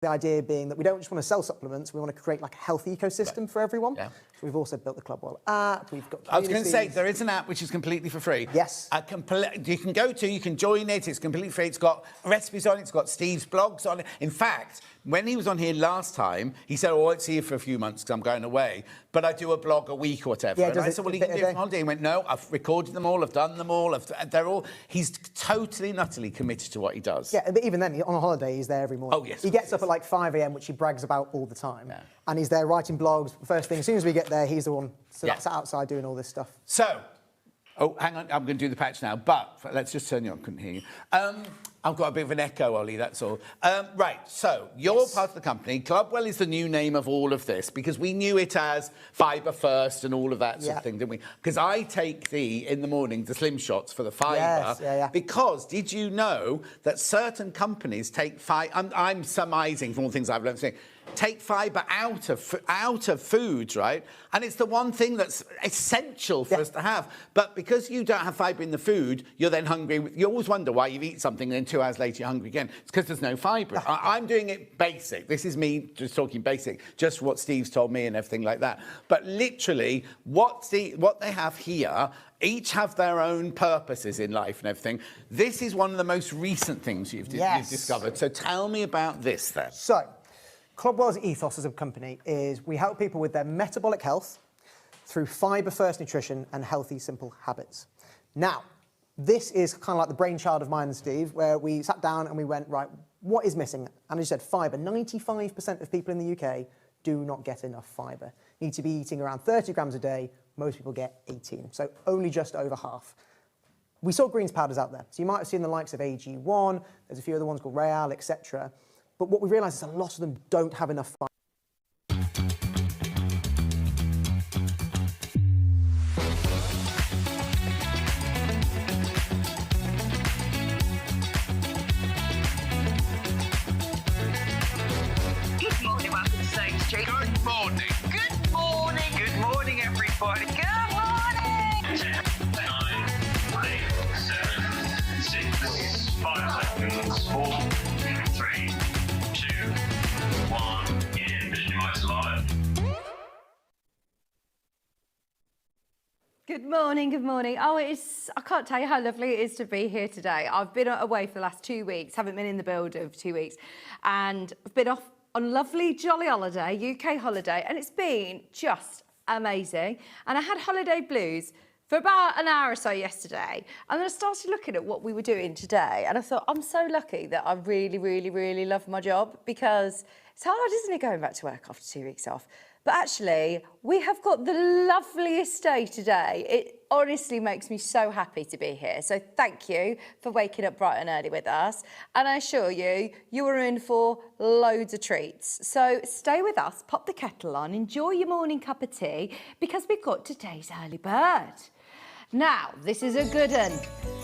The idea being that we don't just want to sell supplements, we want to create like a health ecosystem for everyone. Yeah. So we've also built the Club Well app, we've got... I was going to say, there is an app which is completely for free. Yes. You can go to, you can join it, it's completely free, it's got recipes on it, it's got Steve's blogs on it. In fact, when he was on here last time, he said, oh, I won't see you for a few months because I'm going away, but I do a blog a week or whatever. Yeah, and I said, well, you can do it from holiday. He went, no, I've recorded them all, I've done them all, they're all... He's totally and utterly committed to what he does. Yeah, but even then, on a holiday, he's there every morning. Oh, yes. He gets up at like 5 a.m, which he brags about all the time. Yeah. And he's there writing blogs. First thing, as soon as we get there, he's the one sat outside doing all this stuff. So, oh, hang on, I'm going to do the patch now, but let's just turn you on, couldn't hear you. I've got a bit of an echo, Ollie, that's all. Right, so you're part of the company. Clubwell is the new name of all of this because we knew it as Fibre First and all of that sort of thing, didn't we? Because I take in the morning, the slim shots for the fibre. Yes, because did you know that certain companies take fibre... I'm surmising from all the things I've learned, take fibre out of foods, right? And it's the one thing that's essential for us to have. But because you don't have fibre in the food, you're then hungry. You always wonder why you eat something and then 2 hours later you're hungry again. It's because there's no fibre. I'm doing it basic. This is me just talking basic, just what Steve's told me and everything like that. But literally, what they have here, each have their own purposes in life and everything. This is one of the most recent things you've discovered. So tell me about this then. So, Clubwell's ethos as a company is we help people with their metabolic health through fibre-first nutrition and healthy, simple habits. Now, this is kind of like the brainchild of mine and Steve, where we sat down and we went, right, what is missing? And as you said, fibre. 95% of people in the UK do not get enough fibre. Need to be eating around 30 grams a day. Most people get 18, so only just over half. We saw greens powders out there. So you might have seen the likes of AG1, there's a few other ones called Real, etc. But what we realised is a lot of them don't have enough fibre. Good morning, welcome to Sage Street. Good morning. Good morning. Good morning, everybody. Good morning. 10, 9, 8, 7, 6, 5 seconds, 4, 3, 2, 1. Visualise live. Good morning, good morning. Oh, I can't tell you how lovely it is to be here today. I've been away for the last 2 weeks, haven't been in the building for 2 weeks, and I've been off on lovely, jolly holiday, UK holiday, and it's been just amazing. And I had holiday blues for about an hour or so yesterday, and then I started looking at what we were doing today, and I thought, I'm so lucky that I really, really, really love my job, because it's hard, isn't it, going back to work after 2 weeks off? But actually, we have got the loveliest day today. It honestly makes me so happy to be here. So thank you for waking up bright and early with us. And I assure you, you are in for loads of treats. So stay with us, pop the kettle on, enjoy your morning cup of tea, because we've got today's early bird. Now, this is a good one.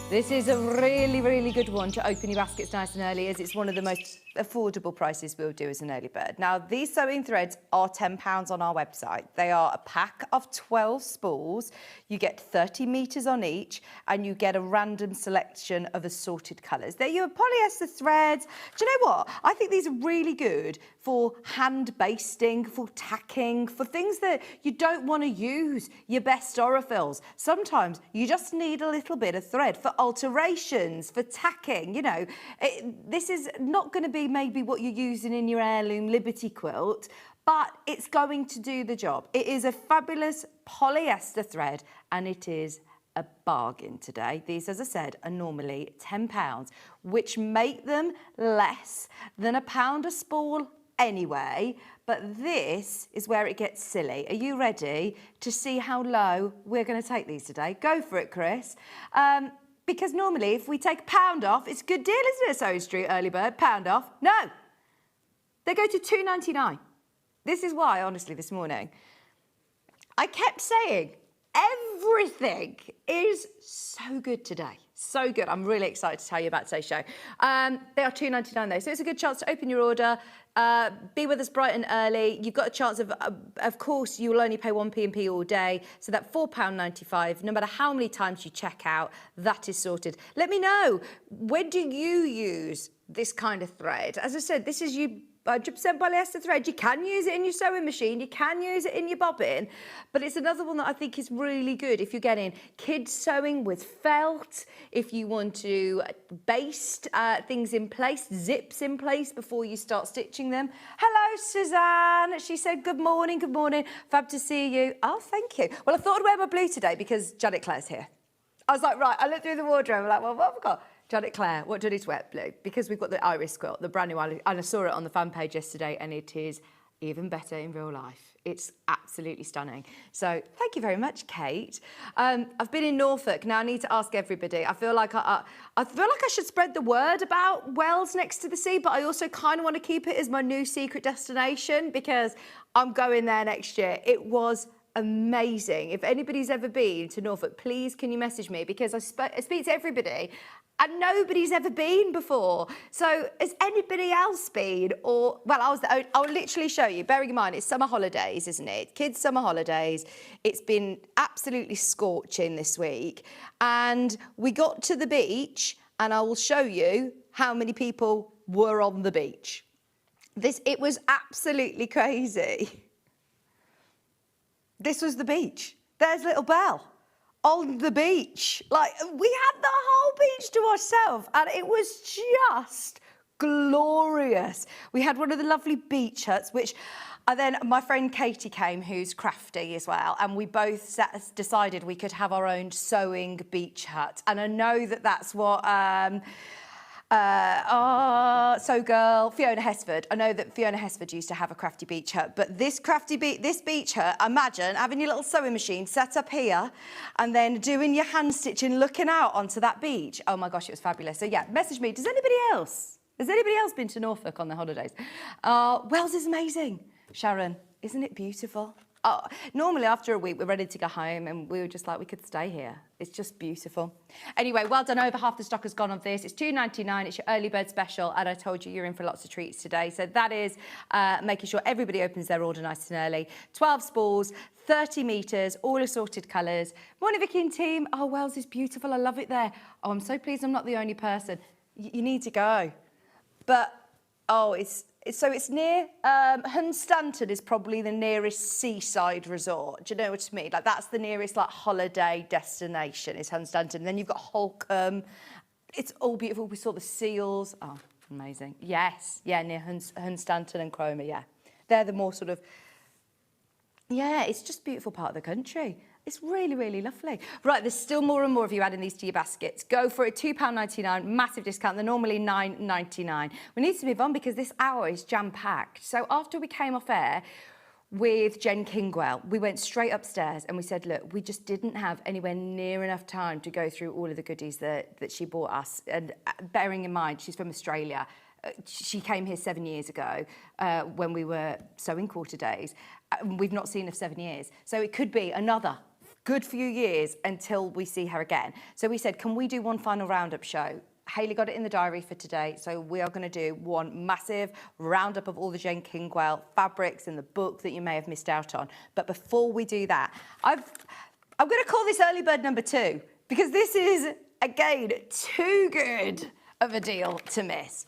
This is a really, really good one to open your baskets nice and early, as it's one of the most affordable prices we'll do as an early bird. Now, these sewing threads are £10 on our website. They are a pack of 12 spools. You get 30 metres on each, and you get a random selection of assorted colours. They're your polyester threads. Do you know what? I think these are really good for hand basting, for tacking, for things that you don't want to use your best orifills. Sometimes you just need a little bit of thread for alterations, for tacking. You know, this is not going to be maybe what you're using in your heirloom Liberty quilt, but it's going to do the job. It is a fabulous polyester thread, and it is a bargain today. These, as I said, are normally £10, which make them less than £1 a spool anyway, but this is where it gets silly. Are you ready to see how low we're going to take these today? Go for it, Chris. Because normally, if we take £1 off, it's a good deal, isn't it, Sewing Street Early Bird? £1 off. No. They go to £2.99. This is why, honestly, this morning, I kept saying everything is so good today. So good. I'm really excited to tell you about today's show. They are £2.99 though, so it's a good chance to open your order. Be with us bright and early. You've got a chance of course, you will only pay 1p&p all day, so that £4.95, no matter how many times you check out, that is sorted. Let me know, when do you use this kind of thread? As I said, this is you 100% polyester thread. You can use it in your sewing machine, you can use it in your bobbin, but it's another one that I think is really good if you're getting kids sewing with felt, if you want to baste things in place, zips in place before you start stitching them. Hello, Suzanne. She said, good morning, good morning. Fab to see you. Oh, thank you. Well, I thought I'd wear my blue today because Janet Claire's here. I was like, right, I looked through the wardrobe, I'm like, well, what have I got? Janet Claire, what do I need to wear? Blue. Because we've got the iris quilt, the brand new iris, and I saw it on the fan page yesterday, and it is even better in real life. It's absolutely stunning. So thank you very much, Kate. I've been in Norfolk. Now I need to ask everybody. I feel like I should spread the word about Wells next to the sea, but I also kind of want to keep it as my new secret destination because I'm going there next year. It was amazing. If anybody's ever been to Norfolk, please can you message me because I speak to everybody and nobody's ever been before. So has anybody else been? Or, well, I'll literally show you. Bearing in mind, it's summer holidays, isn't it? Kids' summer holidays. It's been absolutely scorching this week. And we got to the beach and I will show you how many people were on the beach. It was absolutely crazy. This was the beach. There's little Belle on the beach. Like, we had the whole beach to ourselves and it was just glorious. We had one of the lovely beach huts, which then my friend Katie came, who's crafty as well, and we both decided we could have our own sewing beach hut. And I know that that's what... So girl, Fiona Hesford. I know that Fiona Hesford used to have a crafty beach hut, but this beach hut, imagine having your little sewing machine set up here and then doing your hand stitching, looking out onto that beach. Oh my gosh, it was fabulous. So yeah, message me. Has anybody else been to Norfolk on their holidays? Wells is amazing. Sharon, isn't it beautiful? Oh, normally after a week, we're ready to go home and we were just like, we could stay here. It's just beautiful. Anyway, well done. Over half the stock has gone on this. It's $2.99. It's your early bird special. And I told you you're in for lots of treats today. So that is making sure everybody opens their order nice and early. 12 spools, 30 metres, all assorted colours. Morning, Vicky and team. Oh, Wells is beautiful. I love it there. Oh, I'm so pleased I'm not the only person. You need to go. But, oh, it's near, Hunstanton is probably the nearest seaside resort. Do you know what I mean? Like, that's the nearest, like, holiday destination is Hunstanton. And then you've got Holcombe. It's all beautiful. We saw the seals. Oh, amazing. Yes. Yeah, near Hunstanton and Cromer, yeah. They're the more sort of... Yeah, it's just a beautiful part of the country. It's really, really lovely. Right, there's still more and more of you adding these to your baskets. Go for it, £2.99, massive discount. They're normally $9.99. We need to move on because this hour is jam-packed. So after we came off air with Jen Kingwell, we went straight upstairs and we said, look, we just didn't have anywhere near enough time to go through all of the goodies that she bought us. And bearing in mind, she's from Australia. She came here 7 years ago when we were sewing quarter days. We've not seen her for 7 years. So it could be another good few years until we see her again. So we said, can we do one final roundup show? Hayley got it in the diary for today, so we are going to do one massive roundup of all the Jen Kingwell fabrics in the book that you may have missed out on. But before we do that, I'm going to call this early bird number 2 because this is, again, too good of a deal to miss.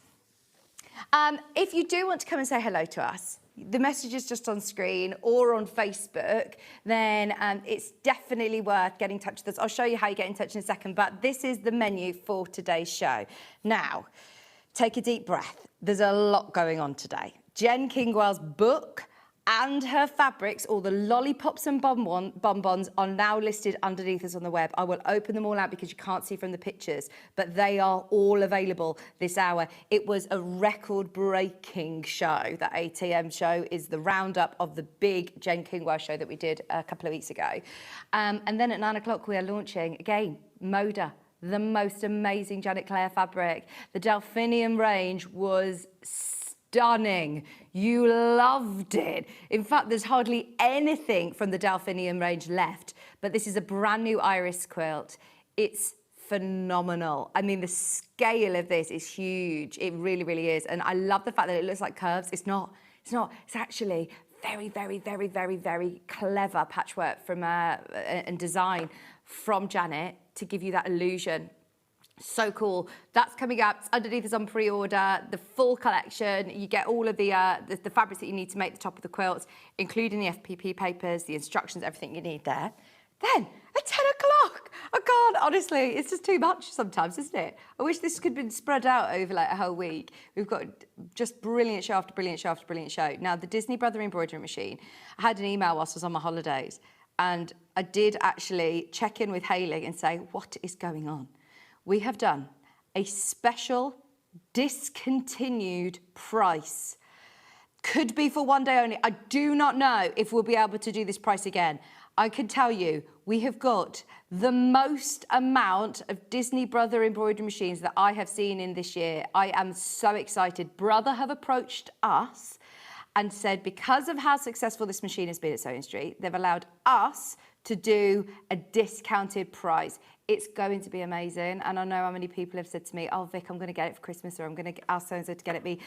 If you do want to come and say hello to us, the message is just on screen or on Facebook, then it's definitely worth getting in touch with us. I'll show you how you get in touch in a second, but this is the menu for today's show. Now, take a deep breath. There's a lot going on today. Jen Kingwell's book and her fabrics, all the lollipops and bonbons are now listed underneath us on the web. I will open them all out because you can't see from the pictures, but they are all available this hour. It was a record-breaking show. That 8 a.m. show is the roundup of the big Jen Kingwell show that we did a couple of weeks ago. And then at 9 o'clock, we are launching, again, Moda, the most amazing Janet Claire fabric. The Delphinium range was stunning. You loved it. In fact, there's hardly anything from the Delphinium range left, but this is a brand new iris quilt. It's phenomenal. I mean, the scale of this is huge. It really, really is. And I love the fact that it looks like curves. It's not. It's actually very, very, very, very, very clever patchwork from and design from Janet to give you that illusion So cool. That's coming up. It's underneath is on pre-order. The full collection. You get all of the fabrics that you need to make the top of the quilts, including the FPP papers, the instructions, everything you need there. Then at 10 o'clock, I can't, honestly, it's just too much sometimes, isn't it? I wish this could have been spread out over like a whole week. We've got just brilliant show after brilliant show after brilliant show. Now, the Disney Brother embroidery machine, I had an email whilst I was on my holidays, and I did actually check in with Hayley and say, what is going on? We have done a special discontinued price. Could be for one day only. I do not know if we'll be able to do this price again. I can tell you, we have got the most amount of Disney Brother embroidery machines that I have seen in this year. I am so excited. Brother have approached us and said, because of how successful this machine has been at Sewing Street, they've allowed us to do a discounted price. It's going to be amazing. And I know how many people have said to me, oh, Vic, I'm going to get it for Christmas, or I'm going to ask so-and-so to get it me.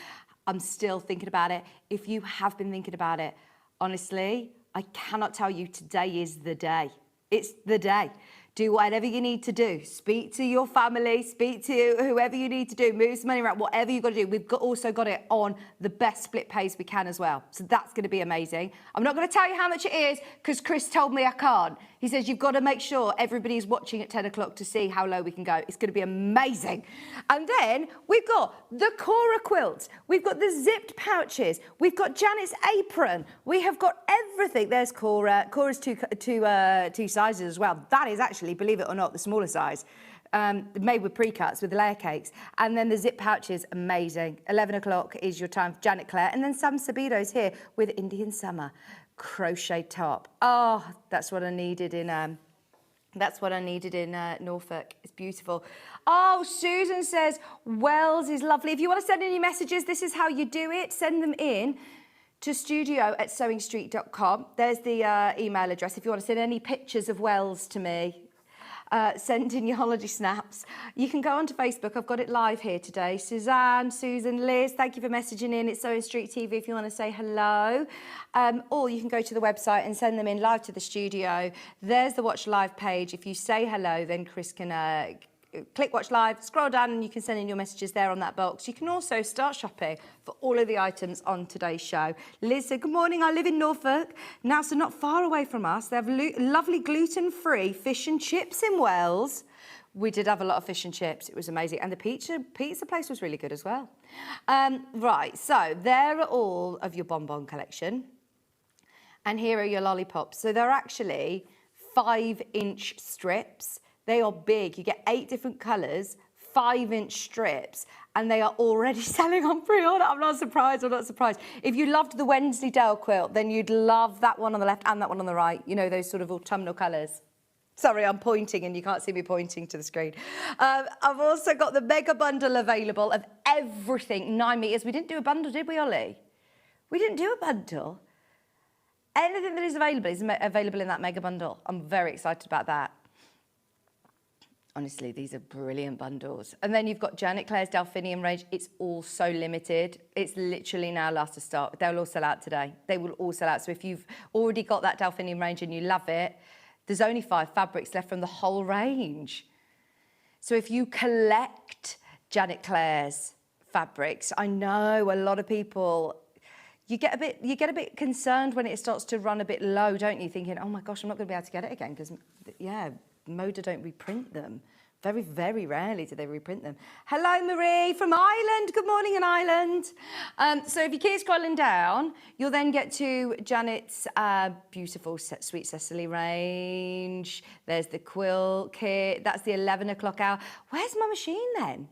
I'm still thinking about it. If you have been thinking about it, honestly, I cannot tell you, today is the day. It's the day. Do whatever you need to do. Speak to your family, speak to whoever you need to do, move some money around, whatever you've got to do. We've also got it on the best split pays we can as well. So that's going to be amazing. I'm not going to tell you how much it is because Chris told me I can't. He says you've got to make sure everybody's watching at 10 o'clock to see how low we can go. It's going to be amazing. And then we've got the Cora quilts. We've got the zipped pouches. We've got Janet's apron. We have got everything. There's Cora. Cora's two sizes as well. That is actually, believe it or not, the smaller size. Made with pre-cuts with layer cakes. And then the zip pouches, amazing. 11 o'clock is your time for Janet Claire. And then some Sabitos here with Indian Summer. Crochet top. Oh, that's what I needed in Norfolk. It's beautiful. Oh, Susan says Wells is lovely. If you want to send any messages, this is how you do it. Send them in to studio@sewingstreet.com. There's the email address if you want to send any pictures of Wells to me. Send in your holiday snaps. You can go onto Facebook. I've got it live here today. Suzanne, Susan, Liz, thank you for messaging in. It's Sewing Street TV if you want to say hello. Or you can go to the website and send them in live to the studio. There's the Watch Live page. If you say hello, then Chris can click Watch Live, scroll down, and you can send in your messages there on that box. You can also start shopping for all of the items on today's show. Liz said, good morning, I live in Norfolk. Now, so not far away from us. They have lovely gluten-free fish and chips in Wales. We did have a lot of fish and chips. It was amazing. And the pizza place was really good as well. Right, so there are all of your bonbon collection. And here are your lollipops. So they're actually 5-inch strips. They are big. You get 8 different colours, 5-inch strips, and they are already selling on pre-order. I'm not surprised. If you loved the Wensleydale quilt, then you'd love that one on the left and that one on the right. You know, those sort of autumnal colours. Sorry, I'm pointing and you can't see me pointing to the screen. I've also got the mega bundle available of everything, 9 metres. We didn't do a bundle, did we, Ollie? We didn't do a bundle. Anything that is available in that mega bundle. I'm very excited about that. Honestly, these are brilliant bundles. And then you've got Janet Claire's Delphinium range. It's all so limited. It's literally now last to start. They'll all sell out today. They will all sell out. So if you've already got that Delphinium range and you love it, there's only 5 fabrics left from the whole range. So if you collect Janet Claire's fabrics, I know a lot of people, you get a bit concerned when it starts to run a bit low, don't you? Thinking, oh my gosh, I'm not going to be able to get it again because, yeah, Moda don't reprint them. Very, very rarely do they reprint them. Hello, Marie from Ireland. Good morning in Ireland. So if you keep scrolling down, you'll then get to Janet's beautiful Sweet Cecily range. There's the quilt kit. That's the 11 o'clock hour. Where's my machine then?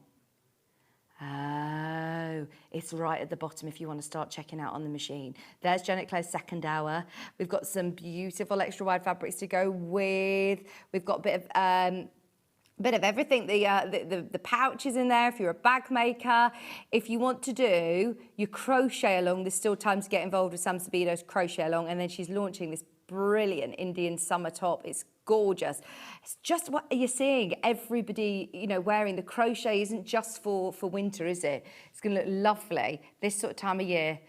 Oh, it's right at the bottom if you want to start checking out on the machine. There's Janet Claire's second hour. We've got some beautiful extra wide fabrics to go with. We've got a bit of everything. The pouches in there if you're a bag maker. If you want to do your crochet along, there's still time to get involved with Sam Sabido's crochet along. And then she's launching this brilliant Indian summer top. It's gorgeous. It's just what you're seeing. Everybody, you know, wearing the crochet isn't just for winter, is it? It's going to look lovely this sort of time of year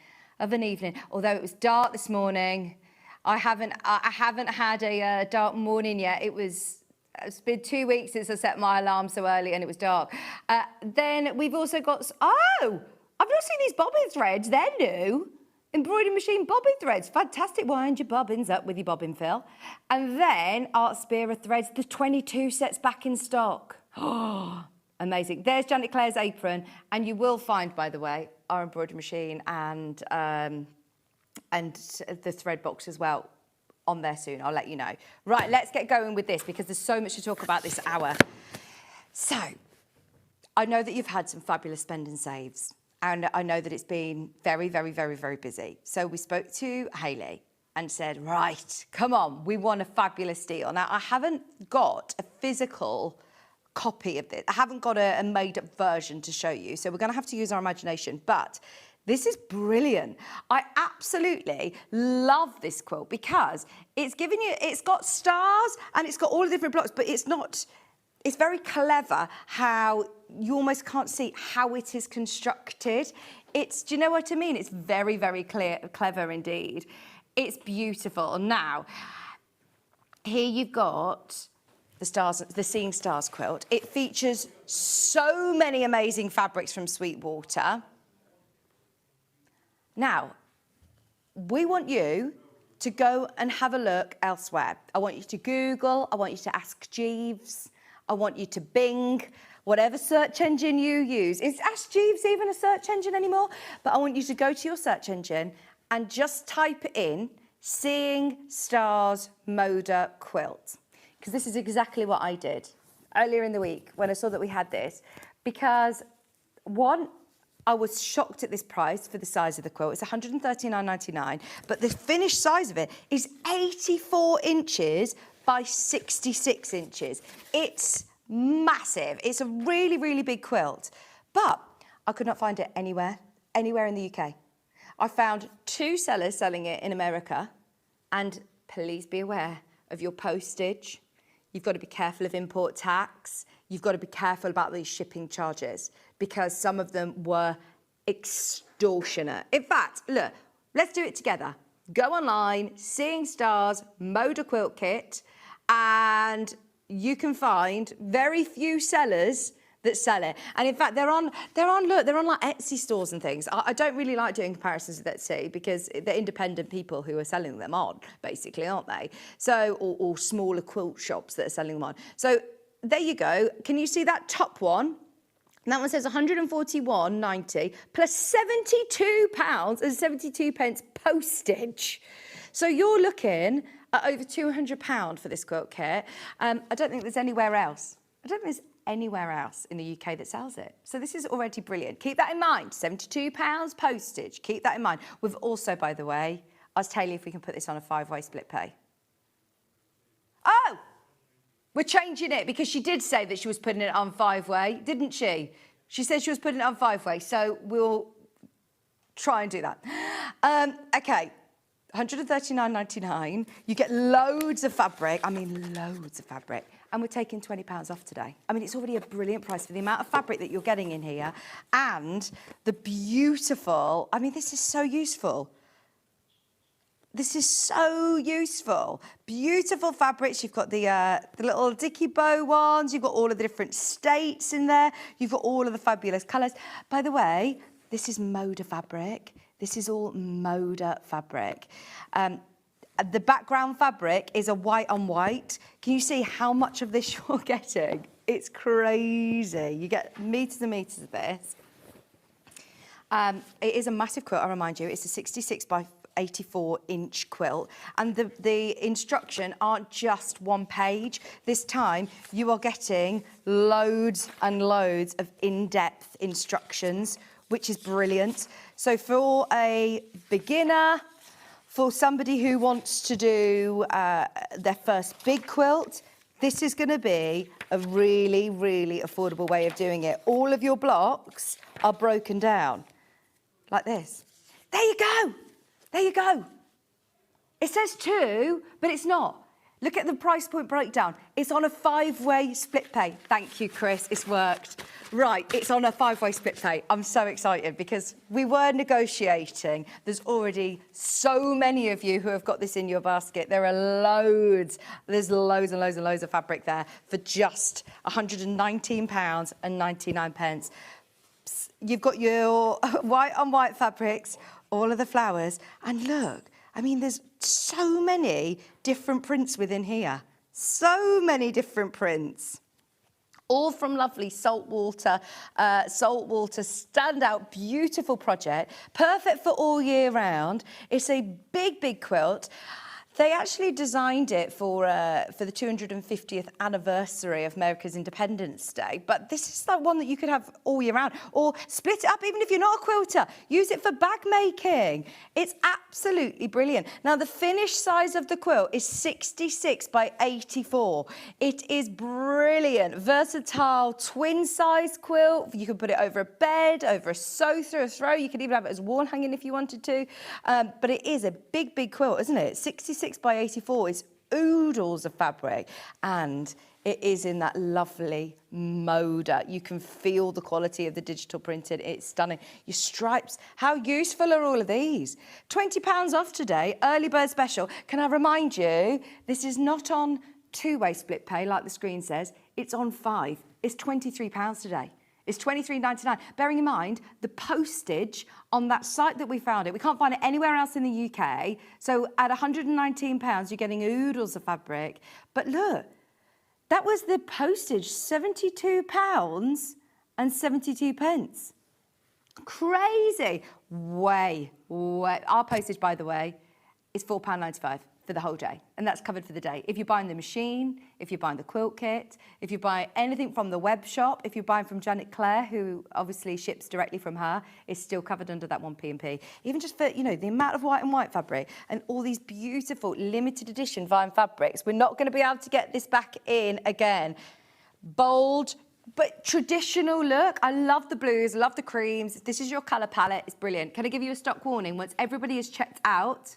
of an evening. Although it was dark this morning, I haven't had a dark morning yet. It was It's been 2 weeks since I set my alarm so early and it was dark. Then we've also got, oh, I've not seen these bobbin threads. They're new. Embroidery machine bobbin threads. Fantastic. Wind your bobbins up with your bobbin fill. And then Art Spira threads, the 22 sets back in stock. Oh, amazing. There's Janet Clare's apron. And you will find, by the way, our embroidery machine and the thread box as well on there soon. I'll let you know. Right, let's get going with this because there's so much to talk about this hour. So, I know that you've had some fabulous spend and saves. And I know that it's been very, very, very, very busy. So we spoke to Hayley and said, right, come on, we want a fabulous deal. Now, I haven't got a physical copy of this. I haven't got a made-up version to show you. So we're going to have to use our imagination. But this is brilliant. I absolutely love this quilt because it's giving you, it's got stars and it's got all the different blocks, but it's not, it's very clever how you almost can't see how it is constructed. It's, do you know what I mean? It's very, very clever indeed. It's beautiful. Now, here you've got the stars, the Seeing Stars quilt. It features so many amazing fabrics from Sweetwater. Now, we want you to go and have a look elsewhere. I want you to Google, I want you to ask Jeeves, I want you to Bing, whatever search engine you use. Is Ask Jeeves even a search engine anymore? But I want you to go to your search engine and just type in Seeing Stars Moda quilt. Because this is exactly what I did earlier in the week when I saw that we had this. Because one, I was shocked at this price for the size of the quilt. It's $139.99, but the finished size of it is 84 inches by 66 inches. It's massive. It's a really, really big quilt, but I could not find it anywhere in the UK. I found 2 sellers selling it in America, and please be aware of your postage. You've got to be careful of import tax. You've got to be careful about these shipping charges because some of them were extortionate. In fact, look, let's do it together. Go online, Seeing Stars Moda Quilt Kit, and you can find very few sellers that sell it. And in fact, they're on like Etsy stores and things. I don't really like doing comparisons with Etsy because they're independent people who are selling them on, basically, aren't they? So, or smaller quilt shops that are selling them on. So there you go. Can you see that top one? And that one says £141.90 plus £72 and 72 pence postage. So you're looking at over £200 for this quilt kit. I don't think there's anywhere else. I don't think there's anywhere else in the UK that sells it. So this is already brilliant. Keep that in mind. £72 postage. Keep that in mind. We've also, by the way, asked Hayley if we can put this on a 5-way split pay. Oh! We're changing it because she did say that she was putting it on 5-way, didn't she? She said she was putting it on 5-way, so we'll try and do that. Okay, £139.99. You get loads of fabric. I mean, loads of fabric. And we're taking £20 off today. I mean, it's already a brilliant price for the amount of fabric that you're getting in here and the beautiful, I mean, this is so useful. This is so useful. Beautiful fabrics. You've got the little dicky bow ones. You've got all of the different states in there. You've got all of the fabulous colours. By the way, this is Moda fabric. This is all Moda fabric. The background fabric is a white on white. Can you see how much of this you're getting? It's crazy. You get meters and meters of this. It is a massive quilt, I remind you. It's a 66 by 84-inch quilt, and the instruction aren't just one page. This time you are getting loads and loads of in-depth instructions, which is brilliant. So for a beginner, for somebody who wants to do their first big quilt, this is going to be a really, really affordable way of doing it. All of your blocks are broken down like this. There you go. There you go. It says 2, but it's not. Look at the price point breakdown. It's on a 5-way split pay. Thank you, Chris. It's worked. Right, it's on a 5-way split pay. I'm so excited because we were negotiating. There's already so many of you who have got this in your basket. There are loads. There's loads and loads and loads of fabric there for just £119.99. You've got your white on white fabrics, all of the flowers, and look, I mean, there's so many different prints within here. So many different prints. All from lovely saltwater standout, beautiful project. Perfect for all year round. It's a big, big quilt. They actually designed it for the 250th anniversary of America's Independence Day, but this is the one that you could have all year round, or split it up even if you're not a quilter. Use it for bag making. It's absolutely brilliant. Now, the finished size of the quilt is 66 by 84. It is brilliant, versatile, twin-size quilt. You can put it over a bed, over a sofa, a throw. You could even have it as wall hanging if you wanted to, but it is a big, big quilt, isn't it? 66 by 84 is oodles of fabric, and it is in that lovely Moda. You can feel the quality of the digital printed. It's stunning. Your stripes, how useful are all of these? £20 off today, early bird special. Can I remind you, this is not on 2-way split pay like the screen says, it's on 5. It's £23 today. It's £23.99. Bearing in mind, the postage on that site that we found it, we can't find it anywhere else in the UK. So at £119, you're getting oodles of fabric. But look, that was the postage, £72.72. Crazy. Way. Our postage, by the way, is £4.95 for the whole day, and that's covered for the day. If you're buying the machine, if you're buying the quilt kit, if you buy anything from the web shop, if you're buying from Janet Clare, who obviously ships directly from her, it's still covered under that 1P&P. Even just for, you know, the amount of white and white fabric and all these beautiful limited edition vine fabrics, we're not going to be able to get this back in again. Bold, but traditional look. I love the blues, I love the creams. This is your colour palette, it's brilliant. Can I give you a stock warning? Once everybody is checked out,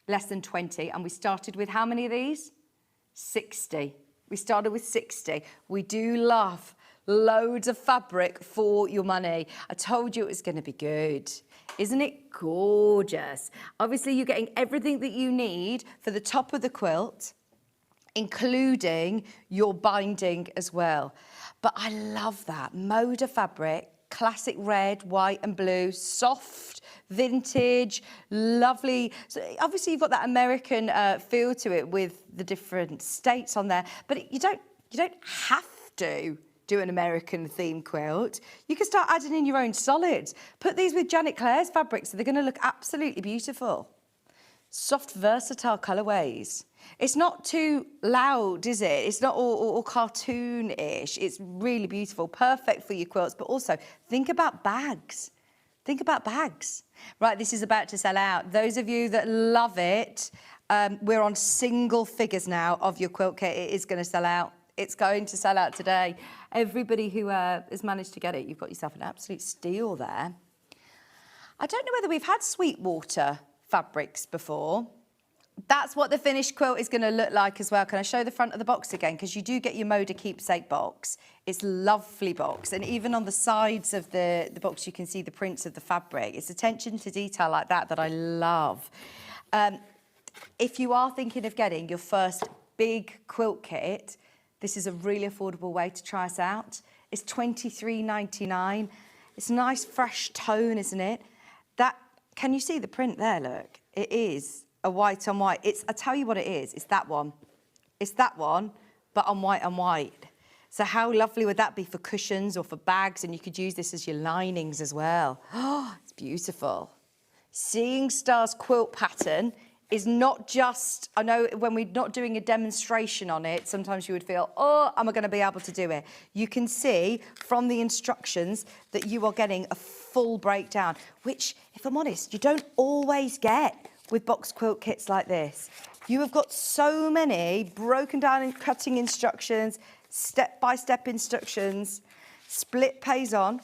less than 20, and we started with how many of these? 60. We started with 60. We do love loads of fabric for your money. I told you it was going to be good. Isn't it gorgeous? Obviously, you're getting everything that you need for the top of the quilt, including your binding as well. But I love that. Moda fabric, classic red, white and blue, soft, vintage, lovely. So obviously you've got that American feel to it with the different states on there, but you don't have to do an American theme quilt. You can start adding in your own solids. Put these with Janet Clare's fabrics, so they're going to look absolutely beautiful. Soft, versatile colourways. It's not too loud, is it? It's not all cartoon-ish. It's really beautiful, perfect for your quilts, but also think about bags. Think about bags. Right, this is about to sell out. Those of you that love it, we're on single figures now of your quilt kit. It is going to sell out. It's going to sell out today. Everybody who has managed to get it, you've got yourself an absolute steal there. I don't know whether we've had Sweetwater fabrics before. That's what the finished quilt is going to look like as well. Can I show the front of the box again? Because you do get your Moda keepsake box. It's a lovely box. And even on the sides of the box, you can see the prints of the fabric. It's attention to detail like that I love. If you are thinking of getting your first big quilt kit, this is a really affordable way to try us out. It's £23.99. It's a nice fresh tone, isn't it? Can you see the print there, look? It is a white on white. I tell you what it is. It's that one. It's that one, but on white on white. So how lovely would that be for cushions or for bags? And you could use this as your linings as well. Oh, it's beautiful. Seeing Stars quilt pattern is not just, I know when we're not doing a demonstration on it, sometimes you would feel, oh, am I going to be able to do it? You can see from the instructions that you are getting a full breakdown, which, if I'm honest, you don't always get with box quilt kits like this. You have got so many broken down and cutting instructions, step-by-step instructions, split pays on,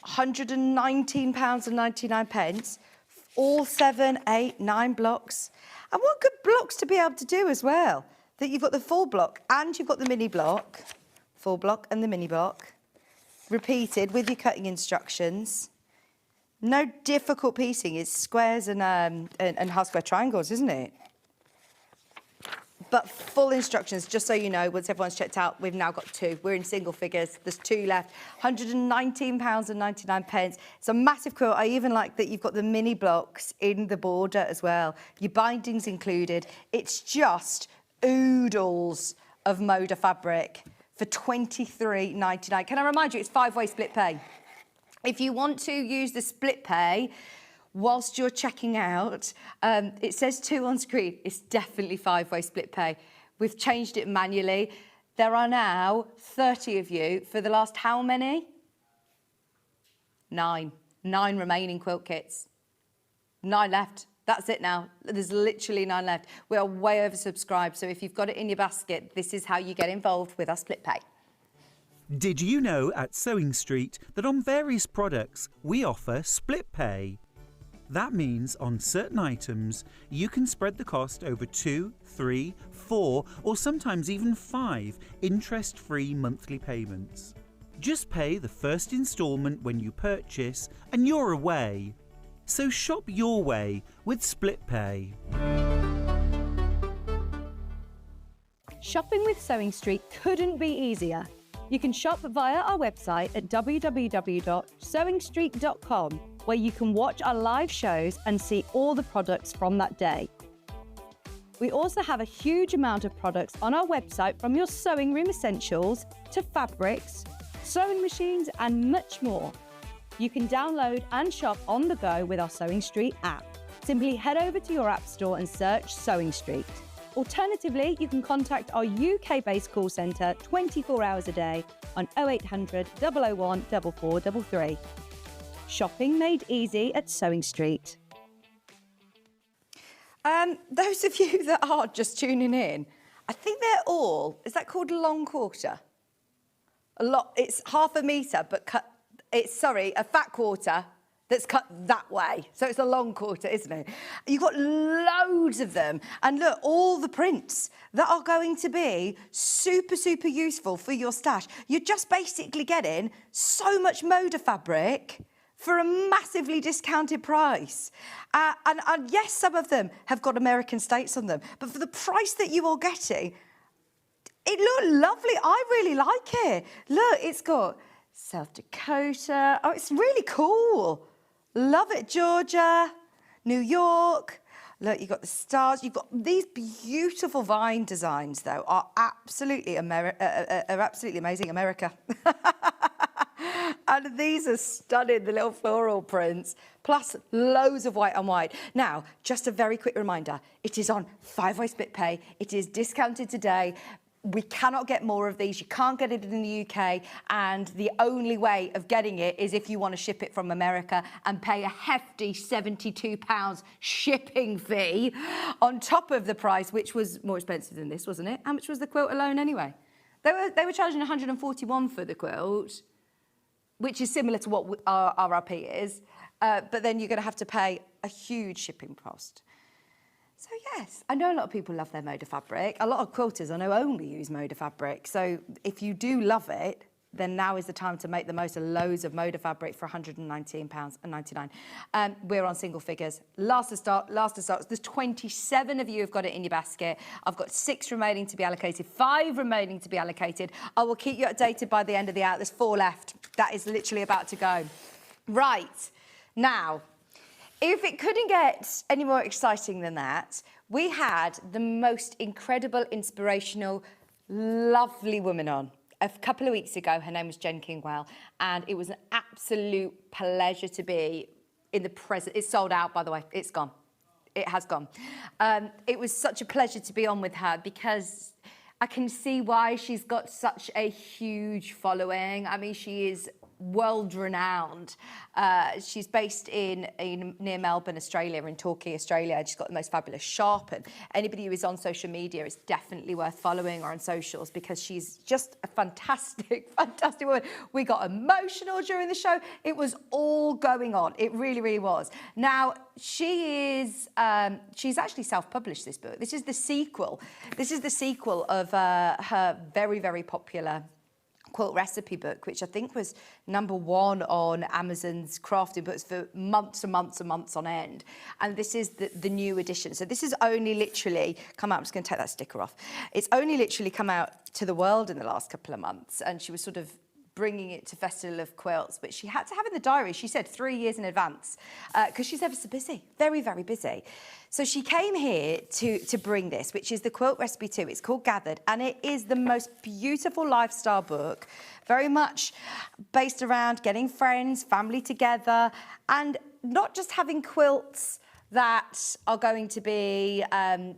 £119.99. all 7, 8, 9 blocks. And what good blocks to be able to do as well, that you've got the full block and you've got the mini block, full block and the mini block, repeated with your cutting instructions. No difficult piecing, it's squares and half square triangles, isn't it? But full instructions, just so you know, once everyone's checked out, we've now got 2. We're in single figures. There's 2 left. £119.99. It's a massive quilt. I even like that you've got the mini blocks in the border as well. Your bindings included. It's just oodles of Moda fabric for £23.99. Can I remind you, it's 5-way split pay. If you want to use the split pay, whilst you're checking out, it says 2 on screen. It's definitely 5-way split pay. We've changed it manually. There are now 30 of you for the last how many? 9. 9 remaining quilt kits. 9 left. That's it now. There's literally 9 left. We are way oversubscribed, so if you've got it in your basket, this is how you get involved with our split pay. Did you know at Sewing Street that on various products we offer split pay? That means on certain items, you can spread the cost over 2, 3, 4, or sometimes even 5 interest-free monthly payments. Just pay the first instalment when you purchase and you're away. So shop your way with split pay. Shopping with Sewing Street couldn't be easier. You can shop via our website at www.sewingstreet.com, where you can watch our live shows and see all the products from that day. We also have a huge amount of products on our website, from your sewing room essentials to fabrics, sewing machines and much more. You can download and shop on the go with our Sewing Street app. Simply head over to your app store and search Sewing Street. Alternatively, you can contact our UK-based call centre 24 hours a day on 0800 001 4433. Shopping made easy at Sewing Street. Those of you that are just tuning in, I think they're all, is that called a long quarter? It's half a metre, but cut, a fat quarter that's cut that way. So it's a long quarter, isn't it? You've got loads of them. And look, all the prints that are going to be super, super useful for your stash. You're just basically getting so much Moda fabric for a massively discounted price. And yes, some of them have got American states on them, but for the price that you are getting, it looked lovely. I really like it. Look, it's got South Dakota. Oh, it's really cool. Love it, Georgia, New York. Look, you've got the stars. You've got these beautiful vine designs, though, are absolutely amazing. America. And these are stunning, the little floral prints, plus loads of white on white. Now, just a very quick reminder, it is on 5-way split pay. It is discounted today. We cannot get more of these. You can't get it in the UK, and the only way of getting it is if you want to ship it from America and pay a hefty £72 shipping fee on top of the price, which was more expensive than this, wasn't it? How much was the quilt alone anyway? They were charging £141 for the quilt, which is similar to what our RRP is, but then you're going to have to pay a huge shipping cost. So yes, I know a lot of people love their Moda fabric. A lot of quilters I know only use Moda fabric. So if you do love it, then now is the time to make the most of loads of Moda fabric for £119.99. We're on single figures. Last to start. There's 27 of you who've got it in your basket. I've got 6 remaining to be allocated, 5 remaining to be allocated. I will keep you updated by the end of the hour. There's 4 left. That is literally about to go. Right, now, if it couldn't get any more exciting than that, we had the most incredible, inspirational, lovely woman on a couple of weeks ago. Her name was Jen Kingwell, and it was an absolute pleasure to be in the present. It's sold out, by the way. It's gone. It has gone. It was such a pleasure to be on with her because I can see why she's got such a huge following. I mean, she is world-renowned. She's based in near Melbourne, Australia, in Torquay, Australia. She's got the most fabulous shop, and anybody who is on social media is definitely worth following her on socials because she's just a fantastic, fantastic woman. We got emotional during the show. It was all going on. It really, really was. Now, she's actually self-published this book. This is the sequel. This is the sequel of her very, very popular quilt recipe book, which I think was #1 on Amazon's crafting books for months and months and months on end. And this is the new edition. So this has only literally come out. I'm just going to take that sticker off. It's only literally come out to the world in the last couple of months. And she was sort of bringing it to Festival of Quilts, but she had to have in the diary, she said 3 years in advance, because she's ever so busy, very, very busy. So she came here to bring this, which is the Quilt Recipe 2. It's called Gathered, and it is the most beautiful lifestyle book, very much based around getting friends, family together, and not just having quilts that are going to be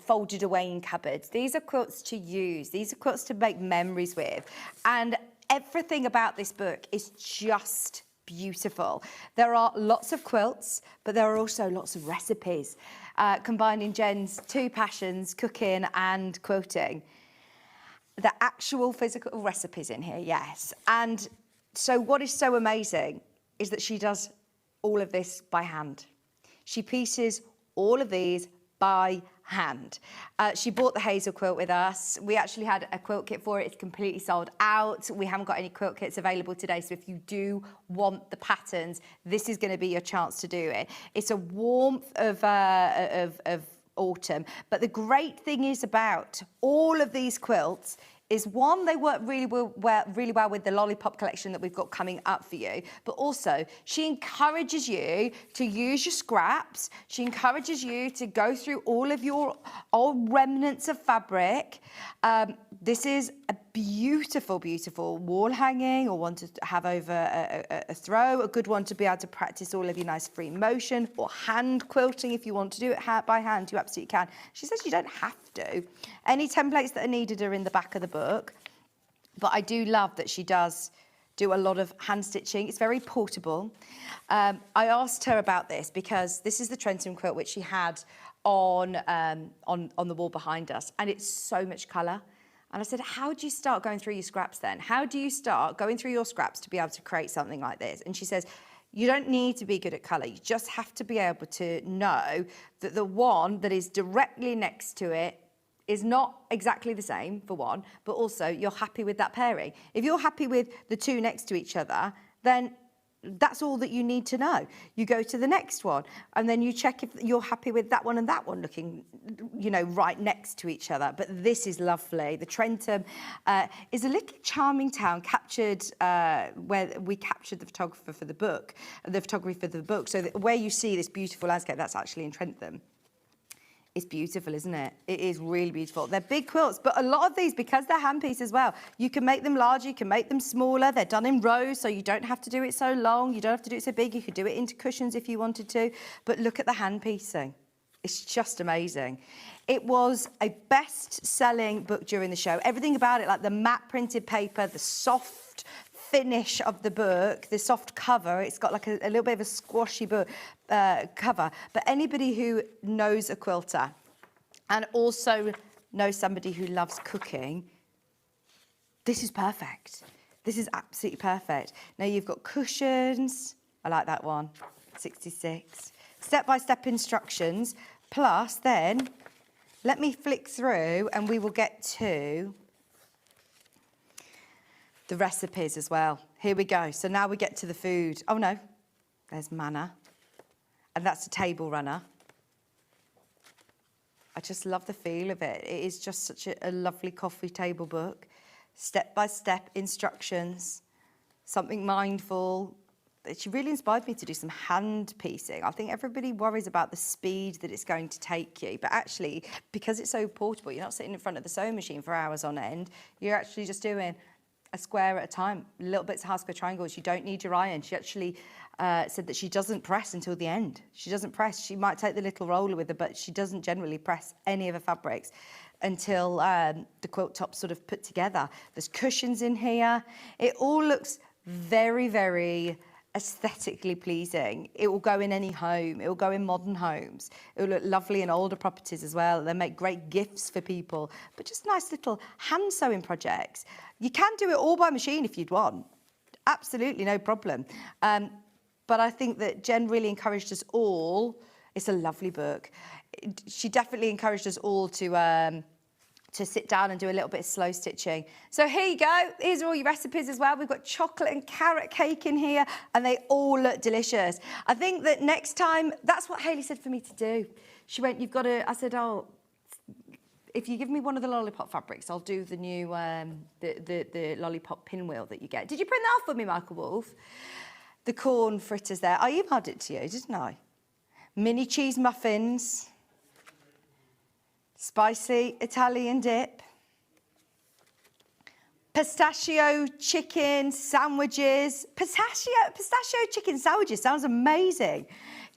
folded away in cupboards. These are quilts to use. These are quilts to make memories with. And everything about this book is just beautiful. There are lots of quilts, but there are also lots of recipes, combining Jen's two passions, cooking and quilting. The actual physical recipes in here, yes. And so what is so amazing is that she does all of this by hand. She pieces all of these by hand. She bought the hazel quilt with us. We actually had a quilt kit for it. It's completely sold out. We haven't got any quilt kits available today, so if you do want the patterns, this is going to be your chance to do it. It's a warmth of autumn, but the great thing is about all of these quilts is one, they work really well with the Lollipop collection that we've got coming up for you, but also she encourages you to use your scraps. She encourages you to go through all of your old remnants of fabric. This is a beautiful, beautiful wall hanging or one to have over a throw, a good one to be able to practice all of your nice free motion, or hand quilting if you want to do it by hand, you absolutely can. She says you don't have to. Any templates that are needed are in the back of the book, but I do love that she does do a lot of hand stitching. It's very portable. I asked her about this because this is the Trenton quilt which she had on the wall behind us, and it's so much colour. And I said, how do you start going through your scraps then? How do you start going through your scraps to be able to create something like this? And she says, you don't need to be good at colour. You just have to be able to know that the one that is directly next to it is not exactly the same, for one, but also you're happy with that pairing. If you're happy with the two next to each other, then that's all that you need to know. You go to the next one and then you check if you're happy with that one and that one looking, you know, right next to each other. But this is lovely. The Trentham is a little charming town captured where we captured the photography for the book. So where you see this beautiful landscape, that's actually in Trentham. It's beautiful, isn't it? It is really beautiful. They're big quilts, but a lot of these, because they're hand piece as well, you can make them larger, you can make them smaller. They're done in rows, so you don't have to do it so long. You don't have to do it so big. You could do it into cushions if you wanted to. But look at the hand piecing. It's just amazing. It was a best-selling book during the show. Everything about it, like the matte printed paper, the soft finish of the book, the soft cover. It's got like a little bit of a squashy book cover. But anybody who knows a quilter and also knows somebody who loves cooking, this is perfect. This is absolutely perfect. Now you've got cushions. I like that one. 66. Step-by-step instructions. Plus then, let me flick through and we will get to the recipes as well. Here we go. So now we get to the food. Oh no, there's manna. And that's a table runner. I just love the feel of it. It is just such a lovely coffee table book. Step-by-step instructions, something mindful. She really inspired me to do some hand piecing. I think everybody worries about the speed that it's going to take you, but actually, because it's so portable, you're not sitting in front of the sewing machine for hours on end. You're actually just doing a square at a time, little bits of half square triangles. You don't need your iron. She actually said that she doesn't press until the end. She doesn't press. She might take the little roller with her, but she doesn't generally press any of her fabrics until the quilt top's sort of put together. There's cushions in here. It all looks very, very aesthetically pleasing. It will go in any home. It will go in modern homes. It will look lovely in older properties as well. They make great gifts for people, but just nice little hand sewing projects. You can do it all by machine if you'd want. Absolutely no problem. But I think that Jen really encouraged us all. It's a lovely book. She definitely encouraged us all to sit down and do a little bit of slow stitching. So here you go. Here's all your recipes as well. We've got chocolate and carrot cake in here, and they all look delicious. I think that next time, that's what Hayley said for me to do. She went, you've got to, I said, oh, if you give me one of the lollipop fabrics, I'll do the new, the lollipop pinwheel that you get. Did you print that off for me, Michael Wolf? The corn fritters there. I emailed it to you, didn't I? Mini cheese muffins. Spicy Italian dip. Pistachio chicken sandwiches. Pistachio chicken sandwiches sounds amazing.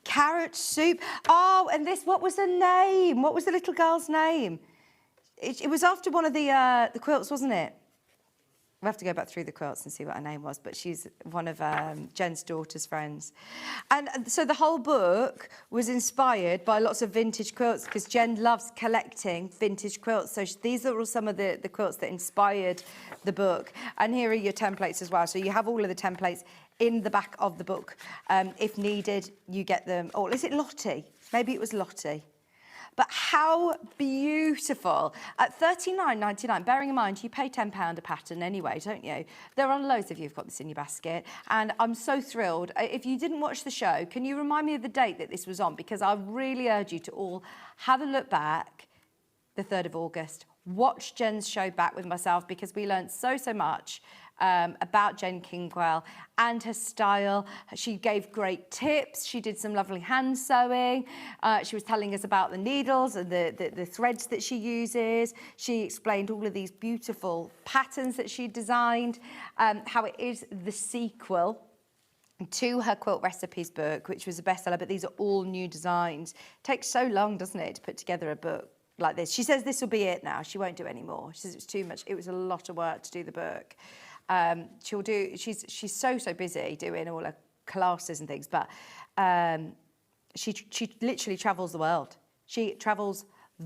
Carrot soup. Oh, and this, what was the name? What was the little girl's name? It was after one of the quilts, wasn't it? We'll have to go back through the quilts and see what her name was, but she's one of Jen's daughter's friends. And so the whole book was inspired by lots of vintage quilts because Jen loves collecting vintage quilts. So these are all some of the quilts that inspired the book. And here are your templates as well. So you have all of the templates in the back of the book. If needed, you get them. Oh, is it Lottie? Maybe it was Lottie. But how beautiful. At $39.99, bearing in mind you pay £10 a pattern anyway, don't you? There are loads of you who've got this in your basket, and I'm so thrilled. If you didn't watch the show, can you remind me of the date that this was on? Because I really urge you to all have a look back, the 3rd of August. Watch Jen's show back with myself because we learned so much about Jen Kingwell and her style. She gave great tips. She did some lovely hand sewing. She was telling us about the needles and the threads that she uses. She explained all of these beautiful patterns that she designed, how it is the sequel to her quilt recipes book, which was a bestseller, but these are all new designs. It takes so long, doesn't it, to put together a book like this. She says this will be it now. She won't do any more. She says it was too much. It was a lot of work to do the book. She's so busy doing all her classes and things, but she literally travels the world. She travels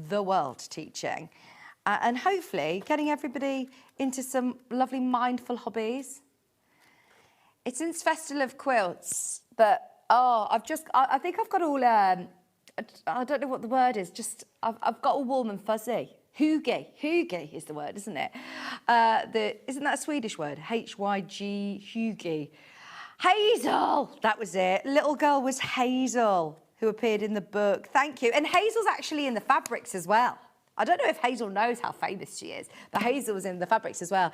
the world teaching, and hopefully getting everybody into some lovely mindful hobbies. It's since Festival of Quilts, but I think I've got all I don't know what the word is. Just I've got all warm and fuzzy. Hygge is the word, isn't it? Isn't that a Swedish word? H-Y-G, hygge. Hazel, that was it. Little girl was Hazel, who appeared in the book. Thank you. And Hazel's actually in the fabrics as well. I don't know if Hazel knows how famous she is, but Hazel was in the fabrics as well.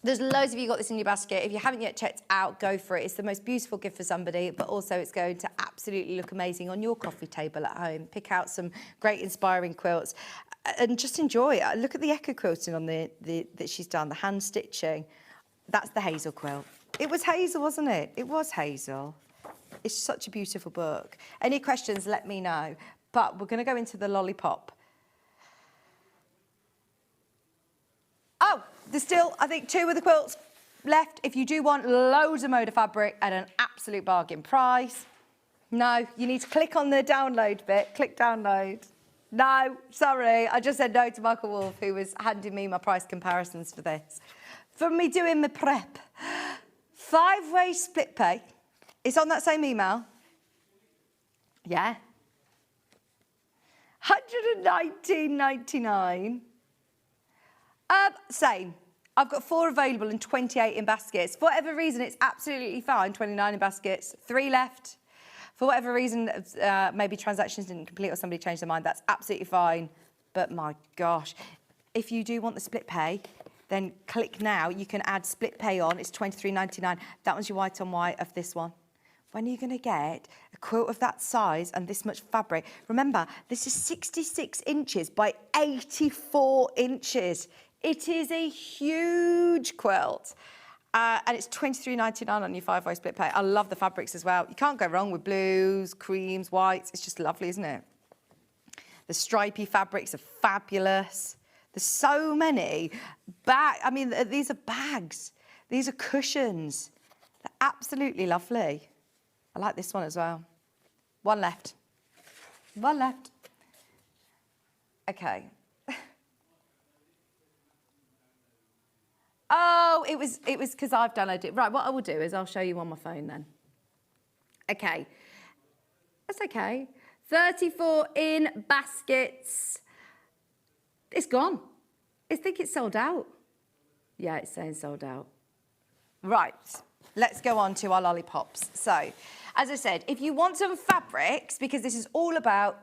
There's loads of you got this in your basket. If you haven't yet checked out, go for it. It's the most beautiful gift for somebody, but also it's going to absolutely look amazing on your coffee table at home. Pick out some great inspiring quilts and just enjoy it. Look at the echo quilting on that she's done, the hand stitching. That's the Hazel quilt. It was Hazel, wasn't it? It was Hazel. It's such a beautiful book. Any questions, let me know. But we're going to go into the lollipop. Oh, there's still, I think, 2 of the quilts left. If you do want loads of Moda fabric at an absolute bargain price. No, you need to click on the download bit. Click download. No, sorry. I just said no to Michael Wolf, who was handing me my price comparisons for this. For me doing my prep. 5-way split pay. It's on that same email. Yeah. $119.99. Same. I've got 4 available and 28 in baskets. For whatever reason, it's absolutely fine. 29 in baskets, 3 left. For whatever reason, maybe transactions didn't complete or somebody changed their mind. That's absolutely fine. But my gosh, if you do want the split pay, then click now. You can add split pay on. It's $23.99. That one's your white on white of this one. When are you going to get a quilt of that size and this much fabric? Remember, this is 66 inches by 84 inches. It is a huge quilt. And it's $23.99 on your 5-way split pay. I love the fabrics as well. You can't go wrong with blues, creams, whites. It's just lovely, isn't it? The stripy fabrics are fabulous. There's so many. I mean, these are bags. These are cushions. They're absolutely lovely. I like this one as well. One left. One left. Okay. Oh, it was because I've downloaded it. Right, what I will do is I'll show you on my phone then. Okay. That's okay. 34 in baskets. It's gone. I think it's sold out. Yeah, it's saying sold out. Right, let's go on to our lollipops. So, as I said, if you want some fabrics, because this is all about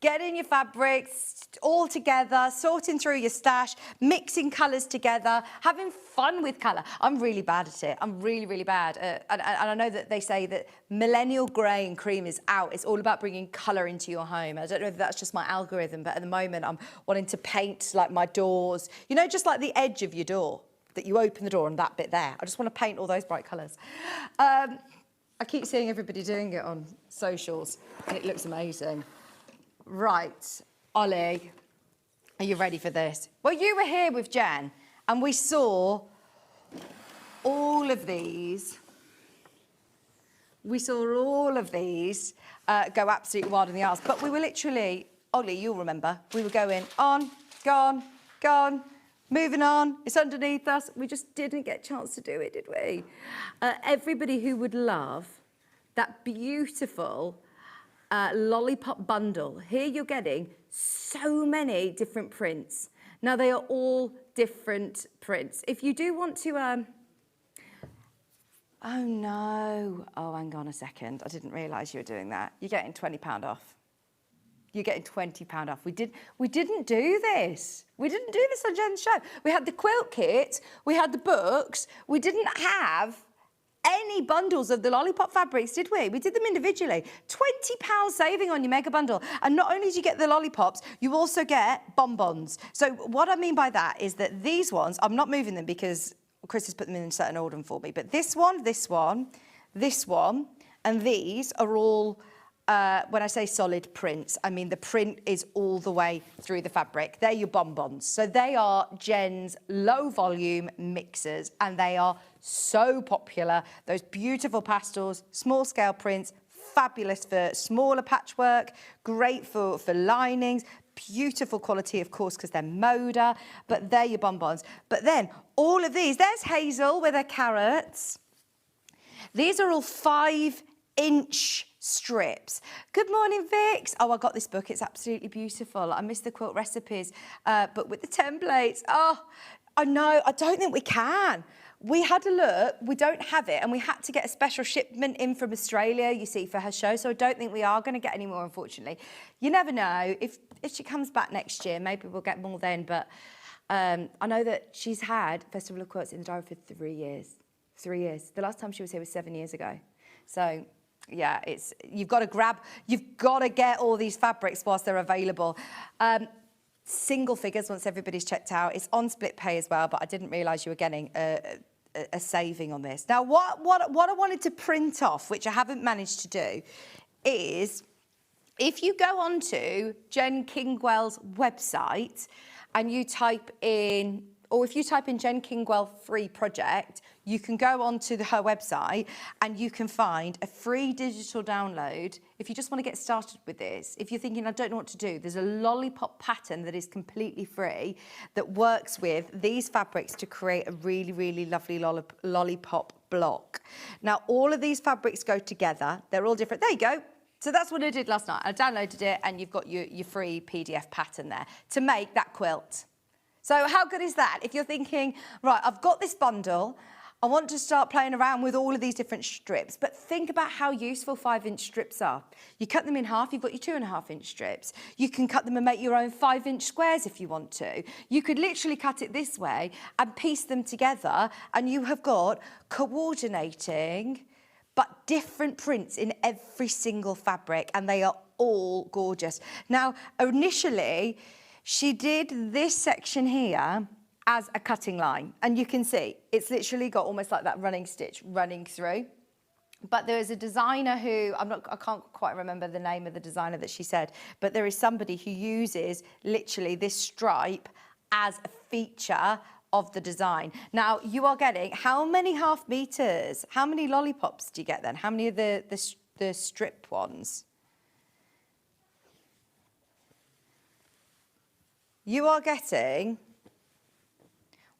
getting your fabrics all together, sorting through your stash, mixing colours together, having fun with colour. I'm really bad at it. I'm really, really bad. And I know that they say that millennial grey and cream is out. It's all about bringing colour into your home. I don't know if that's just my algorithm, but at the moment I'm wanting to paint like my doors. You know, just like the edge of your door, that you open the door and that bit there. I just want to paint all those bright colours. I keep seeing everybody doing it on socials and it looks amazing. Right, Ollie, are you ready for this? Well, you were here with Jen and we saw all of these. We saw all of these go absolutely wild in the arse. But we were literally, Ollie, you'll remember, we were going on, gone, gone, moving on. It's underneath us. We just didn't get a chance to do it, did we? Everybody who would love that beautiful lollipop bundle. Here you're getting so many different prints. Now they are all different prints. If you do want to, oh no, oh hang on a second, I didn't realise you were doing that. You're getting £20 off. You're getting £20 off. We didn't do this. We didn't do this on Jen's show. We had the quilt kit, we had the books, we didn't have any bundles of the lollipop fabrics, did we? We did them individually. £20 saving on your mega bundle. And not only do you get the lollipops, you also get bonbons. So what I mean by that is that these ones, I'm not moving them because Chris has put them in a certain order for me, but this one, this one, this one, and these are all, when I say solid prints, I mean the print is all the way through the fabric. They're your bonbons. So they are Jen's low volume mixers and they are so popular. Those beautiful pastels, small scale prints, fabulous for smaller patchwork, great for linings, beautiful quality, of course, because they're Moda, but they're your bonbons. But then all of these, there's Hazel with her carrots. These are all 5-inch strips. Good morning, Vix. Oh, I got this book. It's absolutely beautiful. I missed the quilt recipes, but with the templates. Oh, I know. I don't think we can. We had a look. We don't have it, and we had to get a special shipment in from Australia, you see, for her show. So I don't think we are going to get any more, unfortunately. You never know. If she comes back next year, maybe we'll get more then. But I know that she's had Festival of Quilts in the diary for 3 years. 3 years. The last time she was here was 7 years ago. So yeah, you've got to get all these fabrics whilst they're available. Single figures once everybody's checked out. It's on split pay as well, but I didn't realise you were getting a saving on this. Now, what I wanted to print off, which I haven't managed to do, is if you go onto Jen Kingwell's website and you type in, or if you type in Jen Kingwell free project, you can go onto her website and you can find a free digital download. If you just want to get started with this, if you're thinking, I don't know what to do, there's a lollipop pattern that is completely free that works with these fabrics to create a really, really lovely lollipop block. Now, all of these fabrics go together. They're all different. There you go. So that's what I did last night. I downloaded it and you've got your free PDF pattern there to make that quilt. So how good is that? If you're thinking, right, I've got this bundle, I want to start playing around with all of these different strips, but think about how useful 5-inch strips are. You cut them in half, you've got your 2.5-inch strips. You can cut them and make your own 5-inch squares if you want to. You could literally cut it this way and piece them together, and you have got coordinating but different prints in every single fabric, and they are all gorgeous. Now, initially, she did this section here as a cutting line, and you can see it's literally got almost like that running stitch running through. But there is a designer who, I can't quite remember the name of the designer that she said, but there is somebody who uses literally this stripe as a feature of the design. Now, you are getting how many half meters? How many lollipops do you get then? How many of the strip ones? You are getting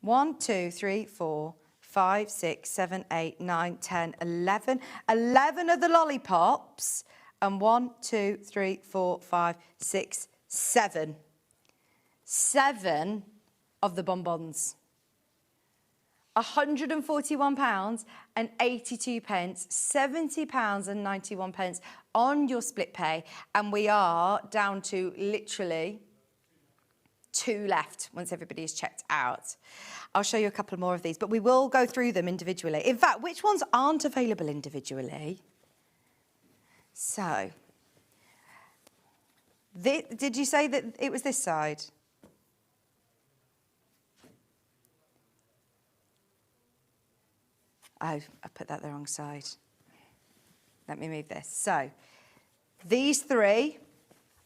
1, 2, 3, 4, 5, 6, 7, 8, 9, 10, 11. 11 of the lollipops, and 1, 2, 3, 4, 5, 6, 7. 7 of the bonbons. £141 and 82 pence, £70 and 91 pence on your split pay, and we are down to literally 2 left once everybody is checked out. I'll show you a couple more of these, but we will go through them individually. In fact, which ones aren't available individually? So, did you say that it was this side? Oh, I put that the wrong side. Let me move this. So, these 3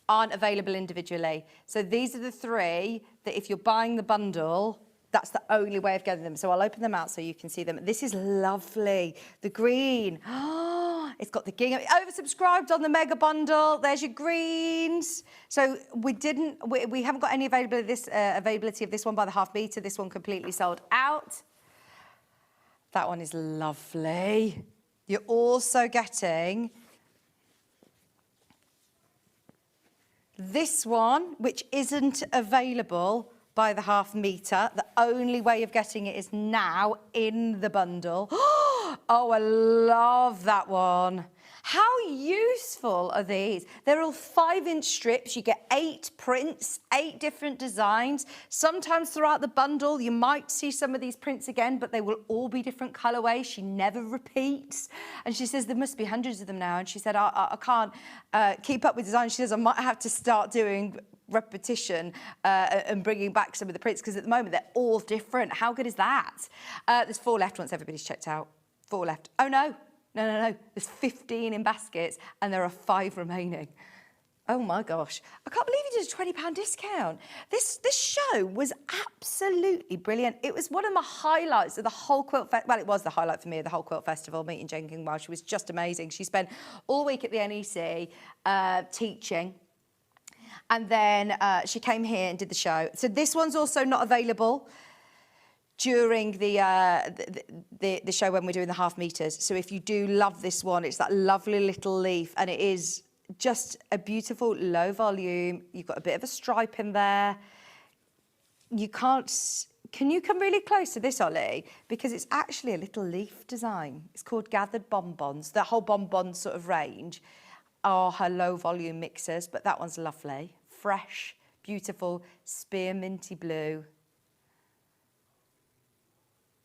aren't available individually. So these are the 3 that if you're buying the bundle, that's the only way of getting them. So I'll open them out so you can see them. This is lovely. The green. Oh, it's got the gingham. Oversubscribed on the mega bundle. There's your greens. So we haven't got any availability of this one by the half meter. This one completely sold out. That one is lovely. You're also getting this one, which isn't available by the half meter. The only way of getting it is now in the bundle. Oh, I love that one. How useful are these? They're all 5-inch strips. You get 8 prints, 8 different designs. Sometimes throughout the bundle, you might see some of these prints again, but they will all be different colorways. She never repeats. And she says, there must be hundreds of them now. And she said, I can't keep up with design. She says, I might have to start doing repetition and bringing back some of the prints, because at the moment, they're all different. How good is that? There's 4 left once everybody's checked out. 4 left. Oh, no. No. There's 15 in baskets and there are 5 remaining. Oh my gosh. I can't believe you did a £20 discount. This show was absolutely brilliant. It was one of my highlights of the whole quilt festival. Well, it was the highlight for me of the whole quilt festival, meeting Jenkins Welsh. She was just amazing. She spent all week at the NEC teaching. And then she came here and did the show. So this one's also not available during the show when we're doing the half meters. So if you do love this one, it's that lovely little leaf, and it is just a beautiful low volume. You've got a bit of a stripe in there. You can't, can you come really close to this, Ollie? Because it's actually a little leaf design. It's called Gathered Bonbons. The whole bonbon sort of range are her low volume mixers, but that one's lovely. Fresh, beautiful, spearminty blue.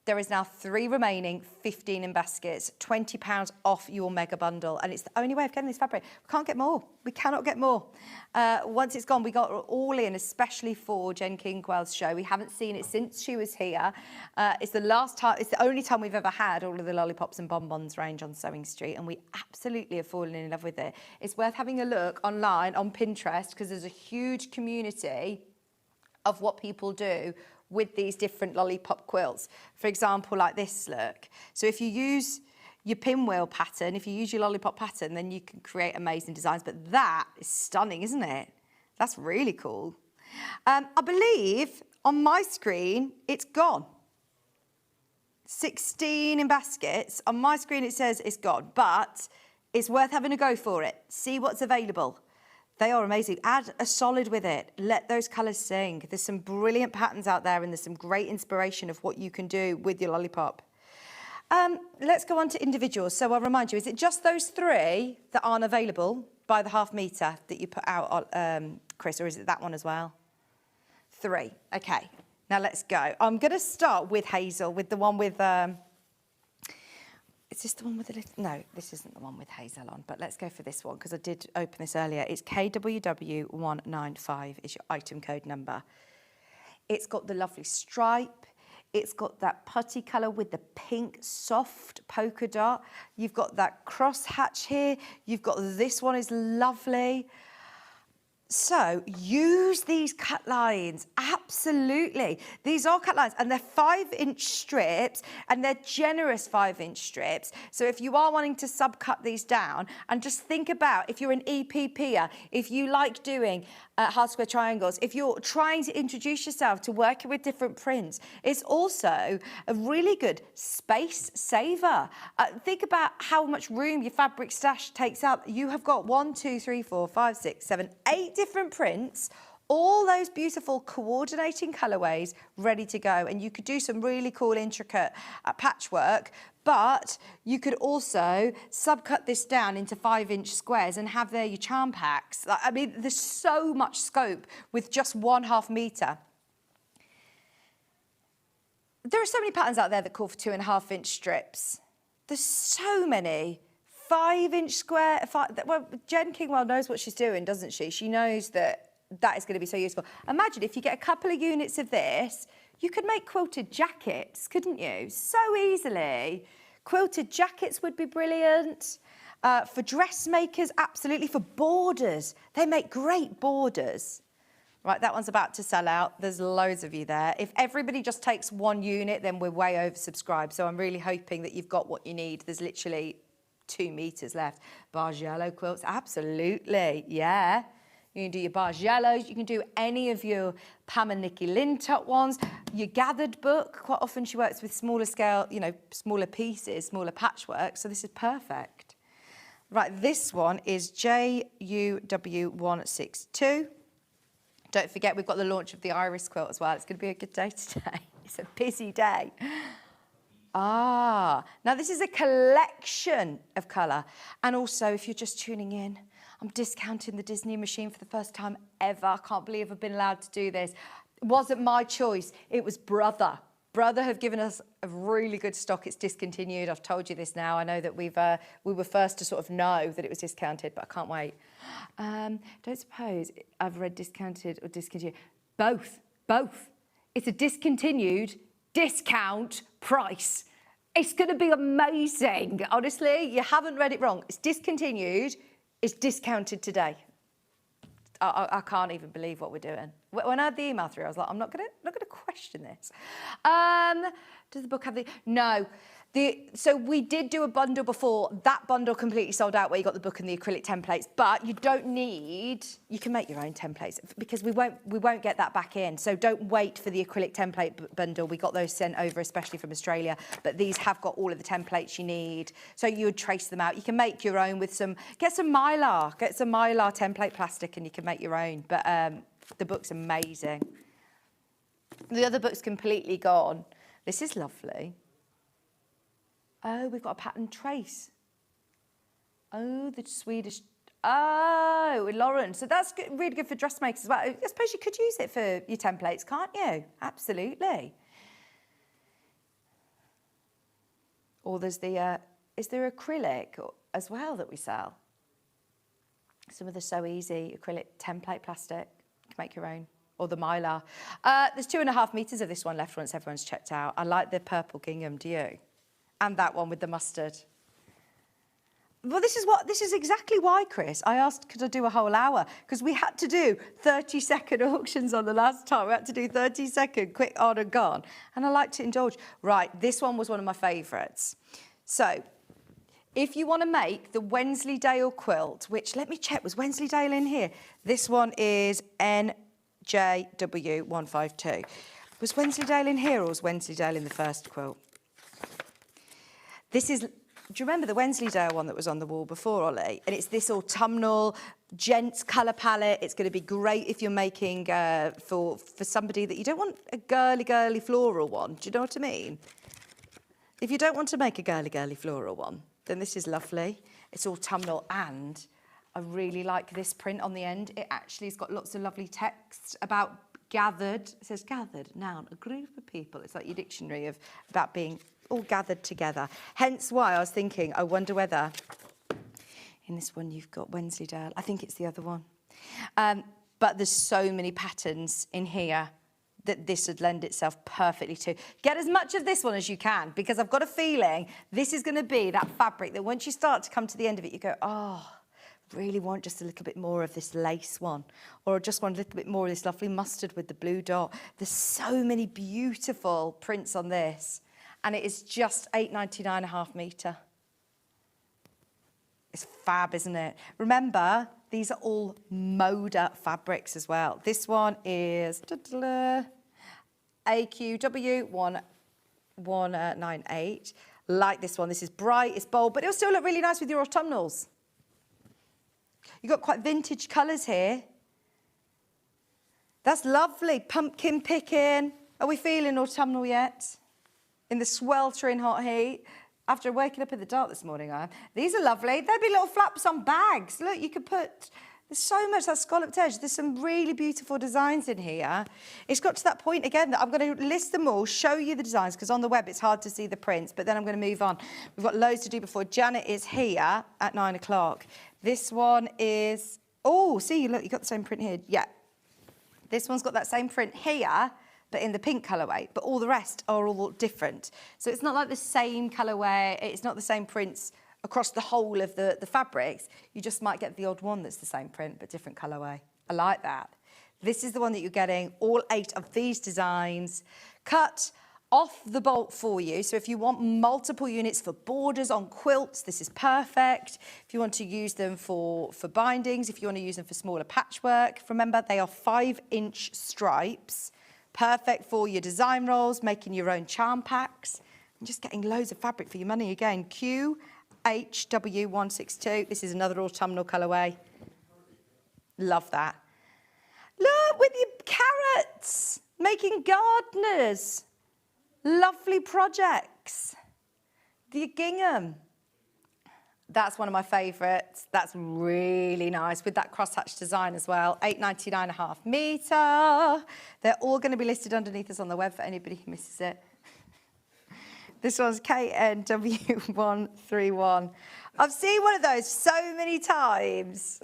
There is now 3 remaining, 15 in baskets, £20 off your mega bundle. And it's the only way of getting this fabric. We can't get more. We cannot get more. Once it's gone, we got all in, especially for Jen Kingwell's show. We haven't seen it since she was here. It's the last time, it's the only time we've ever had all of the lollipops and bonbons range on Sewing Street, and we absolutely have fallen in love with it. It's worth having a look online on Pinterest, because there's a huge community of what people do with these different lollipop quilts. For example, like this, look. So if you use your pinwheel pattern, if you use your lollipop pattern, then you can create amazing designs. But that is stunning, isn't it? That's really cool. I believe on my screen, it's gone. 16 in baskets. On my screen, it says it's gone, but it's worth having a go for it. See what's available. They are amazing. Add a solid with it. Let those colours sing. There's some brilliant patterns out there, and there's some great inspiration of what you can do with your lollipop. Let's go on to individuals. So I'll remind you, is it just those 3 that aren't available by the half meter that you put out, Chris, or is it that one as well? 3. Okay. Now let's go. I'm going to start with Hazel, with the one with... Is this the one with the little... No, this isn't the one with Hazel on, but let's go for this one, because I did open this earlier. It's KWW195 is your item code number. It's got the lovely stripe. It's got that putty colour with the pink soft polka dot. You've got that cross hatch here. You've got this one is lovely. So use these cut lines, absolutely. These are cut lines and they're 5-inch strips and they're generous 5-inch strips. So if you are wanting to subcut these down and just think about if you're an EPPer, if you like doing half square triangles, if you're trying to introduce yourself to working with different prints, it's also a really good space saver. Think about how much room your fabric stash takes up. You have got 1, 2, 3, 4, 5, 6, 7, 8 different prints, all those beautiful coordinating colourways ready to go. And you could do some really cool, intricate patchwork, but you could also subcut this down into 5-inch squares and have there your charm packs. I mean, there's so much scope with just 1/2 metre. There are so many patterns out there that call for 2.5-inch strips. There's so many. 5-inch square, well, Jen Kingwell knows what she's doing, doesn't she? She knows that that is going to be so useful. Imagine if you get a couple of units of this, you could make quilted jackets, couldn't you? So easily. Quilted jackets would be brilliant. For dressmakers, absolutely. For borders, they make great borders. Right, that one's about to sell out. There's loads of you there. If everybody just takes 1 unit, then we're way oversubscribed. So I'm really hoping that you've got what you need. There's literally 2 meters left. Bargiello quilts, absolutely, yeah. You can do your Bargiellos, you can do any of your Pam and Nikki Lintott ones. Your gathered book, quite often she works with smaller scale, you know, smaller pieces, smaller patchwork, so this is perfect. Right, this one is JUW162. Don't forget, we've got the launch of the Iris quilt as well. It's going to be a good day today. It's a busy day. Now this is a collection of colour. And also, if you're just tuning in, I'm discounting the Disney machine for the first time ever. I can't believe I've been allowed to do this. It wasn't my choice, it was Brother. Brother have given us a really good stock. It's discontinued. I've told you this now. I know that we were first to sort of know that it was discounted, but I can't wait. Don't suppose I've read discounted or discontinued. Both. It's a discontinued discount price. It's going to be amazing. Honestly, you haven't read it wrong. It's discontinued. It's discounted today. I can't even believe what we're doing. When I had the email through, I was like, I'm not gonna question this. Does the book have the? No. So we did do a bundle before. That bundle completely sold out where you got the book and the acrylic templates, but you don't need, you can make your own templates because we won't get that back in. So don't wait for the acrylic template bundle. We got those sent over, especially from Australia, but these have got all of the templates you need. So you would trace them out. You can make your own with get some Mylar template plastic and you can make your own. But the book's amazing. The other book's completely gone. This is lovely. Oh, we've got a pattern trace. Oh, the Swedish. Oh, Lauren. So that's good, really good for dressmakers as well. I suppose you could use it for your templates, can't you? Absolutely. Or there's the, is there acrylic as well that we sell? Some of the So Easy acrylic template plastic. You can make your own. Or the Mylar. There's 2.5 meters of this one left once everyone's checked out. I like the purple gingham, do you? And that one with the mustard. Well, this is exactly why, Chris, I asked, could I do a whole hour? Because we had to do 30-second auctions on the last time. We had to do 30-second, quick on and gone. And I like to indulge. Right, this one was one of my favourites. So, if you want to make the Wensleydale quilt, which, let me check, was Wensleydale in here? This one is NJW152. Was Wensleydale in here or was Wensleydale in the first quilt? This is, do you remember the Wensleydale one that was on the wall before, Ollie? And it's this autumnal, gents colour palette. It's going to be great if you're making for somebody that you don't want a girly floral one. Do you know what I mean? If you don't want to make a girly floral one, then this is lovely. It's autumnal and I really like this print on the end. It actually has got lots of lovely text about gathered. It says gathered, noun, a group of people. It's like your dictionary about being all gathered together. Hence why I was thinking, I wonder whether in this one you've got Wensleydale. I think it's the other one. But there's so many patterns in here that this would lend itself perfectly to. Get as much of this one as you can, because I've got a feeling this is going to be that fabric that once you start to come to the end of it, you go, oh, really want just a little bit more of this lace one, or I just want a little bit more of this lovely mustard with the blue dot. There's so many beautiful prints on this, and it is just £8.99 a half metre. It's fab, isn't it? Remember, these are all Moda fabrics as well. This one is AQW 1198. Like this one. This is bright, it's bold, but it'll still look really nice with your autumnals. You've got quite vintage colours here. That's lovely. Pumpkin picking. Are we feeling autumnal yet? In the sweltering hot heat? After waking up in the dark this morning, I am. These are lovely. There'd be little flaps on bags. Look, you could put... There's so much, that scalloped edge. There's some really beautiful designs in here. It's got to that point again that I'm going to list them all, show you the designs, because on the web it's hard to see the prints, but then I'm going to move on. We've got loads to do before. Janet is here at 9 o'clock. This one is... Oh, see, look, you've got the same print here. Yeah. This one's got that same print here, but in the pink colourway, but all the rest are all different. So it's not like the same colourway, it's not the same prints across the whole of the fabrics. You just might get the odd one that's the same print, but different colourway. I like that. This is the one that you're getting, all 8 of these designs, cut off the bolt for you. So if you want multiple units for borders on quilts, this is perfect. If you want to use them for bindings, if you want to use them for smaller patchwork, remember they are 5-inch stripes. Perfect for your design rolls, making your own charm packs, and just getting loads of fabric for your money again. QHW162. This is another autumnal colourway. Love that. Look, with your carrots, making gardeners. Lovely projects. The gingham. That's one of my favourites. That's really nice with that crosshatch design as well. £8.99 a half metre. They're all going to be listed underneath us on the web for anybody who misses it. This one's KNW131. I've seen one of those so many times.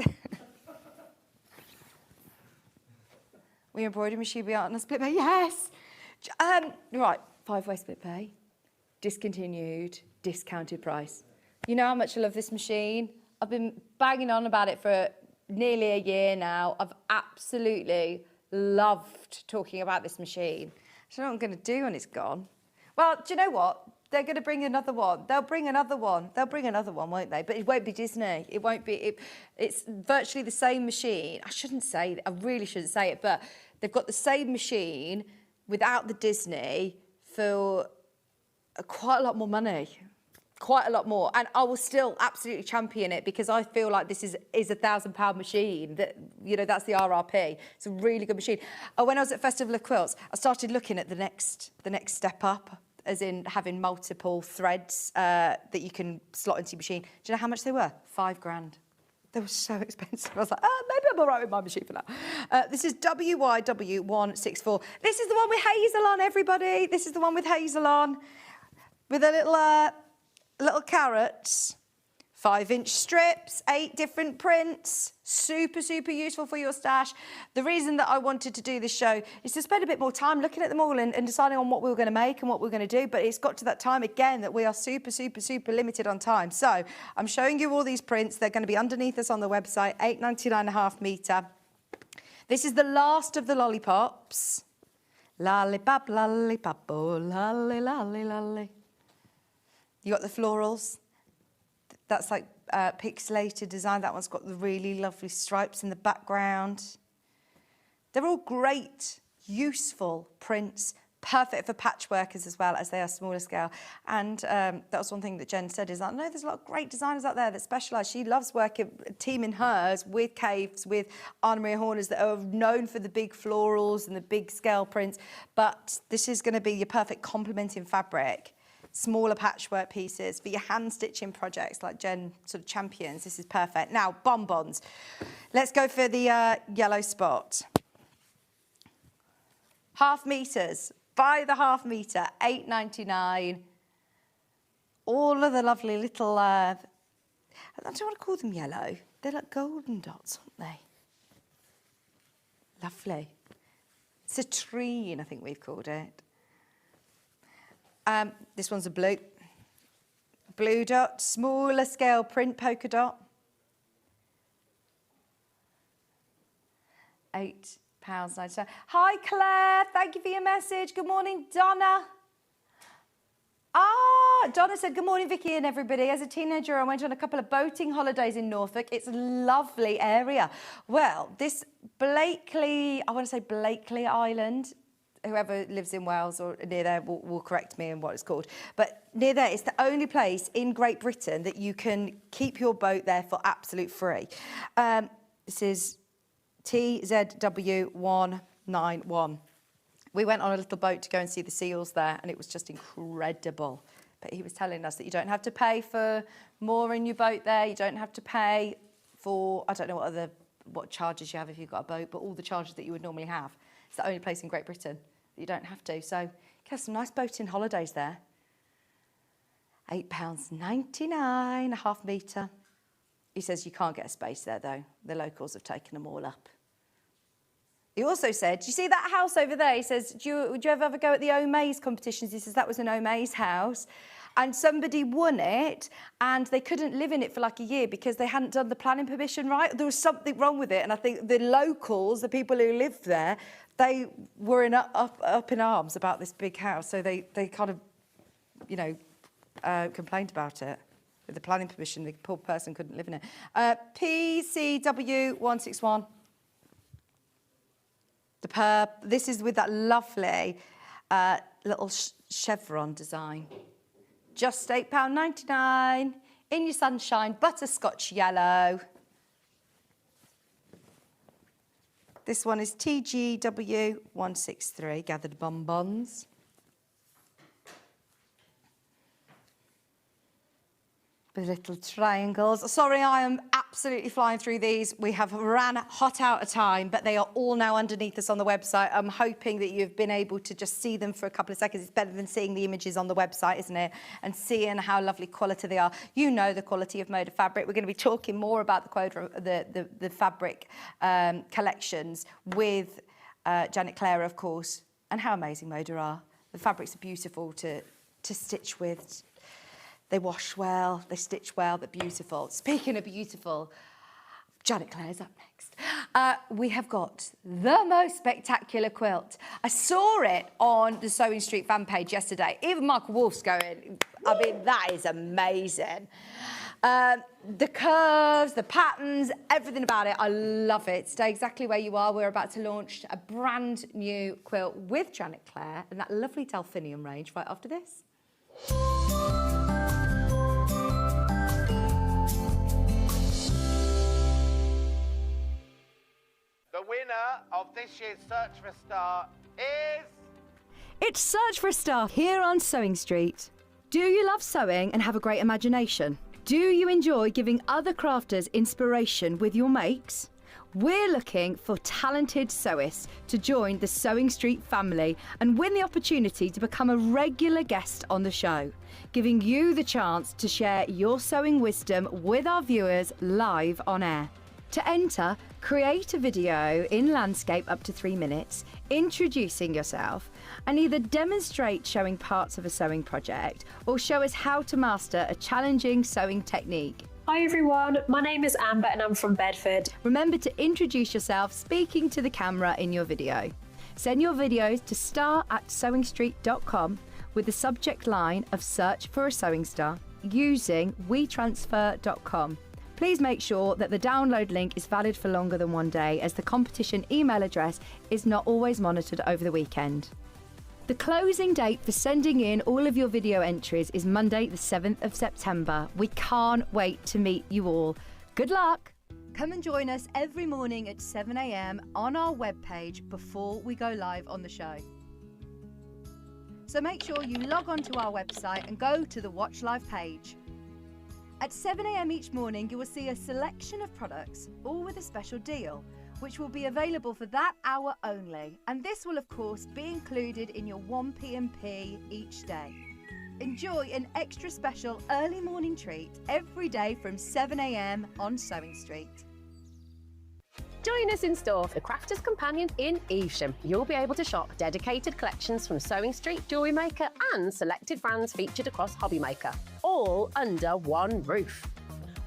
We embroidery machine be out on a split pay? Yes. Right, 5-way split pay. Discontinued, discounted price. You know how much I love this machine? I've been banging on about it for nearly a year now. I've absolutely loved talking about this machine. I don't know what I'm going to do when it's gone. Well, do you know what? They're going to bring another one. They'll bring another one. They'll bring another one, won't they? But it won't be Disney. It won't be... It's virtually the same machine. I shouldn't say it. I really shouldn't say it, but they've got the same machine without the Disney for quite a lot more money. Quite a lot more, and I will still absolutely champion it because I feel like this is £1,000 machine. That, you know, that's the RRP. It's a really good machine. When I was at Festival of Quilts, I started looking at the next step up, as in having multiple threads that you can slot into your machine. Do you know how much they were? £5,000. They were so expensive. I was like, maybe I'm all right with my machine for now. This is WYW164. This is the one with hazel on, everybody. This is the one with hazel on, with a little carrots, 5-inch strips, 8 different prints, super, super useful for your stash. The reason that I wanted to do this show is to spend a bit more time looking at them all and deciding on what we were going to make and what we were going to do, but it's got to that time again that we are super, super, super limited on time. So I'm showing you all ththese prints. They're going to be underneath us on the website, £8.99 a half metre. This is the last of the lollipops. Lollipop, lollipop, oh, lolly, lolly, lolly. You got the florals. That's like pixelated design. That one's got the really lovely stripes in the background. They're all great, useful prints, perfect for patchworkers as well, as they are smaller scale. And that was one thing that Jen said, is that, no, there's a lot of great designers out there that specialise. She loves working, teaming hers with Caves, with Anna Maria Horners, that are known for the big florals and the big scale prints. But this is going to be your perfect complementing fabric. Smaller patchwork pieces for your hand stitching projects like Jen sort of champions. This is perfect. Now, bonbons. Let's go for the yellow spot. Half metres. Buy the half metre, £8.99. All of the lovely little, I don't want to call them yellow. They're like golden dots, aren't they? Lovely. Citrine, I think we've called it. This one's a blue. Blue dot, smaller scale print polka dot. £8.99. Hi, Claire. Thank you for your message. Good morning, Donna. Donna said, good morning, Vicky and everybody. As a teenager, I went on a couple of boating holidays in Norfolk. It's a lovely area. Well, this Blakely Island, whoever lives in Wales or near there will correct me on what it's called. But near there, it's the only place in Great Britain that you can keep your boat there for absolute free. This is TZW191. We went on a little boat to go and see the seals there, and it was just incredible. But he was telling us that you don't have to pay for mooring your boat there. You don't have to pay for, I don't know what charges you have if you've got a boat, but all the charges that you would normally have. It's the only place in Great Britain that you don't have to. So you have some nice boating holidays there. £8.99, a half metre. He says you can't get a space there, though. The locals have taken them all up. He also said, do you see that house over there? He says, would you ever go at the Omaze competitions? He says that was an Omaze house. And somebody won it, and they couldn't live in it for like a year because they hadn't done the planning permission right. There was something wrong with it. And I think the locals, the people who lived there, they were up in arms about this big house. So they kind of, complained about it. With the planning permission, the poor person couldn't live in it. PCW161. The pub. This is with that lovely little chevron design. Just £8.99 in your sunshine, butterscotch yellow. This one is TGW163, gathered bonbons. With little triangles. Sorry, I am absolutely flying through these. We have ran hot out of time, but they are all now underneath us on the website. I'm hoping that you've been able to just see them for a couple of seconds. It's better than seeing the images on the website, isn't it? And seeing how lovely quality they are. You know the quality of Moda fabric. We're going to be talking more about the fabric collections with Janet Clare, of course, and how amazing Moda are. The fabrics are beautiful to stitch with. They wash well, they stitch well, they're beautiful. Speaking of beautiful, Janet Clare's up next. We have got the most spectacular quilt. I saw it on the Sewing Street fan page yesterday. Even Michael Wolf's going, I mean, that is amazing. The curves, the patterns, everything about it, I love it. Stay exactly where you are. We're about to launch a brand new quilt with Janet Clare and that lovely Delphinium range right after this. The winner of this year's Search for a Star is... It's Search for a Star here on Sewing Street. Do you love sewing and have a great imagination? Do you enjoy giving other crafters inspiration with your makes? We're looking for talented sewists to join the Sewing Street family and win the opportunity to become a regular guest on the show, giving you the chance to share your sewing wisdom with our viewers live on air. To enter, create a video in landscape up to 3 minutes, introducing yourself, and either demonstrate showing parts of a sewing project or show us how to master a challenging sewing technique. Hi everyone, my name is Amber and I'm from Bedford. Remember to introduce yourself speaking to the camera in your video. Send your videos to star@sewingstreet.com with the subject line of Search for a Sewing Star using wetransfer.com. Please make sure that the download link is valid for longer than 1 day, as the competition email address is not always monitored over the weekend. The closing date for sending in all of your video entries is Monday the 7th of September. We can't wait to meet you all. Good luck! Come and join us every morning at 7 a.m. on our webpage before we go live on the show. So make sure you log on to our website and go to the Watch Live page. At 7 a.m. each morning, you will see a selection of products, all with a special deal, which will be available for that hour only. And this will, of course, be included in your 1p&p each day. Enjoy an extra special early morning treat every day from 7 a.m. on Sewing Street. Join us in store for Crafter's Companion in Evesham. You'll be able to shop dedicated collections from Sewing Street Jewellery Maker and selected brands featured across Hobby Maker, all under one roof.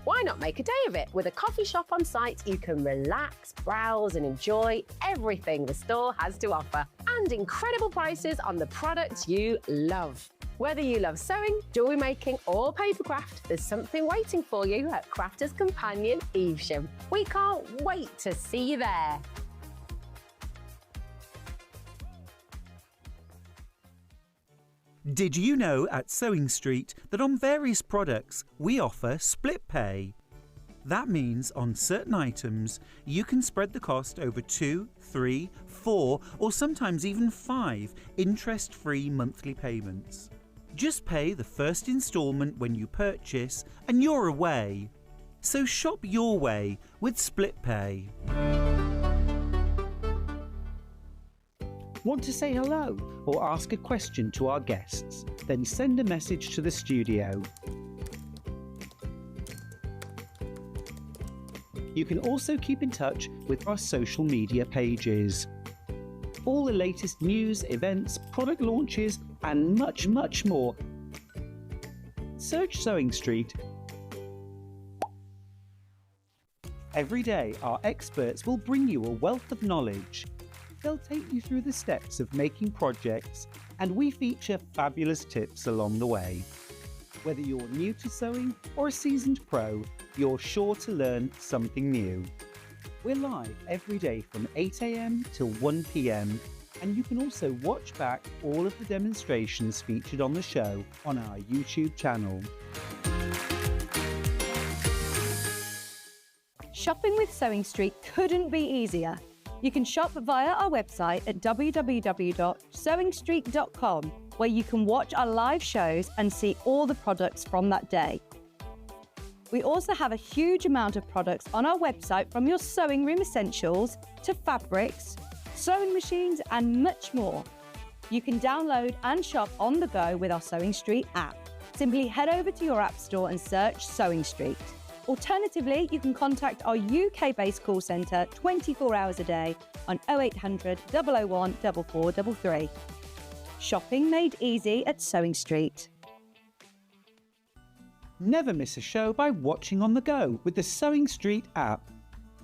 Why not make a day of it? With a coffee shop on site, you can relax, browse, and enjoy everything the store has to offer. And incredible prices on the products you love. Whether you love sewing, jewellery making, or papercraft, there's something waiting for you at Crafters Companion Evesham. We can't wait to see you there. Did you know at Sewing Street that on various products we offer split pay? That means on certain items you can spread the cost over 2, 3, 4 or sometimes even 5 interest-free monthly payments. Just pay the first instalment when you purchase and you're away. So shop your way with split pay. Want to say hello or ask a question to our guests? Then send a message to the studio. You can also keep in touch with our social media pages. All the latest news, events, product launches, and much, much more. Search Sewing Street. Every day, our experts will bring you a wealth of knowledge. They'll take you through the steps of making projects, and we feature fabulous tips along the way. Whether you're new to sewing or a seasoned pro, you're sure to learn something new. We're live every day from 8 AM till 1 PM, and you can also watch back all of the demonstrations featured on the show on our YouTube channel. Shopping with Sewing Street couldn't be easier. You can shop via our website at www.sewingstreet.com, where you can watch our live shows and see all the products from that day. We also have a huge amount of products on our website, from your sewing room essentials to fabrics, sewing machines, and much more. You can download and shop on the go with our Sewing Street app. Simply head over to your app store and search Sewing Street. Alternatively, you can contact our UK-based call centre 24 hours a day on 0800 001 4433. Shopping made easy at Sewing Street. Never miss a show by watching on the go with the Sewing Street app.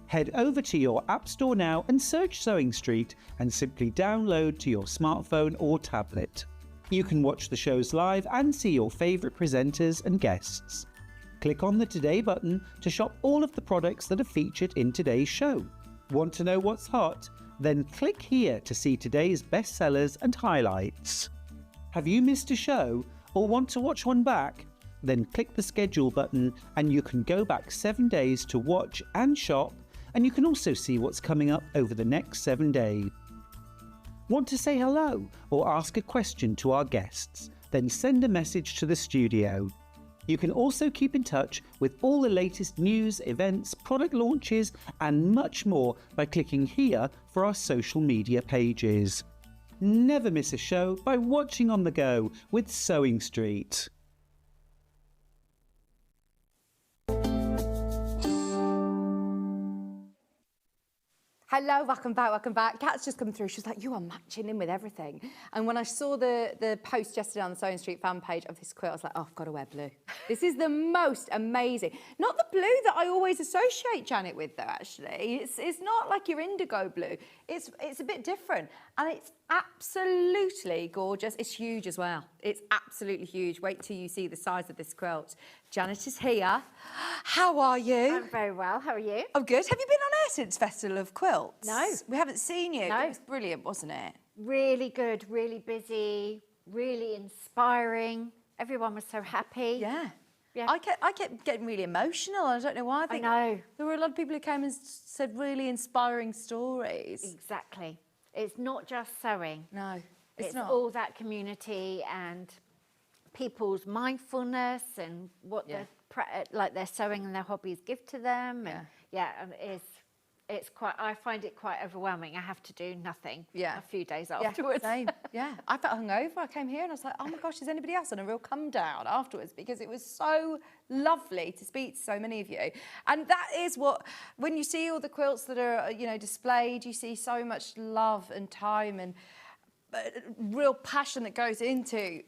Head over to your app store now and search Sewing Street and simply download to your smartphone or tablet. You can watch the shows live and see your favourite presenters and guests. Click on the Today button to shop all of the products that are featured in today's show. Want to know what's hot? Then click here to see today's bestsellers and highlights. Have you missed a show or want to watch one back? Then click the schedule button and you can go back 7 days to watch and shop, and you can also see what's coming up over the next 7 days. Want to say hello or ask a question to our guests? Then send a message to the studio. You can also keep in touch with all the latest news, events, product launches, and much more by clicking here for our social media pages. Never miss a show by watching on the go with Sewing Street. Hello, welcome back. Kat's just come through. She was like, you are matching in with everything. And when I saw the post yesterday on the Sewing Street fan page of this quilt, I was like, oh, I've got to wear blue. This is the most amazing. Not the blue that I always associate Janet with, though, actually. It's not like your indigo blue. It's a bit different. And it's absolutely gorgeous. It's huge as well. It's absolutely huge. Wait till you see the size of this quilt. Janet is here. How are you? I'm very well. How are you? I'm good. Have you been on air since Festival of Quilts? No. We haven't seen you. No. It was brilliant, wasn't it? Really good, really busy, really inspiring. Everyone was so happy. Yeah. Yeah. I kept getting really emotional. I don't know why. I know. There were a lot of people who came and said really inspiring stories. Exactly. It's not just sewing. No, It's not. all that community and people's mindfulness and what their sewing and their hobbies give to them. And and it's quite. I find it quite overwhelming. I have to do nothing. Yeah. A few days afterwards. Same. Yeah. I felt hungover. I came here and I was like, oh my gosh, is anybody else on a real come down afterwards? Because it was so lovely to speak to so many of you. And that is what, when you see all the quilts that are, displayed, you see so much love and time and real passion that goes into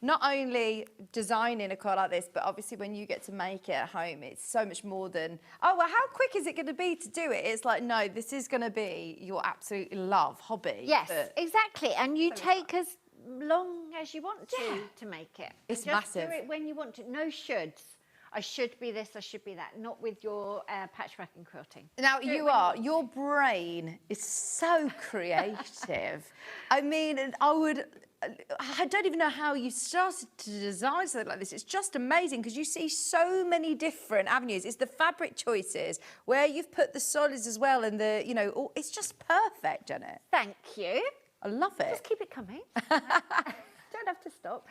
not only designing a quilt like this, but obviously when you get to make it at home, it's so much more than, oh, well, how quick is it going to be to do it? It's like, no, this is going to be your absolute love hobby. Yes, exactly. And you take as long as you want to make it. It's and just massive. do it when you want to. No shoulds. I should be this, I should be that. Not with your patchwork and quilting. Now, your brain is so creative. I mean, I don't even know how you started to design something like this. It's just amazing because you see so many different avenues. It's the fabric choices, where you've put the solids as well, and it's just perfect, isn't it? Thank you. I love it. Just keep it coming. Don't have to stop.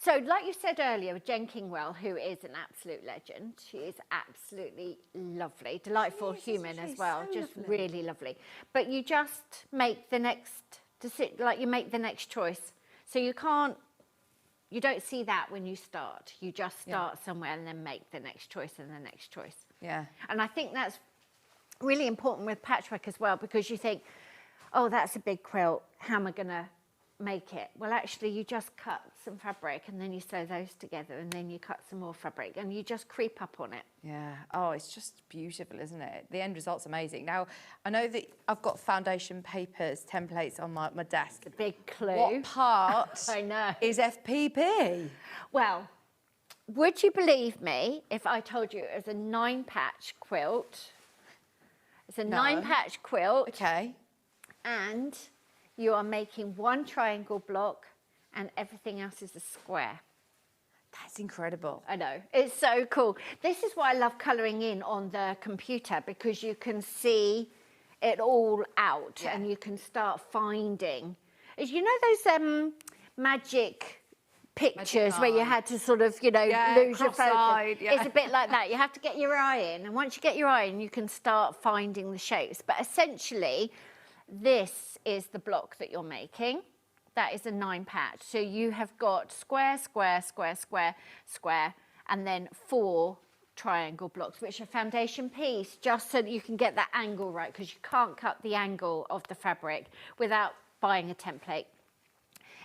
So, like you said earlier, with Jen Kingwell, who is an absolute legend, she is absolutely lovely, delightful human as well, just really lovely. But you just make the next you make the next choice. So you don't see that when you start. You just start somewhere and then make the next choice and the next choice. Yeah. And I think that's really important with patchwork as well, because you think, oh, that's a big quilt, how am I going to make it? Well, actually, you just cut some fabric and then you sew those together, and then you cut some more fabric and you just creep up on it. Yeah. Oh, it's just beautiful, isn't it? The end result's amazing. Now, I know that I've got foundation papers, templates on my desk. The big clue. What part I know. is FPP? Well, would you believe me if I told you it was a 9-patch quilt? It's a 9-patch quilt. Okay. And you are making one triangle block and everything else is a square. That's incredible. I know. It's so cool. This is why I love colouring in on the computer, because you can see it all out and you can start finding. You know those magic pictures where you had to sort of, lose your focus? It's a bit like that. You have to get your eye in. And once you get your eye in, you can start finding the shapes. But essentially, this is the block that you're making. That is a 9-patch. So you have got square, square, square, square, square, and then 4 triangle blocks, which are foundation piece, just so that you can get that angle right, because you can't cut the angle of the fabric without buying a template.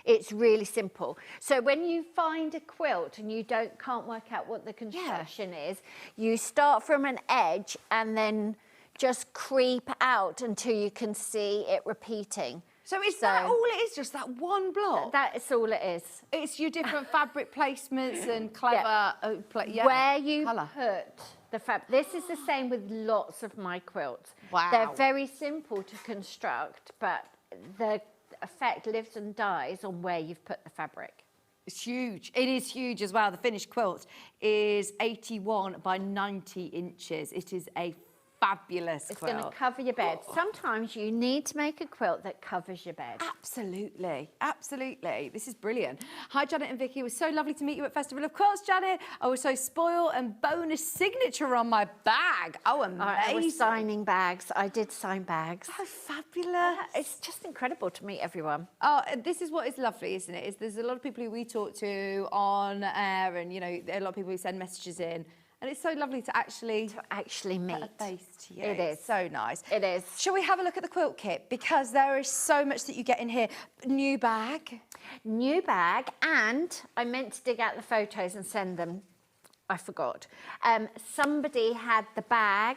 It's really simple. So when you find a quilt and you can't work out what the construction is, you start from an edge and then just creep out until you can see it repeating. So is that all it is, just that one block? That is all it is. It's your different fabric placements and clever... Where you put the fabric. This is the same with lots of my quilts. Wow. They're very simple to construct, but the effect lives and dies on where you've put the fabric. It's huge. It is huge as well. The finished quilt is 81 by 90 inches. It is a fabulous quilt. It's going to cover your bed. Sometimes you need to make a quilt that covers your bed. Absolutely, absolutely. This is brilliant. Hi, Janet and Vicky. It was so lovely to meet you at Festival of Quilts, Janet. I was so spoiled, and bonus signature on my bag. Oh, amazing. I was signing bags. I did sign bags. Oh, fabulous. It's just incredible to meet everyone. Oh, this is what is lovely, isn't it? There's a lot of people who we talk to on air, and, a lot of people who send messages in. And it's so lovely to actually meet. Put a face to you. It is. So nice. It is. Shall we have a look at the quilt kit? Because there is so much that you get in here. New bag. New bag. And I meant to dig out the photos and send them. I forgot. Somebody had the bag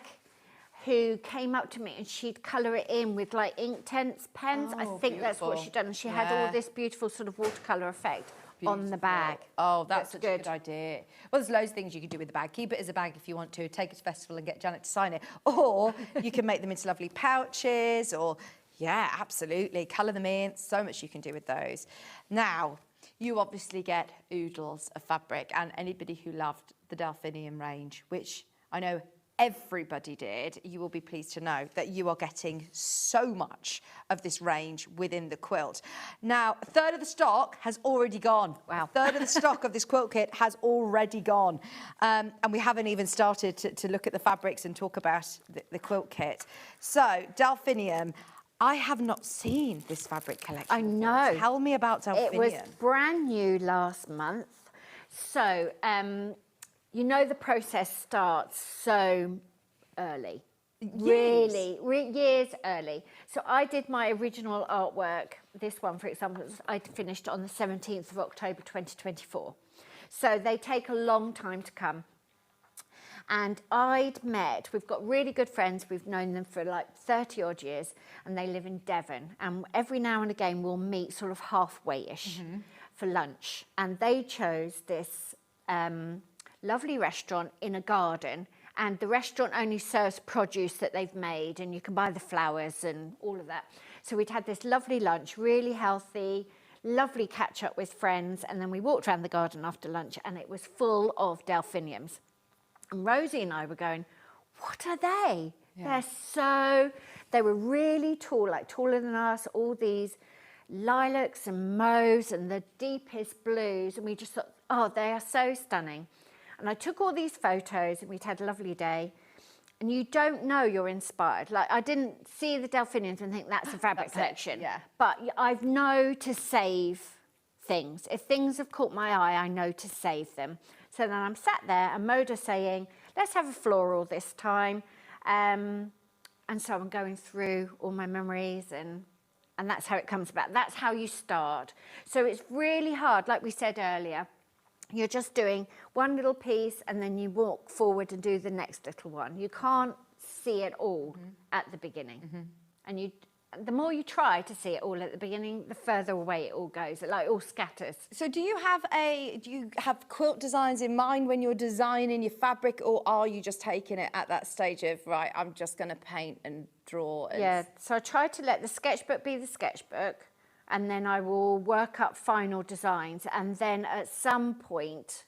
who came up to me and she'd colour it in with like Inktense pens. I think that's what she'd done. And she had all this beautiful sort of watercolour effect. Beautiful. On the bag. Oh, that's such a good idea. Well, there's loads of things you can do with the bag. Keep it as a bag if you want to. Take it to festival and get Janet to sign it. Or you can make them into lovely pouches or, yeah, absolutely. Colour them in. So much you can do with those. Now, you obviously get oodles of fabric, and anybody who loved the Delphinium range, which I know everybody did, you will be pleased to know that you are getting so much of this range within the quilt. Now, a third of the stock has already gone. Wow. A third of the stock of this quilt kit has already gone. And we haven't even started to look at the fabrics and talk about the quilt kit. So, Delphinium, I have not seen this fabric collection. I know. Tell me about Delphinium. It was brand new last month. So, the process starts so early. years early. So I did my original artwork, this one for example, I finished on the 17th of October 2024. So they take a long time to come. And we've got really good friends, we've known them for like 30 odd years, and they live in Devon. And every now and again we'll meet sort of halfway-ish for lunch. And they chose this lovely restaurant in a garden, and the restaurant only serves produce that they've made, and you can buy the flowers and all of that. So we'd had this lovely lunch, really healthy, lovely catch up with friends, and then we walked around the garden after lunch and it was full of delphiniums. And Rosie and I were going, what are they? Yeah. They were really tall, like taller than us, all these lilacs and mauves and the deepest blues. And we just thought, oh, they are so stunning. And I took all these photos and we'd had a lovely day. And you don't know you're inspired. Like, I didn't see the delphiniums and think that's a fabric collection. Yeah. But I know to save things. If things have caught my eye, I know to save them. So then I'm sat there and Moda saying, let's have a floral this time. And so I'm going through all my memories and that's how it comes about. That's how you start. So it's really hard, like we said earlier. You're just doing one little piece and then you walk forward and do the next little one. You can't see it all at the beginning. And the more you try to see it all at the beginning, the further away it all goes. It all scatters. So do you have quilt designs in mind when you're designing your fabric, or are you just taking it at that stage of, right, I'm just going to paint and draw? Yeah, so I try to let the sketchbook be the sketchbook, and then I will work up final designs, and then at some point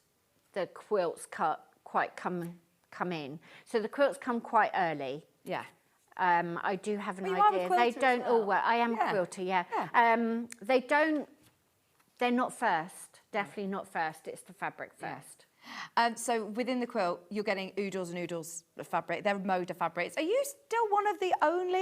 the quilts come in. So the quilts come quite early. Yeah. I do have an idea. They don't all work. I am a quilter, yeah. They're not first. Definitely not first. It's the fabric first. So within the quilt, you're getting oodles and oodles of fabric. They're Moda fabrics. Are you still one of the only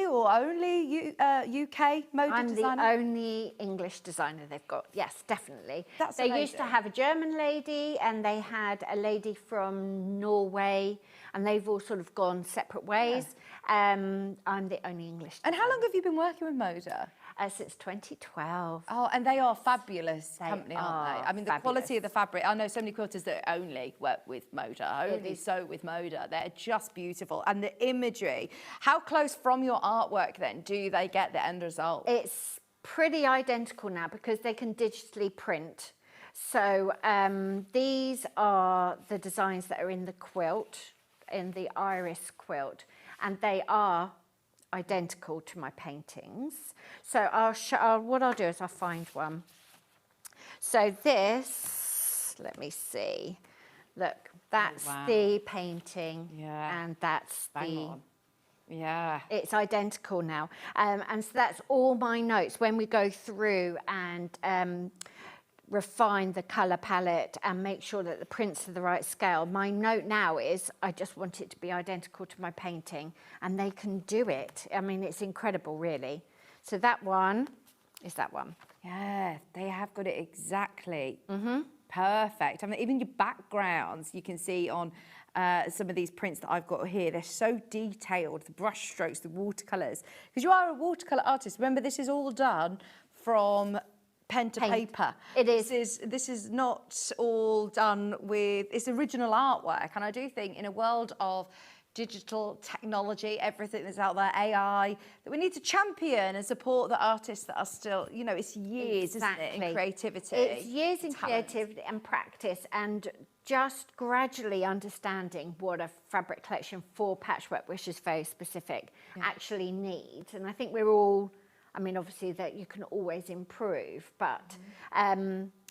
UK Moda designer? I'm the only English designer they've got. Yes, definitely. That's they amazing. used to have a German lady, and they had a lady from Norway, and they've all sort of gone separate ways. I'm the only English designer. And how long have you been working with Moda? Since 2012. Oh, and they are a fabulous company, aren't they? I mean, the fabulous. quality of the fabric. I know so many quilters that only work with Moda, only sew with Moda. They're just beautiful. And the imagery, how close from your artwork then do they get the end result? It's pretty identical now because they can digitally print. So these are the designs that are in the quilt, in the iris quilt, and they are identical to my paintings. So what I'll do is I'll find one. So this, let me see. Look, that's the painting, and that's it's identical now. And so that's all my notes when we go through and refine the colour palette and make sure that the prints are the right scale. My note now is I just want it to be identical to my painting, and they can do it. I mean, it's incredible, really. So that one is that one. Yeah, they have got it exactly. Perfect. I mean, even your backgrounds, you can see on some of these prints that I've got here, they're so detailed, the brush strokes, the watercolours. Because you are a watercolour artist. Remember, this is all done from pen to paper. It is. This is not all done with, it's original artwork. And I do think in a world of digital technology, everything that's out there, AI, that we need to champion and support the artists that are still, you know, it's years, isn't it, in creativity. It's years in creativity and practice, and just gradually understanding what a fabric collection for patchwork, which is very specific, actually needs. And I think we're all, I mean, obviously that you can always improve, but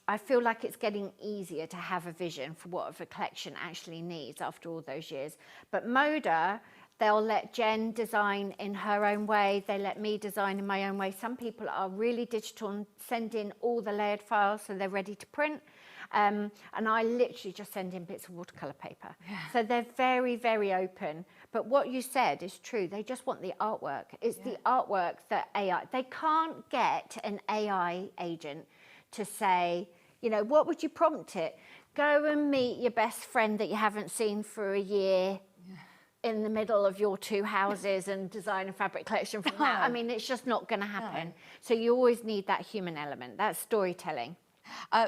I feel like it's getting easier to have a vision for what a collection actually needs after all those years. But Moda, they'll let Jen design in her own way. They let me design in my own way. Some people are really digital and send in all the layered files so they're ready to print. And I literally just send in bits of watercolour paper. So they're very, very open. But what you said is true. They just want the artwork. It's the artwork that AI... They can't get an AI agent to say, you know, what would you prompt it? Go and meet your best friend that you haven't seen for a year in the middle of your two houses and design a fabric collection from that. I mean, it's just not going to happen. So you always need that human element, that storytelling.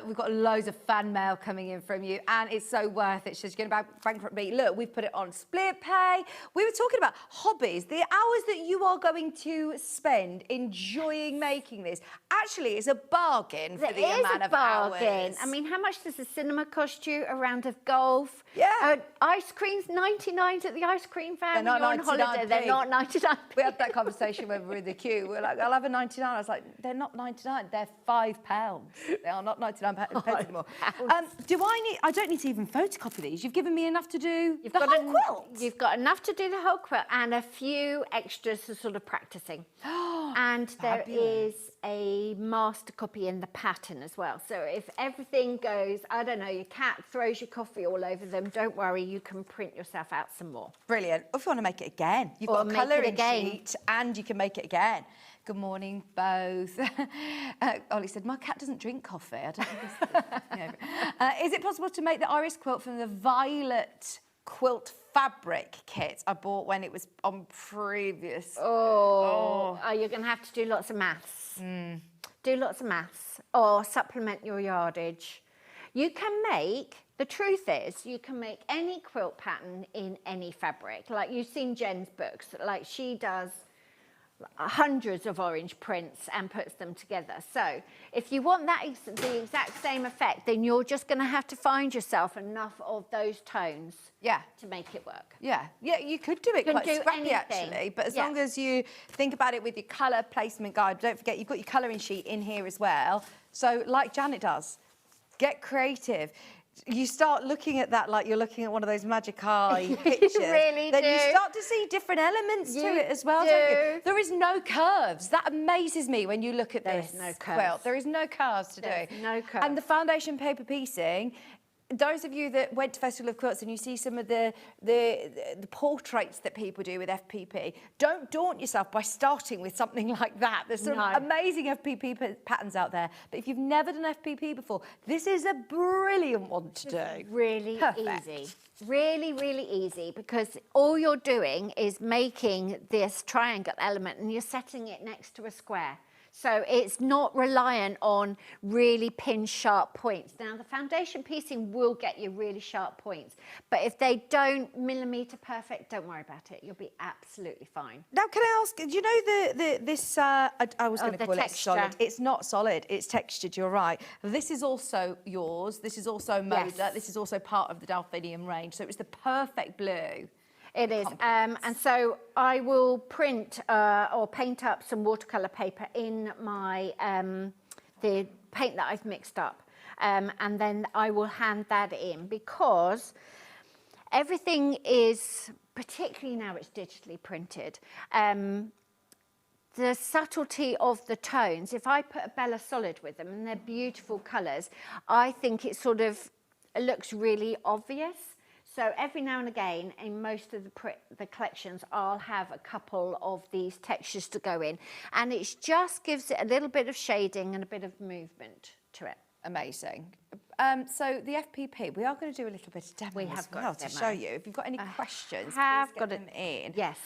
We've got loads of fan mail coming in from you, and it's so worth it. She's going to bankrupt me. Look, we've put it on split pay. We were talking about hobbies, the hours that you are going to spend enjoying making this. Actually, it's a bargain for the amount of hours. I mean, how much does a cinema cost you? A round of golf? Yeah. Ice creams, 99s at the ice cream van. They're not You're on holiday. 99p. They're not 99p. We had that conversation when we were in the queue. We were like, I'll have a 99. I was like, they're not 99. They're £5. They are not 99 pence anymore. I don't need to even photocopy these. You've given me enough to do the whole quilt. You've got enough to do the whole quilt and a few extras for sort of practicing. And there is a master copy in the pattern as well. So if everything goes, I don't know, your cat throws your coffee all over them, don't worry, you can print yourself out some more. Brilliant. If you want to make it again, you've got a colouring sheet and you can make it again. Good morning, both. Ollie said, my cat doesn't drink coffee. I don't think this is it possible to make the iris quilt from the violet quilt fabric kit I bought when it was on previous? You're going to have to do lots of maths. Do lots of maths or supplement your yardage. You can make, the truth is, you can make any quilt pattern in any fabric. Like you've seen Jen's books, like she does hundreds of orange prints and puts them together. So if you want that the exact same effect, then you're just going to have to find yourself enough of those tones to make it work. Yeah, you could do it quite scrappy actually, but as long as you think about it with your colour placement guide, don't forget you've got your colouring sheet in here as well. So like Janet does, get creative. You start looking at that like you're looking at one of those magic eye pictures. You really then do. you start to see different elements to it as well, don't you? There is no curves. That amazes me when you look at this quilt. There is no curves to do. No curves. And the foundation paper piecing, those of you that went to Festival of Quilts and you see some of the portraits that people do with FPP, don't daunt yourself by starting with something like that. There's some amazing FPP patterns out there. But if you've never done FPP before, this is a brilliant one to do. Really easy. Really, really easy, because all you're doing is making this triangle element and you're setting it next to a square. So it's not reliant on really pin sharp points. Now the foundation piecing will get you really sharp points, but if they don't millimetre perfect, don't worry about it. You'll be absolutely fine. Now, can I ask, do you know this, I was going to call it solid. It's not solid, it's textured, you're right. This is also yours. This is also Moda. Yes. This is also part of the Delphinium range. So it was the perfect blue. It is, and so I will print or paint up some watercolour paper in my the paint that I've mixed up, and then I will hand that in, because everything is, particularly now it's digitally printed, the subtlety of the tones. If I put a Bella Solid with them and they're beautiful colours, I think it sort of looks really obvious. So every now and again, in most of the collections, I'll have a couple of these textures to go in, and it just gives it a little bit of shading and a bit of movement to it. Amazing. So the FPP, we are going to do a little bit of demo We have as got well a to demo. show you. If you've got any questions, have please got get them in. Yes.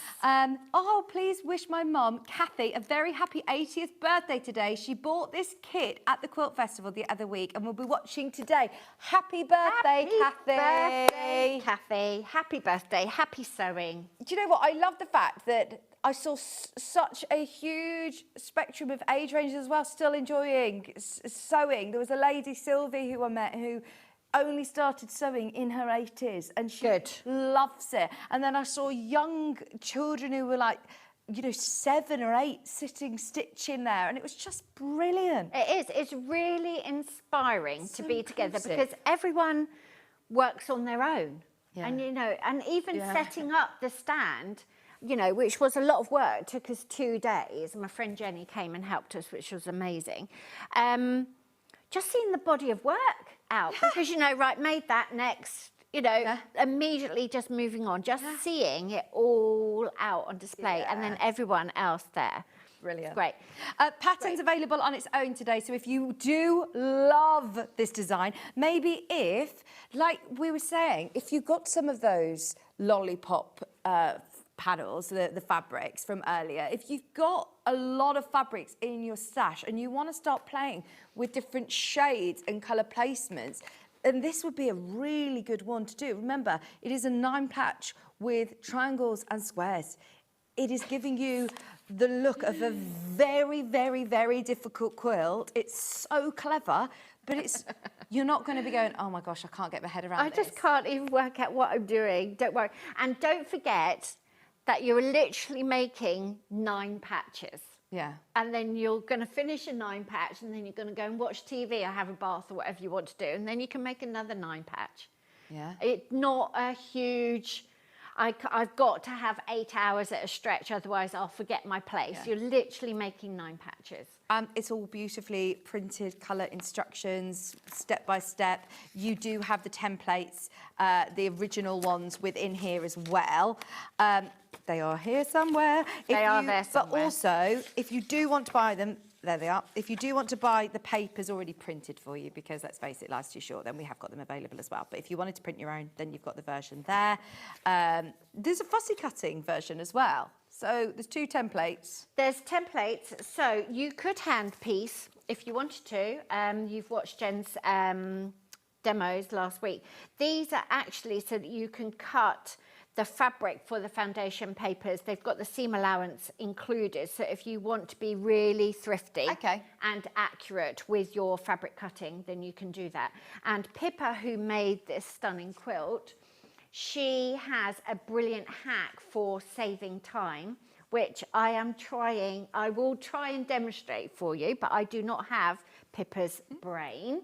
Please wish my mum, Kathy, a very happy 80th birthday today. She bought this kit at the Quilt Festival the other week and will be watching today. Happy birthday, Kathy. Birthday, Kathy. Happy birthday. Happy sewing. Do you know what? I love the fact that I saw such a huge spectrum of age ranges as well, still enjoying sewing. There was a lady, Sylvie, who I met, who only started sewing in her 80s, and she loves it. And then I saw young children who were like, 7 or 8 sitting stitching there, and it was just brilliant. It is. It's really inspiring to be together, because everyone works on their own. Yeah. And, and even setting up the stand, which was a lot of work, took us 2 days. My friend Jenny came and helped us, which was amazing. Just seeing the body of work out, because, made that next, immediately just moving on, just seeing it all out on display, and then everyone else there. Brilliant. Great. Pattern's available on its own today. So if you do love this design, maybe if, like we were saying, if you got some of those lollipop panels, the fabrics from earlier, if you've got a lot of fabrics in your stash and you want to start playing with different shades and colour placements, and this would be a really good one to do. Remember, it is a 9-patch with triangles and squares. It is giving you the look of a very, very, very difficult quilt. It's so clever, but it's you're not going to be going, oh my gosh, I can't get my head around this. I just can't even work out what I'm doing. Don't worry. And don't forget that you're literally making 9 patches. Yeah. And then you're going to finish a 9-patch, and then you're going to go and watch TV or have a bath or whatever you want to do, and then you can make another 9-patch. Yeah. It's not a huge... I've got to have 8 hours at a stretch, otherwise I'll forget my place. Yeah. You're literally making 9 patches. It's all beautifully printed colour instructions, step by step. You do have the templates, the original ones within here as well. They are here somewhere. They are there somewhere. But also, if you do want to buy them, there they are. If you do want to buy the papers already printed for you, because let's face it, life's too short, then we have got them available as well. But if you wanted to print your own, then you've got the version there. There's a fussy cutting version as well. So there's 2 templates. There's templates, so you could hand piece if you wanted to. You've watched Jen's demos last week. These are actually so that you can cut the fabric for the foundation papers. They've got the seam allowance included, so if you want to be really thrifty and accurate with your fabric cutting, then you can do that. And Pippa, who made this stunning quilt, she has a brilliant hack for saving time, which I will try and demonstrate for you, but I do not have Pippa's brain.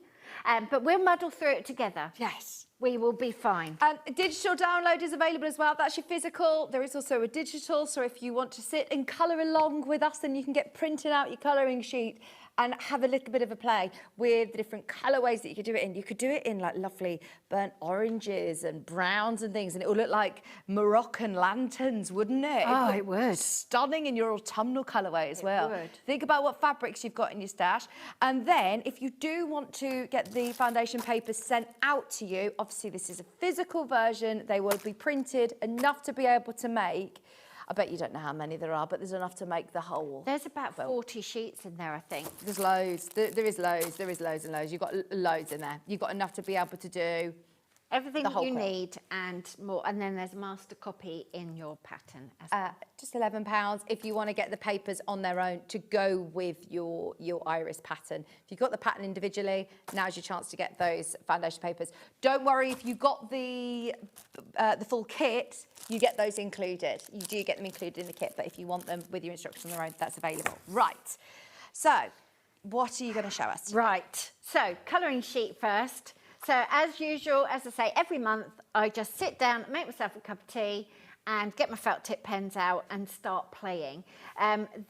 But we'll muddle through it together. Yes. We will be fine. And a digital download is available as well. That's your physical. There is also a digital, so if you want to sit and colour along with us, then you can get printed out your colouring sheet and have a little bit of a play with the different colourways that you could do it in. You could do it in like lovely burnt oranges and browns and things, and it would look like Moroccan lanterns, wouldn't it? Oh, it would. Stunning in your autumnal colourway as well. Would. Think about what fabrics you've got in your stash. And then if you do want to get the foundation papers sent out to you, obviously this is a physical version. They will be printed enough to be able to make, I bet you don't know how many there are, but there's enough to make the whole. There's about 40 sheets in there, I think. There's loads. There is loads. There is loads and loads. You've got loads in there. You've got enough to be able to do everything the whole you quilt. need and more. And then there's a master copy in your pattern as well. Just £11 if you want to get the papers on their own to go with your iris pattern. If you've got the pattern individually, now's your chance to get those foundation papers. Don't worry if you got the full kit, you get those included. You do get them included in the kit, but if you want them with your instructions on their own, that's available. Right. So, what are you going to show us? Right. So, colouring sheet first. So, as usual, as I say, every month I just sit down, make myself a cup of tea and get my felt tip pens out and start playing.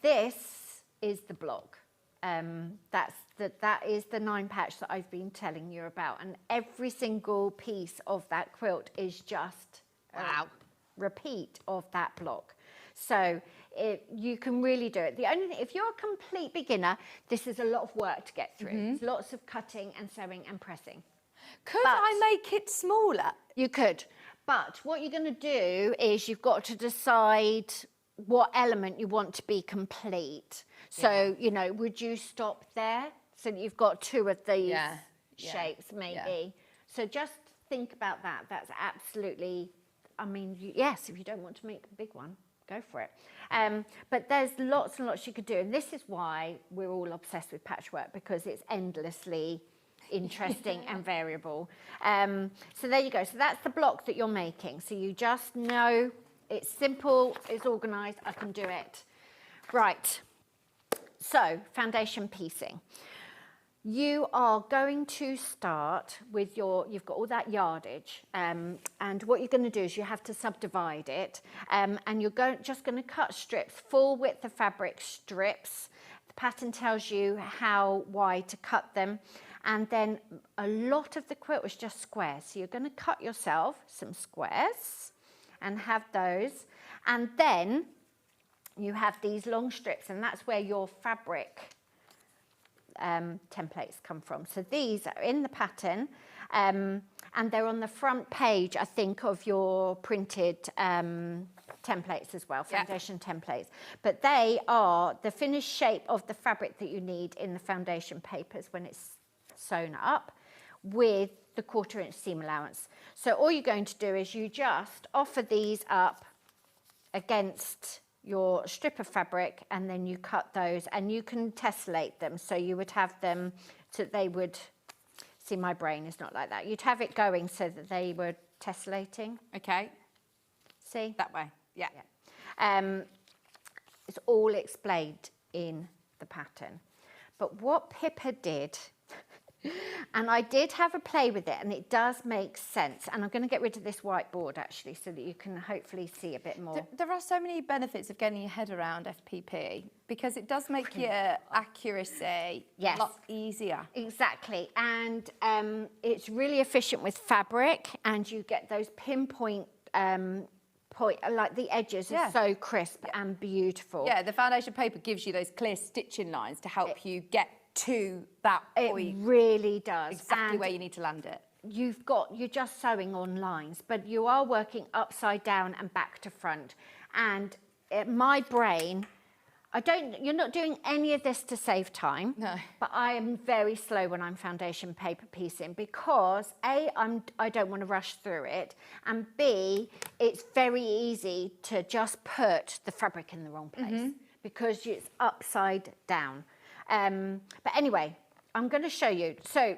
This is the block. That is the 9-patch that I've been telling you about, and every single piece of that quilt is just a repeat of that block. So you can really do it. The only thing, if you're a complete beginner, this is a lot of work to get through. It's lots of cutting and sewing and pressing. Could I make it smaller? You could. But what you're going to do is you've got to decide what element you want to be complete. So, you know, would you stop there? So that you've got 2 of these shapes, maybe. Yeah. So just think about that. That's absolutely, I mean, yes, if you don't want to make a big one, go for it. But there's lots and lots you could do. And this is why we're all obsessed with patchwork, because it's endlessly interesting and variable. So there you go. So that's the block that you're making. So you just know it's simple, it's organised, I can do it. Right. So foundation piecing. You are going to start with you've got all that yardage, and what you're going to do is you have to subdivide it, and you're just going to cut strips, full width of fabric strips. The pattern tells you how wide to cut them, and then a lot of the quilt is just squares. So you're going to cut yourself some squares and have those, and then you have these long strips, and that's where your fabric templates come from. So these are in the pattern, and they're on the front page, I think, of your printed templates as well, foundation templates. But they are the finished shape of the fabric that you need in the foundation papers when it's sewn up, with the 1/4 inch seam allowance. So all you're going to do is you just offer these up against your strip of fabric, and then you cut those, and you can tessellate them. So you would have them so that they would, see, my brain is not like that. You'd have it going so that they were tessellating. Okay. See? That way. Yeah. It's all explained in the pattern. But what Pippa did, and I did have a play with it, and it does make sense. And I'm going to get rid of this whiteboard, actually, so that you can hopefully see a bit more. There are so many benefits of getting your head around FPP, because it does make your accuracy a lot easier. Exactly. And it's really efficient with fabric, and you get those pinpoint like the edges are so crisp and beautiful. Yeah, the foundation paper gives you those clear stitching lines to help you get to that point. It really does. Exactly where you need to land it. You're just sewing on lines, but you are working upside down and back to front. And my brain, you're not doing any of this to save time. No. But I am very slow when I'm foundation paper piecing, because A, I don't want to rush through it, and B, it's very easy to just put the fabric in the wrong place because it's upside down. But anyway, I'm going to show you. So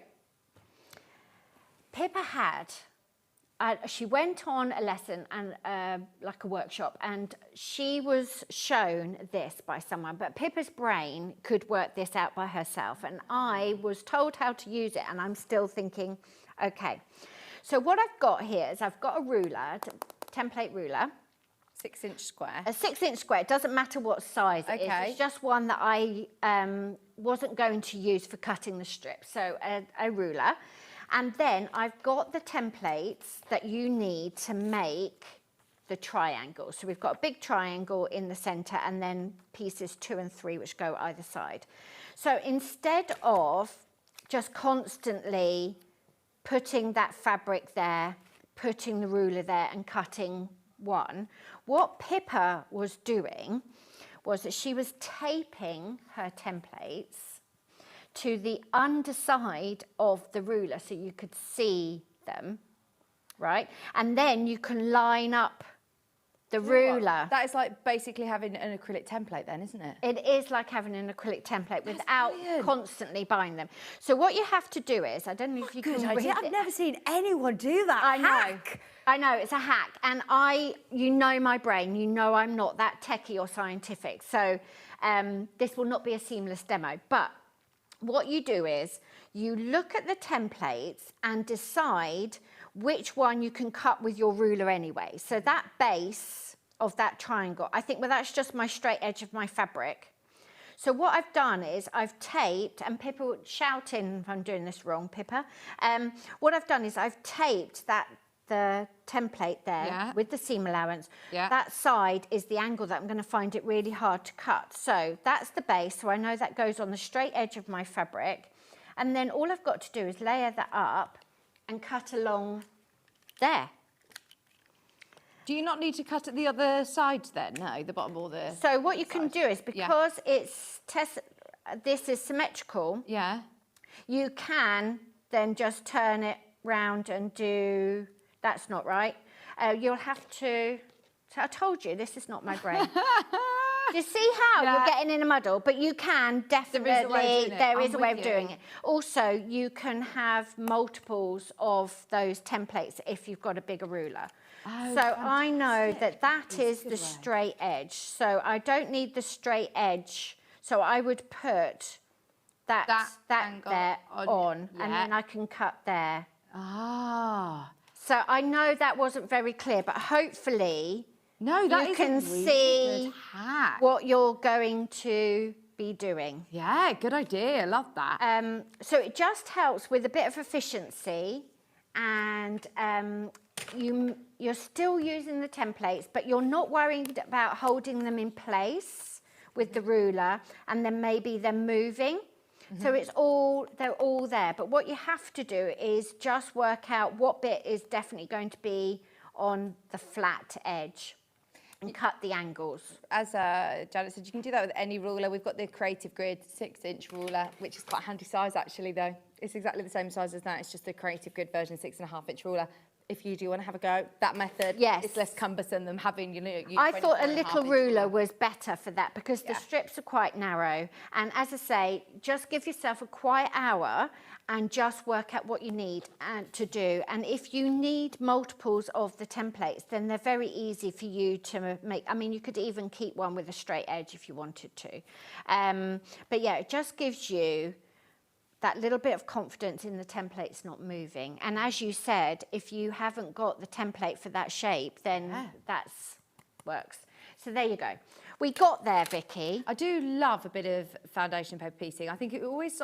Pippa she went on a lesson and like a workshop, and she was shown this by someone, but Pippa's brain could work this out by herself, and I was told how to use it, and I'm still thinking, okay. So what I've got here is I've got a ruler, template ruler. 6 inch square. A 6 inch square. It doesn't matter what size it is. It's just one that I wasn't going to use for cutting the strip. So a ruler. And then I've got the templates that you need to make the triangle. So we've got a big triangle in the centre, and then pieces 2 and 3 which go either side. So instead of just constantly putting that fabric there, putting the ruler there and cutting one, what Pippa was doing was that she was taping her templates to the underside of the ruler so you could see them, right? And then you can line up the ruler. That is like basically having an acrylic template then, isn't it? It is like having an acrylic template without constantly buying them. So what you have to do is, I don't know if you can read it. I've never seen anyone do that. I know, it's a hack. And you know my brain, you know I'm not that techie or scientific. So this will not be a seamless demo. But what you do is you look at the templates and decide which one you can cut with your ruler anyway. So that base of that triangle, I think, well, that's just my straight edge of my fabric. So what I've done is I've taped, and Pippa would shout in if I'm doing this wrong, Pippa. What I've done is I've taped the template there with the seam allowance. That side is the angle that I'm going to find it really hard to cut. So that's the base, so I know that goes on the straight edge of my fabric. And then all I've got to do is layer that up and cut along there. Do you not need to cut at the other sides then? No, the bottom or the... So what you can do is, because this is symmetrical, you can then just turn it round and do... That's not right. You'll have to... So I told you, this is not my brain. You see how you're getting in a muddle, but you can definitely... There is a way of doing it. Also, you can have multiples of those templates if you've got a bigger ruler. Oh, so I know that is the straight edge. So I don't need the straight edge. So I would put that there on, and then I can cut there. Ah. So I know that wasn't very clear, but hopefully you can see what you're going to be doing. Yeah, good idea. I love that. So it just helps with a bit of efficiency, and you're still using the templates, but you're not worried about holding them in place with the ruler and then maybe them moving. So they're all there. But what you have to do is just work out what bit is definitely going to be on the flat edge and cut the angles. As Janet said, you can do that with any ruler. We've got the Creative Grid 6-inch ruler, which is quite a handy size actually though. It's exactly the same size as that. It's just the Creative Grid version 6.5-inch ruler. If you do want to have a go, that method is less cumbersome than having, I thought a little ruler was better for that because the strips are quite narrow. And as I say, just give yourself a quiet hour and just work out what you need to do. And if you need multiples of the templates, then they're very easy for you to make. I mean, you could even keep one with a straight edge if you wanted to. But yeah, it just gives you that little bit of confidence in the template's not moving. And as you said, if you haven't got the template for that shape, then that's works. So there you go. We got there, Vicky. I do love a bit of foundation paper piecing. I think it always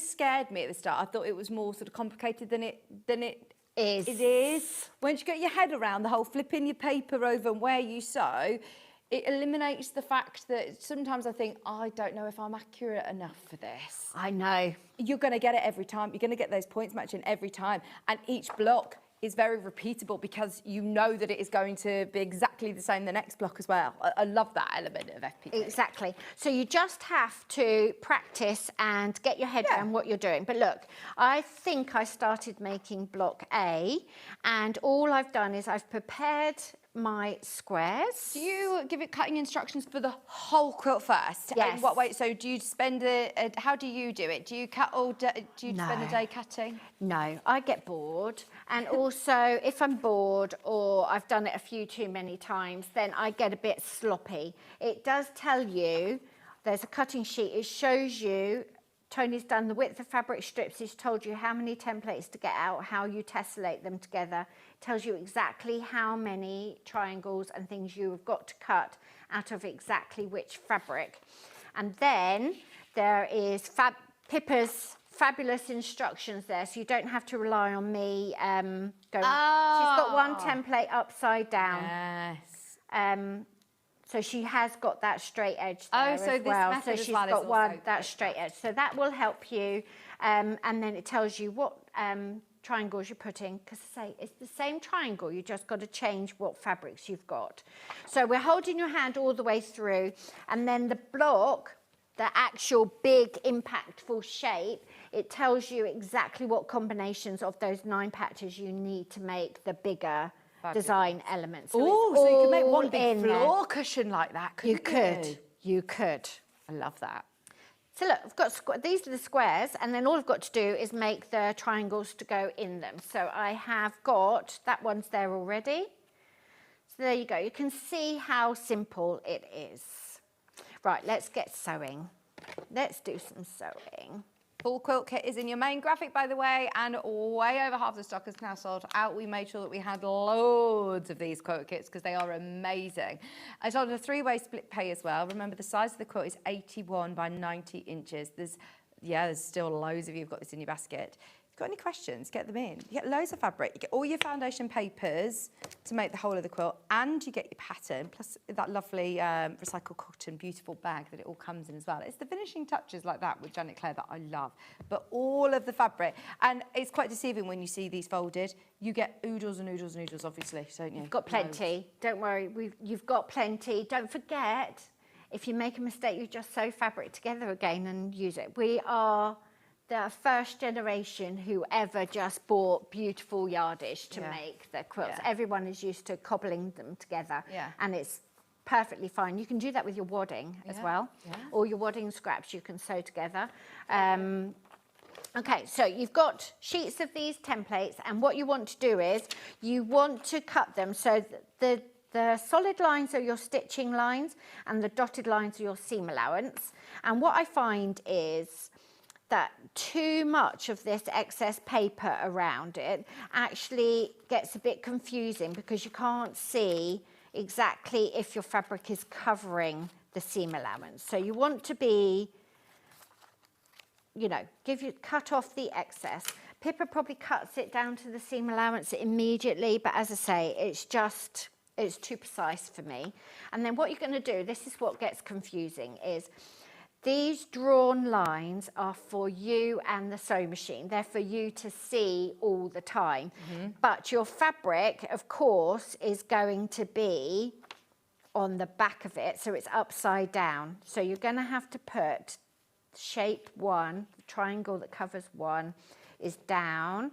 scared me at the start. I thought it was more sort of complicated than it is. It is. Once you get your head around the whole flipping your paper over and where you sew, it eliminates the fact that sometimes I think, I don't know if I'm accurate enough for this. I know. You're going to get it every time. You're going to get those points matching every time. And each block is very repeatable because you know that it is going to be exactly the same the next block as well. I love that element of FPP. Exactly. So you just have to practice and get your head around what you're doing. But look, I think I started making block A, and all I've done is I've prepared my squares. Do you give it cutting instructions for the whole quilt first? Yes. In what way? So do you spend how do you do it? Do you cut all day? Do you spend a day cutting? No, I get bored. And also, if I'm bored or I've done it a few too many times, then I get a bit sloppy. It does tell you, there's a cutting sheet, it shows you, Tony's done the width of fabric strips, he's told you how many templates to get out, how you tessellate them together, tells you exactly how many triangles and things you have got to cut out of exactly which fabric. And then there is Pippa's fabulous instructions there, so you don't have to rely on me going. She's got one template upside down. Yes. So she has got that straight edge there so as this well. method So as she's well is got one also that straight edge. So that will help you. And then it tells you what triangles you're putting. Because I say it's the same triangle. You just got to change what fabrics you've got. So we're holding your hand all the way through, and then the block, the actual big impactful shape, it tells you exactly what combinations of those 9 patches you need to make the bigger design elements. Oh, so you can make one big floor cushion like that, couldn't you? You could. I love that. So look, I've got these are the squares, and then all I've got to do is make the triangles to go in them. So I have got, that one's there already. So there you go. You can see how simple it is. Right, let's get sewing. Let's do some sewing. Full quilt kit is in your main graphic, by the way, and way over half the stock is now sold out. We made sure that we had loads of these quilt kits because they are amazing. I sold a 3-way split pay as well. Remember, the size of the quilt is 81 by 90 inches. There's still loads of you who've got this in your basket. If you've got any questions, get them in. You get loads of fabric. You get all your foundation papers to make the whole of the quilt, and you get your pattern, plus that lovely recycled cotton, beautiful bag that it all comes in as well. It's the finishing touches like that with Janet Clare that I love. But all of the fabric, and it's quite deceiving when you see these folded. You get oodles and oodles and oodles, obviously, don't you? You've got plenty. Loads. Don't worry, you've got plenty. Don't forget, if you make a mistake, you just sew fabric together again and use it. We are the first generation who ever just bought beautiful yardage to make the quilts. Everyone is used to cobbling them together, and it's perfectly fine. You can do that with your wadding as well, or your wadding scraps you can sew together. Okay, so you've got sheets of these templates, and what you want to do is you want to cut them so that the solid lines are your stitching lines and the dotted lines are your seam allowance. And what I find is that too much of this excess paper around it actually gets a bit confusing because you can't see exactly if your fabric is covering the seam allowance. So you want to be, cut off the excess. Pippa probably cuts it down to the seam allowance immediately, but as I say, it's too precise for me. And then what you're going to do, this is what gets confusing, is these drawn lines are for you and the sewing machine. They're for you to see all the time. But your fabric, of course, is going to be on the back of it, so it's upside down. So you're going to have to put shape 1, the triangle that covers 1, is down.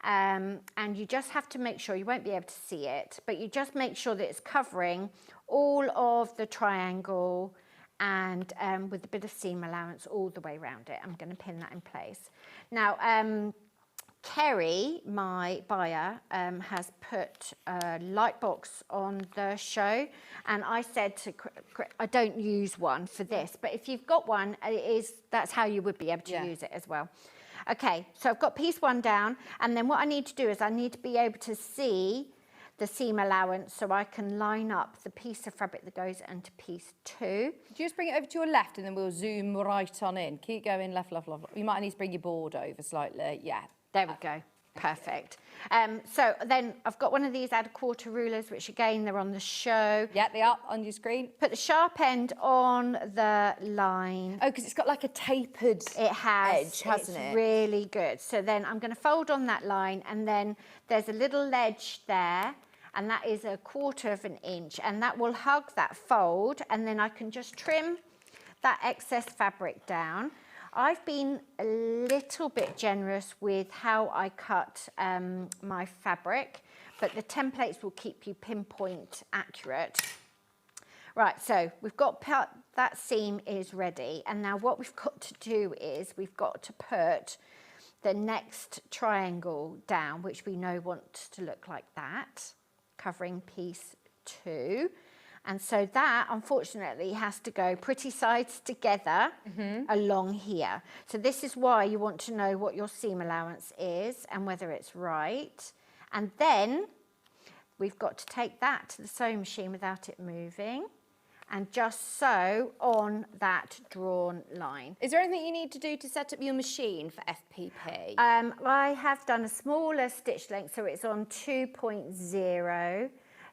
And you just have to make sure, you won't be able to see it, but you just make sure that it's covering all of the triangle and with a bit of seam allowance all the way around it. I'm going to pin that in place. Now, Kerry, my buyer, has put a light box on the show, and I said to I don't use one for this, but if you've got one, that's how you would be able to use it as well. Okay, so I've got piece 1 down, and then what I need to do is I need to be able to see the seam allowance so I can line up the piece of fabric that goes into piece 2. Just bring it over to your left and then we'll zoom right on in. Keep going left, left, left. You might need to bring your board over slightly. Yeah. There we go. Perfect. So then I've got one of these add quarter rulers, which again, they're on the show. Yeah, they are on your screen. Put the sharp end on the line. Oh, because it's got like a tapered edge, hasn't it? It's really good. So then I'm going to fold on that line, and then there's a little ledge there, and that is 1/4 of an inch, and that will hug that fold, and then I can just trim that excess fabric down. I've been a little bit generous with how I cut my fabric, but the templates will keep you pinpoint accurate. Right, so we've got that seam is ready, and now what we've got to do is we've got to put the next triangle down, which we know wants to look like that, covering piece 2. And so that, unfortunately, has to go pretty sides together along here. So this is why you want to know what your seam allowance is and whether it's right. And then we've got to take that to the sewing machine without it moving and just sew on that drawn line. Is there anything you need to do to set up your machine for FPP? I have done a smaller stitch length, so it's on 2.0.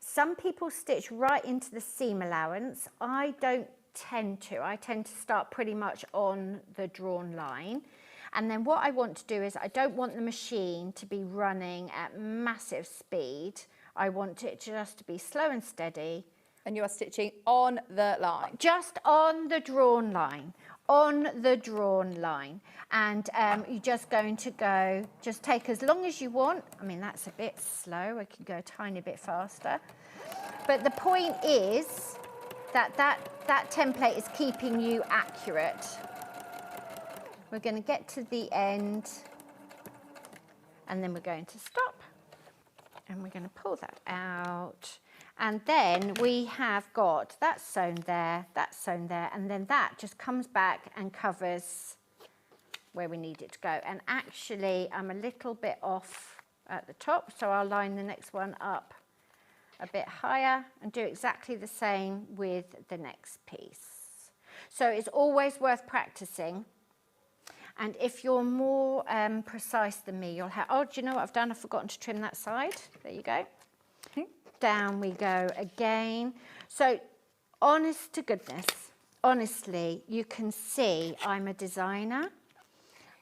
Some people stitch right into the seam allowance. I don't tend to. I tend to start pretty much on the drawn line. And then what I want to do is I don't want the machine to be running at massive speed. I want it just to be slow and steady. And you are stitching on the line? Just on the drawn line. On the drawn line. And you're just going to go, just take as long as you want. I mean, that's a bit slow. I can go a tiny bit faster. But the point is that template is keeping you accurate. We're going to get to the end, and then we're going to stop. And we're going to pull that out. And then we have got that sewn there, and then that just comes back and covers where we need it to go. And actually, I'm a little bit off at the top, so I'll line the next one up a bit higher and do exactly the same with the next piece. So it's always worth practicing. And if you're more precise than me, you'll have, oh, do you know what I've done? I've forgotten to trim that side. There you go. Down we go again. So honest to goodness, honestly, you can see I'm a designer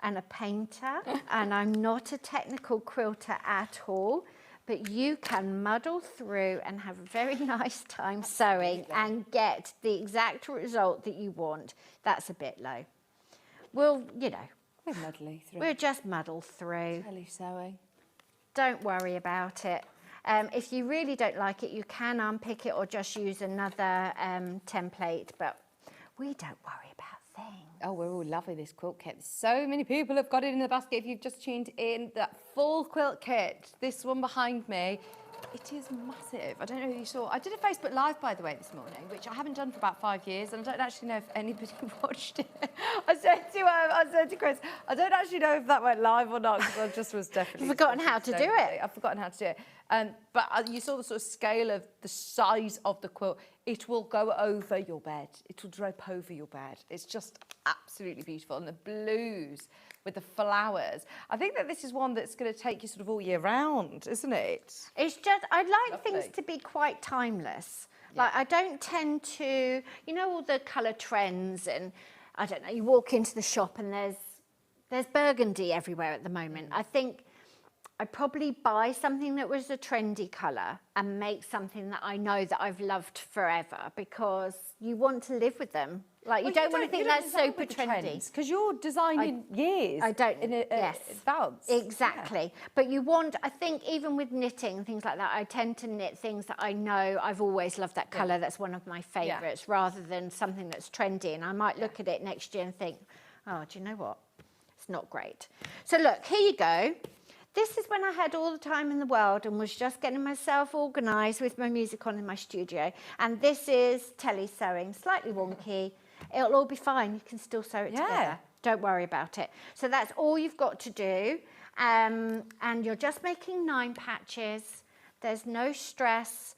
and a painter, and I'm not a technical quilter at all, but you can muddle through and have a very nice time sewing and get the exact result that you want. That's a bit low. We'll, you know, we're muddling through. We'll just muddle through. Tele sewing. Don't worry about it. If you really don't like it, you can unpick it or just use another template, but we don't worry about things. Oh, we're all loving this quilt kit. So many people have got it in the basket. If you've just tuned in, that full quilt kit, this one behind me, it is massive. I don't know if you saw. I did a Facebook Live, by the way, this morning, which I haven't done for about 5 years, and I don't actually know if anybody watched it. I said to Chris, I don't actually know if that went live or not, because I just was definitely... You've forgotten how to do it. I've forgotten how to do it. But you saw the sort of scale of the size of the quilt. It will go over your bed. It will drape over your bed. It's just absolutely beautiful. And the blues with the flowers. I think that this is one that's going to take you sort of all year round, isn't it? It's just, I like Lovely. things to be quite timeless. Like, I don't tend to, you know, all the colour trends, and I don't know, you walk into the shop and there's burgundy everywhere at the moment. I think I'd probably buy something that was a trendy colour and make something that I know that I've loved forever, because you want to live with them. Like, you don't want to think that's super trendy. Because you're designing years in advance. Exactly. Yeah. But you want, I think even with knitting and things like that, I tend to knit things that I know I've always loved that colour. That's one of my favourites, rather than something that's trendy. And I might look at it next year and think, oh, do you know what? It's not great. So look, here you go. This is when I had all the time in the world and was just getting myself organised with my music on in my studio. And this is tele sewing, slightly wonky. It'll all be fine. You can still sew it together. Don't worry about it. So that's all you've got to do. And you're just making 9 patches. There's no stress.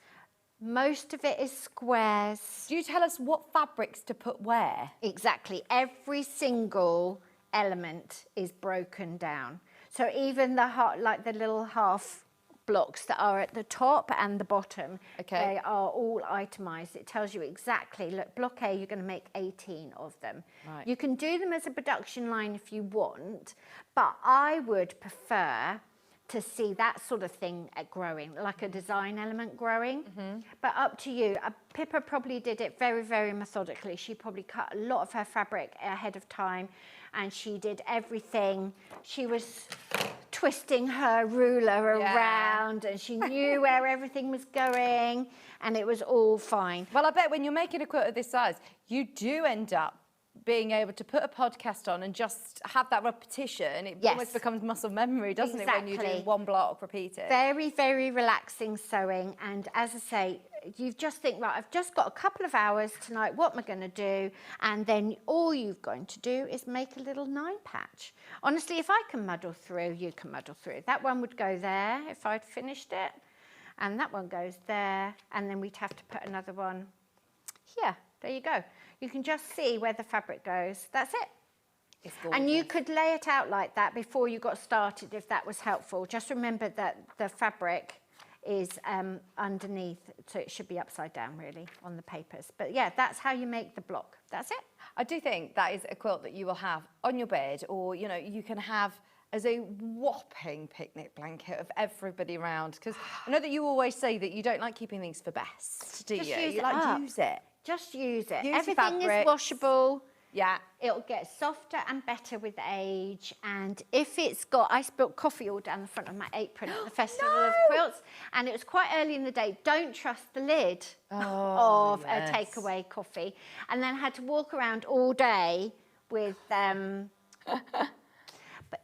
Most of it is squares. Do you tell us what fabrics to put where? Exactly. Every single element is broken down. So even the little half blocks that are at the top and the bottom, they are all itemised. It tells you exactly, look, block A, you're going to make 18 of them. Right. You can do them as a production line if you want, but I would prefer to see that sort of thing growing, like a design element growing. But up to you. Pippa probably did it very, very methodically. She probably cut a lot of her fabric ahead of time, and she did everything. She was twisting her ruler around, and she knew where everything was going, and it was all fine. Well, I bet when you're making a quilt of this size, you do end up being able to put a podcast on and just have that repetition. It almost becomes muscle memory, doesn't it, when you do one block repeated? Very, very relaxing sewing. And as I say, you just think, right, I've just got a couple of hours tonight, what am I going to do? And then all you're going to do is make a little 9 patch. Honestly, if I can muddle through, you can muddle through. That one would go there if I'd finished it. And that one goes there. And then we'd have to put another one here. There you go. You can just see where the fabric goes. That's it. It's gorgeous. And you could lay it out like that before you got started if that was helpful. Just remember that the fabric is underneath, so it should be upside down really on the papers. But yeah, that's how you make the block. That's it. I do think that is a quilt that you will have on your bed, or you know, you can have as a whopping picnic blanket of everybody around. Because I know that you always say that you don't like keeping things for best, do you? You like to use it. Just use it. Use Everything is washable. Yeah. It'll get softer and better with age. And if it's got, I spilled coffee all down the front of my apron at the Festival of Quilts, and it was quite early in the day. Don't trust the lid of a takeaway coffee. And then had to walk around all day with, but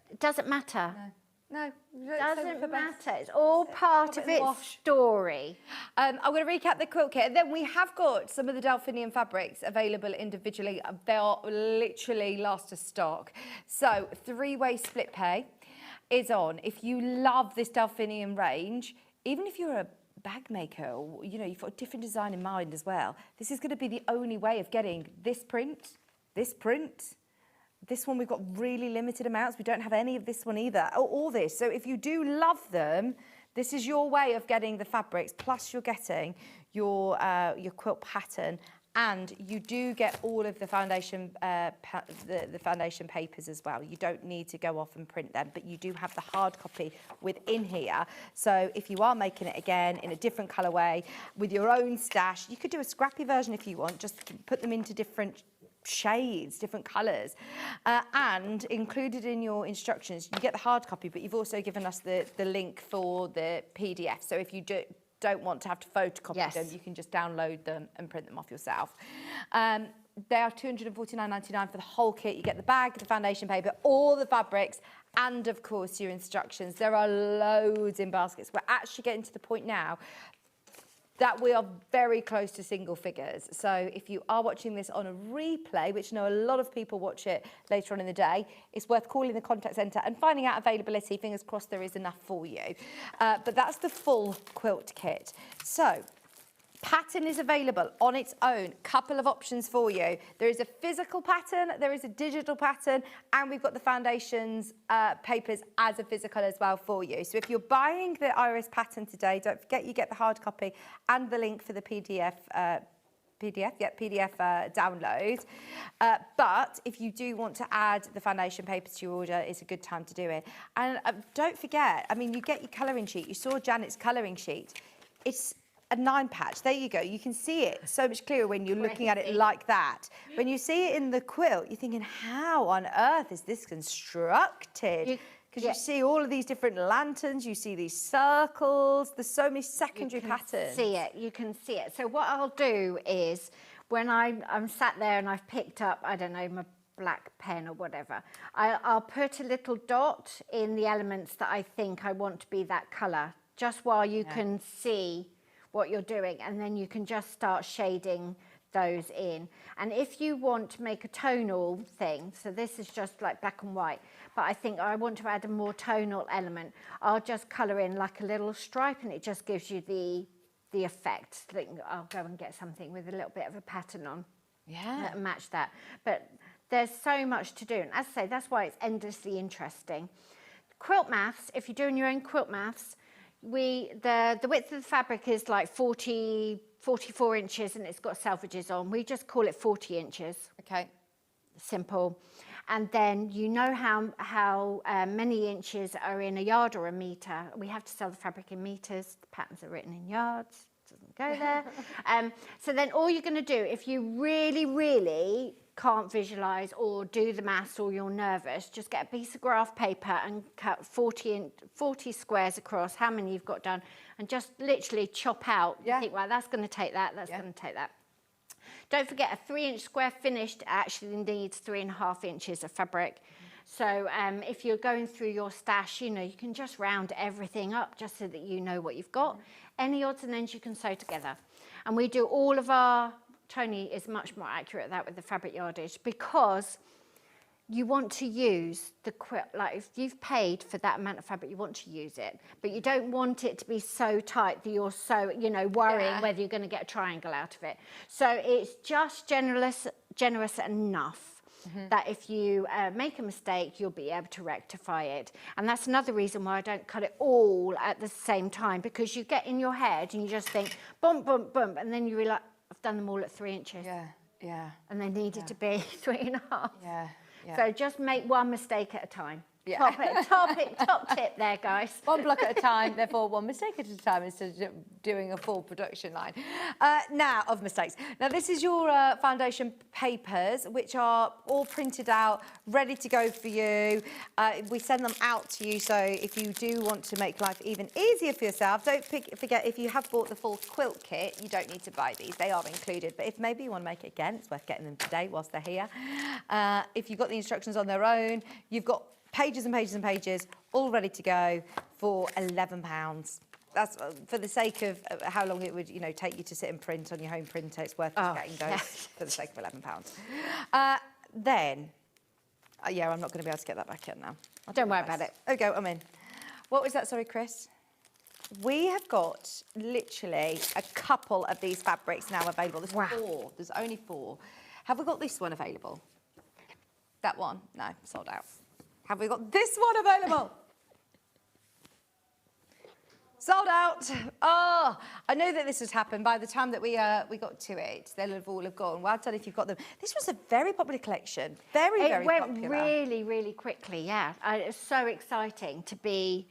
it doesn't matter. No, doesn't matter. It's all part of its story. I'm going to recap the quilt kit. Then we have got some of the Delphinium fabrics available individually. They are literally last to stock. So 3-way split pay is on. If you love this Delphinium range, even if you're a bag maker, or, you know, you've got a different design in mind as well, this is going to be the only way of getting this print. This one, we've got really limited amounts. We don't have any of this one either, all this. So if you do love them, this is your way of getting the fabrics, plus you're getting your quilt pattern, and you do get all of the foundation the foundation papers as well. You don't need to go off and print them, but you do have the hard copy within here. So if you are making it again in a different colourway with your own stash, you could do a scrappy version if you want, just put them into different shades, different colours, and included in your instructions you get the hard copy, but you've also given us the link for the PDF, so if you don't want to have to photocopy them, you can just download them and print them off yourself. They are $249.99 for the whole kit. You get the bag, the foundation paper, all the fabrics, and of course your instructions. There are loads in baskets. We're actually getting to the point now that we are very close to single figures. So if you are watching this on a replay, which I know a lot of people watch it later on in the day, it's worth calling the contact centre and finding out availability. Fingers crossed there is enough for you. But that's the full quilt kit. So pattern is available on its own. Couple of options for you. There is a physical pattern, there is a digital pattern, and we've got the foundations papers as a physical as well for you. So if you're buying the Iris pattern today, don't forget you get the hard copy and the link for the PDF download. But if you do want to add the foundation papers to your order, it's a good time to do it. And don't forget, I mean, you get your colouring sheet. You saw Janet's colouring sheet. It's a 9-patch. There you go. You can see it so much clearer when you're looking at it like that. When you see it in the quilt, you're thinking, how on earth is this constructed? Because you see all of these different lanterns, you see these circles, there's so many secondary patterns. You can see it. So what I'll do is, when I'm sat there and I've picked up, I don't know, my black pen or whatever, I'll put a little dot in the elements that I think I want to be that colour, just while you can see what you're doing, and then you can just start shading those in. And if you want to make a tonal thing, so this is just like black and white, but I think I want to add a more tonal element, I'll just colour in like a little stripe, and it just gives you the effect. I'll go and get something with a little bit of a pattern on. Yeah. Match that. But there's so much to do, and as I say, that's why it's endlessly interesting. Quilt maths, if you're doing your own quilt maths, the width of the fabric is like 44 inches, and it's got selvages on. We just call it 40 inches. Okay. Simple. And then you know how many inches are in a yard or a metre. We have to sell the fabric in metres. The patterns are written in yards. Doesn't go there. So then all you're going to do, if you really, really can't visualise or do the maths, or you're nervous, just get a piece of graph paper and cut 40 squares across, how many you've got done, and just literally chop out. You think, well, that's going to take that, that's going to take that. Don't forget, a 3-inch square finished actually needs 3.5 inches of fabric. So if you're going through your stash, you can just round everything up just so that you know what you've got. Any odds and ends you can sew together. And we do all of our, Tony is much more accurate at that with the fabric yardage, because you want to use the quilt, like if you've paid for that amount of fabric, you want to use it, but you don't want it to be so tight that you're so, worrying whether you're going to get a triangle out of it. So it's just generous enough that if you make a mistake, you'll be able to rectify it. And that's another reason why I don't cut it all at the same time, because you get in your head and you just think, bump, bump, bump, and then you realise, I've done them all at 3 inches. And they needed to be 3.5. So just make one mistake at a time. Top tip there, guys. One block at a time, therefore one mistake at a time, instead of doing a full production line. Now, of mistakes. Now, this is your foundation papers, which are all printed out, ready to go for you. We send them out to you, so if you do want to make life even easier for yourself, don't forget, if you have bought the full quilt kit, you don't need to buy these. They are included. But if maybe you want to make it again, it's worth getting them today whilst they're here. If you've got the instructions on their own, you've got pages and pages and pages, all ready to go for £11. That's for the sake of how long it would, take you to sit and print on your home printer. It's worth getting those for the sake of £11. Then, I'm not going to be able to get that back in now. Don't worry about it. There we go, I'm in. What was that, sorry, Chris? We have got literally a couple of these fabrics now available. There's 4. There's only 4. Have we got this one available? That one? No, sold out. Have we got this one available? Sold out. Oh, I know that this has happened. By the time that we got to it, they'll all have gone. Well done if you've got them. This was a very popular collection. Very popular. It went really, really quickly, yeah. It's so exciting to be,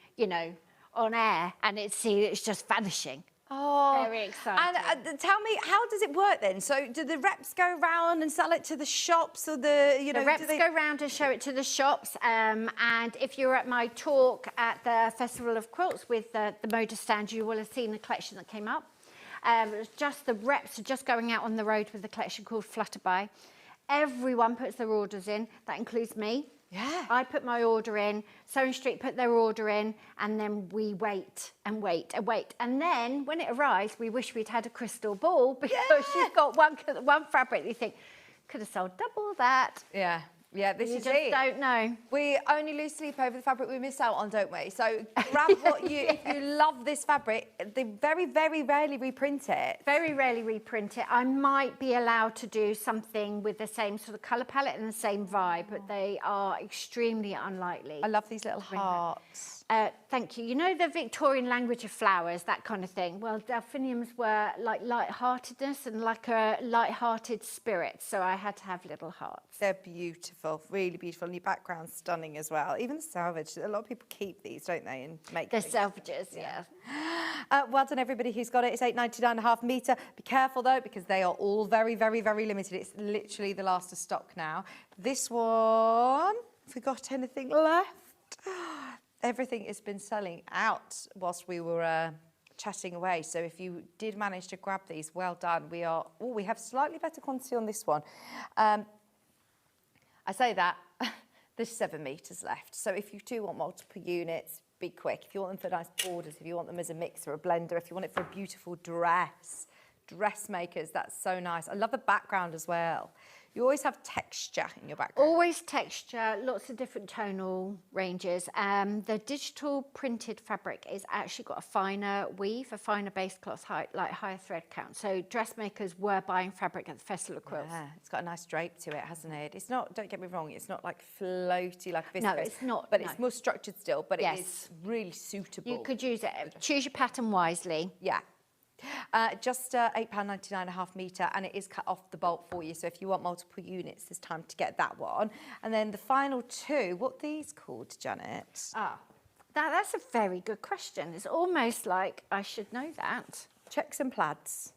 on air and it's just vanishing. Oh, very exciting. And tell me, how does it work then? So, do the reps go round and sell it to the shops, or the reps go round and show it to the shops? And if you're at my talk at the Festival of Quilts with the Moda stand, you will have seen the collection that came up. It's just the reps are just going out on the road with the collection called Flutterby. Everyone puts their orders in. That includes me. Yeah. I put my order in, Sewing Street put their order in, and then we wait and wait and wait. And then when it arrives, we wish we'd had a crystal ball because you've got one fabric you think, could have sold double that. Yeah. Yeah, this You is just it. don't know. We only lose sleep over the fabric we miss out on, don't we? So grab what if you love this fabric, they very, very rarely reprint it. Very rarely reprint it. I might be allowed to do something with the same sort of colour palette and the same vibe, but they are extremely unlikely. I love these little hearts. Thank you. You know the Victorian language of flowers, that kind of thing? Well, delphiniums were like light-heartedness and like a light-hearted spirit, so I had to have little hearts. They're beautiful, really beautiful, and your background's stunning as well. Even the salvage, a lot of people keep these, don't they, and make The things. selvages, yeah. Well done, everybody who's got it. It's £8.99.5 metre. Be careful, though, because they are all very, very, very limited. It's literally the last of stock now. This one, have we got anything left? Everything has been selling out whilst we were chatting away. So if you did manage to grab these, well done. We have slightly better quantity on this one. I say that, there's 7 metres left. So if you do want multiple units, be quick. If you want them for nice borders, if you want them as a mix or a blender, if you want it for a beautiful dressmakers, that's so nice. I love the background as well. You always have texture in your background. Always texture, lots of different tonal ranges. The digital printed fabric is actually got a finer weave, a finer base cloth height, like higher thread count. So dressmakers were buying fabric at the Festival of Quilts. Yeah, it's got a nice drape to it, hasn't it? It's not, don't get me wrong, it's not like floaty like viscose. No, it's not. But no. it's more structured still, but Yes. it is really suitable. You could use it. Choose your pattern wisely. Yeah. Just £8.99.5 metre, and it is cut off the bolt for you. So if you want multiple units, there's time to get that one. And then the final two, what are these called, Janet? That's a very good question. It's almost like I should know that. Checks and plaids.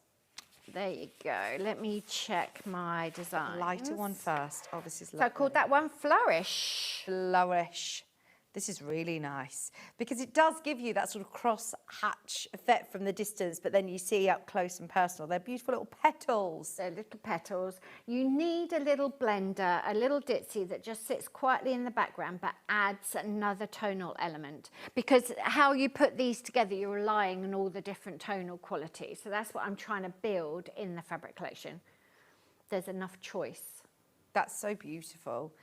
There you go. Let me check my design. Lighter one first. Oh, this is So lovely. I called that one Flourish. Flourish. This is really nice because it does give you that sort of cross-hatch effect from the distance, but then you see up close and personal. They're beautiful little petals. They're little petals. You need a little blender, a little ditzy that just sits quietly in the background but adds another tonal element. Because how you put these together, you're relying on all the different tonal qualities. So that's what I'm trying to build in the fabric collection. There's enough choice. That's so beautiful.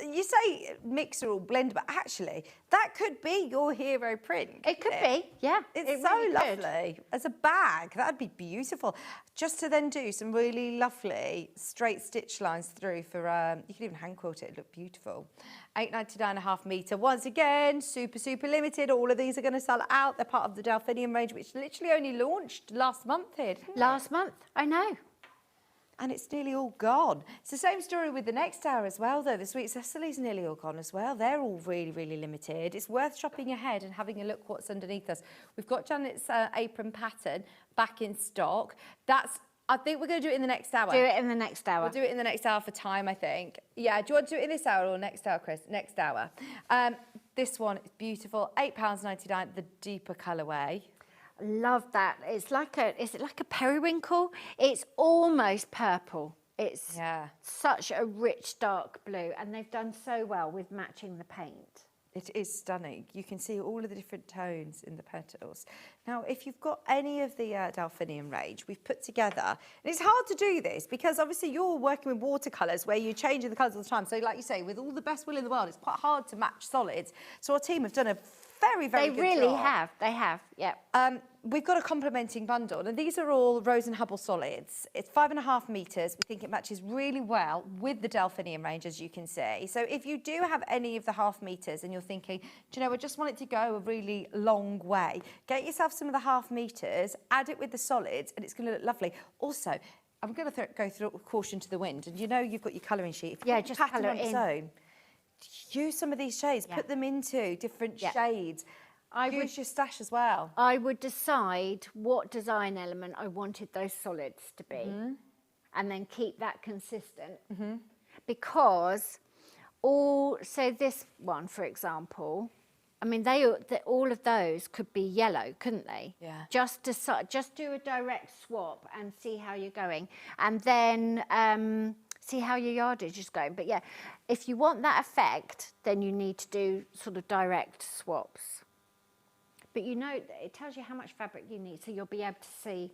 You say mixer or blend, but actually that could be your hero print. It could be, yeah. It's it so really could. lovely. As a bag, that'd be beautiful. Just to then do some really lovely straight stitch lines through for, you could even hand quilt it, it'd look beautiful. £8.99.5 metre. Once again, super, super limited. All of these are going to sell out. They're part of the Delphinium range, which literally only launched last month here. Last month, I know. And it's nearly all gone. It's the same story with the next hour as well, though. The Sweet Cecily's nearly all gone as well. They're all really, really limited. It's worth shopping ahead and having a look what's underneath us. We've got Janet's apron pattern back in stock. I think we're going to do it in the next hour. Do it in the next hour. We'll do it in the next hour for time, I think. Yeah, do you want to do it in this hour or next hour, Chris? Next hour. This one is beautiful. £8.99, the deeper colourway. Love that. It's like is it like a periwinkle? It's almost purple. It's such a rich dark blue, and they've done so well with matching the paint. It is stunning. You can see all of the different tones in the petals. Now, if you've got any of the Delphinium range, we've put together, and it's hard to do this because obviously you're working with watercolours where you're changing the colours all the time. So like you say, with all the best will in the world, it's quite hard to match solids. So our team have done a very, very good job. They really have. They have, yeah. We've got a complementing bundle, and these are all Rose and Hubble solids. It's 5.5 metres. We think it matches really well with the Delphinium range, as you can see. So if you do have any of the half metres and you're thinking, do you know, I just want it to go a really long way, get yourself some of the half metres, add it with the solids, and it's going to look lovely. Also, I'm going to go through caution to the wind, and you know you've got your colouring sheet. If you Yeah, just pattern colour on it its in. own, use some of these shades, put them into different shades. Use your stash as well. I would decide what design element I wanted those solids to be, and then keep that consistent. Because say this one, for example, I mean, all of those could be yellow, couldn't they? Yeah. Just do a direct swap and see how you're going. And then see how your yardage is going. But yeah, if you want that effect, then you need to do sort of direct swaps. But you know, it tells you how much fabric you need, so you'll be able to see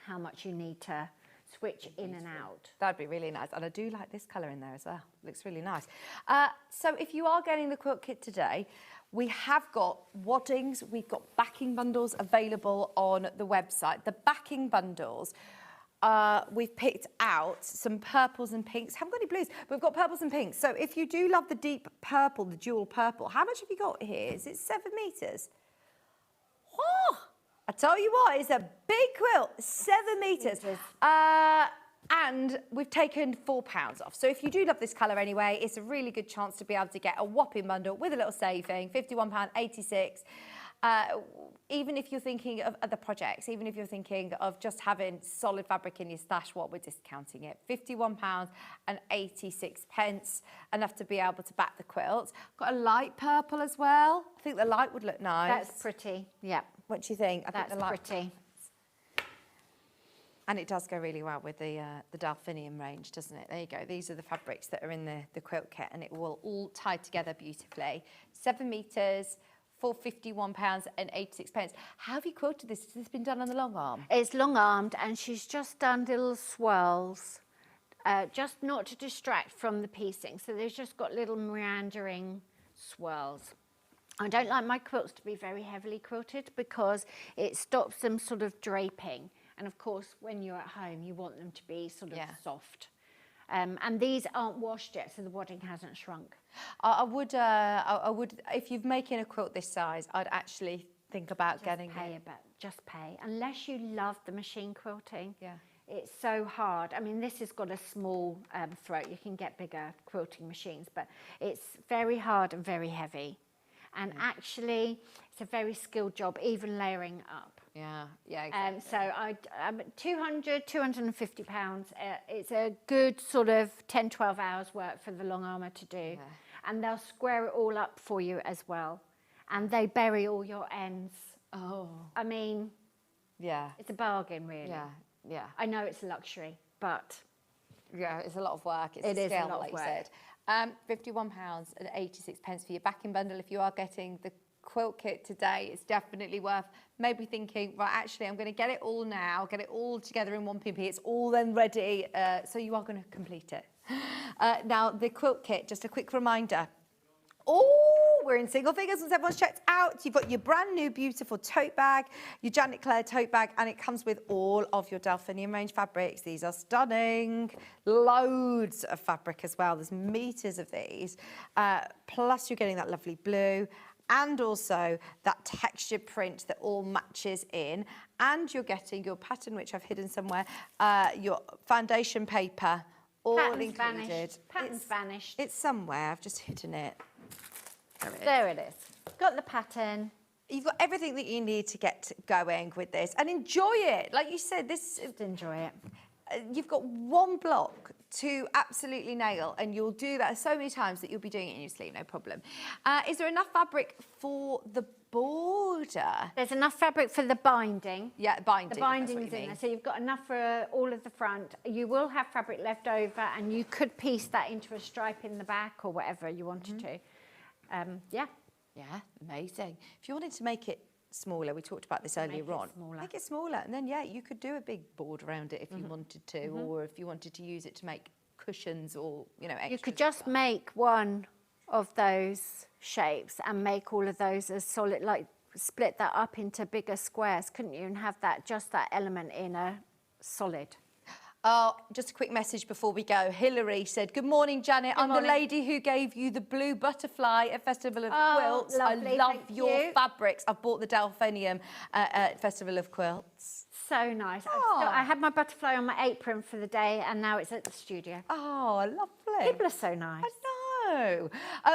how much you need to switch in and out. That'd be really nice. And I do like this colour in there as well. Looks really nice. So if you are getting the quilt kit today, we have got waddings, we've got backing bundles available on the website. The backing bundles, we've picked out some purples and pinks. Haven't got any blues, but we've got purples and pinks. So if you do love the deep purple, the dual purple, how much have you got here? Is it 7 metres? Oh, I tell you what, it's a big quilt, 7 metres. And we've taken £4 off. So if you do love this colour anyway, it's a really good chance to be able to get a whopping bundle with a little saving, £51.86. Even if you're thinking of other projects, even if you're thinking of just having solid fabric in your stash, what we're discounting it, £51.86, enough to be able to back the quilt. Got a light purple as well. I think the light would look nice. That's pretty, yeah. What do you think? I That's think the light pretty. And it does go really well with the Delphinium range, doesn't it? There you go. These are the fabrics that are in the quilt kit, and it will all tie together beautifully. 7 metres, for £51.86. How have you quilted this? Has this been done on the long arm? It's long armed, and she's just done little swirls, just not to distract from the piecing. So they've just got little meandering swirls. I don't like my quilts to be very heavily quilted because it stops them sort of draping. And of course, when you're at home, you want them to be sort of soft. And these aren't washed yet, so the wadding hasn't shrunk. I would, if you're making a quilt this size, I'd actually think about getting it. Just pay, unless you love the machine quilting. Yeah. It's so hard. I mean, this has got a small throat. You can get bigger quilting machines, but it's very hard and very heavy. And actually, it's a very skilled job, even layering up. Yeah, exactly. So £250. It's a good sort of 10, 12 hours work for the long armour to do. Yeah. And they'll square it all up for you as well. And they bury all your ends. Oh. I mean, yeah, it's a bargain, really. Yeah. I know it's a luxury, but... Yeah, it's a lot of work. It's it a is skill, a lot like of work. you said. £51.86 for your backing bundle. If you are getting the quilt kit today, it's definitely worth maybe thinking, right, actually, I'm going to get it all now, get it all together in one PP. It's all then ready, so you are going to complete it. Now, the quilt kit, just a quick reminder. Oh, we're in single figures once everyone's checked out. You've got your brand new beautiful tote bag, your Janet Claire tote bag, and it comes with all of your Delphinium range fabrics. These are stunning. Loads of fabric as well. There's meters of these. Plus you're getting that lovely blue and also that textured print that all matches in. And you're getting your pattern, which I've hidden somewhere, your foundation paper, all Pattern's included. Vanished. Pattern's vanished. It's somewhere. I've just hidden it. There it is. Got the pattern. You've got everything that you need to get going with this and enjoy it. Like you said, this. Just enjoy it. You've got one block to absolutely nail, and you'll do that so many times that you'll be doing it in your sleep, no problem. Is there enough fabric for the border? There's enough fabric for the binding. Yeah, binding. The binding is in there, so you've got enough for all of the front. You will have fabric left over, and you could piece that into a stripe in the back or whatever you wanted to. Yeah, amazing. If you wanted to make it smaller, we talked about this earlier on. Make it smaller, and then you could do a big board around it if you wanted to, or if you wanted to use it to make cushions or extras. You could just make one of those shapes and make all of those as solid, like split that up into bigger squares, couldn't you? And have just that element in a solid. Just a quick message before we go. Hillary said, good morning, Janet. I'm the lady who gave you the blue butterfly at Festival of Quilts. Lovely, I love thank your you. fabrics. I've bought the Delphinium at Festival of Quilts. So nice. I had my butterfly on my apron for the day, and now it's at the studio. Oh, lovely. People are so nice. I know.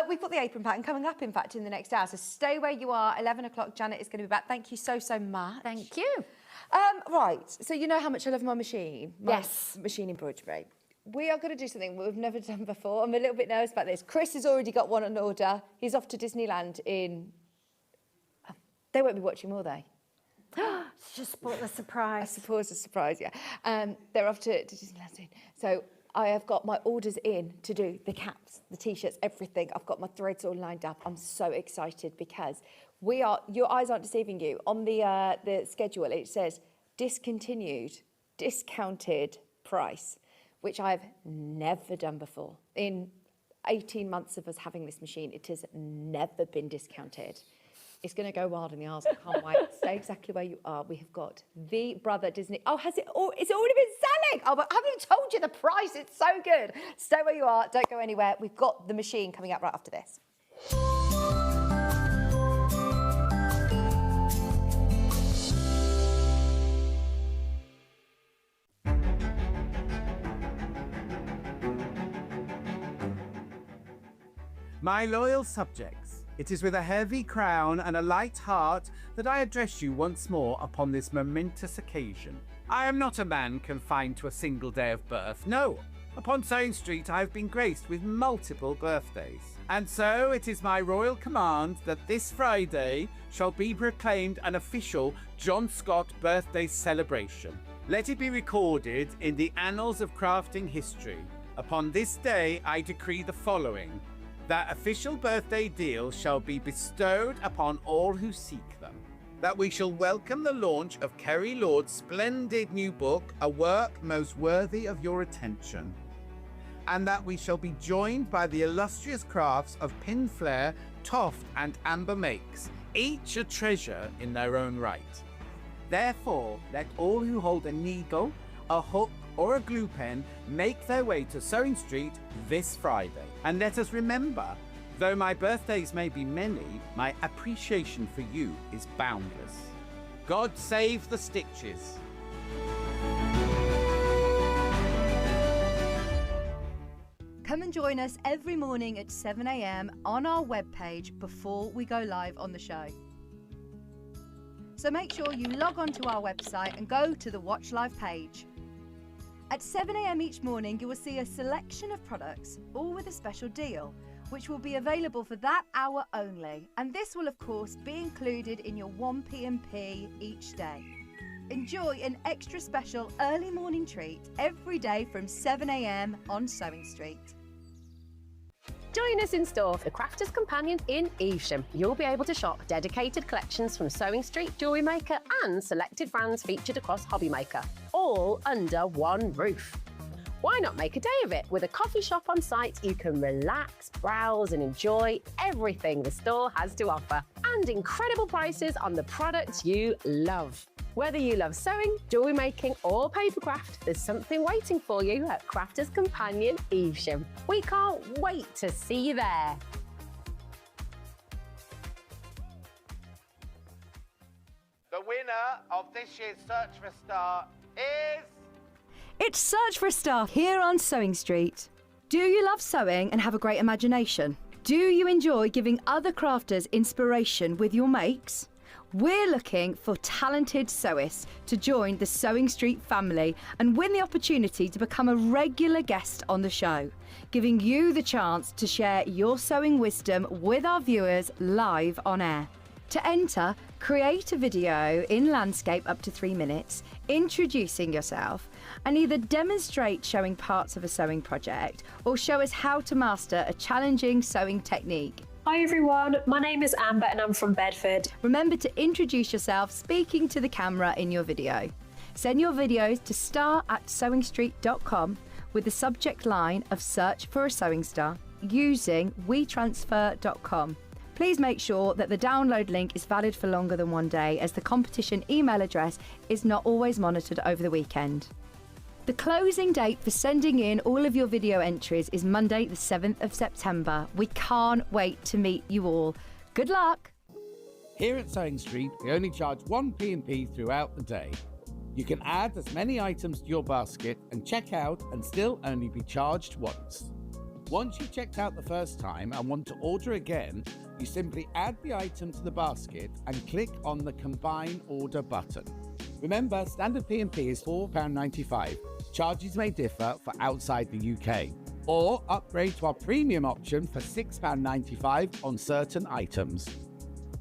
We've got the apron pattern coming up, in fact, in the next hour. So stay where you are. 11 o'clock, Janet is going to be back. Thank you so much. Thank you. Right, so you know how much I love my machine. Yes. Machine embroidery. We are going to do something we've never done before. I'm a little bit nervous about this. Chris has already got one on order. He's off to Disneyland in... They won't be watching, will they? Just bought the surprise. I suppose a surprise, yeah. They're off to Disneyland soon. So I have got my orders in to do the caps, the t-shirts, everything. I've got my threads all lined up. I'm so excited because your eyes aren't deceiving you. On the schedule, it says discontinued, discounted price, which I've never done before. In 18 months of us having this machine, it has never been discounted. It's going to go wild in the Isles. I can't wait. Stay exactly where you are. We have got the Brother Disney. Oh, has it? Oh, it's already been selling. Oh, but I haven't even told you the price. It's so good. Stay where you are. Don't go anywhere. We've got the machine coming up right after this. My loyal subjects, it is with a heavy crown and a light heart that I address you once more upon this momentous occasion. I am not a man confined to a single day of birth. No, upon Sewing Street I have been graced with multiple birthdays. And so it is my royal command that this Friday shall be proclaimed an official John Scott birthday celebration. Let it be recorded in the annals of crafting history. Upon this day I decree the following. That official birthday deals shall be bestowed upon all who seek them. That we shall welcome the launch of Kerry Lord's splendid new book, a work most worthy of your attention. And that we shall be joined by the illustrious crafts of Pinflare, Toft and Amber Makes, each a treasure in their own right. Therefore, let all who hold a needle, a hook, or a glue pen make their way to Sewing Street this Friday. And let us remember, though my birthdays may be many, my appreciation for you is boundless. God save the stitches. Come and join us every morning at 7 a.m. on our webpage before we go live on the show. So make sure you log on to our website and go to the Watch Live page. At 7 a.m. each morning, you will see a selection of products, all with a special deal, which will be available for that hour only. And this will, of course, be included in your 1 P&P each day. Enjoy an extra special early morning treat every day from 7 a.m. on Sewing Street. Join us in store for the Crafter's Companion in Evesham. You'll be able to shop dedicated collections from Sewing Street Jewellery Maker and selected brands featured across Hobby Maker, all under one roof. Why not make a day of it? With a coffee shop on site, you can relax, browse and enjoy everything the store has to offer and incredible prices on the products you love. Whether you love sewing, jewellery making or papercraft, there's something waiting for you at Crafter's Companion Evesham. We can't wait to see you there. The winner of this year's Search for a Star is... It's Search for a Star here on Sewing Street. Do you love sewing and have a great imagination? Do you enjoy giving other crafters inspiration with your makes? We're looking for talented sewists to join the Sewing Street family and win the opportunity to become a regular guest on the show, giving you the chance to share your sewing wisdom with our viewers live on air. To enter, create a video in landscape up to 3 minutes, introducing yourself, and either demonstrate showing parts of a sewing project or show us how to master a challenging sewing technique. Hi everyone, my name is Amber and I'm from Bedford. Remember to introduce yourself speaking to the camera in your video. Send your videos to star@sewingstreet.com with the subject line of Search for a Sewing Star using wetransfer.com. Please make sure that the download link is valid for longer than 1 day, as the competition email address is not always monitored over the weekend. The closing date for sending in all of your video entries is Monday the 7th of September. We can't wait to meet you all. Good luck! Here at Sewing Street, we only charge 1 P&P throughout the day. You can add as many items to your basket and check out and still only be charged once. Once you've checked out the first time and want to order again, you simply add the item to the basket and click on the Combine Order button. Remember, standard P&P is £4.95. Charges may differ for outside the UK. Or upgrade to our premium option for £6.95 on certain items.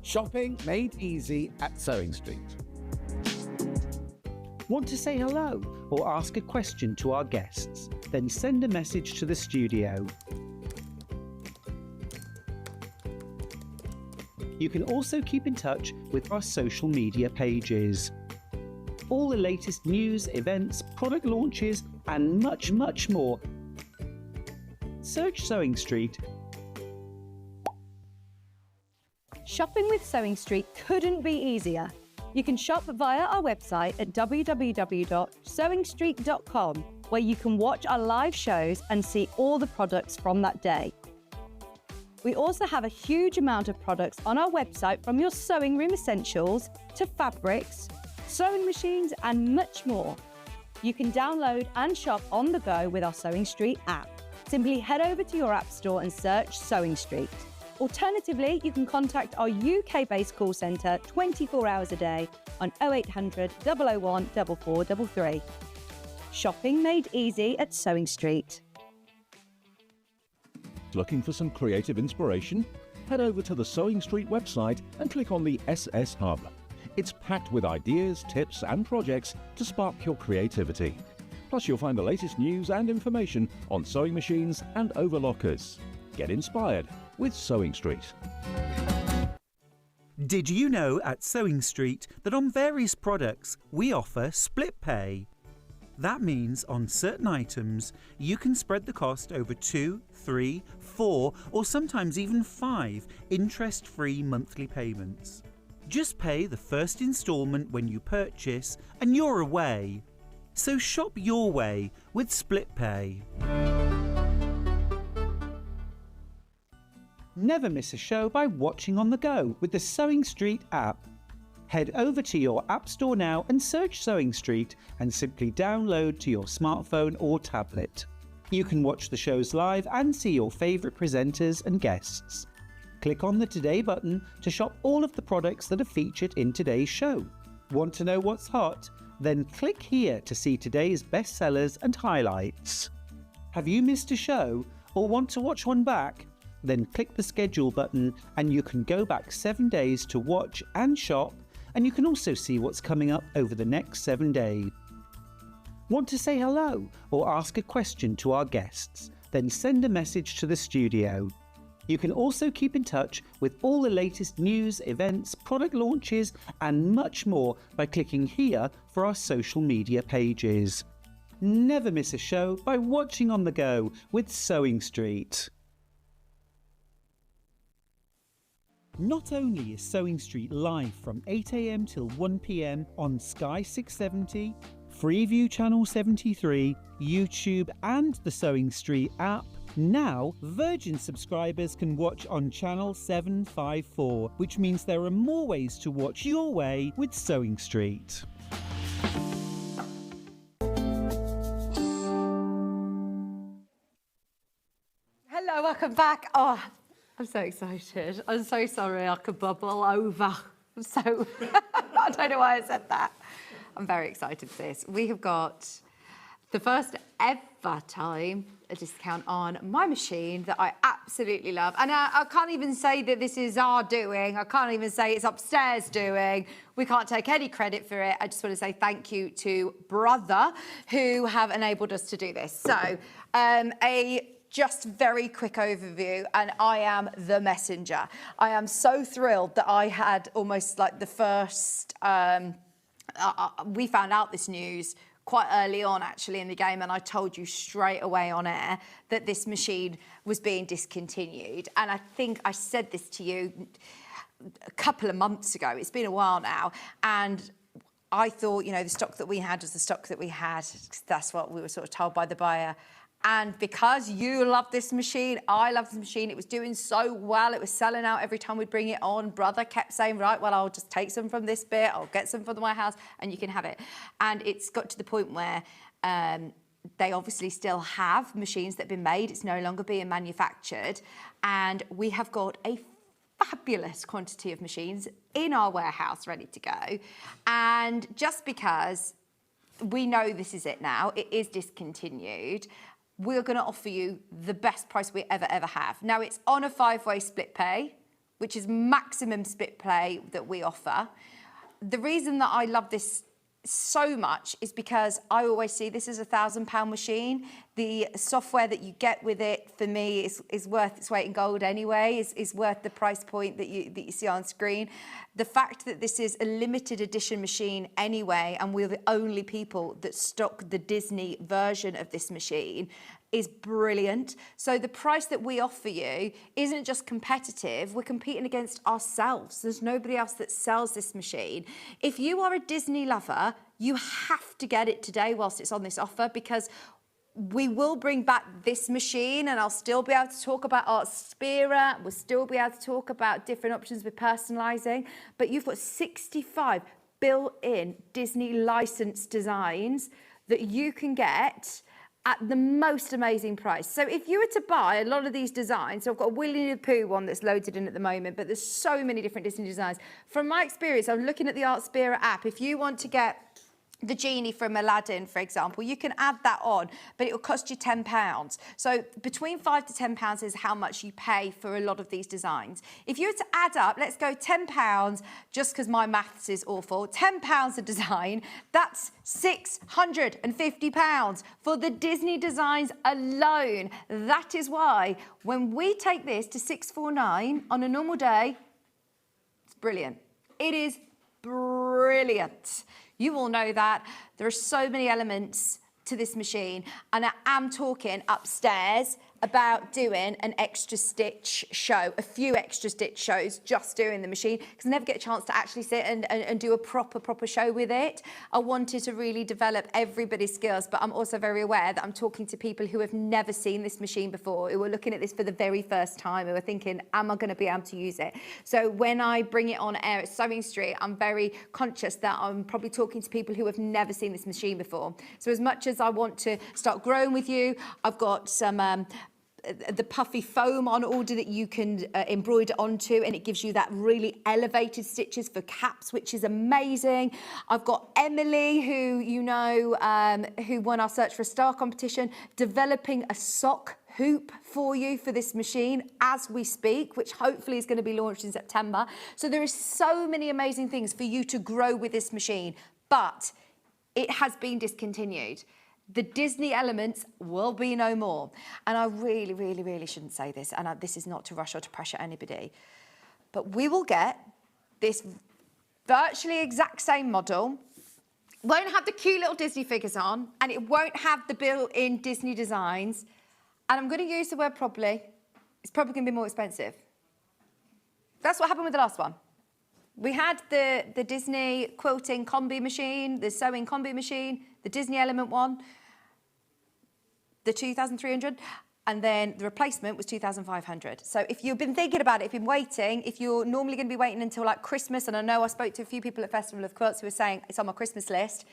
Shopping made easy at Sewing Street. Want to say hello or ask a question to our guests? Then send a message to the studio. You can also keep in touch with our social media pages. All the latest news, events, product launches, and much, much more. Search Sewing Street. Shopping with Sewing Street couldn't be easier. You can shop via our website at www.sewingstreet.com, where you can watch our live shows and see all the products from that day. We also have a huge amount of products on our website, from your sewing room essentials to fabrics, sewing machines, and much more. You can download and shop on the go with our Sewing Street app. Simply head over to your app store and search Sewing Street. Alternatively, you can contact our UK-based call centre 24 hours a day on 0800 001 4433. Shopping made easy at Sewing Street. Looking for some creative inspiration? Head over to the Sewing Street website and click on the SS Hub. It's packed with ideas, tips and projects to spark your creativity. Plus you'll find the latest news and information on sewing machines and overlockers. Get inspired with Sewing Street. Did you know at Sewing Street that on various products we offer split pay? That means on certain items you can spread the cost over 2, 3, 4 or sometimes even 5 interest-free monthly payments. Just pay the first instalment when you purchase and you're away. So shop your way with split pay. Never miss a show by watching on the go with the Sewing Street app. Head over to your app store now and search Sewing Street and simply download to your smartphone or tablet. You can watch the shows live and see your favourite presenters and guests. Click on the Today button to shop all of the products that are featured in today's show. Want to know what's hot? Then click here to see today's bestsellers and highlights. Have you missed a show or want to watch one back? Then click the schedule button and you can go back 7 days to watch and shop, and you can also see what's coming up over the next 7 days. Want to say hello or ask a question to our guests? Then send a message to the studio. You can also keep in touch with all the latest news, events, product launches, and much more by clicking here for our social media pages. Never miss a show by watching on the go with Sewing Street. Not only is Sewing Street live from 8 AM till 1 PM on Sky 670, Freeview Channel 73, YouTube and the Sewing Street app, now Virgin subscribers can watch on Channel 754, which means there are more ways to watch your way with Sewing Street. Hello, welcome back. Oh, I'm so excited. I'm so sorry I could bubble over. So, I don't know why I said that. I'm very excited for this. We have got the first ever time a discount on my machine that I absolutely love. And I can't even say that this is our doing. I can't even say it's upstairs doing. We can't take any credit for it. I just want to say thank you to Brother, who have enabled us to do this. So, just very quick overview, and I am the messenger. I am so thrilled that I had almost like the first, we found out this news quite early on actually in the game, and I told you straight away on air that this machine was being discontinued. And I think I said this to you a couple of months ago. It's been a while now, and I thought, you know, the stock that we had was the stock that we had. That's what we were sort of told by the buyer. And because you love this machine, I love this machine. It was doing so well. It was selling out every time we'd bring it on. Brother kept saying, right, well, I'll just take some from this bit. I'll get some from my house and you can have it. And it's got to the point where they obviously still have machines that have been made. It's no longer being manufactured. And we have got a fabulous quantity of machines in our warehouse ready to go. And just because we know this is it now, it is discontinued, we're going to offer you the best price we ever have. Now, it's on a 5-way split pay, which is maximum split pay that we offer. The reason that I love this so much is because I always see this as £1,000 machine. The software that you get with it, for me, is worth its weight in gold anyway, is worth the price point that you see on screen. The fact that this is a limited edition machine anyway, and we're the only people that stock the Disney version of this machine, is brilliant. So the price that we offer you isn't just competitive, we're competing against ourselves. There's nobody else that sells this machine. If you are a Disney lover, you have to get it today whilst it's on this offer, because we will bring back this machine and I'll still be able to talk about Art Spira, we'll still be able to talk about different options with personalising, but you've got 65 built-in Disney licensed designs that you can get at the most amazing price. So if you were to buy a lot of these designs, so I've got a Winnie the Pooh one that's loaded in at the moment, but there's so many different Disney designs. From my experience, I'm looking at the Art Spira app. If you want to get the genie from Aladdin, for example, you can add that on, but it will cost you £10. So between £5 to £10 is how much you pay for a lot of these designs. If you were to add up, let's go £10, just because my maths is awful, £10 a design, that's £650 for the Disney designs alone. That is why when we take this to £649 on a normal day, it's brilliant. It is brilliant. You all know that. There are so many elements to this machine, and I am talking upstairs about doing an extra stitch show, a few extra stitch shows just doing the machine, because I never get a chance to actually sit and do a proper show with it. I wanted to really develop everybody's skills, but I'm also very aware that I'm talking to people who have never seen this machine before, who are looking at this for the very first time, who are thinking, am I going to be able to use it? So when I bring it on air at Sewing Street, I'm very conscious that I'm probably talking to people who have never seen this machine before. So as much as I want to start growing with you, I've got some the puffy foam on order that you can embroider onto, and it gives you that really elevated stitches for caps, which is amazing. I've got Emily, who you know, who won our Search for a Star competition, developing a sock hoop for you for this machine as we speak, which hopefully is going to be launched in September. So there is so many amazing things for you to grow with this machine, but it has been discontinued. The Disney elements will be no more. And I really shouldn't say this, and this is not to rush or to pressure anybody, but we will get this virtually exact same model, won't have the cute little Disney figures on, and it won't have the built-in Disney designs, and I'm going to use the word probably, it's probably going to be more expensive. That's what happened with the last one. We had the Disney quilting combi machine, the sewing combi machine, the Disney element one, the 2,300, and then the replacement was 2,500. So if you've been thinking about it, if you've been waiting, if you're normally going to be waiting until like Christmas, and I know I spoke to a few people at Festival of Quilts who were saying it's on my Christmas list,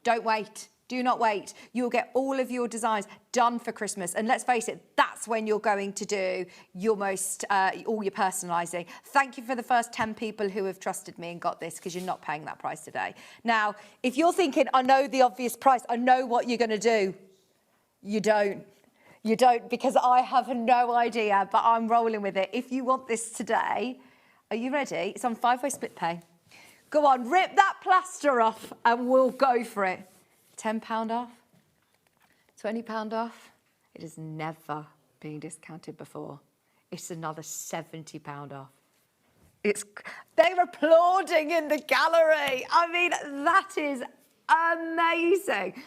don't wait. Do not wait. You'll get all of your designs done for Christmas. And let's face it, that's when you're going to do your most, all your personalising. Thank you for the first 10 people who have trusted me and got this, because you're not paying that price today. Now, if you're thinking, I know the obvious price, I know what you're going to do, you don't. You don't, because I have no idea, but I'm rolling with it. If you want this today, are you ready? It's on 5-way split pay. Go on, rip that plaster off and we'll go for it. £10 off, £20 off. It has never been discounted before. It's another £70 off. They're applauding in the gallery. I mean, that is amazing.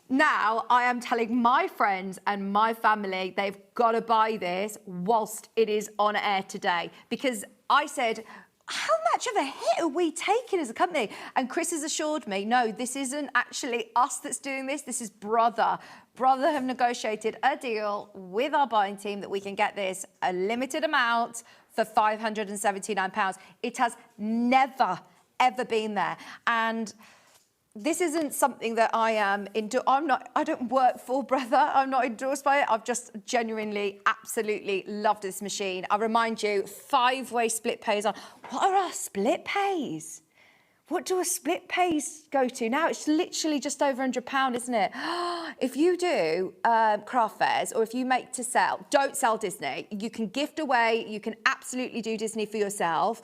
Now, I am telling my friends and my family they've got to buy this whilst it is on air today, because I said, how much of a hit are we taking as a company? And Chris has assured me, no, this isn't actually us that's doing this. This is Brother. Brother have negotiated a deal with our buying team that we can get this a limited amount for £579. It has never, ever been there. And this isn't something that I am I don't work for Brother. I'm not endorsed by it. I've just genuinely, absolutely loved this machine. I remind you, 5-way split pays on. What are our split pays? What do a split pays go to now? It's literally just over £100, isn't it? If you do craft fairs or if you make to sell, don't sell Disney. You can gift away. You can absolutely do Disney for yourself.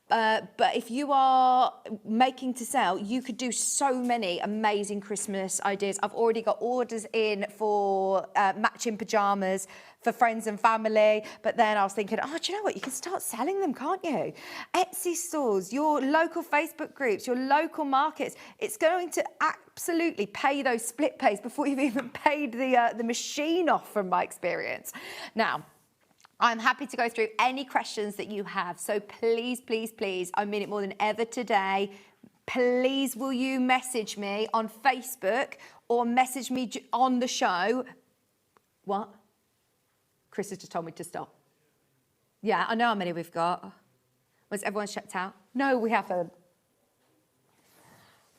But if you are making to sell, you could do so many amazing Christmas ideas. I've already got orders in for matching pyjamas for friends and family. But then I was thinking, oh, do you know what? You can start selling them, can't you? Etsy stores, your local Facebook groups, your local markets. It's going to absolutely pay those split pays before you've even paid the machine off, from my experience. Now, I'm happy to go through any questions that you have. So please, please, please, I mean it more than ever today. Please, will you message me on Facebook or message me on the show? What? Chris has just told me to stop. Yeah, I know how many we've got. Was everyone checked out? No, we haven't.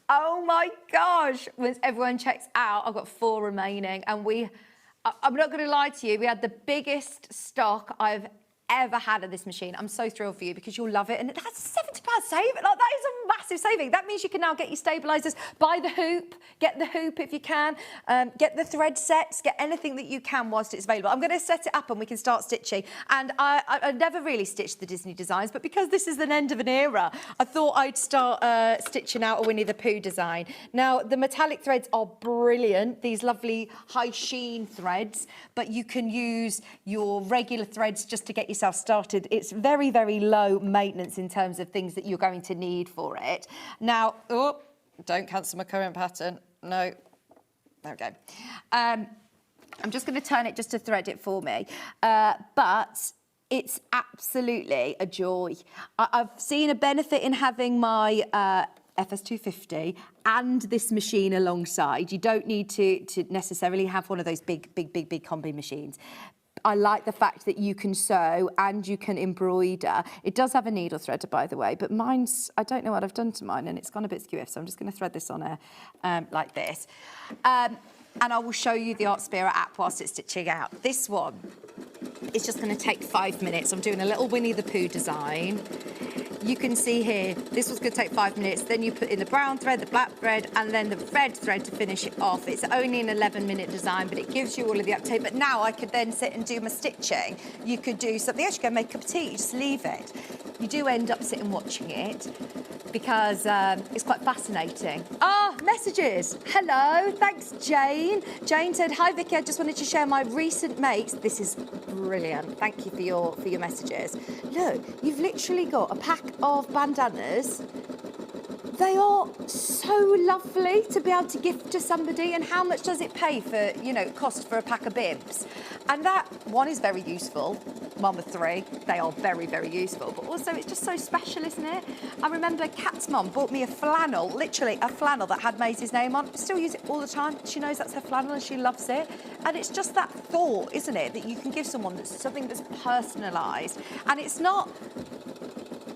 Oh my gosh. Once everyone checks out, I've got 4 remaining. And I'm not going to lie to you, we had the biggest stock I've ever had of this machine. I'm so thrilled for you because you'll love it. And that's a £70 saving. Like, that is a massive saving. That means you can now get your stabilisers, buy the hoop, get the hoop if you can, get the thread sets, get anything that you can whilst it's available. I'm going to set it up and we can start stitching. And I never really stitched the Disney designs, but because this is an end of an era, I thought I'd start stitching out a Winnie the Pooh design. Now, the metallic threads are brilliant, these lovely high sheen threads, but you can use your regular threads just to get yourself started. It's very, very low maintenance in terms of things that you're going to need for it. Now, oh, don't cancel my current pattern. No. There we go. I'm just going to turn it just to thread it for me. But it's absolutely a joy. I've seen a benefit in having my FS250 and this machine alongside. You don't need to necessarily have one of those big combi machines. I like the fact that you can sew and you can embroider. It does have a needle threader, by the way, but mine's, I don't know what I've done to mine and it's gone a bit skew, so I'm just going to thread this on there like this. And I will show you the Art Spira app whilst it's stitching out. This one is just going to take 5 minutes. I'm doing a little Winnie the Pooh design. You can see here, this was going to take 5 minutes. Then you put in the brown thread, the black thread, and then the red thread to finish it off. It's only an 11-minute design, but it gives you all of the uptake. But now I could then sit and do my stitching. You could do something else. You go make a cup of tea, you just leave it. You do end up sitting watching it because it's quite fascinating. Messages. Hello, thanks, Jane. Jane said, hi, Vicky, I just wanted to share my recent makes. This is brilliant. Thank you for your messages. Look, you've literally got a pack of bandanas. They are so lovely to be able to gift to somebody. And how much does it pay for, cost for a pack of bibs? And that one is very useful. Mum of 3, they are very, very useful. But also it's just so special, isn't it? I remember Kat's mum bought me a flannel, literally a flannel that had Maisie's name on. I still use it all the time. She knows that's her flannel and she loves it. And it's just that thought, isn't it, that you can give someone that's something that's personalised. And it's not...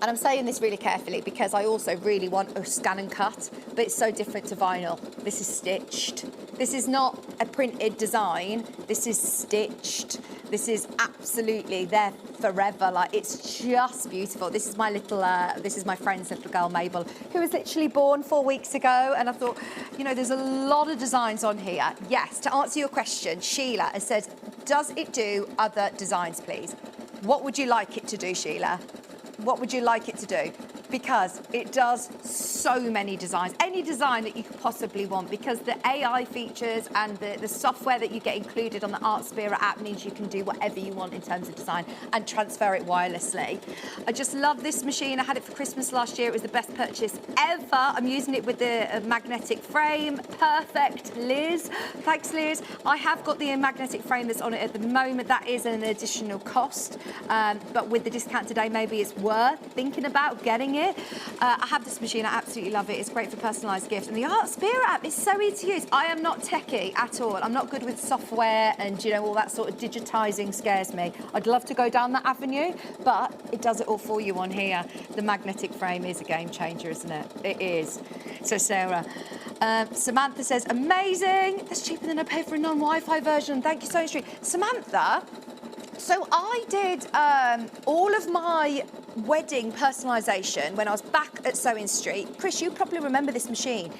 And I'm saying this really carefully because I also really want a scan and cut, but it's so different to vinyl. This is stitched. This is not a printed design. This is stitched. This is absolutely there forever. Like, it's just beautiful. This is my little, this is my friend's little girl, Mabel, who was literally born 4 weeks ago. And I thought, there's a lot of designs on here. Yes, to answer your question, Sheila has said, does it do other designs, please? What would you like it to do, Sheila? What would you like it to do? Because it does so many designs, any design that you could possibly want, because the AI features and the software that you get included on the Art Spira app means you can do whatever you want in terms of design and transfer it wirelessly. I just love this machine. I had it for Christmas last year. It was the best purchase ever. I'm using it with the magnetic frame. Perfect, Liz. Thanks, Liz. I have got the magnetic frame that's on it at the moment. That is an additional cost, but with the discount today, maybe it's worth thinking about getting it. I have this machine. I absolutely love it. It's great for personalised gifts. And the Art Spira app is so easy to use. I am not techie at all. I'm not good with software and, all that sort of digitising scares me. I'd love to go down that avenue, but it does it all for you on here. The magnetic frame is a game changer, isn't it? It is. So, Sarah. Samantha says, amazing. That's cheaper than I pay for a non-Wi-Fi version. Thank you so much. Samantha, So I did all of my wedding personalisation when I was back at Sewing Street. Chris, you probably remember this machine.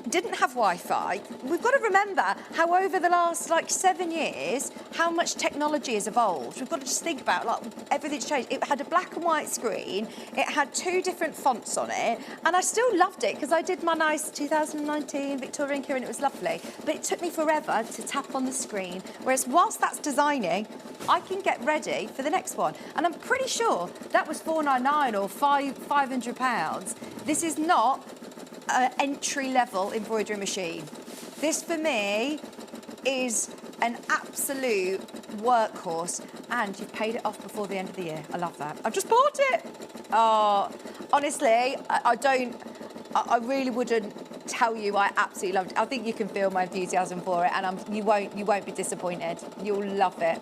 Didn't have Wi-Fi. We've got to remember how over the last 7 years, how much technology has evolved. We've got to just think about everything's changed. It had a black and white screen. It had 2 different fonts on it, and I still loved it because I did my nice 2019 Victorian Kira and it was lovely. But it took me forever to tap on the screen. Whereas whilst that's designing, I can get ready for the next one. And I'm pretty sure that was £499 or £500. This is not an entry-level embroidery machine. This, for me, is an absolute workhorse, and you've paid it off before the end of the year. I love that. I've just bought it. Oh, honestly, I really wouldn't tell you I absolutely loved it. I think you can feel my enthusiasm for it, and you won't be disappointed. You'll love it.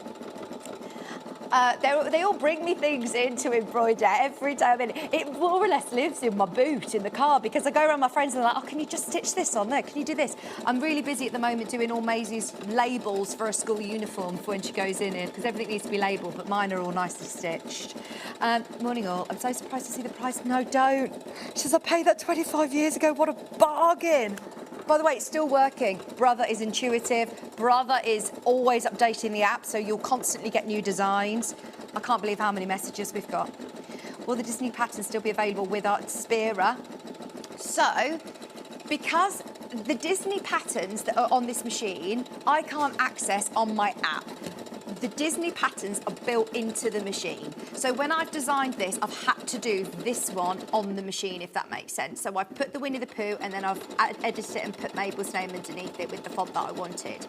They all bring me things in to embroider every day. I mean, it more or less lives in my boot in the car because I go around my friends and they're like, oh, can you just stitch this on there? Can you do this? I'm really busy at the moment doing all Maisie's labels for a school uniform for when she goes in here because everything needs to be labelled, but mine are all nicely stitched. Morning all. I'm so surprised to see the price. No, don't. She says, I paid that 25 years ago. What a bargain. By the way, it's still working. Brother is intuitive. Brother is always updating the app, so you'll constantly get new designs. I can't believe how many messages we've got. Will the Disney pattern still be available with our Spira? So, because the Disney patterns that are on this machine, I can't access on my app. The Disney patterns are built into the machine. So when I've designed this, I've had to do this one on the machine, if that makes sense. So I've put the Winnie the Pooh and then I've edited it and put Mabel's name underneath it with the font that I wanted.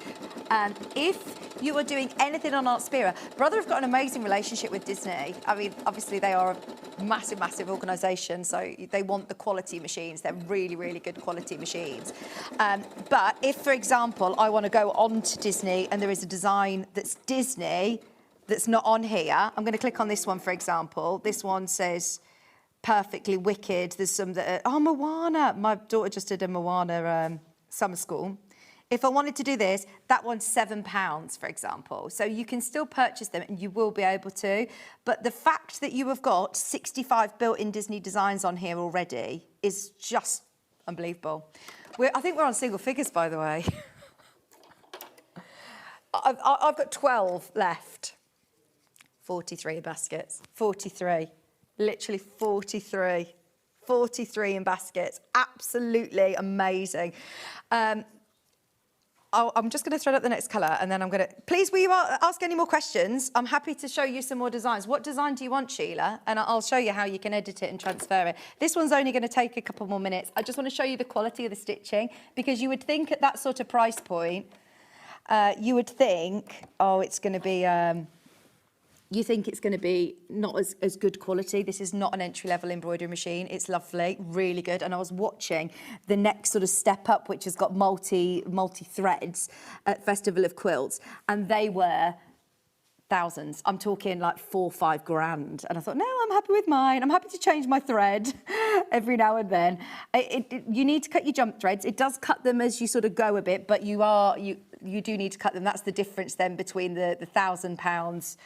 If you are doing anything on Artspira, Brother have got an amazing relationship with Disney. I mean, obviously they are a massive, massive organisation, so they want the quality machines. They're really, really good quality machines. But if, for example, I want to go on to Disney and there is a design that's Disney that's not on here, I'm going to click on this one, for example. This one says Perfectly Wicked. There's some that are, Moana. My daughter just did a Moana summer school. If I wanted to do this, that one's £7, for example. So you can still purchase them and you will be able to. But the fact that you have got 65 built-in Disney designs on here already is just unbelievable. I think we're on single figures, by the way. I've got 12 left. 43 baskets. 43. Literally 43. 43 in baskets. Absolutely amazing. I'm just going to thread up the next colour and then I'm going to... Please, will you ask any more questions? I'm happy to show you some more designs. What design do you want, Sheila? And I'll show you how you can edit it and transfer it. This one's only going to take a couple more minutes. I just want to show you the quality of the stitching because you would think at that sort of price point, you would think, oh, it's going to be... you think it's going to be not as good quality. This is not an entry-level embroidery machine. It's lovely, really good. And I was watching the next sort of step up, which has got multi threads at Festival of Quilts, and they were thousands. I'm talking like 4 or 5 grand. And I thought, no, I'm happy with mine. I'm happy to change my thread every now and then. You need to cut your jump threads. It does cut them as you sort of go a bit, but you do need to cut them. That's the difference then between the £1,000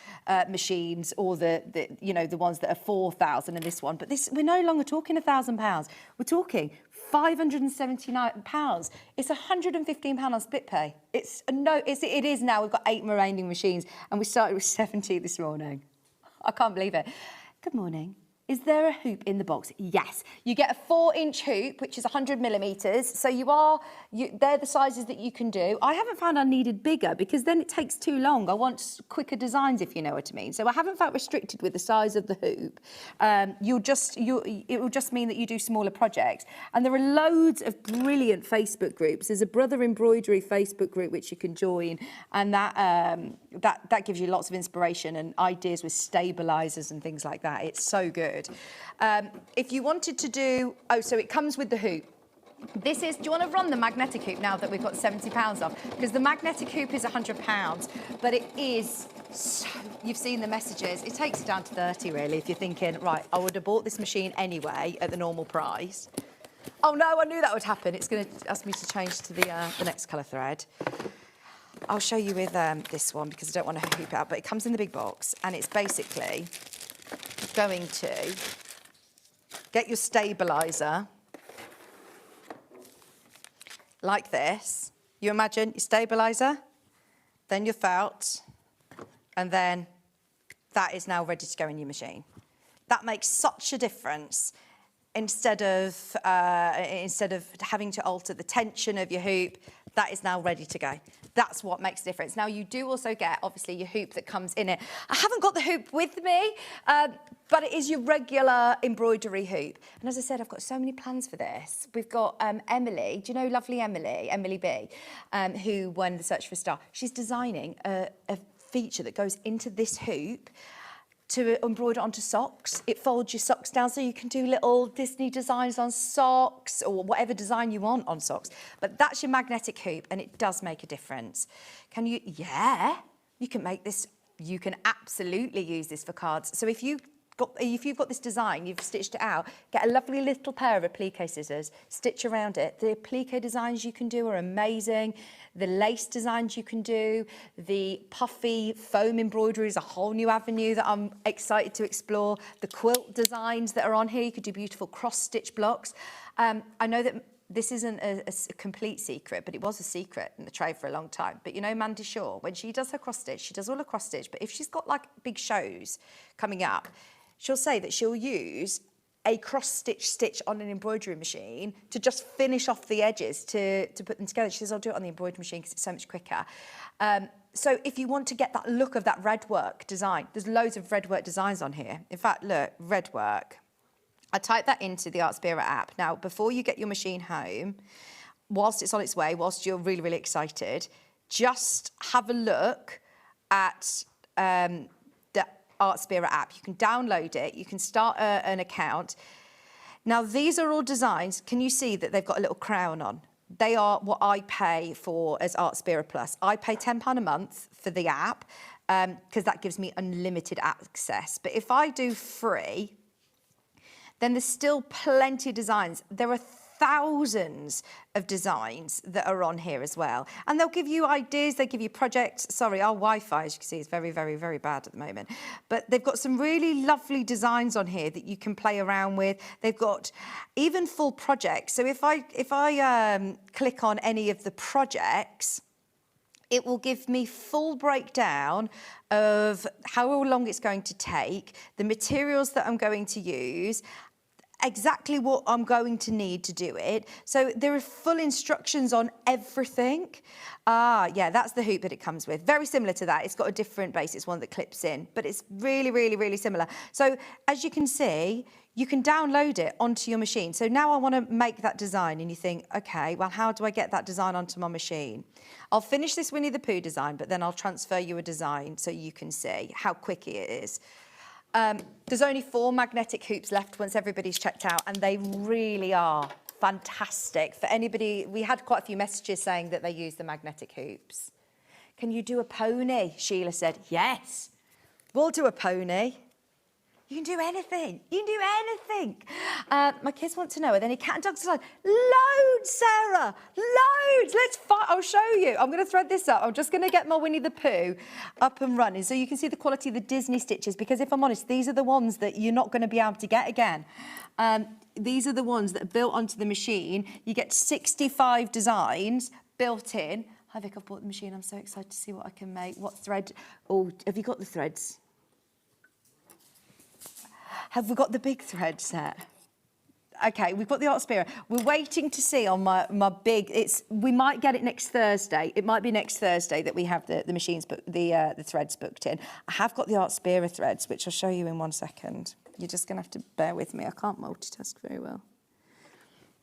machines or the ones that are 4,000 and this one. But we're no longer talking £1,000. We're talking £579. It's £115 on split pay. It is now. We've got 8 remaining machines and we started with 70 this morning. I can't believe it. Good morning. Is there a hoop in the box? Yes. You get a 4-inch hoop, which is 100 millimetres. So they're the sizes that you can do. I haven't found I needed bigger because then it takes too long. I want quicker designs, if you know what I mean. So I haven't felt restricted with the size of the hoop. It will just mean that you do smaller projects. And there are loads of brilliant Facebook groups. There's a Brother Embroidery Facebook group which you can join, and that gives you lots of inspiration and ideas with stabilisers and things like that. It's so good. If you wanted to do... Oh, so it comes with the hoop. Do you want to run the magnetic hoop now that we've got £70 off? Because the magnetic hoop is £100, but it is... So, you've seen the messages. It takes it down to 30, really, if you're thinking, right, I would have bought this machine anyway at the normal price. Oh, no, I knew that would happen. It's going to ask me to change to the next colour thread. I'll show you with this one because I don't want to hoop it up, but it comes in the big box and it's basically going to get your stabiliser like this. You imagine your stabiliser, then your felt, and then that is now ready to go in your machine. That makes such a difference. Instead of having to alter the tension of your hoop, that is now ready to go. That's what makes a difference. Now, you do also get, obviously, your hoop that comes in it. I haven't got the hoop with me, but it is your regular embroidery hoop. And as I said, I've got so many plans for this. We've got Emily, do you know lovely Emily B, who won the Search for a Star? She's designing a feature that goes into this hoop to embroider onto socks. It folds your socks down so you can do little Disney designs on socks or whatever design you want on socks. But that's your magnetic hoop and it does make a difference. Can you? Yeah, you can make this. You can absolutely use this for cards. So if you've got this design, you've stitched it out, get a lovely little pair of applique scissors, stitch around it. The applique designs you can do are amazing. The lace designs you can do, the puffy foam embroidery is a whole new avenue that I'm excited to explore. The quilt designs that are on here, you could do beautiful cross-stitch blocks. I know that this isn't a complete secret, but it was a secret in the trade for a long time. But you know Mandy Shaw, when she does her cross-stitch, she does all her cross-stitch, but if she's got like big shows coming up, she'll say that she'll use a cross-stitch stitch on an embroidery machine to just finish off the edges to put them together. She says, I'll do it on the embroidery machine because it's so much quicker. So if you want to get that look of that red work design, there's loads of red work designs on here. In fact, look, red work. I typed that into the Artspira app. Now, before you get your machine home, whilst it's on its way, whilst you're really, really excited, just have a look at the Artspira app. You can download it. You can start an account. Now, these are all designs. Can you see that they've got a little crown on? They are what I pay for as Artspira Plus. I pay £10 a month for the app because that gives me unlimited access. But if I do free, then there's still plenty of designs. There are thousands of designs that are on here as well. And they'll give you ideas, they give you projects. Sorry, our Wi-Fi, as you can see, is very, very, very bad at the moment. But they've got some really lovely designs on here that you can play around with. They've got even full projects. So if I click on any of the projects, it will give me full breakdown of how long it's going to take, the materials that I'm going to use, exactly what I'm going to need to do it. So there are full instructions on everything. Yeah, that's the hoop that it comes with. Very similar to that. It's got a different base. It's one that clips in, but it's really, really, really similar. So as you can see, you can download it onto your machine. So now I want to make that design and you think, okay, well, how do I get that design onto my machine? I'll finish this Winnie the Pooh design, but then I'll transfer you a design so you can see how quick it is. There's only 4 magnetic hoops left once everybody's checked out, and they really are fantastic. For anybody, we had quite a few messages saying that they use the magnetic hoops. Can you do a pony? Sheila said, yes, we'll do a pony. You can do anything. You can do anything. My kids want to know, are there any cat and dog designs? Loads, Sarah, loads. Let's fight. I'll show you. I'm going to thread this up. I'm just going to get my Winnie the Pooh up and running so you can see the quality of the Disney stitches, because if I'm honest, these are the ones that you're not going to be able to get again. These are the ones that are built onto the machine. You get 65 designs built in. Hi, Vic, I've bought the machine. I'm so excited to see what I can make. What thread? Oh, have you got the threads? Have we got the big thread set? Okay, we've got the Artspira. We're waiting to see on my big. We might get it next Thursday. It might be next Thursday that we have the machines, but the threads booked in. I have got the Artspira threads, which I'll show you in 1 second. You're just going to have to bear with me. I can't multitask very well.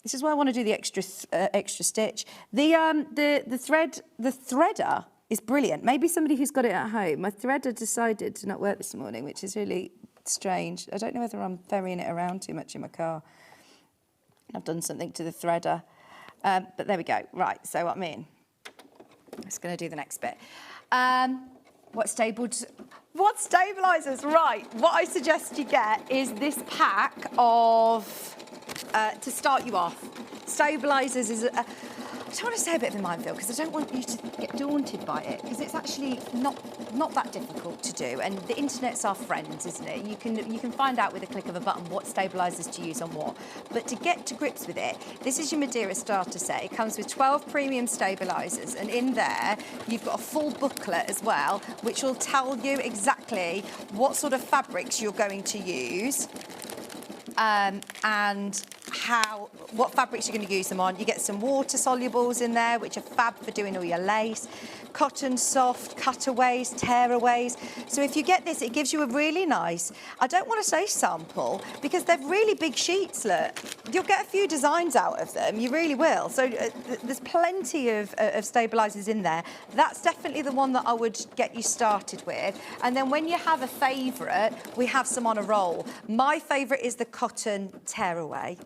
This is why I want to do the extra stitch. The threader is brilliant. Maybe somebody who's got it at home. My threader decided to not work this morning, which is really strange. I don't know whether I'm ferrying it around too much in my car. I've done something to the threader. But there we go. Right, so I'm in. I'm just going to do the next bit. What stabilisers? Right, what I suggest you get is this pack of, to start you off. Stabilisers is, just want to say a bit of a minefield because I don't want you to get daunted by it because it's actually not that difficult to do, and the internet's our friends, isn't it? You can find out with a click of a button what stabilisers to use on what. But to get to grips with it, this is your Madeira starter set. It comes with 12 premium stabilisers, and in there you've got a full booklet as well, which will tell you exactly what sort of fabrics you're going to use. And what fabrics you're going to use them on. You get some water solubles in there, which are fab for doing all your lace, cotton soft, cutaways, tearaways. So if you get this, it gives you a really nice, I don't want to say sample, because they're really big sheets, look. You'll get a few designs out of them, you really will. So there's plenty of stabilisers in there. That's definitely the one that I would get you started with. And then when you have a favourite, we have some on a roll. My favourite is the cotton tearaway.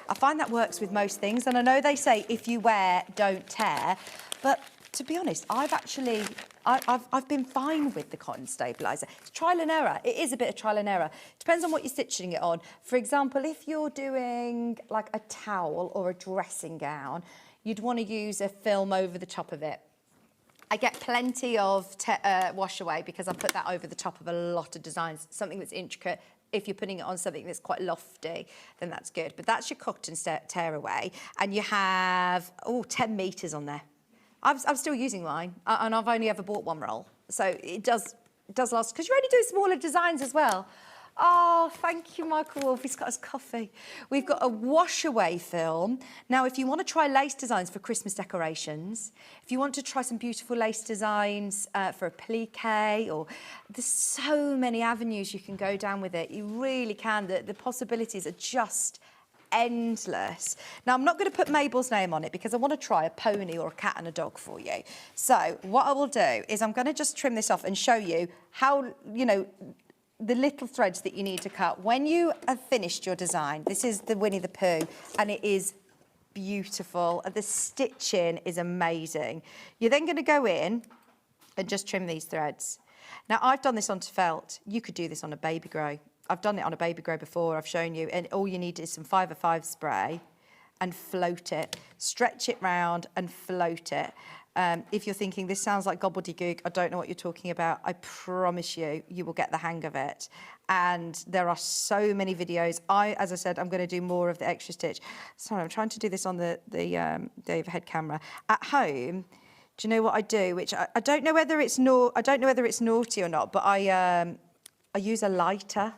I find that works with most things, and I know they say if you wear, don't tear, but to be honest, I've been fine with the cotton stabiliser. It's trial and error. It is a bit of trial and error. Depends on what you're stitching it on. For example, if you're doing like a towel or a dressing gown, you'd want to use a film over the top of it. I get plenty of wash away because I put that over the top of a lot of designs, something that's intricate. If you're putting it on something that's quite lofty, then that's good. But that's your cotton tearaway. And you have, 10 metres on there. I'm still using mine, and I've only ever bought one roll. So it does last, because you're only doing smaller designs as well. Oh, thank you, Michael Wolf. He's got us coffee. We've got a wash-away film. Now, if you want to try lace designs for Christmas decorations, if you want to try some beautiful lace designs for a plique, or there's so many avenues you can go down with it. You really can. The possibilities are just endless. Now, I'm not going to put Mabel's name on it because I want to try a pony or a cat and a dog for you. So what I will do is I'm going to just trim this off and show you how, the little threads that you need to cut. When you have finished your design, this is the Winnie the Pooh, and it is beautiful. The stitching is amazing. You're then going to go in and just trim these threads. Now, I've done this onto felt. You could do this on a baby grow. I've done it on a baby grow before, I've shown you, and all you need is some 505 spray and float it. Stretch it round and float it. If you're thinking, this sounds like gobbledygook, I don't know what you're talking about, I promise you, you will get the hang of it. And there are so many videos. As I said, I'm going to do more of the extra stitch. Sorry, I'm trying to do this on the overhead camera. At home, do you know what I do? Which I don't know whether it's naughty or not, but I use a lighter.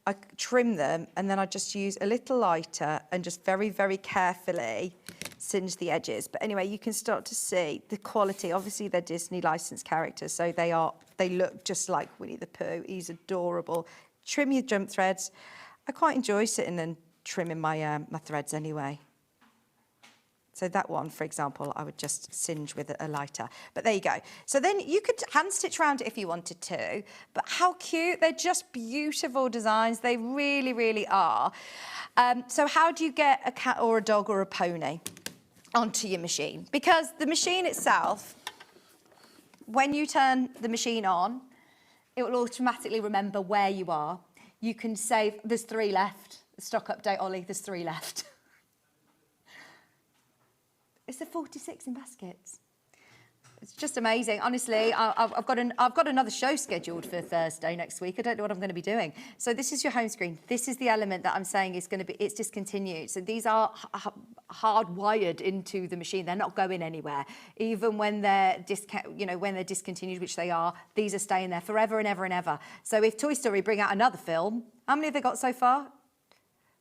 I trim them, and then I just use a little lighter and just very, very carefully singe the edges. But anyway, you can start to see the quality. Obviously, they're Disney licensed characters, so they look just like Winnie the Pooh. He's adorable. Trim your jump threads. I quite enjoy sitting and trimming my my threads anyway. So that one, for example, I would just singe with a lighter. But there you go. So then you could hand stitch around it if you wanted to. But how cute. They're just beautiful designs. They really, really are. So how do you get a cat or a dog or a pony onto your machine? Because the machine itself, when you turn the machine on, it will automatically remember where you are. You can save, there's 3 left. Stock update, Ollie, there's 3 left. It's the 46 in baskets. It's just amazing. Honestly, I've got another show scheduled for Thursday next week. I don't know what I'm going to be doing. So this is your home screen. This is the element that I'm saying is going to be, it's discontinued. So these are hardwired into the machine. They're not going anywhere. Even when they're discontinued, which they are, these are staying there forever and ever and ever. So if Toy Story bring out another film, how many have they got so far?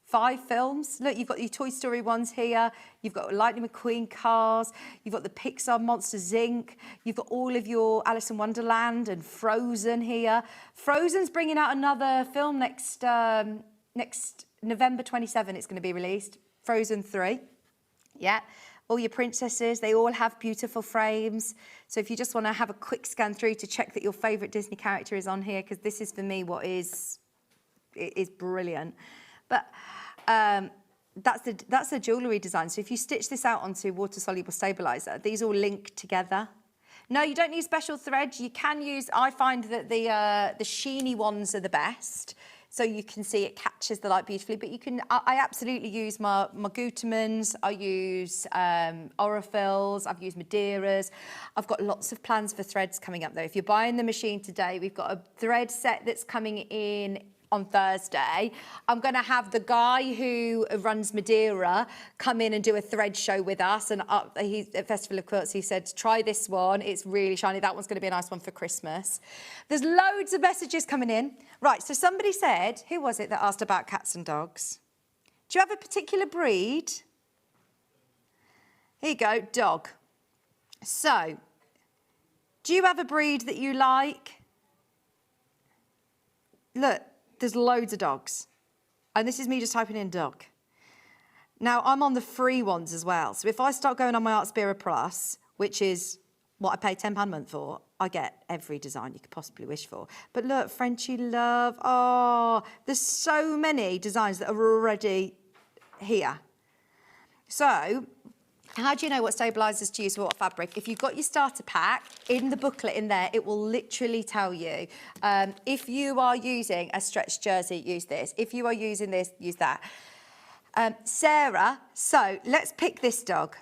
5 films. Look, you've got your Toy Story ones here. You've got Lightning McQueen cars. You've got the Pixar Monsters Inc. You've got all of your Alice in Wonderland and Frozen here. Frozen's bringing out another film next November 27. It's going to be released. Frozen 3. Yeah. All your princesses, they all have beautiful frames. So if you just want to have a quick scan through to check that your favourite Disney character is on here, because this is for me what is brilliant. But that's the jewellery design. So if you stitch this out onto water-soluble stabiliser, these all link together. No, you don't need special thread. You can use, I find that the sheeny ones are the best. so you can see it catches the light beautifully. But you can, I absolutely use my Gutermans, I use Orifils, I've used Madeiras. I've got lots of plans for threads coming up though. If you're buying the machine today, we've got a thread set that's coming in on Thursday. I'm going to have the guy who runs Madeira come in and do a thread show with us. And he's at Festival of Quilts, he said, try this one. It's really shiny. That one's going to be a nice one for Christmas. There's loads of messages coming in. Right, so somebody said, who was it that asked about cats and dogs? Do you have a particular breed? Here you go, dog. So, do you have a breed that you like? Look. There's loads of dogs. And this is me just typing in dog. Now, I'm on the free ones as well. So if I start going on my Artspira Plus, which is what I pay £10 a month for, I get every design you could possibly wish for. But look, Frenchy Love. Oh, there's so many designs that are already here. So, how do you know what stabilisers to use for what fabric? If you've got your starter pack, in the booklet in there, it will literally tell you. If you are using a stretched jersey, use this. If you are using this, use that. Sarah, so let's pick this dog.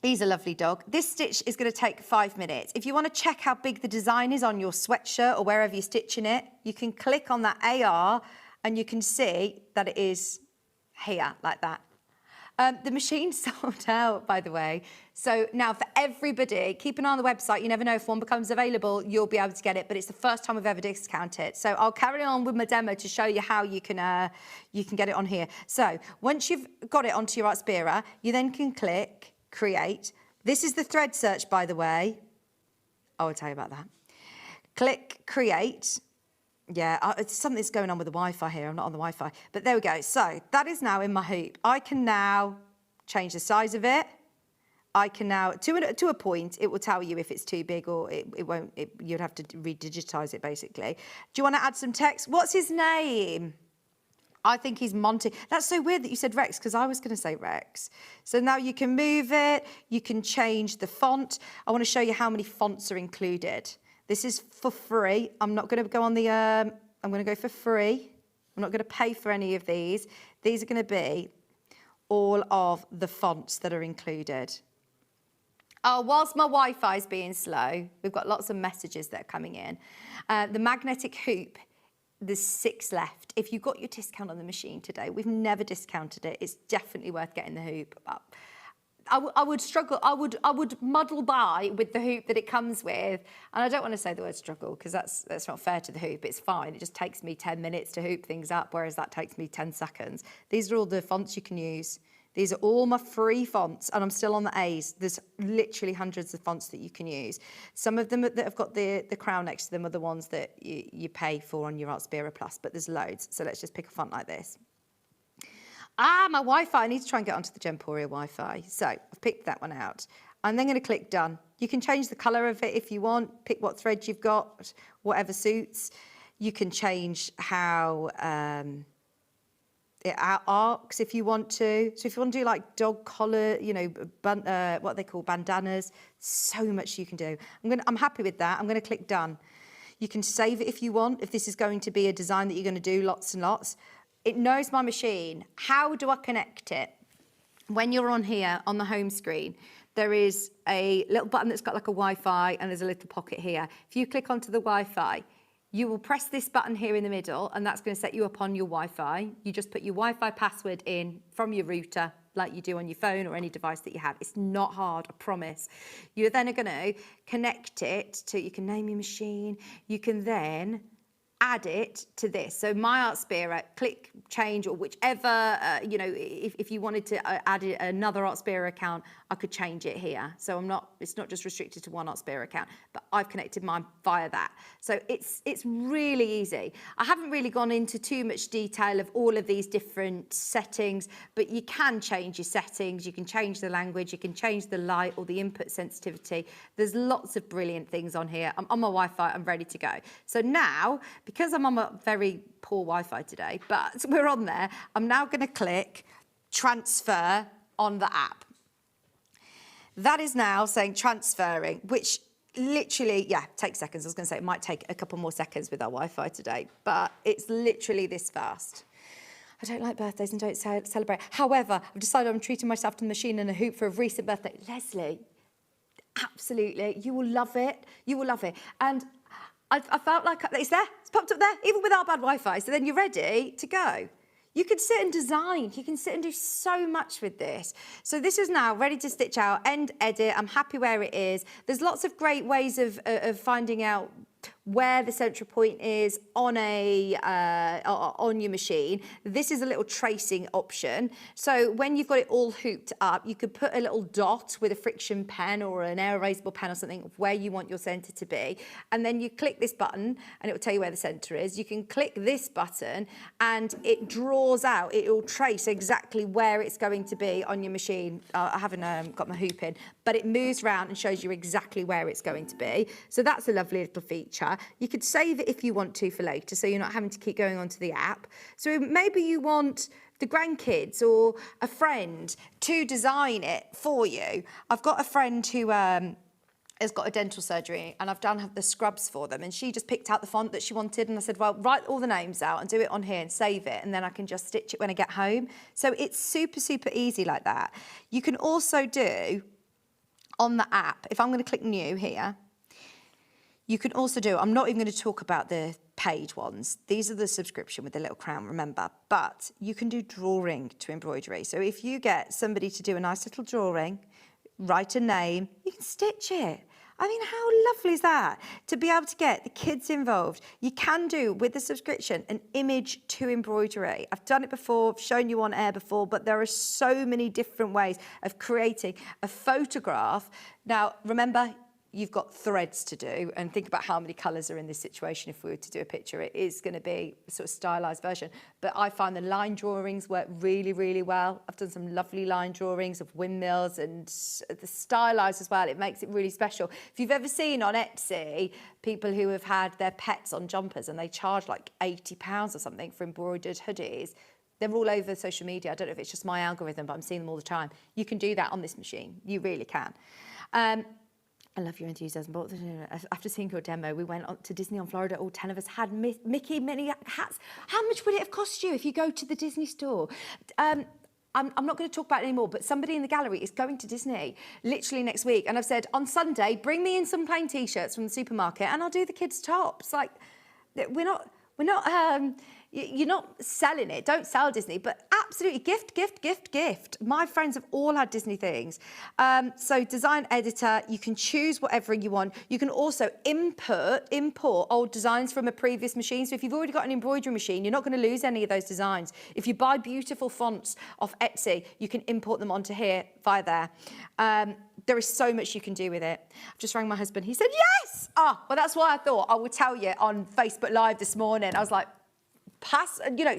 He's a lovely dog. This stitch is going to take 5 minutes. If you want to check how big the design is on your sweatshirt or wherever you're stitching it, you can click on that AR and you can see that it is here, like that. The machine's sold out, by the way. So now for everybody, keep an eye on the website. You never know if one becomes available, you'll be able to get it. But it's the first time we've ever discounted it. So I'll carry on with my demo to show you how you can get it on here. So once you've got it onto your Artspira, you then can click Create. This is the thread search, by the way. I will tell you about that. Click Create. Yeah, something's going on with the Wi-Fi here. I'm not on the Wi-Fi. But there we go. So that is now in my hoop. I can now change the size of it. I can now, to a point, it will tell you if it's too big or it won't. You'd have to redigitize it, basically. Do you want to add some text? What's his name? I think he's Monty. That's so weird that you said Rex, because I was going to say Rex. So now you can move it. You can change the font. I want to show you how many fonts are included. This is for free. I'm not going to go on the, I'm going to go for free. I'm not going to pay for any of these. These are going to be all of the fonts that are included. Oh, whilst my Wi-Fi is being slow, we've got lots of messages that are coming in. The magnetic hoop, there's 6 left. If you got your discount on the machine today, we've never discounted it. It's definitely worth getting the hoop up. I would struggle, I would muddle by with the hoop that it comes with. And I don't want to say the word struggle because that's not fair to the hoop. It's fine. It just takes me 10 minutes to hoop things up, whereas that takes me 10 seconds. These are all the fonts you can use. These are all my free fonts, and I'm still on the A's. There's literally hundreds of fonts that you can use. Some of them that have got the crown next to them are the ones that you pay for on your Artspira Plus, but there's loads. So let's just pick a font like this. Ah, my Wi-Fi. I need to try and get onto the Gemporia Wi-Fi. So I've picked that one out. I'm then going to click Done. You can change the colour of it if you want. Pick what thread you've got, whatever suits. You can change how it arcs if you want to. So if you want to do like dog collar, you know, what they call bandanas, so much you can do. I'm happy with that. I'm going to click Done. You can save it if you want, if this is going to be a design that you're going to do lots and lots. It knows my machine. How do I connect it? When you're on here, on the home screen, there is a little button that's got like a Wi-Fi and there's a little pocket here. If you click onto the Wi-Fi, you will press this button here in the middle and that's going to set you up on your Wi-Fi. You just put your Wi-Fi password in from your router like you do on your phone or any device that you have. It's not hard, I promise. You're then going to connect it to, you can name your machine, you can then add it to this. So my Artspira, click change or whichever, you know, if you wanted to add another Artspira account, I could change it here. So it's not just restricted to one Artspira account, but I've connected mine via that. So it's really easy. I haven't really gone into too much detail of all of these different settings, but you can change your settings, you can change the language, you can change the light or the input sensitivity. There's lots of brilliant things on here. I'm on my Wi-Fi, I'm ready to go. So now, because I'm on a very poor Wi-Fi today, but we're on there, I'm now going to click transfer on the app. That is now saying transferring, which literally, yeah, take seconds. I was going to say it might take a couple more seconds with our Wi-Fi today, but it's literally this fast. I don't like birthdays and don't celebrate. However, I've decided I'm treating myself to the machine and a hoop for a recent birthday. Leslie, absolutely, you will love it. You will love it. And I felt like it's there. It's popped up there, even without bad Wi-Fi. So then you're ready to go. You can sit and design. You can sit and do so much with this. So this is now ready to stitch out, end edit. I'm happy where it is. There's lots of great ways of finding out where the central point is on on your machine. This is a little tracing option. So when you've got it all hooped up, you could put a little dot with a friction pen or an air erasable pen or something of where you want your centre to be. And then you click this button and it will tell you where the centre is. You can click this button and it draws out, it will trace exactly where it's going to be on your machine. I haven't got my hoop in, but it moves around and shows you exactly where it's going to be. So that's a lovely little feature. You could save it if you want to for later, so you're not having to keep going onto the app. So maybe you want the grandkids or a friend to design it for you. I've got a friend who has got a dental surgery and I've done the scrubs for them, and she just picked out the font that she wanted, and I said, well, write all the names out and do it on here and save it, and then I can just stitch it when I get home. So it's super, super easy like that. You can also do on the app, if I'm going to click new here, you can also do, I'm not even going to talk about the paid ones. These are the subscription with the little crown, remember. But you can do drawing to embroidery. So if you get somebody to do a nice little drawing, write a name, you can stitch it. I mean, how lovely is that? To be able to get the kids involved. You can do, with the subscription, an image to embroidery. I've done it before, I've shown you on air before, but there are so many different ways of creating a photograph. Now, remember, you've got threads to do, and think about how many colours are in this situation. If we were to do a picture, it is going to be a sort of stylised version. But I find the line drawings work really, really well. I've done some lovely line drawings of windmills and the stylised as well. It makes it really special. If you've ever seen on Etsy people who have had their pets on jumpers and they charge like £80 or something for embroidered hoodies, they're all over social media. I don't know if it's just my algorithm, but I'm seeing them all the time. You can do that on this machine. You really can. I love your enthusiasm, but after seeing your demo, we went to Disney on Florida. All 10 of us had Mickey Minnie hats. How much would it have cost you if you go to the Disney store? I'm not going to talk about it anymore, but somebody in the gallery is going to Disney literally next week. And I've said, on Sunday, bring me in some plain T-shirts from the supermarket and I'll do the kids' tops. Like, we're not you're not selling it. Don't sell Disney, but absolutely gift. My friends have all had Disney things. So design editor, you can choose whatever you want. You can also import old designs from a previous machine. So if you've already got an embroidery machine, you're not going to lose any of those designs. If you buy beautiful fonts off Etsy, you can import them onto here via there. There is so much you can do with it. I've just rang my husband. He said, yes! Well, that's why I thought I would tell you on Facebook Live this morning. I was like,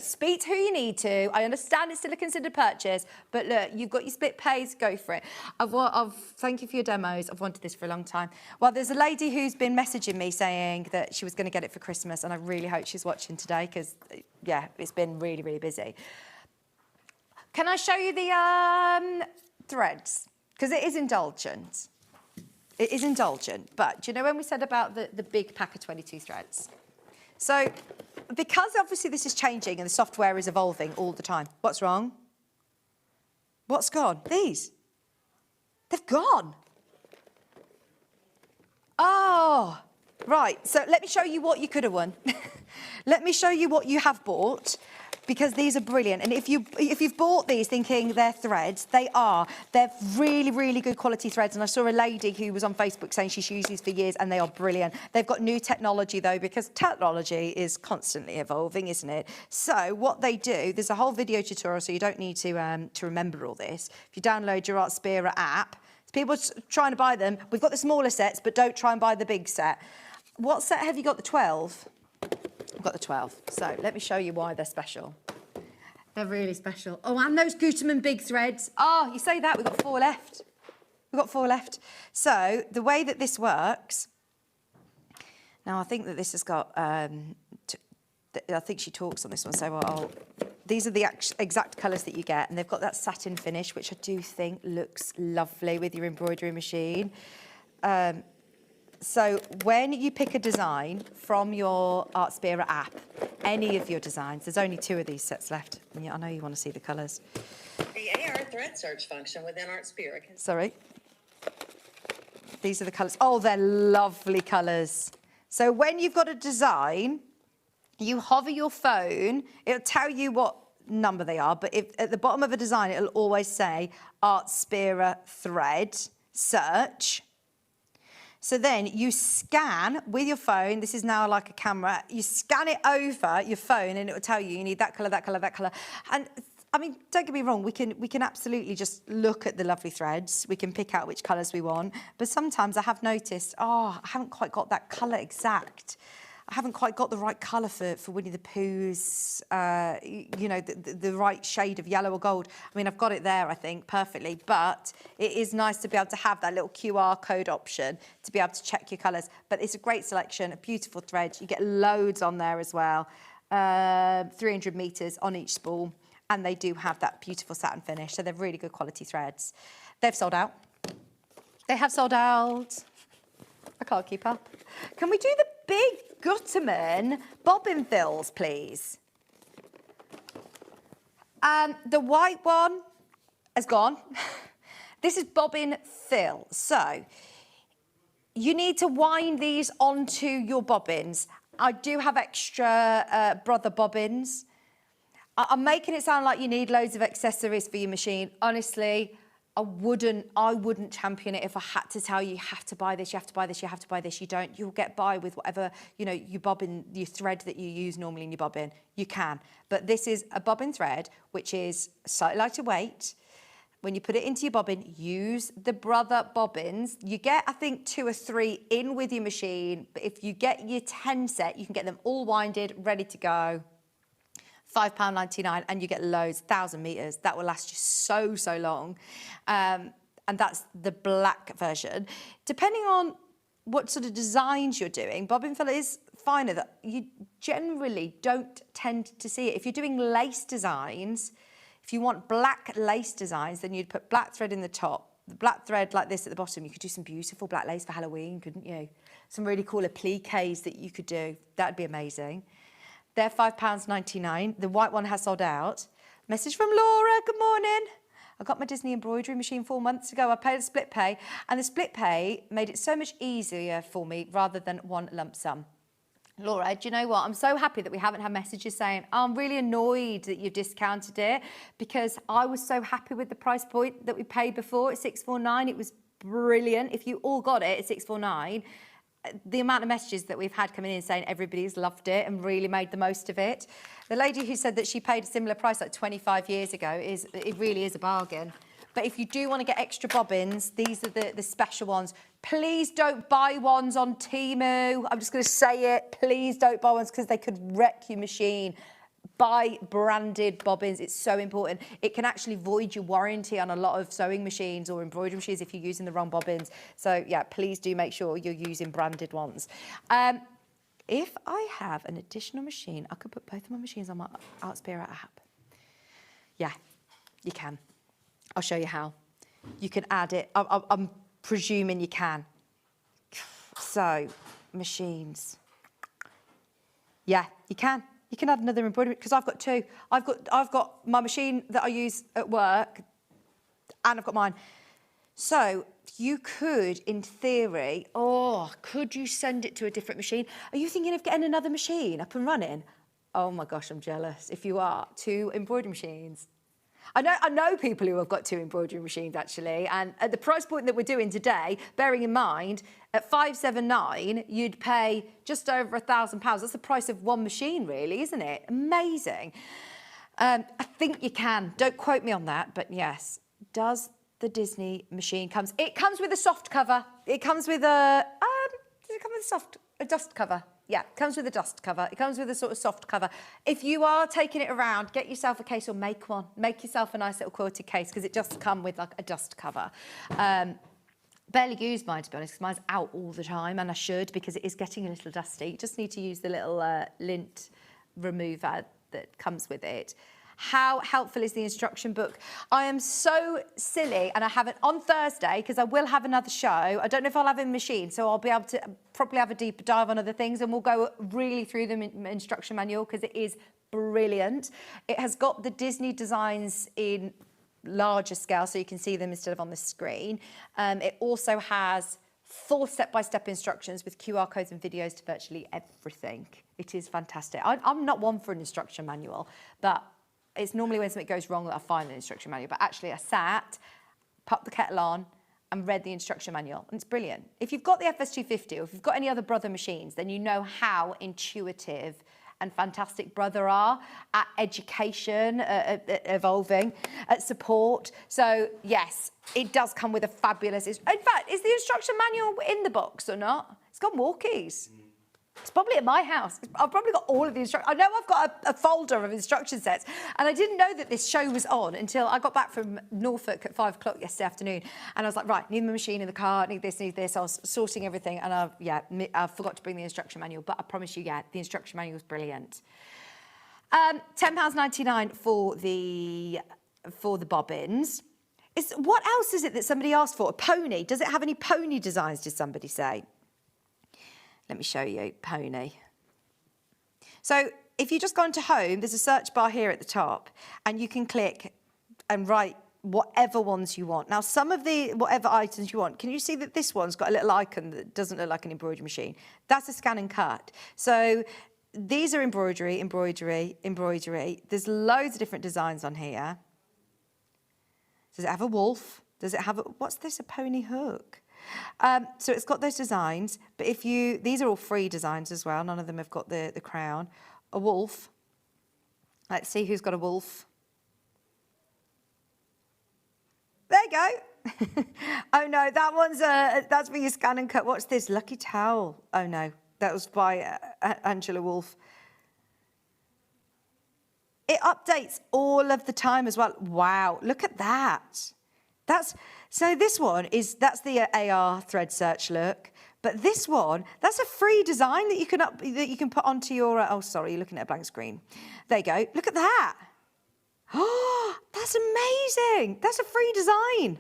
speak to who you need to. I understand it's still a considered purchase, but look, you've got your split pays, go for it. Thank you for your demos. I've wanted this for a long time. Well, there's a lady who's been messaging me saying that she was going to get it for Christmas, and I really hope she's watching today because, yeah, it's been really, really busy. Can I show you the threads? Because it is indulgent. It is indulgent, but do you know when we said about the big pack of 22 threads? So, because obviously this is changing and the software is evolving all the time. What's wrong? What's gone? These. They've gone. Oh, right. So let me show you what you could have won. Let me show you what you have bought, because these are brilliant. And if you've bought these thinking they're threads, they're really, really good quality threads. And I saw a lady who was on Facebook saying she's used these for years and they are brilliant. They've got new technology though, because technology is constantly evolving, isn't it? So what they do, there's a whole video tutorial, so you don't need to remember all this. If you download your Artspira app, people trying to buy them. We've got the smaller sets, but don't try and buy the big set. What set have you got? The 12? I've got the 12. So let me show you why they're special. They're really special. Oh, and those Gutermann big threads. Oh, you say that, we've got 4 left. We've got 4 left. So the way that this works, now I think that this has got, I think she talks on this one, so these are the exact colours that you get, and they've got that satin finish, which I do think looks lovely with your embroidery machine. So when you pick a design from your Artspira app, any of your designs, there's only 2 of these sets left. And I know you want to see the colours. The AR thread search function within Artspira can... Sorry. These are the colours. Oh, they're lovely colours. So when you've got a design, you hover your phone, it'll tell you what number they are, but if at the bottom of a design, it'll always say Artspira thread search. So then you scan with your phone, this is now like a camera, you scan it over your phone and it will tell you need that colour, that colour, that colour. And I mean, don't get me wrong, we can absolutely just look at the lovely threads, we can pick out which colours we want, but sometimes I have noticed, I haven't quite got that colour exact. I haven't quite got the right colour for Winnie the Pooh's, you know, the right shade of yellow or gold. I mean, I've got it there, I think, perfectly, but it is nice to be able to have that little QR code option to be able to check your colours. But it's a great selection, a beautiful thread. You get loads on there as well, 300 metres on each spool, and they do have that beautiful satin finish, so they're really good quality threads. They've sold out. They have sold out. I can't keep up. Can we do the big Gutterman bobbin fills, please? The white one has gone. This is bobbin fill. So you need to wind these onto your bobbins. I do have extra brother bobbins. I'm making it sound like you need loads of accessories for your machine. Honestly, I wouldn't champion it if I had to tell you have to buy this, you have to buy this, you have to buy this. You don't. You'll get by with whatever, you know, your bobbin, your thread that you use normally in your bobbin. You can. But this is a bobbin thread, which is slightly lighter weight. When you put it into your bobbin, use the brother bobbins. You get, I think, 2 or 3 in with your machine. But if you get your 10 set, you can get them all winded, ready to go. £5.99 and you get loads, 1,000 metres. That will last you so long. And that's the black version. Depending on what sort of designs you're doing, bobbin fill is finer. That you generally don't tend to see it. If you're doing lace designs, if you want black lace designs, then you'd put black thread in the top, the black thread like this at the bottom. You could do some beautiful black lace for Halloween, couldn't you? Some really cool appliques that you could do. That'd be amazing. They're £5.99. The white one has sold out. Message from Laura, good morning. I got my Disney embroidery machine 4 months ago. I paid a split pay, and the split pay made it so much easier for me rather than one lump sum. Laura, do you know what? I'm so happy that we haven't had messages saying, I'm really annoyed that you've discounted it, because I was so happy with the price point that we paid before at £649. It was brilliant. If you all got it at £649, the amount of messages that we've had coming in saying everybody's loved it and really made the most of it. The lady who said that she paid a similar price like 25 years ago, it really is a bargain. But if you do want to get extra bobbins, these are the special ones. Please don't buy ones on Temu. I'm just going to say it. Please don't buy ones because they could wreck your machine. Buy branded bobbins. It's so important. It can actually void your warranty on a lot of sewing machines or embroidery machines if you're using the wrong bobbins. So yeah, please do make sure you're using branded ones. If I have an additional machine, I could put both of my machines on my Artspira app. Yeah, you can. I'll show you how. You can add it. I'm presuming you can. So, machines. Yeah, you can. You can add another embroidery, because I've got 2. I've got my machine that I use at work, and I've got mine. So you could, in theory, could you send it to a different machine? Are you thinking of getting another machine up and running? Oh my gosh, I'm jealous. If you are, 2 embroidery machines. I know people who have got 2 embroidery machines, actually, and at the price point that we're doing today, bearing in mind, at $579, you'd pay just over £1,000. That's the price of one machine, really, isn't it? Amazing. I think you can. Don't quote me on that, but yes. Does the Disney machine comes? It comes with a soft cover. It comes with a... does it come with a dust cover? Yeah, it comes with a dust cover. It comes with a sort of soft cover. If you are taking it around, get yourself a case or make one. Make yourself a nice little quilted case, because it does come with like a dust cover. Barely use mine, to be honest, because mine's out all the time, and I should, because it is getting a little dusty. You just need to use the little lint remover that comes with it. How helpful is the instruction book? I am so silly, and I have it on Thursday because I will have another show. I don't know if I'll have a machine, so I'll be able to probably have a deeper dive on other things, and we'll go really through the instruction manual because it is brilliant. It has got the Disney designs in larger scale, so you can see them instead of on the screen. It also has full step-by-step instructions with QR codes and videos to virtually everything. It is fantastic. I'm not one for an instruction manual, but it's normally when something goes wrong that I find an instruction manual. But actually I sat, popped the kettle on and read the instruction manual, and it's brilliant. If you've got the FS250 or if you've got any other Brother machines, then you know how intuitive and fantastic Brother are at education, evolving, at support. So yes, it does come with a fabulous, in fact, is the instruction manual in the box or not? It's got walkies. It's probably at my house. I've probably got all of the instructions. I know I've got a folder of instruction sets, and I didn't know that this show was on until I got back from Norfolk at 5 o'clock yesterday afternoon, and I was like, right, need my machine in the car, need this, need this. I was sorting everything, and I forgot to bring the instruction manual, but I promise you, the instruction manual is brilliant. £10.99 for the bobbins. What else is it that somebody asked for? A pony. Does it have any pony designs, did somebody say? Let me show you, pony. So if you just go into home, there's a search bar here at the top, and you can click and write whatever ones you want. Now, some of the whatever items you want, can you see that this one's got a little icon that doesn't look like an embroidery machine? That's a scan and cut. So these are embroidery, embroidery, embroidery. There's loads of different designs on here. Does it have a wolf? Does it have a, what's this, a pony hook? So it's got those designs, but these are all free designs as well. None of them have got the crown. A wolf. Let's see who's got a wolf. There you go. Oh no, that one's that's for your scan and cut. What's this? Lucky Towel. Oh no, that was by Angela Wolf. It updates all of the time as well. Wow, look at that. So this one that's the AR thread search look, but this one, that's a free design that you can put onto your. Oh, sorry, you're looking at a blank screen. There you go. Look at that. Oh, that's amazing. That's a free design.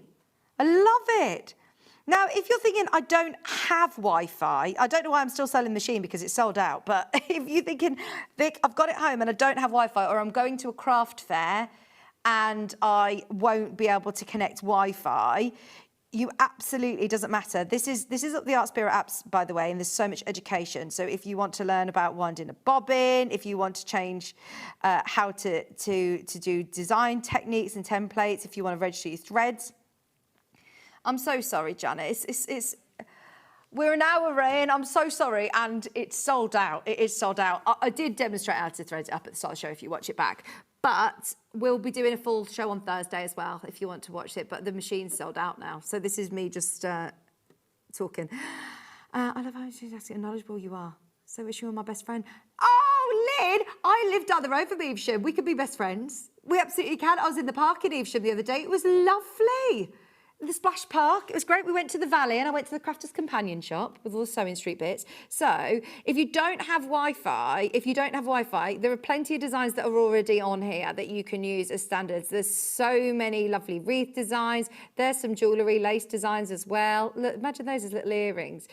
I love it. Now, if you're thinking, I don't have Wi-Fi, I don't know why I'm still selling the machine because it's sold out, but if you're thinking, Vic, I've got it home and I don't have Wi-Fi, or I'm going to a craft fair and I won't be able to connect Wi-Fi, you absolutely, doesn't matter. This is the Art Spirit apps, by the way, and there's so much education. So if you want to learn about winding a bobbin, if you want to change how to do design techniques and templates, if you want to register your threads. I'm so sorry, Janet. We're an hour in. I'm so sorry, and it's sold out. It is sold out. I did demonstrate how to thread it up at the start of the show if you watch it back. But we'll be doing a full show on Thursday as well if you want to watch it. But the machine's sold out now. So this is me just talking. I love how enthusiastic and knowledgeable you are. So wish you were my best friend. Oh, Lynn, I live down the road from Evesham. We could be best friends. We absolutely can. I was in the park in Evesham the other day. It was lovely. The Splash Park, it was great. We went to the Valley and I went to the Crafters Companion shop with all the Sewing Street bits. So if you don't have Wi-Fi, there are plenty of designs that are already on here that you can use as standards. There's so many lovely wreath designs. There's some jewellery, lace designs as well. Look, imagine those as little earrings.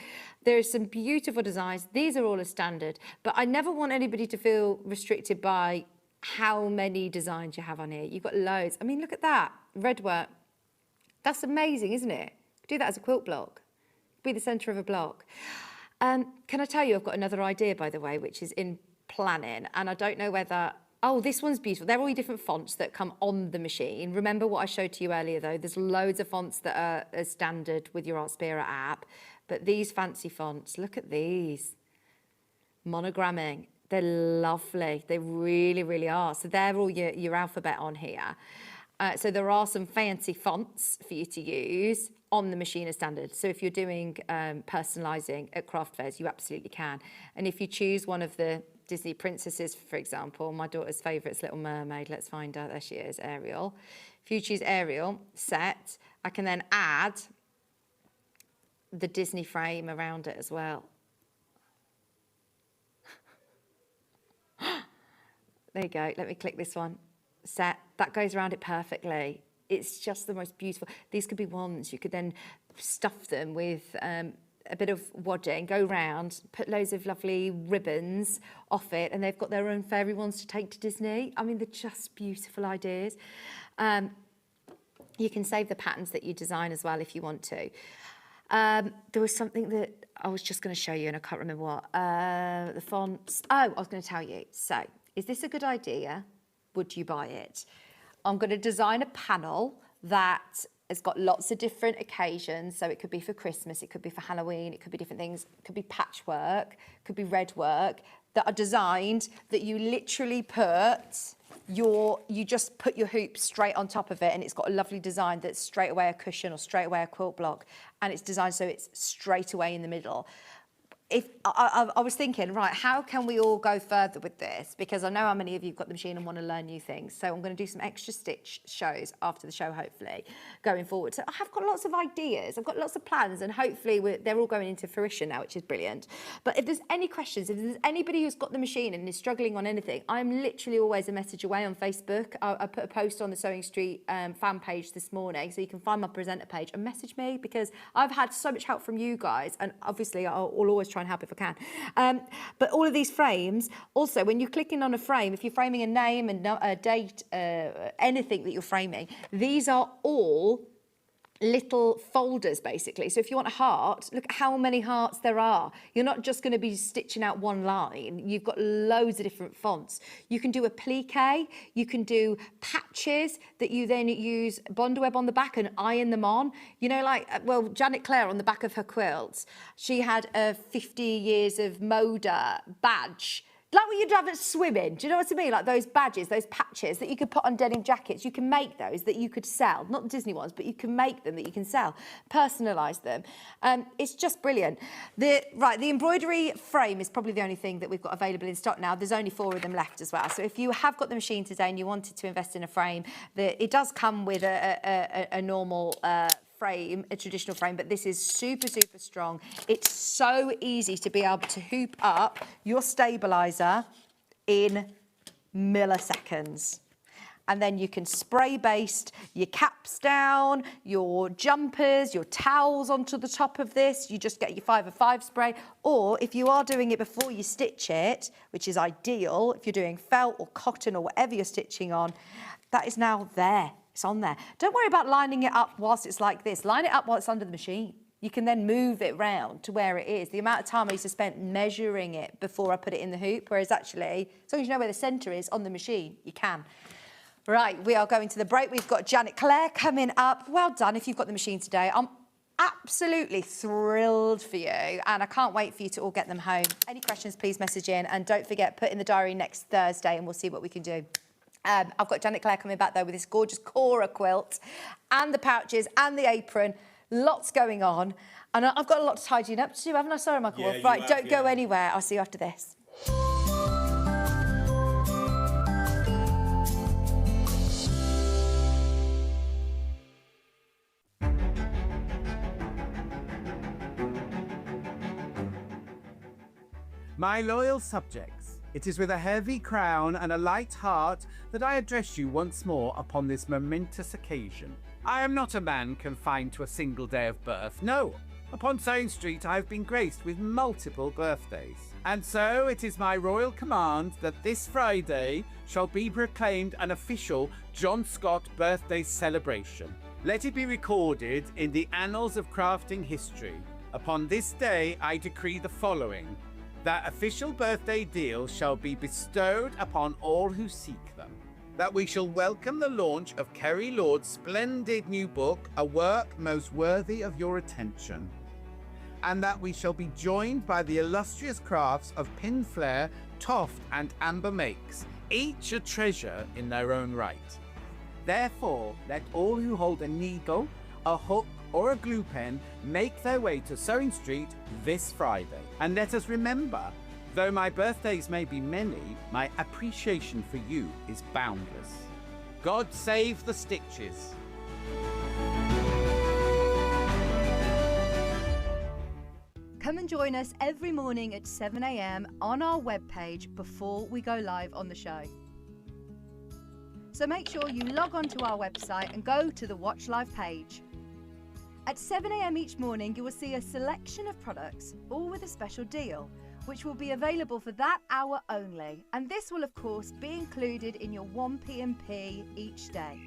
There's some beautiful designs. These are all as standard. But I never want anybody to feel restricted by how many designs you have on here. You've got loads. I mean, look at that. Red work. That's amazing, isn't it? Do that as a quilt block. Be the centre of a block. Can I tell you, I've got another idea, by the way, which is in planning, and I don't know whether... Oh, this one's beautiful. They're all different fonts that come on the machine. Remember what I showed to you earlier, though? There's loads of fonts that are standard with your Art Spirit app, but these fancy fonts, look at these. Monogramming. They're lovely. They really, really are. So they're all your alphabet on here. So there are some fancy fonts for you to use on the machine as standard. So if you're doing personalising at craft fairs, you absolutely can. And if you choose one of the Disney princesses, for example, my daughter's favourite is Little Mermaid. Let's find out. There she is, Ariel. If you choose Ariel, set, I can then add the Disney frame around it as well. There you go. Let me click this one. set that goes around it perfectly. It's just the most beautiful. These could be wands. You could then stuff them with a bit of wadding, go round, put loads of lovely ribbons off it, and they've got their own fairy wands to take to Disney. I mean, they're just beautiful ideas. You can save the patterns that you design as well if you want to. There was something that I was just going to show you and I can't remember what. The fonts. Oh, I was going to tell you. So, is this a good idea? Would you buy it? I'm going to design a panel that has got lots of different occasions. So it could be for Christmas, it could be for Halloween, it could be different things. It could be patchwork, it could be red work that are designed that you literally you just put your hoop straight on top of it, and it's got a lovely design that's straight away a cushion or straight away a quilt block, and it's designed so it's straight away in the middle. If I was thinking, right, how can we all go further with this? Because I know how many of you have got the machine and want to learn new things. So I'm going to do some extra stitch shows after the show, hopefully, going forward. So I have got lots of ideas. I've got lots of plans, and hopefully they're all going into fruition now, which is brilliant. But if there's any questions, if there's anybody who's got the machine and is struggling on anything, I'm literally always a message away on Facebook. I put a post on the Sewing Street fan page this morning, so you can find my presenter page and message me, because I've had so much help from you guys, and obviously I'll always try and help if I can. But all of these frames, also when you're clicking on a frame, if you're framing a name and a date, anything that you're framing, these are all little folders basically. So if you want a heart, look at how many hearts there are. You're not just going to be stitching out one line. You've got loads of different fonts. You can do a plique, you can do patches that you then use Bondweb on the back and iron them on. You know, like, well, Janet Clare on the back of her quilts, she had a 50 years of Moda badge. Like what you'd have at swimming, do you know what I mean? Like those badges, those patches that you could put on denim jackets. You can make those that you could sell, not the Disney ones, but you can make them that you can sell, personalise them. It's just brilliant. The embroidery frame is probably the only thing that we've got available in stock now. There's only 4 of them left as well. So if you have got the machine today and you wanted to invest in a frame, it does come with a normal frame, a traditional frame, but this is super, super strong. It's so easy to be able to hoop up your stabiliser in milliseconds. And then you can spray baste your caps down, your jumpers, your towels onto the top of this. You just get your 505 spray. Or if you are doing it before you stitch it, which is ideal, if you're doing felt or cotton or whatever you're stitching on, that is now there. It's on there. Don't worry about lining it up whilst it's like this. Line it up while it's under the machine. You can then move it round to where it is. The amount of time I used to spend measuring it before I put it in the hoop, whereas actually, as long as you know where the centre is on the machine, you can. Right, we are going to the break. We've got Janet Clare coming up. Well done if you've got the machine today. I'm absolutely thrilled for you, and I can't wait for you to all get them home. Any questions, please message in, and don't forget, put in the diary next Thursday and we'll see what we can do. I've got Janet Clare coming back though with this gorgeous Cora quilt and the pouches and the apron. Lots going on. And I've got a lot of tidying up to do, haven't I? Sorry, Michael. Yeah, right, don't go anywhere. I'll see you after this. My loyal subjects, it is with a heavy crown and a light heart that I address you once more upon this momentous occasion. I am not a man confined to a single day of birth, no. Upon Sewing Street I have been graced with multiple birthdays. And so it is my royal command that this Friday shall be proclaimed an official John Scott birthday celebration. Let it be recorded in the annals of crafting history. Upon this day I decree the following: that official birthday deals shall be bestowed upon all who seek them. That we shall welcome the launch of Kerry Lord's splendid new book, A Work Most Worthy of Your Attention. And that we shall be joined by the illustrious crafts of Pinflare, Toft and Amber Makes, each a treasure in their own right. Therefore, let all who hold a needle, a hook, or a glue pen make their way to Sewing Street this Friday. And let us remember, though my birthdays may be many, my appreciation for you is boundless. God save the stitches. Come and join us every morning at 7 a.m. on our webpage before we go live on the show. So make sure you log on to our website and go to the Watch Live page. At 7 a.m. each morning, you will see a selection of products, all with a special deal, which will be available for that hour only. And this will, of course, be included in your 1 P&P each day.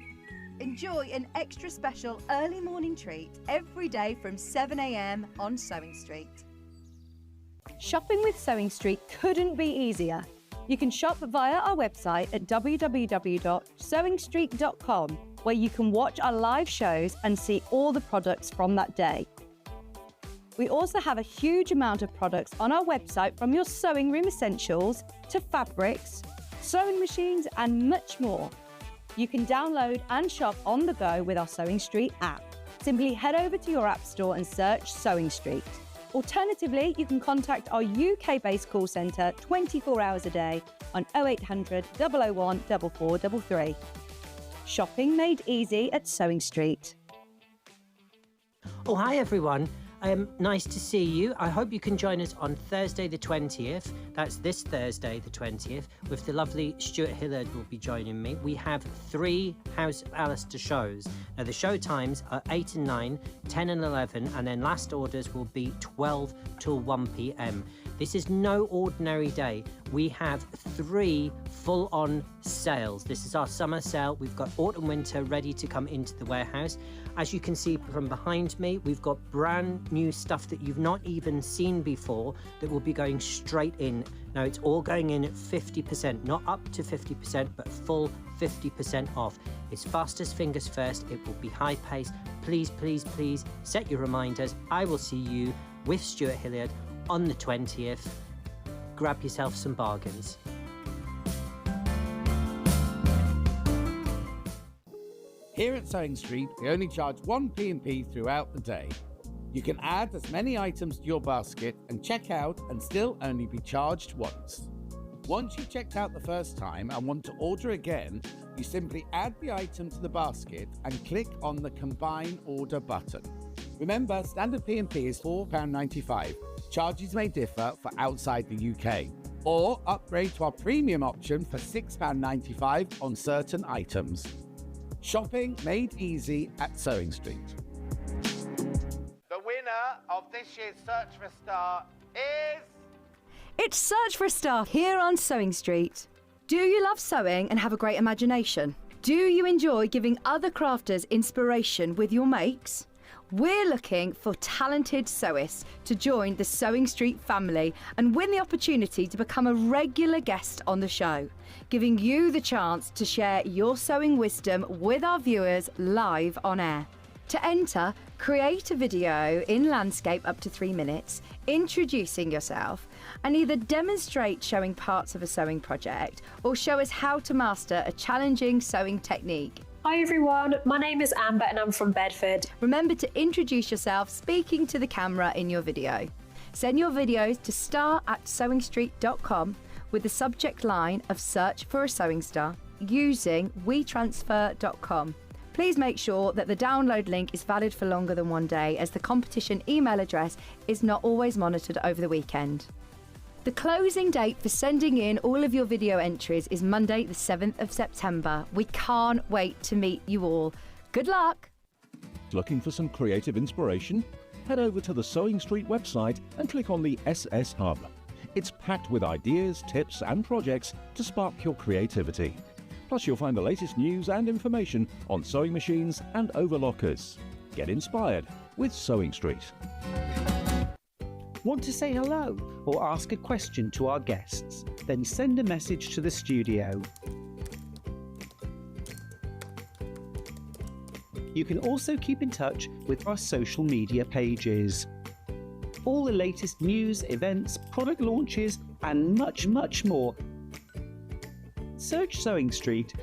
Enjoy an extra special early morning treat every day from 7 a.m. on Sewing Street. Shopping with Sewing Street couldn't be easier. You can shop via our website at www.sewingstreet.com, where you can watch our live shows and see all the products from that day. We also have a huge amount of products on our website, from your sewing room essentials to fabrics, sewing machines and much more. You can download and shop on the go with our Sewing Street app. Simply head over to your app store and search Sewing Street. Alternatively, you can contact our UK-based call centre 24 hours a day on 0800 001 4433. Shopping made easy at Sewing Street. Oh, hi everyone. Nice to see you. I hope you can join us on Thursday the 20th. That's this Thursday the 20th, with the lovely Stuart Hillard will be joining me. We have 3 House of Alistair shows. Now the show times are 8 and 9, 10 and 11, and then last orders will be 12 till 1 p.m. This is no ordinary day. We have 3 full-on sales. This is our summer sale. We've got autumn winter ready to come into the warehouse. As you can see from behind me, we've got brand new stuff that you've not even seen before that will be going straight in. Now it's all going in at 50%, not up to 50%, but full 50% off. It's fast as fingers first. It will be high pace. Please, please, please set your reminders. I will see you with Stuart Hilliard on the 20th. Grab yourself some bargains. Here at Sewing Street, we only charge 1 P&P throughout the day. You can add as many items to your basket and check out and still only be charged once. Once you've checked out the first time and want to order again, you simply add the item to the basket and click on the Combine Order button. Remember, standard P&P is £4.95. Charges may differ for outside the UK. Or upgrade to our premium option for £6.95 on certain items. Shopping made easy at Sewing Street. The winner of this year's Search for a Star is... It's Search for a Star here on Sewing Street. Do you love sewing and have a great imagination? Do you enjoy giving other crafters inspiration with your makes? We're looking for talented sewists to join the Sewing Street family and win the opportunity to become a regular guest on the show, giving you the chance to share your sewing wisdom with our viewers live on air. To enter, create a video in landscape up to 3 minutes, introducing yourself, and either demonstrate showing parts of a sewing project or show us how to master a challenging sewing technique. Hi everyone, my name is Amber and I'm from Bedford. Remember to introduce yourself speaking to the camera in your video. Send your videos to star@sewingstreet.com with the subject line of Search for a Sewing Star using wetransfer.com. Please make sure that the download link is valid for longer than 1 day, as the competition email address is not always monitored over the weekend. The closing date for sending in all of your video entries is Monday the 7th of September. We can't wait to meet you all. Good luck! Looking for some creative inspiration? Head over to the Sewing Street website and click on the SS Hub. It's packed with ideas, tips and projects to spark your creativity. Plus you'll find the latest news and information on sewing machines and overlockers. Get inspired with Sewing Street. Want to say hello or ask a question to our guests? Then send a message to the studio. You can also keep in touch with our social media pages. All the latest news, events, product launches, and much, much more. Search Sewing Street.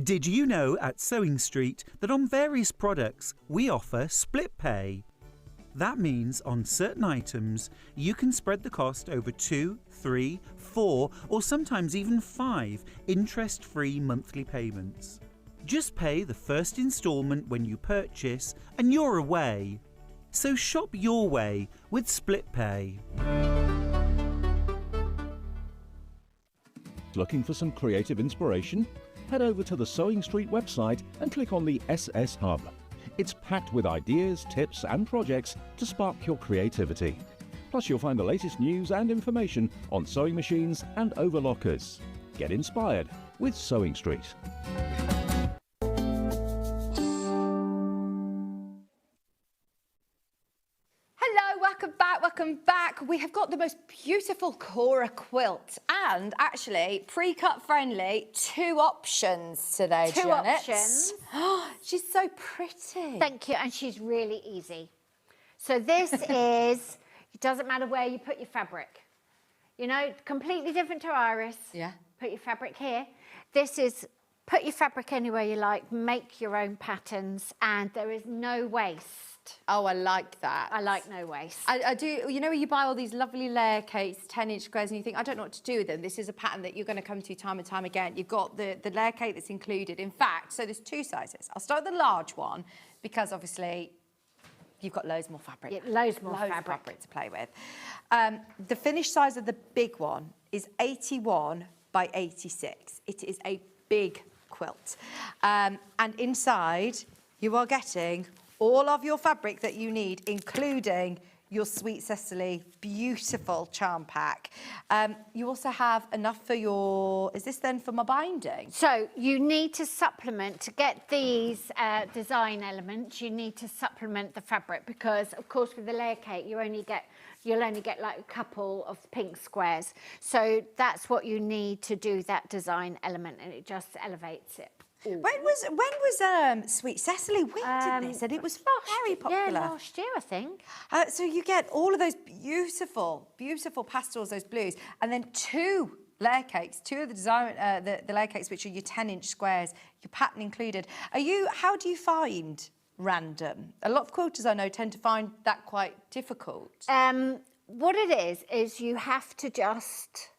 Did you know at Sewing Street that on various products we offer split pay? That means on certain items you can spread the cost over 2, 3, 4 or sometimes even 5 interest-free monthly payments. Just pay the first instalment when you purchase and you're away. So shop your way with split pay. Looking for some creative inspiration? Head over to the Sewing Street website and click on the SS Hub. It's packed with ideas, tips and projects to spark your creativity. Plus you'll find the latest news and information on sewing machines and overlockers. Get inspired with Sewing Street. Hello, welcome back. We have got the most beautiful Cora quilt and actually pre-cut friendly, 2 options today, Two Janet. options. She's so pretty. Thank you, and she's really easy. So this is, it doesn't matter where you put your fabric. You know, completely different to Iris. Yeah. Put your fabric here. This is, put your fabric anywhere you like, make your own patterns, and there is no waste. Oh, I like that. I like no waste. I do, you know, when you buy all these lovely layer cakes, 10-inch squares, and you think, I don't know what to do with them. This is a pattern that you're going to come to time and time again. You've got the layer cake that's included. In fact, so there's 2 sizes. I'll start with the large one because obviously you've got loads more fabric. Yeah, loads more Loads of fabric. fabric to play with. The finished size of the big one is 81 by 86. It is a big quilt. And inside, you are getting all of your fabric that you need, including your Sweet Cecily beautiful charm pack. You also have enough for your, is this then for my binding? So you need to supplement, to get these design elements, you need to supplement the fabric because, of course, with the layer cake, you'll only get like a couple of pink squares. So that's what you need to do that design element, and it just elevates it. When was Sweet Cecily? When did this? And it was very popular. Yeah, last year, I think. So you get all of those beautiful, beautiful pastels, those blues, and then 2 layer cakes, 2 of the design, the layer cakes, which are your 10-inch squares, your pattern included. How do you find random? A lot of quilters I know tend to find that quite difficult. What it is you have to just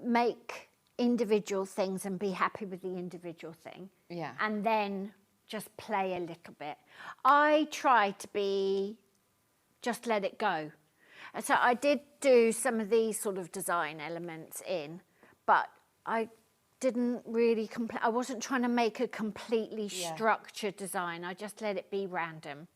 make individual things and be happy with the individual thing. Yeah. And then just play a little bit. I try to just let it go. And so I did do some of these sort of design elements in, but I didn't really, I wasn't trying to make a completely structured design. I just let it be random.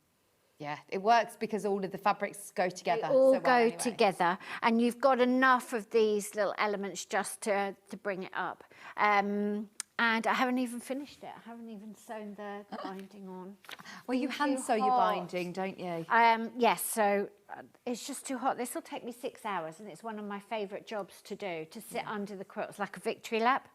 Yeah, it works because all of the fabrics go together. They all so well go anyway. together, and you've got enough of these little elements just to bring it up. And I haven't even finished it. I haven't even sewn the binding on. Well, you hand sew your binding, don't you? Yes, so it's just too hot. This will take me 6 hours, and it's one of my favourite jobs to do, to sit under the quilt. It's like a victory lap.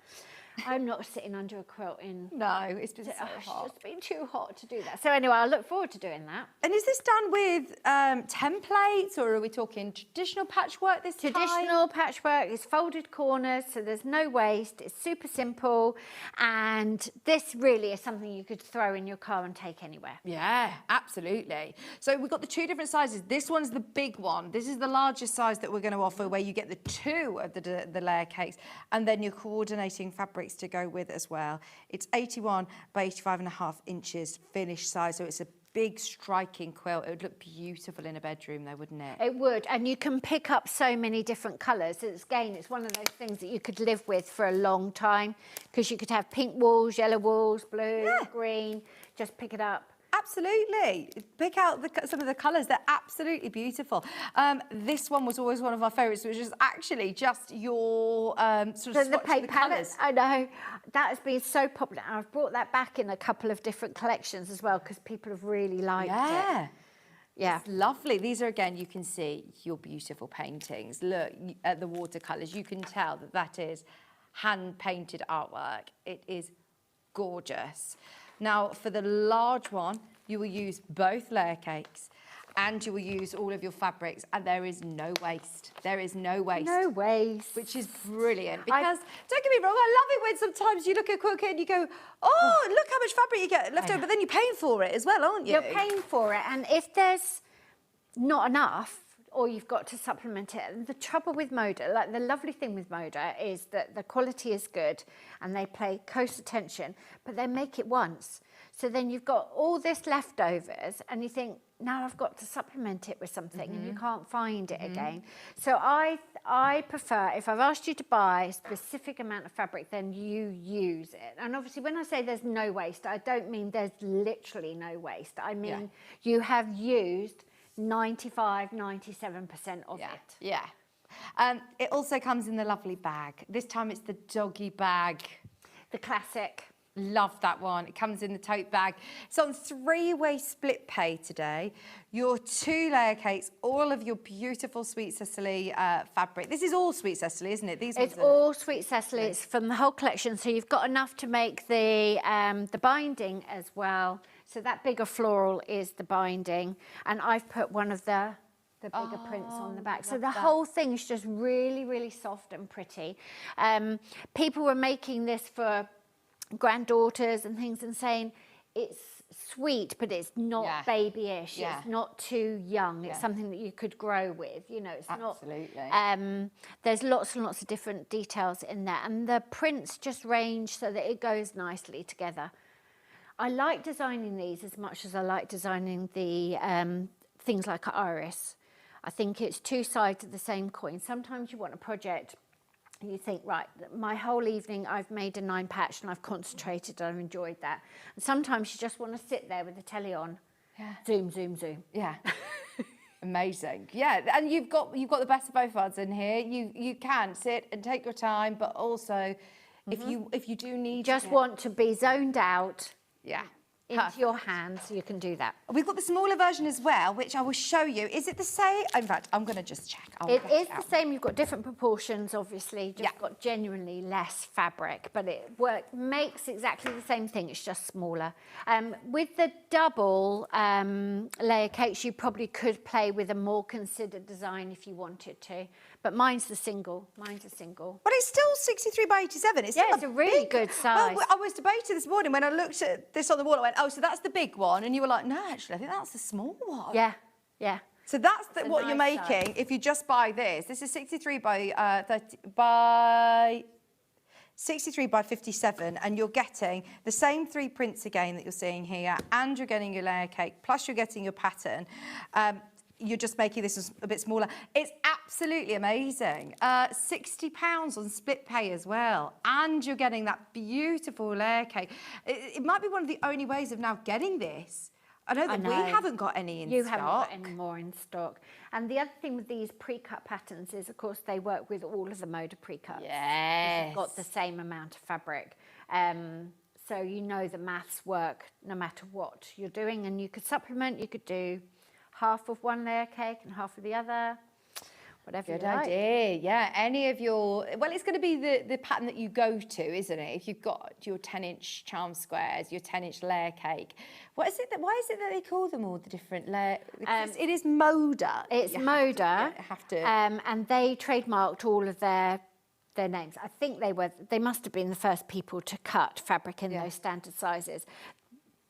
I'm not sitting under a quilt in... No, it's been so hot. It's just been too hot to do that. So anyway, I look forward to doing that. And is this done with templates, or are we talking traditional patchwork this time? Traditional patchwork is folded corners, so there's no waste. It's super simple, and this really is something you could throw in your car and take anywhere. Yeah, absolutely. So we've got the 2 different sizes. This one's the big one. This is the largest size that we're going to offer, where you get the 2 of the layer cakes, and then you're coordinating fabrics to go with as well. It's 81 by 85.5 inches finished size, so it's a big striking quilt. It would look beautiful in a bedroom though, wouldn't it? It would, and you can pick up so many different colours. It's one of those things that you could live with for a long time, because you could have pink walls, yellow walls, blue, green, just pick it up. Absolutely. Pick out some of the colours. They're absolutely beautiful. This one was always one of my favourites, which is actually just your sort of the paper colours. I know. That has been so popular. I've brought that back in a couple of different collections as well, because people have really liked it. Yeah. It's lovely. These are, again, you can see your beautiful paintings. Look at the watercolours. You can tell that is hand-painted artwork. It is gorgeous. Now, for the large one, you will use both layer cakes and you will use all of your fabrics, and there is no waste. There is no waste. No waste. Which is brilliant, because, don't get me wrong, I love it when sometimes you look at a quilt kit and you go, oh, look how much fabric you get left over, but then you're paying for it as well, aren't you? You're paying for it, and if there's not enough, or you've got to supplement it. The trouble with Moda, like the lovely thing with Moda, is that the quality is good and they pay close attention, but they make it once. So then you've got all this leftovers and you think, now I've got to supplement it with something and you can't find it again. So I prefer, if I've asked you to buy a specific amount of fabric, then you use it. And obviously when I say there's no waste, I don't mean there's literally no waste. I mean, you have used 95, 97% of it. Yeah. It also comes in the lovely bag. This time it's the doggy bag. The classic. Love that one. It comes in the tote bag. It's on 3-way split pay today. Your 2-layer cakes, all of your beautiful Sweet Cecily fabric. This is all Sweet Cecily, isn't it? It's all Sweet Cecily. It's from the whole collection. So you've got enough to make the binding as well. So that bigger floral is the binding. And I've put one of the bigger prints on the back. So the whole thing is just really, really soft and pretty. People were making this for granddaughters and things and saying it's sweet but it's not babyish, it's not too young, it's something that you could grow with, you know. It's absolutely not there's lots and lots of different details in there, and the prints just range so that it goes nicely together. I like designing these as much as I like designing the things like iris. I think it's two sides of the same coin. Sometimes you want a project and you think, right, my whole evening I've made a 9 patch and I've concentrated and I've enjoyed that. And sometimes you just want to sit there with the telly on, zoom, zoom, zoom. Yeah. Amazing. Yeah, and you've got the best of both worlds in here. You can sit and take your time, but also if you do need just want to be zoned out. Yeah. Into your hands, you can do that. We've got the smaller version as well, which I will show you. Is it the same? In fact, I'm going to just check. It is the same. You've got different proportions, obviously. Just got genuinely less fabric, but it makes exactly the same thing. It's just smaller. With the double layer cakes, you probably could play with a more considered design if you wanted to. But mine's the single. Mine's a single. But it's still 63 by 87. It's it's a really good size. Well, I was debating this morning when I looked at this on the wall. I went, oh, so that's the big one, and you were like, no, actually, I think that's the small one. Yeah, yeah. So that's what you're making if you just buy this. This is 63 by 63 by 57, and you're getting the same 3 prints again that you're seeing here, and you're getting your layer cake, plus you're getting your pattern. You're just making this a bit smaller. It's absolutely amazing. £60 on split pay as well. And you're getting that beautiful layer cake. It might be one of the only ways of now getting this. I know that we haven't got any in stock. You haven't got any more in stock. And the other thing with these pre-cut patterns is, of course, they work with all of the Moda pre-cuts. Yes. You've got the same amount of fabric. So you know the maths work no matter what you're doing. And you could supplement, you could do half of one layer cake and half of the other, whatever you like. Good idea, yeah. Any of your, well, it's going to be the pattern that you go to, isn't it? If you've got your 10-inch charm squares, your 10-inch layer cake. Why is it that they call them all the different layer? It is Moda. It's Moda. Have to. And they trademarked all of their names. I think they must have been the first people to cut fabric in those standard sizes.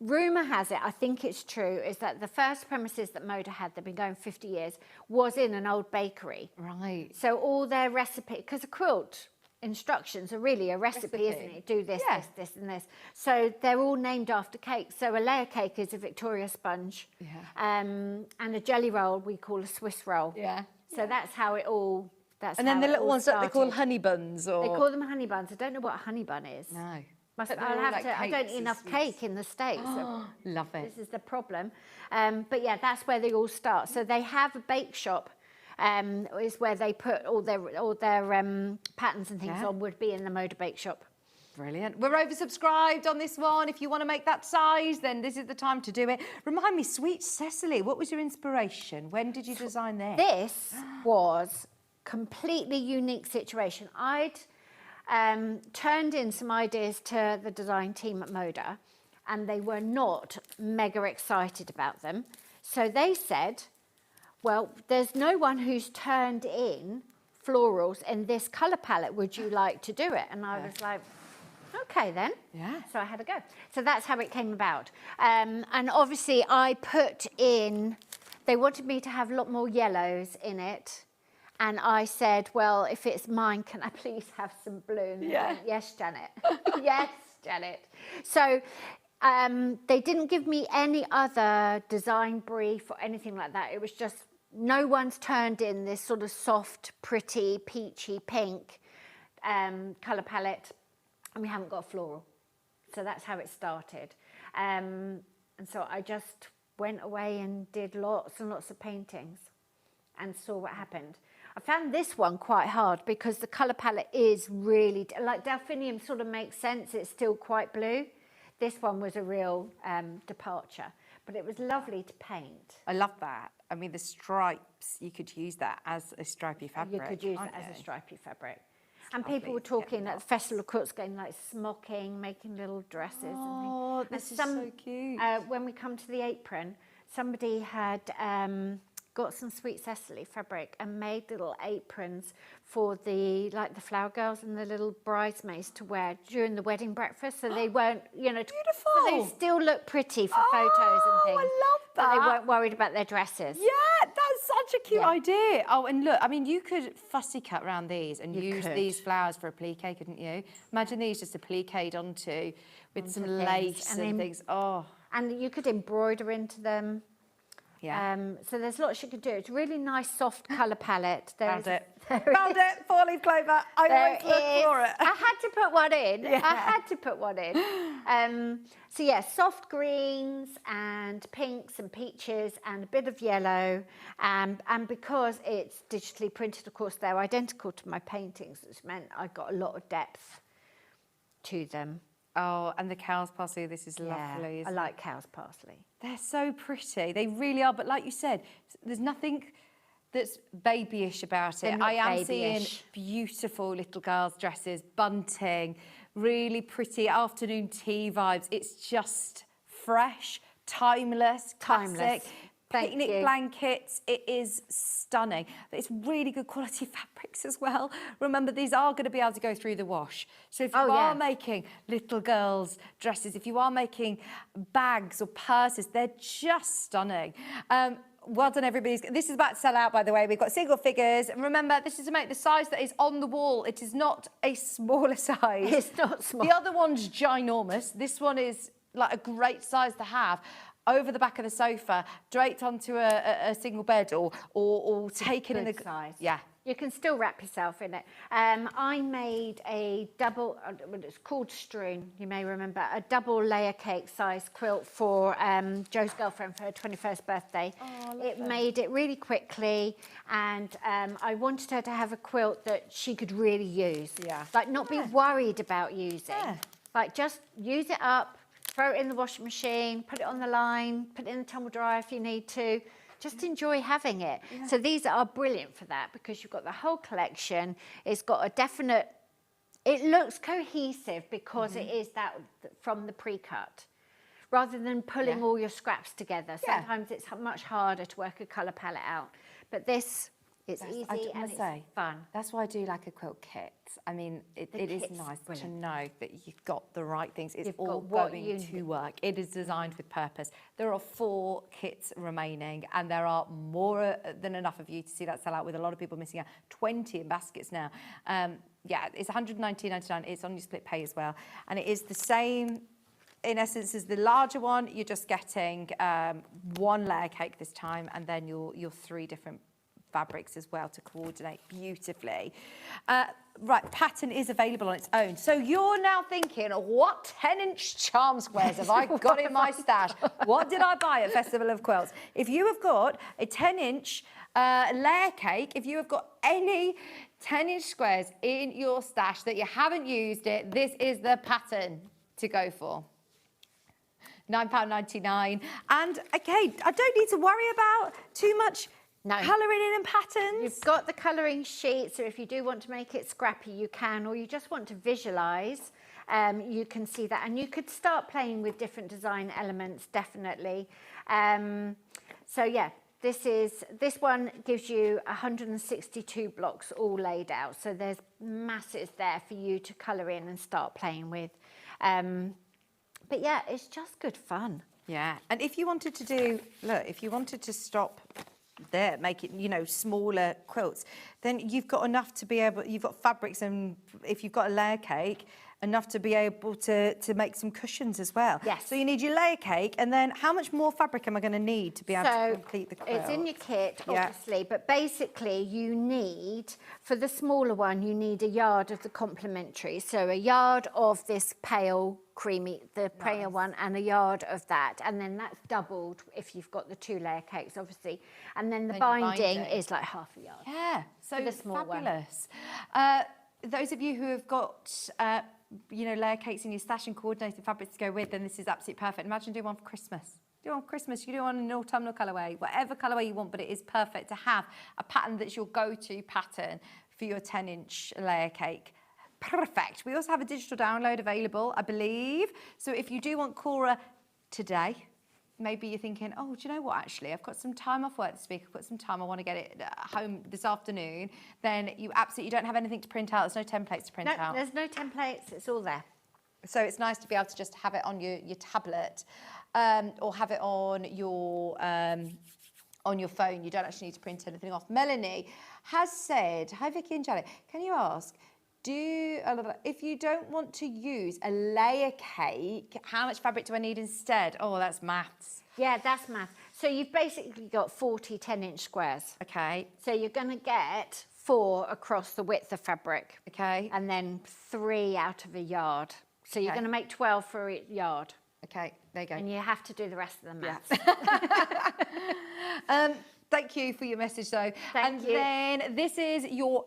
Rumour has it, I think it's true, is that the first premises that Moda had, they've been going 50 years, was in an old bakery. Right. So all their recipe, because a quilt instructions are really a recipe, isn't it? Do this, this, and this. So they're all named after cakes. So a layer cake is a Victoria sponge. Yeah. And a jelly roll we call a Swiss roll. Yeah. So that's how it all, and then the little ones that they call honey buns, or... They call them honey buns. I don't know what a honey bun is. No. I don't eat enough cake in the States. Oh, love it. This is the problem. But yeah, that's where they all start. So they have a bake shop, is where they put all their patterns and things on, would be in the Moda bake shop. Brilliant. We're oversubscribed on this one. If you want to make that size, then this is the time to do it. Remind me, Sweet Cecily, what was your inspiration? When did you design this? This was completely unique situation. I'd turned in some ideas to the design team at Moda, and they were not mega excited about them. So they said, well, there's no one who's turned in florals in this colour palette. Would you like to do it? And I was like, okay then. Yeah. So I had a go. So that's how it came about. And obviously I put in, they wanted me to have a lot more yellows in it. And I said, well, if it's mine, can I please have some blue? And they went, yes, Janet. Yes, Janet. So They didn't give me any other design brief or anything like that. It was just, no one's turned in this sort of soft, pretty, peachy pink colour palette, and we haven't got a floral. So that's how it started. And so I just went away and did lots and lots of paintings and saw what happened. I found this one quite hard because the colour palette is really, like Delphinium sort of makes sense, it's still quite blue. This one was a real departure, but it was lovely to paint. I love that. I mean, the stripes, you could use that as a stripy fabric. You could use it as a stripy fabric. And people were talking at the Festival of Quilts, going like smocking, making little dresses and things. Oh, this is so cute. When we come to the apron, somebody had got some Sweet Cecily fabric and made little aprons for the flower girls and the little bridesmaids to wear during the wedding breakfast, so they weren't, beautiful. So they still look pretty for photos and things. I love that. But they weren't worried about their dresses. Yeah, that's such a cute idea. Oh, and look, I mean, you could fussy cut around these and use these flowers for a plique, couldn't you? Imagine these just a plique'd onto with some lace and things. Oh. And you could embroider into them. Yeah. So there's lots you could do. It's a really nice soft colour palette. Found it. Found it. 4-leaf clover. I always look for it. I had to put one in. Yeah. I had to put one in. So yeah, soft greens and pinks and peaches and a bit of yellow. And because it's digitally printed, of course, they're identical to my paintings, which meant I got a lot of depth to them. Oh, and the cow's parsley, this is lovely. I like cow's parsley. They're so pretty. They really are. But like you said, there's nothing that's babyish about it. I am seeing beautiful little girls' dresses, bunting, really pretty afternoon tea vibes. It's just fresh, timeless, classic. Picnic blankets, it is stunning. But it's really good quality fabrics as well. Remember, these are going to be able to go through the wash. So if you are making little girls' dresses, if you are making bags or purses, they're just stunning. Well done, everybody. This is about to sell out, by the way. We've got single figures. And remember, this is to make the size that is on the wall. It is not a smaller size. It's not small. The other one's ginormous. This one is like a great size to have over the back of the sofa, draped onto a single bed or taken in the size. Yeah. You can still wrap yourself in it. I made a double, it's called Strewn, you may remember, a double layer cake size quilt for Joe's girlfriend for her 21st birthday. Oh, it made it really quickly, and I wanted her to have a quilt that she could really use. Yeah. Like not be worried about using. Yeah. Like just use it up, throw it in the washing machine, put it on the line, put it in the tumble dryer if you need to. Just enjoy having it. Yeah. So these are brilliant for that because you've got the whole collection. It's got a definite, it looks cohesive because it is that from the pre-cut. Rather than pulling all your scraps together. Sometimes it's much harder to work a colour palette out. But this, it's easy and it's fun. That's why I do like a quilt kit. I mean, it is nice to know that you've got the right things. It's all going to work. It is designed with purpose. There are 4 kits remaining, and there are more than enough of you to see that sell out, with a lot of people missing out. 20 in baskets now. Yeah, it's $119.99. It's on your split pay as well. And it is the same, in essence, as the larger one. You're just getting 1 layer cake this time, and then your 3 different fabrics as well to coordinate beautifully. Right, pattern is available on its own. So you're now thinking, what 10-inch charm squares have I got in my stash? What did I buy at Festival of Quilts? If you have got a 10-inch layer cake, if you have got any 10-inch squares in your stash that you haven't used it, this is the pattern to go for. £9.99. And okay, I don't need to worry about too much colouring in and patterns. You've got the colouring sheet, so if you do want to make it scrappy, you can, or you just want to visualise, you can see that. And you could start playing with different design elements, definitely. So yeah, this one gives you 162 blocks all laid out. So there's masses there for you to colour in and start playing with. But yeah, it's just good fun. Yeah, and if you wanted to do, look, if you wanted to stop there, make it, you know, smaller quilts, then you've got enough to be able, you've got fabrics, and if you've got a layer cake enough to be able to make some cushions as well. Yes. So you need your layer cake, and then how much more fabric am I going to need to be able to complete the quilt? It's in your kit, obviously, but basically you need, for the smaller one, you need a yard of the complementary. So a yard of this pale creamy, the pale one, and a yard of that. And then that's doubled if you've got the 2-layer cakes, obviously. And then the binding is like half a yard. Yeah, so the small fabulous. Those of you who have got, you know, layer cakes in your stash and coordinated fabrics to go with, then this is absolutely perfect. Imagine doing one for Christmas. Do one for Christmas, you can do one in an autumnal colourway, whatever colourway you want, but it is perfect to have a pattern that's your go-to pattern for your 10-inch layer cake. Perfect. We also have a digital download available, I believe. So if you do want Cora today, maybe you're thinking, oh, do you know what, actually, I've got some time off work this week, I've got some time, I want to get it home this afternoon, then you absolutely don't have anything to print out. There's no templates to print out. There's no templates, it's all there. So it's nice to be able to just have it on your tablet or have it on your phone. You don't actually need to print anything off. Melanie has said, hi Vicky and Janet, can you ask, if you don't want to use a layer cake, how much fabric do I need instead? Oh, that's maths. Yeah, that's math. So you've basically got 40 10-inch squares. Okay. So you're going to get 4 across the width of fabric. Okay. And then 3 out of a yard. So you're going to make 12 for a yard. Okay, there you go. And you have to do the rest of the maths. Thank you for your message, though. Thank you. And then this is your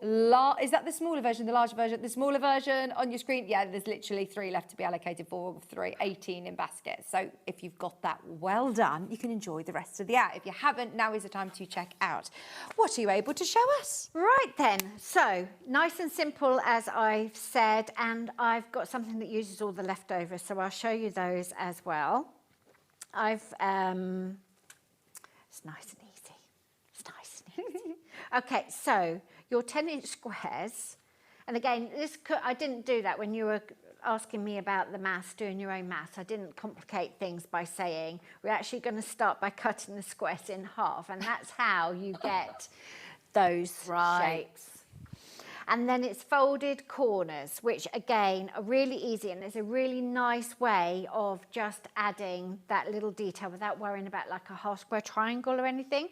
is that the smaller version, the larger version? The smaller version on your screen? Yeah, there's literally 3 left to be allocated for, 18 in baskets. So if you've got that, well done. You can enjoy the rest of the hour. If you haven't, now is the time to check out. What are you able to show us? Right then, so nice and simple as I've said, and I've got something that uses all the leftovers, so I'll show you those as well. It's nice and easy. It's nice and easy. Okay, so your 10-inch squares, and again, I didn't do that when you were asking me about the maths, doing your own maths. I didn't complicate things by saying we're actually going to start by cutting the squares in half, and that's how you get those shapes. And then it's folded corners, which again are really easy, and it's a really nice way of just adding that little detail without worrying about like a half square triangle or anything.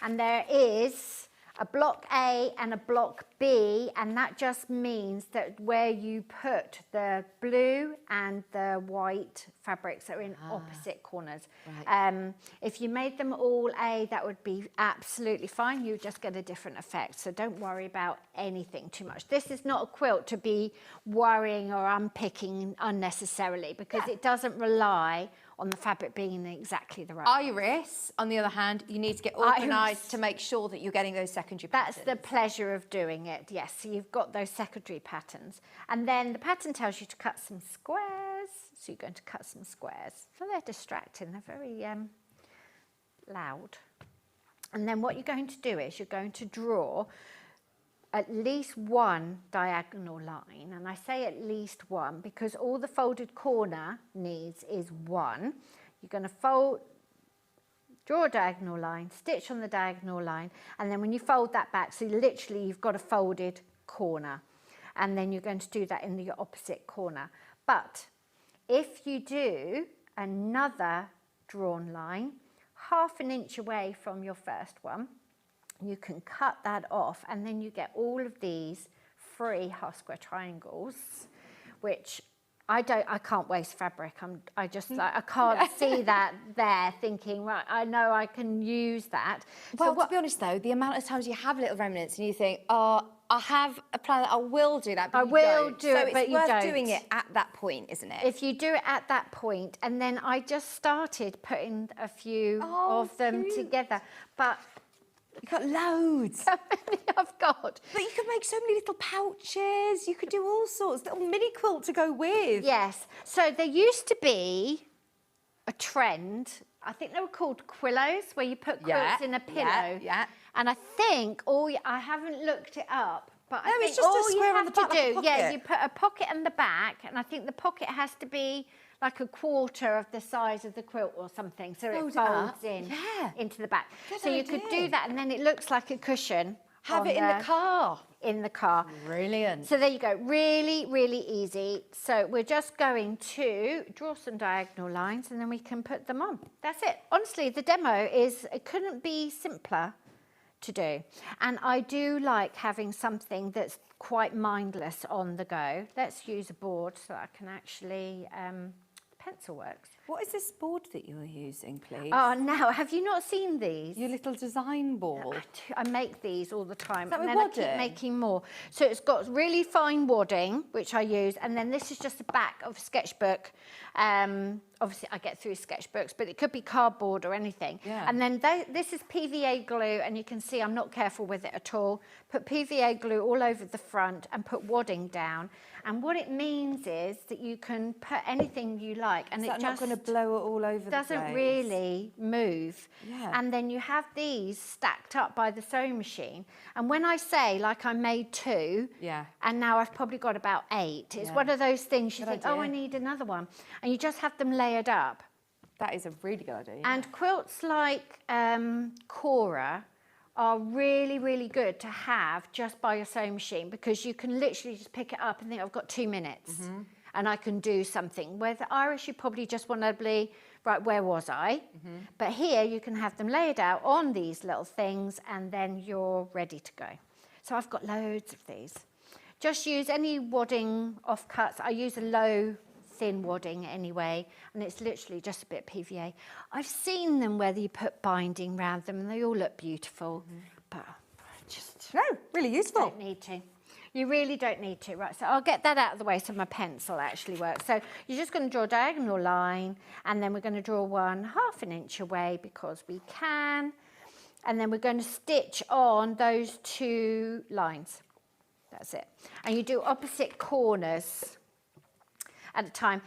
And there is a block A and a block B, and that just means that where you put the blue and the white fabrics are in opposite corners. Right. If you made them all A, that would be absolutely fine. You just get a different effect. So don't worry about anything too much. This is not a quilt to be worrying or unpicking unnecessarily, because it doesn't rely on the fabric being in exactly the right Iris, on the other hand, you need to get organised to make sure that you're getting those secondary patterns. That's the pleasure of doing it, yes. So you've got those secondary patterns. And then the pattern tells you to cut some squares. So you're going to cut some squares. So they're distracting, they're very loud. And then what you're going to do is you're going to draw at least one diagonal line, and I say at least one because all the folded corner needs is one. You're going to draw a diagonal line, stitch on the diagonal line, and then when you fold that back, so literally you've got a folded corner, and then you're going to do that in the opposite corner. But if you do another drawn line, 1/2 inch away from your first one, you can cut that off, and then you get all of these free half square triangles, which I can't waste fabric. I can't see that there thinking, right, I know I can use that. Well, to be honest though, the amount of times you have little remnants and you think, oh, I have a plan that I will do that, but I will do it, but you don't. So it's worth doing it at that point, isn't it? If you do it at that point, and then I just started putting a few of them together, but you've got loads. How many I've got? But you could make so many little pouches. You could do all sorts, little mini quilt to go with. Yes. So there used to be a trend. I think they were called quillos, where you put quilts in a pillow. Yeah. And I think I haven't looked it up, but I think it's just all a you square on have the back, to like a do, pocket. you put a pocket in the back, and I think the pocket has to be like 1/4 of the size of the quilt or something, so it folds in into the back. Good so you could idea. do that, and then it looks like a cushion. Have it in the car. in the car. Brilliant. So there you go, really, really easy. So we're just going to draw some diagonal lines and then we can put them on. That's it. Honestly, the demo it couldn't be simpler to do. And I do like having something that's quite mindless on the go. Let's use a board so that I can actually, pencil works. What is this board that you're using, please? Oh, now, have you not seen these? Your little design board. I make these all the time. Is that And with then I keep wadding? making more. So it's got really fine wadding, which I use, and then this is just the back of a sketchbook. Obviously, I get through sketchbooks, but it could be cardboard or anything. Yeah. And then this is PVA glue, and you can see I'm not careful with it at all. Put PVA glue all over the front and put wadding down. And what it means is that you can put anything you like, and Is it that just not going to blow it all over the place? doesn't really move. Yeah. And then you have these stacked up by the sewing machine. And when I say, like, I made 2, Yeah. and now I've probably got about 8, it's Yeah. one of those things you Good think, oh, I idea. need another one. And you just have them layered up. That is a really good idea. And quilts like Cora are really, really good to have just by your sewing machine, because you can literally just pick it up and think, I've got 2 minutes and I can do something. With Irish, you probably just want to be, right, where was I? But here you can have them laid out on these little things and then you're ready to go. So I've got loads of these. Just use any wadding offcuts. I use a low thin wadding anyway, and it's literally just a bit of PVA. I've seen them where you put binding around them and they all look beautiful, but just really useful. Don't need to. You really don't need to. Right, so I'll get that out of the way so my pencil actually works. So you're just going to draw a diagonal line, and then we're going to draw one 1/2 inch away because we can, and then we're going to stitch on those 2 lines. That's it. And you do opposite corners at a time.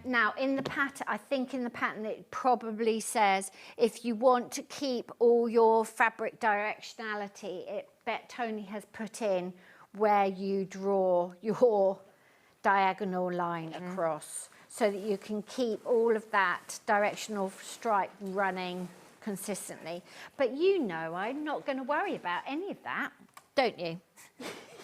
Now, in the pattern, I think in the pattern it probably says if you want to keep all your fabric directionality, Tony has put in where you draw your diagonal line across so that you can keep all of that directional stripe running consistently. But you know I'm not going to worry about any of that, don't you?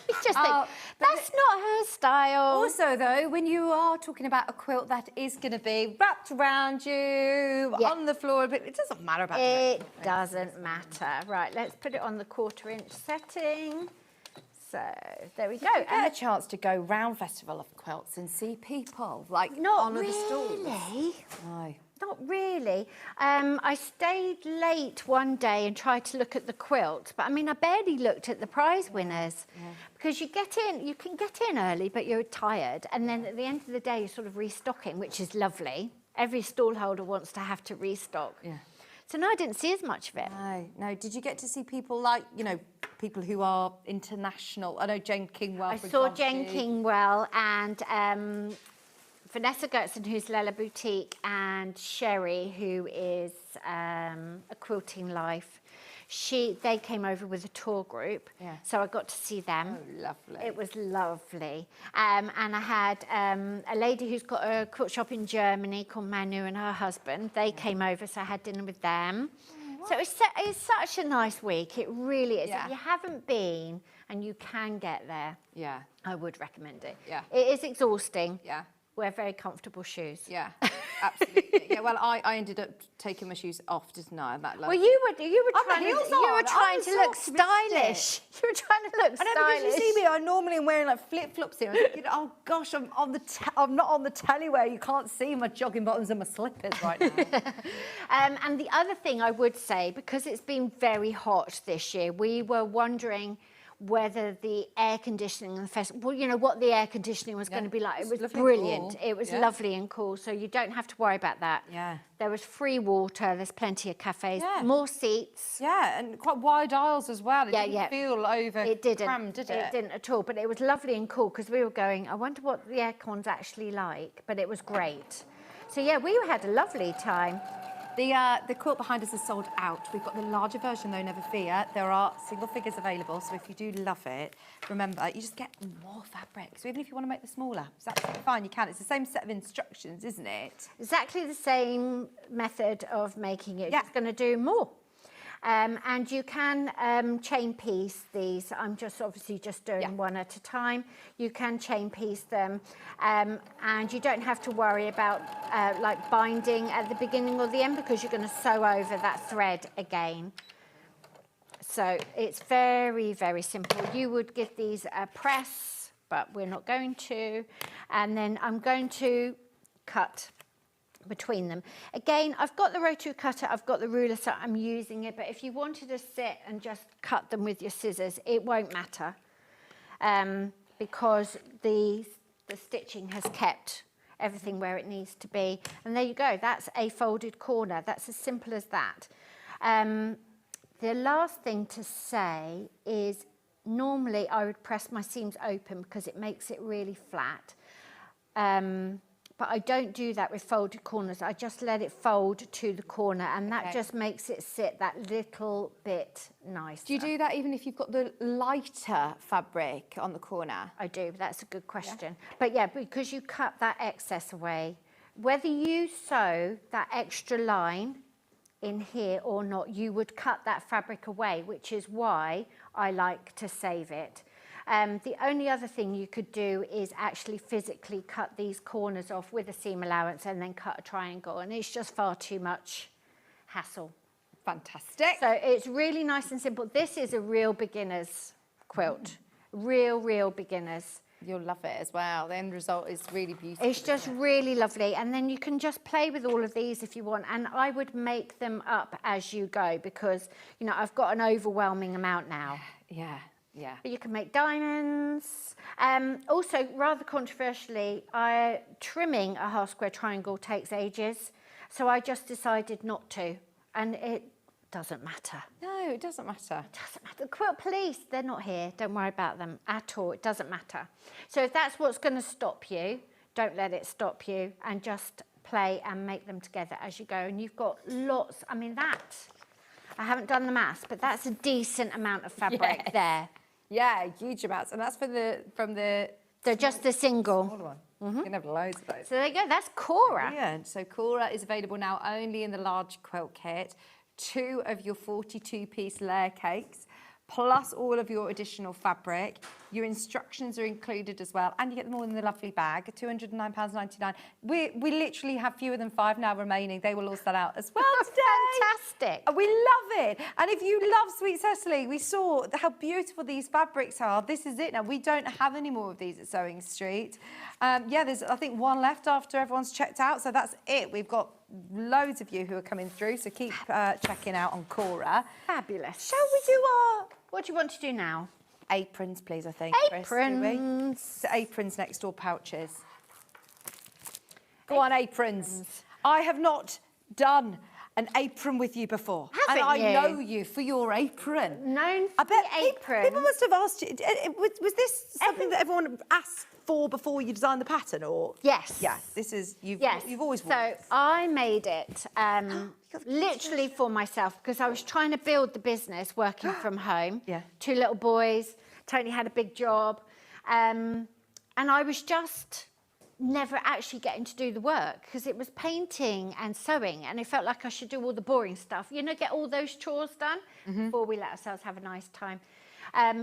You just think, that's not her style. Also, though, when you are talking about a quilt that is going to be wrapped around you, on the floor, but it doesn't matter about it. Doesn't matter. Right, let's put it on the 1/4 inch setting. So there we go. You get a chance to go round Festival of Quilts and see people, like, Not on the stalls. really. No. Not really. I stayed late one day and tried to look at the quilt, but I mean, I barely looked at the prize winners because you can get in early, but you're tired. And then at the end of the day, you're sort of restocking, which is lovely. Every stall holder wants to have to restock. Yeah. So no, I didn't see as much of it. No. Did you get to see people like, people who are international? I know Jane Kingwell, I saw Jane Kingwell and Vanessa Gertson, who's Lella Boutique, and Sherry, who is a Quilting Life. They came over with a tour group, so I got to see them. Oh, lovely. It was lovely. And I had a lady who's got a quilt shop in Germany called Manu and her husband. They came over, so I had dinner with them. So it's such a nice week. It really is. If you haven't been and you can get there, I would recommend it. Yeah. It is exhausting. Yeah. Wear very comfortable shoes. Yeah, absolutely. Well, I ended up taking my shoes off, didn't I? Well, you were trying to look stylish. You were trying to look stylish. I know, because you see me, I normally am wearing like flip-flops here. I'm thinking, oh gosh, I'm not on the telly where you can't see my jogging bottoms and my slippers right now. And the other thing I would say, because it's been very hot this year, we were wondering whether the air conditioning and the festival, what the air conditioning was going to be like. It was brilliant. Cool. It was lovely and cool, so you don't have to worry about that. Yeah. There was free water, there's plenty of cafes, more seats. Yeah, and quite wide aisles as well. It didn't feel crammed, did it? It didn't at all, but it was lovely and cool because we were going, I wonder what the aircon's actually like, but it was great. So yeah, we had a lovely time. The quilt behind us is sold out. We've got the larger version though, never fear. There are single figures available, so if you do love it, remember, you just get more fabric. So even if you want to make the smaller, it's absolutely fine, you can. It's the same set of instructions, isn't it? Exactly the same method of making it. Just going to do more. And you can chain piece these. I'm just obviously just doing one at a time. You can chain piece them, and you don't have to worry about like binding at the beginning or the end, because you're going to sew over that thread again. So it's very, very simple. You would give these a press, but we're not going to. And then I'm going to cut between them. Again, I've got the rotary cutter, I've got the ruler, so I'm using it, but if you wanted to sit and just cut them with your scissors, it won't matter, because the stitching has kept everything where it needs to be. And there you go, that's a folded corner. That's as simple as that. The last thing to say is, normally I would press my seams open because it makes it really flat. But I don't do that with folded corners. I just let it fold to the corner, and that just makes it sit that little bit nicer. Do you do that even if you've got the lighter fabric on the corner? I do, that's a good question. But yeah, because you cut that excess away, whether you sew that extra line in here or not, you would cut that fabric away, which is why I like to save it. The only other thing you could do is actually physically cut these corners off with a seam allowance and then cut a triangle, and it's just far too much hassle. Fantastic. So it's really nice and simple. This is a real beginner's quilt. Real beginners. You'll love it as well. The end result is really beautiful. It's just really lovely. And then you can just play with all of these if you want. And I would make them up as you go, because, you know, I've got an overwhelming amount now. Yeah. Yeah. But you can make diamonds. Also, rather controversially, trimming a half square triangle takes ages. So I just decided not to. And it doesn't matter. No, it doesn't matter. It doesn't matter. The quilt police, they're not here. Don't worry about them at all. It doesn't matter. So if that's what's going to stop you, don't let it stop you, and just play and make them together as you go. And you've got lots. I mean, I haven't done the maths, but that's a decent amount of fabric there. Yeah, huge amounts. And that's They're just the single. Smaller one. You can have loads of those. So there you go, that's Cora. Brilliant. So Cora is available now only in the large quilt kit. 2 of your 42-piece layer cakes, plus all of your additional fabric. Your instructions are included as well, and you get them all in the lovely bag, £209.99. We literally have fewer than 5 now remaining. They will all sell out as well today. Fantastic. We love it. And if you love Sweet Cecily, we saw how beautiful these fabrics are. This is it now. We don't have any more of these at Sewing Street. Yeah, there's, I think, 1 left after everyone's checked out, so that's it. We've got loads of you who are coming through, so keep checking out on Cora. Fabulous. Shall we do our... What do you want to do now? Aprons, please, I think. Aprons. So aprons next door, pouches. Go on, aprons. I have not done an apron with you before. Haven't and I you? know you for your apron. Known for I bet the apron. People must have asked you, was this something that everyone asked for before you designed the pattern, or? Yes. Yeah, this is, you've always So worn this. I made it literally for myself, because I was trying to build the business working from home. Yeah. 2 little boys. Tony had a big job. And I was just never actually getting to do the work, because it was painting and sewing, and it felt like I should do all the boring stuff, you know, get all those chores done before we let ourselves have a nice time.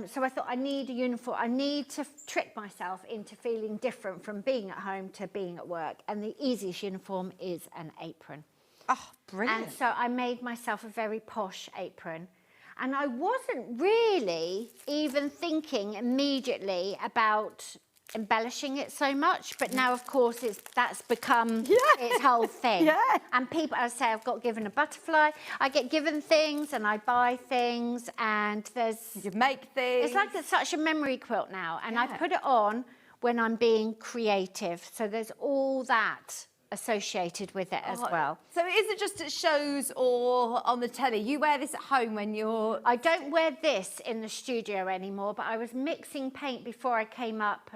So I thought, I need a uniform. I need to trick myself into feeling different from being at home to being at work. And the easiest uniform is an apron. Oh, brilliant. And so I made myself a very posh apron. And I wasn't really even thinking immediately about embellishing it so much, but now of course that's become its whole thing. And people, as I say, I've got given a butterfly. I get given things and I buy things, and you make things. It's like such a memory quilt now, and I put it on when I'm being creative. So there's all that associated with it as well. So is it just at shows or on the telly? You wear this at home when you're... I don't wear this in the studio anymore, but I was mixing paint before I came up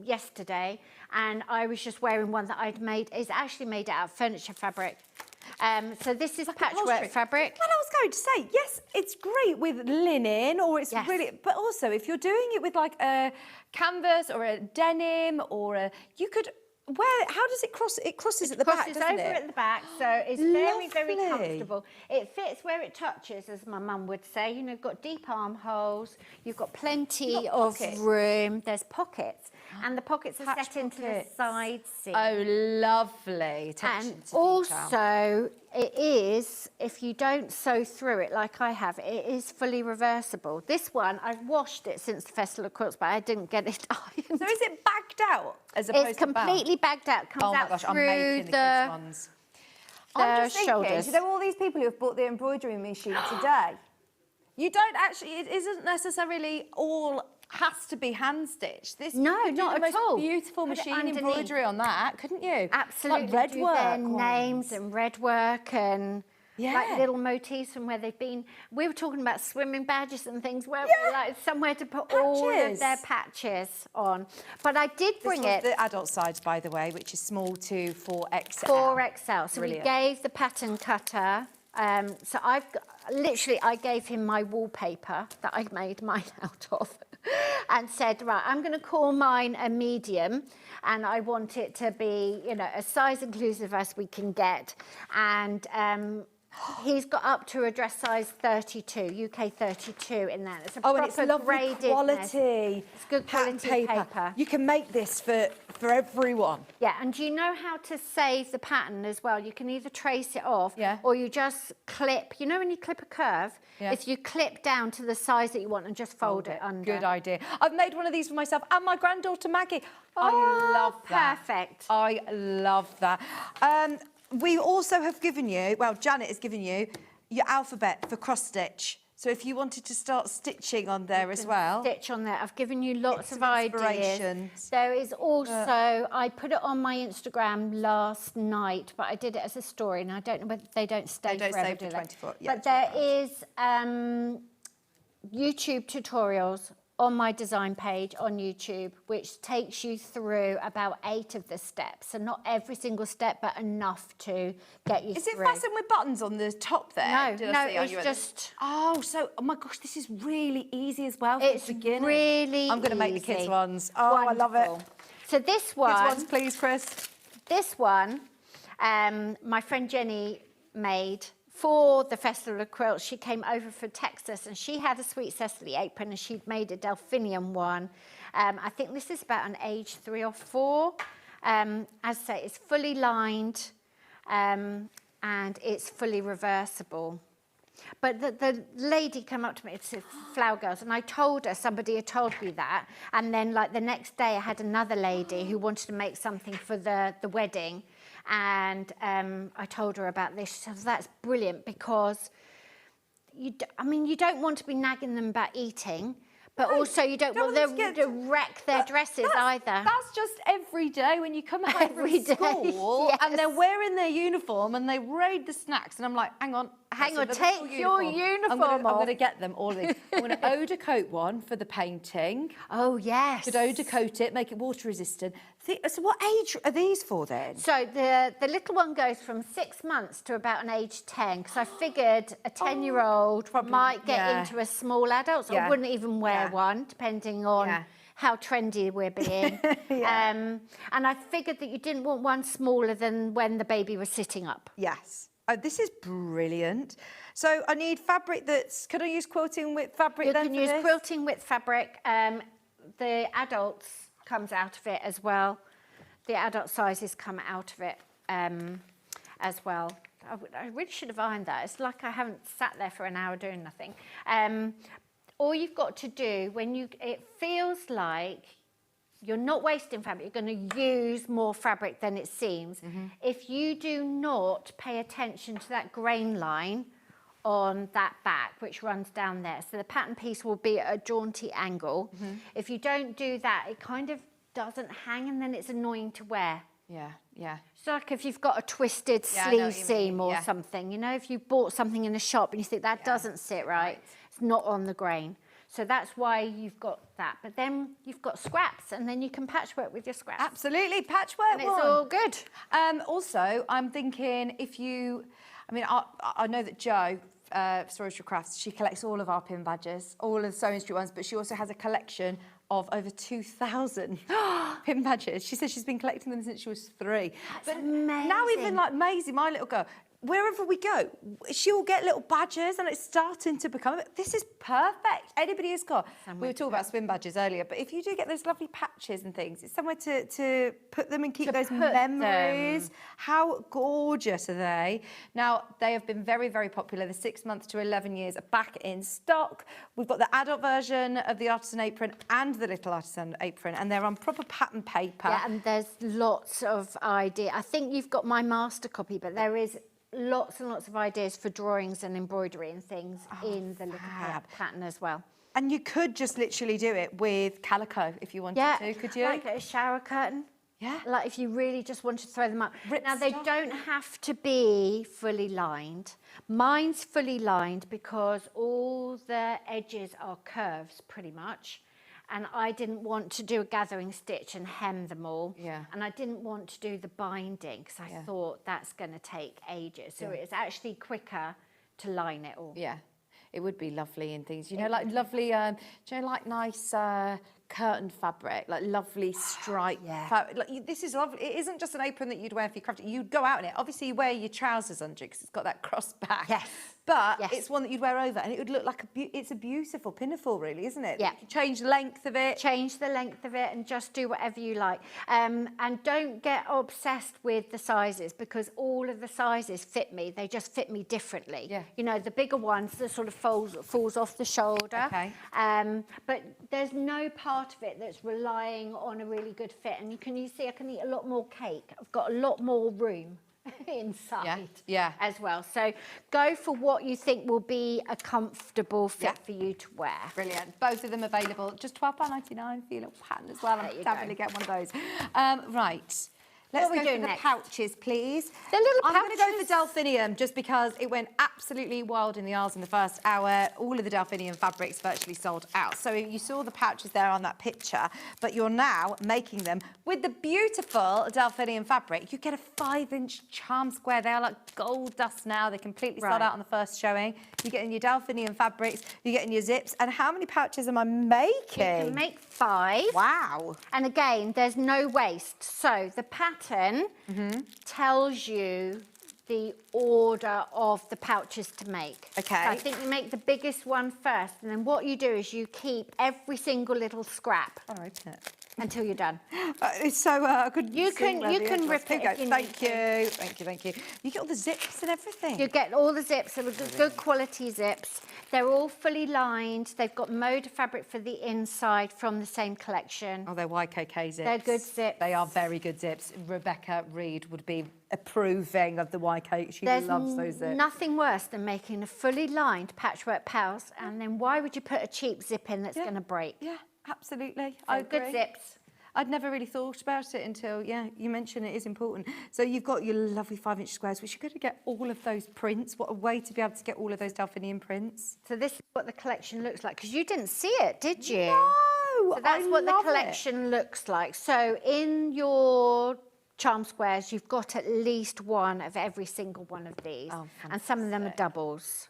yesterday, and I was just wearing one that I'd made. It's actually made out of furniture fabric. So this is patchwork fabric. Well, I was going to say, yes, it's great with linen, or it's really, but also if you're doing it with like a canvas or a denim or you could How does it cross? It crosses at the back, Crosses doesn't over it? at the back, so it's very, very Lovely. comfortable. It fits where it touches, as my mum would say. You know, you've got deep armholes, you've got plenty of room. There's pockets, and the pockets are Patch set into the pockets. side seam. Oh, lovely. Attention And to detail. also, it is, if you don't sew through it like I have, it is fully reversible. This one, I've washed it since the Festival of Quilts, but I didn't get it ironed. So is it bagged out as opposed It's to bound? completely bagged out. Comes Oh my out gosh, through I'm making the kids' ones. I'm just thinking, shoulders. you know, all these people who have bought the embroidery machine today, You don't actually, it isn't necessarily all has to be hand stitched. This No, you could do not the at most all. beautiful Put it machine underneath. embroidery on that, couldn't you? Absolutely. Like red do work their ones. names and red work and like Yeah. little motifs from where they've been. We were talking about swimming badges and things, weren't we? Like somewhere to put all of Patches. their patches on. But I did bring This was it. the adult size, by the way, which is small to 4XL. 4XL. So Brilliant. we gave the pattern cutter. So I gave him my wallpaper that I made mine out of and said, right, I'm going to call mine a medium and I want it to be, you know, as size inclusive as we can get. And he's got up to a dress size 32, UK 32 in that. It's a Oh, and it's proper lovely gradedness. quality. It's good pattern quality paper. You can make this for everyone. Yeah, and do you know how to save the pattern as well? You can either trace it off or you just clip. You know when you clip a curve? Yeah. If you clip down to the size that you want and just fold it under. Good idea. I've made one of these for myself and my granddaughter Maggie. Oh, I love that. perfect. I love that. We also have given you, well, Janet has given you your alphabet for cross stitch. So if you wanted to start stitching on there as well. Stitch on there. I've given you lots of some ideas. inspirations. There is also, I put it on my Instagram last night, but I did it as a story, and I don't know whether they don't stay They don't forever, stay for do they? 24, yeah, But there is YouTube tutorials on my design page on YouTube, which takes you through about 8 of the steps. So not every single step, but enough to get you Is it through. fastened with buttons on the top there? No, Did I no, see on it's your- just... Oh, so, oh my gosh, this is really easy as well for It's beginners. really I'm going to make the kids' easy. ones. Oh, I love it. Wonderful. So this one... Kids' ones, please, Chris. This one, my friend Jenny made for the Festival of Quilts. She came over from Texas and she had a Sweet Cecily apron and she'd made a Delphinium one. I think this is about an age 3 or 4. As I say, it's fully lined and it's fully reversible. But the lady came up to me, it's Flower Girls, and I told her, somebody had told me that. And then like the next day I had another lady who wanted to make something for the wedding. And I told her about this. She said, that's brilliant because, you don't want to be nagging them about eating, but also you don't want them to wreck their dresses either. That's just every day when you come home Every from day, school yes. and they're wearing their uniform and they raid the snacks and I'm like, hang on, Take your uniform I'm off. going to get them all of these. I'm going to Oda coat one for the painting. Oh, yes. Could Oda coat it, make it water resistant. So what age are these for then? So the little one goes from 6 months to about an age 10, because I figured a 10-year-old might get into a small adult, so I wouldn't even wear one, depending on how trendy we're being. And I figured that you didn't want one smaller than when the baby was sitting up. Yes. Oh, this is brilliant. So I need fabric that's... Can I use quilting width fabric You then can for use this? quilting width fabric. The adults comes out of it as well. The adult sizes come out of it as well. I really should have ironed that. It's like I haven't sat there for an hour doing nothing. All you've got to do it feels like you're not wasting fabric, you're going to use more fabric than it seems. If you do not pay attention to that grain line on that back, which runs down there, so the pattern piece will be at a jaunty angle. If you don't do that, it kind of doesn't hang and then it's annoying to wear. Yeah. It's like if you've got a twisted Yeah, I know sleeve what you seam mean, or something, you know, if you bought something in a shop and you think that doesn't sit right, it's not on the grain. So that's why you've got that. But then you've got scraps and then you can patchwork with your scraps. Absolutely, patchwork And it's all good. Also, I'm thinking I know that Jo, Storage for Crafts, she collects all of our pin badges, all of the Sewing Street ones, but she also has a collection of over 2,000 pin badges. She says she's been collecting them since she was 3. That's amazing. Now even like Maisie, my little girl, wherever we go, she'll get little badges and it's starting to become, this is perfect. Anybody who's got, we were talking about swim badges earlier, but if you do get those lovely patches and things, it's somewhere to put them and keep those memories. How gorgeous are they? Now, they have been very, very popular. The 6 months to 11 years are back in stock. We've got the adult version of the artisan apron and the little artisan apron, and they're on proper pattern paper. Yeah, and there's lots of idea. I think you've got my master copy, but there is lots and lots of ideas for drawings and embroidery and things in the little pattern as well. And you could just literally do it with calico if you wanted to, could you? Like a shower curtain. Yeah. Like if you really just want to throw them up. Now, they don't have to be fully lined. Mine's fully lined because all the edges are curves pretty much. And I didn't want to do a gathering stitch and hem them all. Yeah. And I didn't want to do the binding because I thought that's going to take ages. So it's actually quicker to line it all. Yeah. It would be lovely and things, you know, like lovely, do you know, like nice curtain fabric, like lovely striped fabric. Like, this is lovely. It isn't just an apron that you'd wear for your crafting. You'd go out in it. Obviously, you wear your trousers under it because it's got that cross back. Yes. But it's one that you'd wear over, and it would look like it's a beautiful pinafore, really, isn't it? Yeah. You can change the length of it. Change the length of it and just do whatever you like. And don't get obsessed with the sizes because all of the sizes fit me. They just fit me differently. Yeah. You know, the bigger ones that sort of falls off the shoulder. Okay. But there's no part of it that's relying on a really good fit. And you see I can eat a lot more cake. I've got a lot more room inside as well. So go for what you think will be a comfortable fit for you to wear. Brilliant. Both of them available. Just £12.99 for your little pattern as well. I'm definitely get one of those. Right. Let's go for the pouches, please. The little pouches. I'm going to go for Delphinium just because it went absolutely wild in the aisles in the first hour. All of the Delphinium fabrics virtually sold out. So you saw the pouches there on that picture, but you're now making them with the beautiful Delphinium fabric. You get a 5-inch charm square. They are like gold dust now. They completely sold out on the first showing. You're getting your Delphinium fabrics. You're getting your zips. And how many pouches am I making? You can make 5. Wow. And again, there's no waste. So the pattern tells you the order of the pouches to make. Okay. So I think you make the biggest one first, and then what you do is you keep every single little scrap. I'll open it. Until you're done. It's so I could. You can rip it. Thank you. You get all the zips and everything. You get all the zips. They're good quality zips. They're all fully lined. They've got mode fabric for the inside from the same collection. Oh, they're YKK zips. They're good zips. They are very good zips. Rebecca Reed would be approving of the YK. She loves those zips. Nothing worse than making a fully lined patchwork pouch, and then why would you put a cheap zip in that's going to break? Yeah. Absolutely. So good zips. I'd never really thought about it until, you mentioned it is important. So you've got your lovely 5-inch squares, which you're going to get all of those prints. What a way to be able to get all of those Delphinium prints. So this is what the collection looks like, because you didn't see it, did you? No, so that's what the collection looks like. So in your charm squares, you've got at least one of every single one of these. Oh, and some of them are doubles.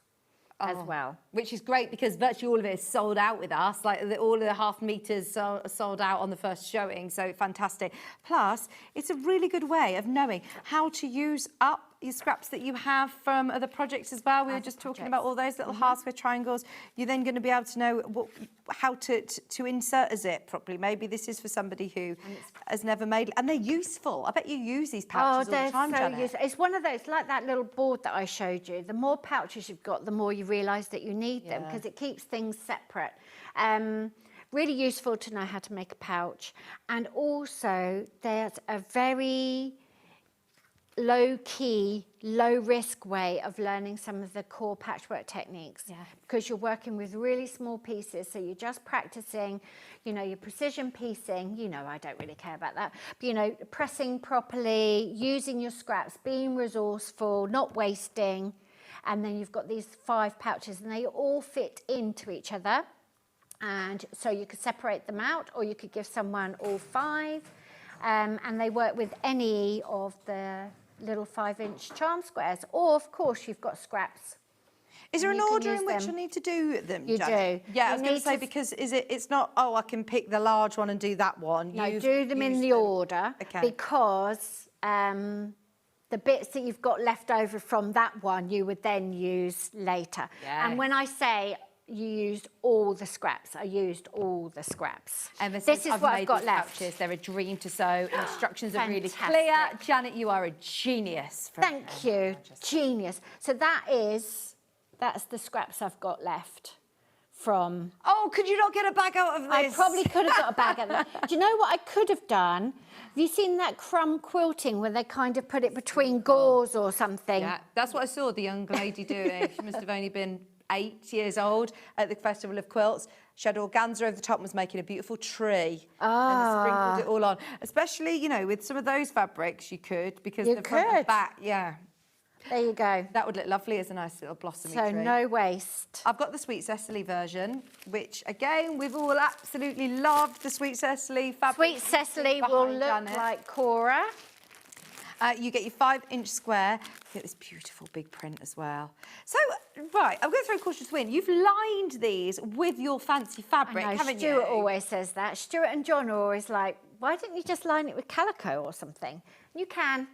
As well, which is great because virtually all of it is sold out with us. Like all of the half meters are sold out on the first showing, so fantastic. Plus, it's a really good way of knowing how to use up your scraps that you have from other projects as well. We were just talking about all those little half square triangles. You're then going to be able to know how to insert a zip properly. Maybe this is for somebody who has never made, and they're useful. I bet you use these pouches all the time, Janet. Useful. It's one of those, like that little board that I showed you. The more pouches you've got, the more you realise that you need them because it keeps things separate. Really useful to know how to make a pouch. And also, there's a very low-key, low-risk way of learning some of the core patchwork techniques because you're working with really small pieces, so you're just practicing, your precision piecing. I don't really care about that, but, pressing properly, using your scraps, being resourceful, not wasting, and then you've got these 5 pouches, and they all fit into each other, and so you could separate them out, or you could give someone all 5, and they work with any of the little 5-inch charm squares, or of course you've got scraps. Is there And an you can order use in which them. I need to do them? You Janet? do. Yeah, I You was going need to say to- because it's not. Oh, I can pick the large one and do that one. No, do them in the order because the bits that you've got left over from that one, you would then use later. And when I say you used all the scraps, I used all the scraps. And this is what I've got these left. pouches. They're a dream to sew. Instructions are really clear. Fantastic. Janet, you are a genius. Thank you, genius. So that's the scraps I've got left from. Oh, could you not get a bag out of this? I probably could have got a bag out of that. Do you know what I could have done? Have you seen that crumb quilting where they kind of put it between gauze or something? Yeah, that's what I saw the young lady doing. She must have only been 8 years old at the Festival of Quilts. She had organza over the top and was making a beautiful tree. And sprinkled it all on. Especially, you know, with some of those fabrics you could, because the front and back, There you go. That would look lovely as a nice little blossomy So tree. no waste. I've got the Sweet Cecily version, which again, we've all absolutely loved the Sweet Cecily fabric. Sweet Cecily will look like Cora. You get your 5-inch square. You get this beautiful big print as well. So, right, I'm going to throw caution to wind. You've lined these with your fancy fabric, I know, haven't Stuart you? always says that. Stuart and John are always like, why didn't you just line it with calico or something? You can.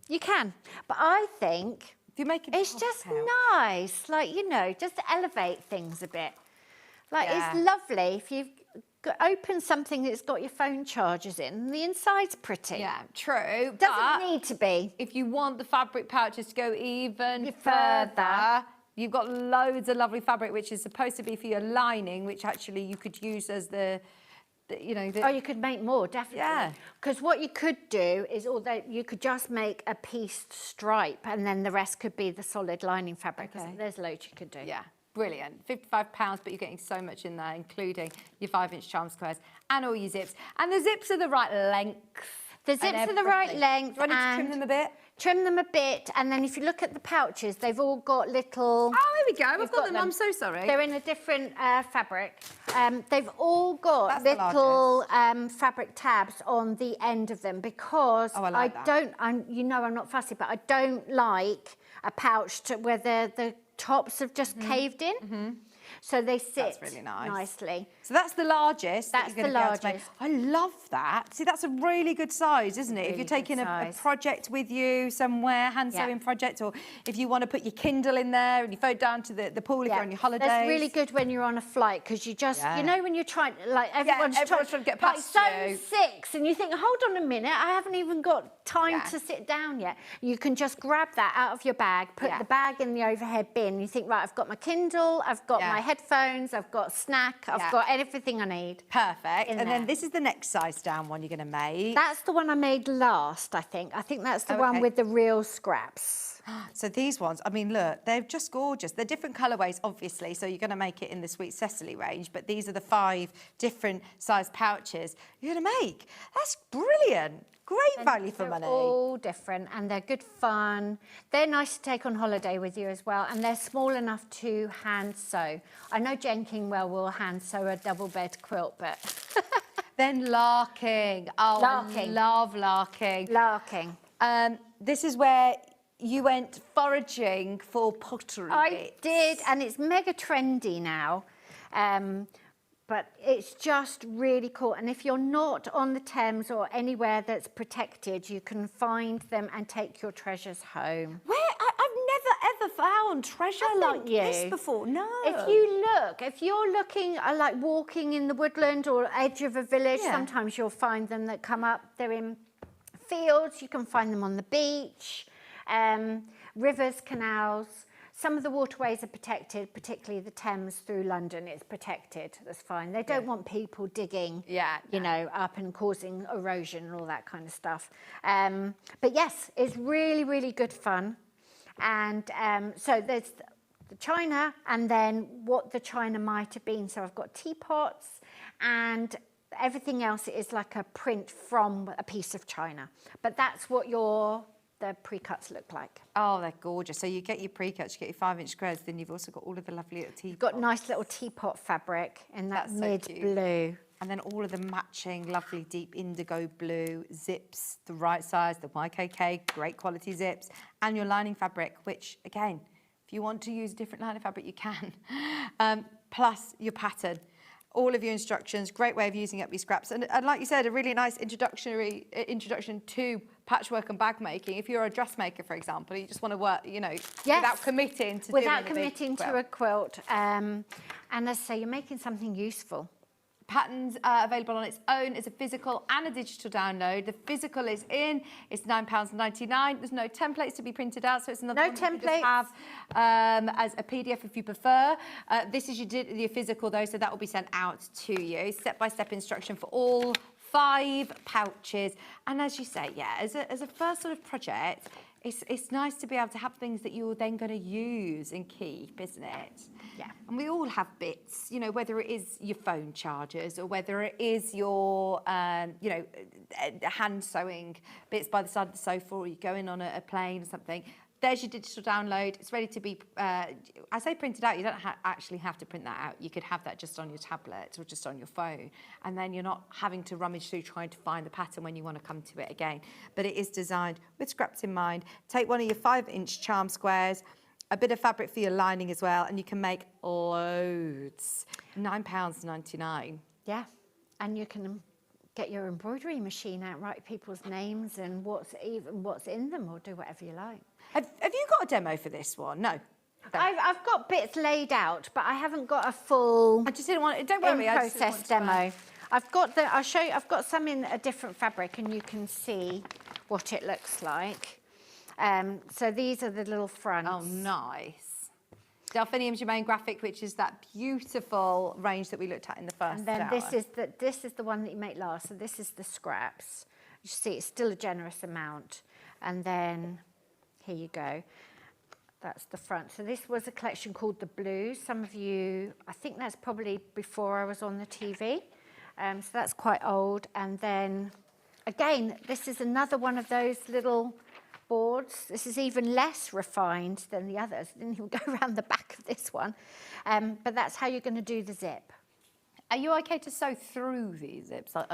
You can. But I think if you make it's just nice. Like, you know, just to elevate things a bit. Like, Yeah. it's lovely if you've open something that's got your phone chargers in. The inside's pretty. Yeah, true. Doesn't need to be. If you want the fabric pouches to go even further, you've got loads of lovely fabric, which is supposed to be for your lining, which actually you could use as you know. Oh, you could make more, definitely. Yeah. Because what you could do is, although you could just make a pieced stripe and then the rest could be the solid lining fabric. Okay. There's loads you could do. Yeah. Brilliant. £55, but you're getting so much in there, including your 5-inch charm squares and all your zips. And the zips are the right length. The zips are the right length. Do I need to trim them a bit? Trim them a bit, and then if you look at the pouches, they've all got little... Oh, there we go. I've got them. I'm so sorry. They're in a different fabric. They've all got That's the little fabric tabs on the end of them because Oh, I like that. you know I'm not fussy, but I don't like a pouch where the tops have just caved in. So they sit That's really nice. nicely. So that's the largest. That's that you're the gonna be able to make. largest. I love that. See, that's a really good size, isn't it? If Really you're taking good a size. project with you somewhere, hand sewing project, or if you want to put your Kindle in there and you phone down to the pool if you're on your holidays. That's really good when you're on a flight because you just, you know, when you're trying, like everyone's everyone's trying to get past like, you. zone 6, and you think, hold on a minute, I haven't even got time to sit down yet. You can just grab that out of your bag, put the bag in the overhead bin. You think, right, I've got my Kindle, I've got my headphones, I've got a snack, I've got everything I need. Perfect. in And then there. this is the next size down one you're going to make. That's the one I made last, I think. I think that's the one Okay. with the real scraps. So these ones, I mean, look, they're just gorgeous. They're different colourways, obviously, so you're going to make it in the Sweet Cecily range, but these are the 5 different size pouches you're going to make. That's brilliant. Great value for They're money. all different and they're good fun. They're nice to take on holiday with you as well, and they're small enough to hand sew. I know Jen Kingwell will hand sew a double bed quilt, but... Then larking. Oh, Larking. I love larking. Larking. This is where you went foraging for pottery I bits. did, and it's mega trendy now. But it's just really cool. And if you're not on the Thames or anywhere that's protected, you can find them and take your treasures home. I've never ever found treasure like this before. No. If you're looking like walking in the woodland or edge of a village, Yeah. sometimes you'll find them that come up. They're in fields. You can find them on the beach, rivers, canals. Some of the waterways are protected, particularly the Thames through London. It's protected. That's fine. They don't want people digging, you know, up and causing erosion and all that kind of stuff. But yes, it's really, really good fun. And so there's the china and then what the china might have been. So I've got teapots and everything else is like a print from a piece of china. But that's what the pre-cuts look like. Oh, they're gorgeous. So you get your pre-cuts, you get your 5-inch squares, then you've also got all of the lovely little teapots. You've got nice little teapot fabric in that That's so mid cute. blue. And then all of the matching lovely deep indigo blue zips, the right size, the YKK, great quality zips, and your lining fabric, which again, if If you want to use a different line of fabric, you can. Plus your pattern. All of your instructions, great way of using up your scraps. And like you said, a really nice introduction to patchwork and bag making. If you're a dressmaker, for example, you just want to work, you know, without committing to a quilt. And as I say, you're making something useful. Patterns are available on its own as a physical and a digital download. The physical is in, it's £9.99. There's no templates to be printed out, so it's another one that you can just have as a PDF if you prefer. This is your physical though, so that will be sent out to you. Step-by-step instruction for all 5 pouches. And as you say, yeah, as a first sort of project, it's nice to be able to have things that you're then going to use and keep, isn't it? Yeah. And we all have bits, you know, whether it is your phone chargers or whether it is your, you know, hand sewing bits by the side of the sofa, or you're going on a plane or something. There's your digital download. It's ready to be, I say printed out, you don't actually have to print that out. You could have that just on your tablet or just on your phone. And then you're not having to rummage through trying to find the pattern when you want to come to it again. But it is designed with scraps in mind. Take one of your 5-inch charm squares, a bit of fabric for your lining as well, and you can make loads. £9.99. Yeah, and you can get your embroidery machine out, write people's names and what's in them, or do whatever you like. Have you got a demo for this one? No. I've got bits laid out, but I haven't got a full. I just didn't want. Don't worry. Process demo. I'll show you. I've got some in a different fabric, and you can see what it looks like. So these are the little fronts. Oh, nice. Delphinium's your main graphic, which is that beautiful range that we looked at in the first And then hour. this is the one that you make last. So this is the scraps. You see, it's still a generous amount. And then here you go. That's the front. So this was a collection called The Blues. Some of you, I think that's probably before I was on the TV. So that's quite old. And then, again, this is another one of those little boards. This is even less refined than the others. I didn't even go around the back of this one. But that's how you're going to do the zip. Are you okay to sew through these zips? Like,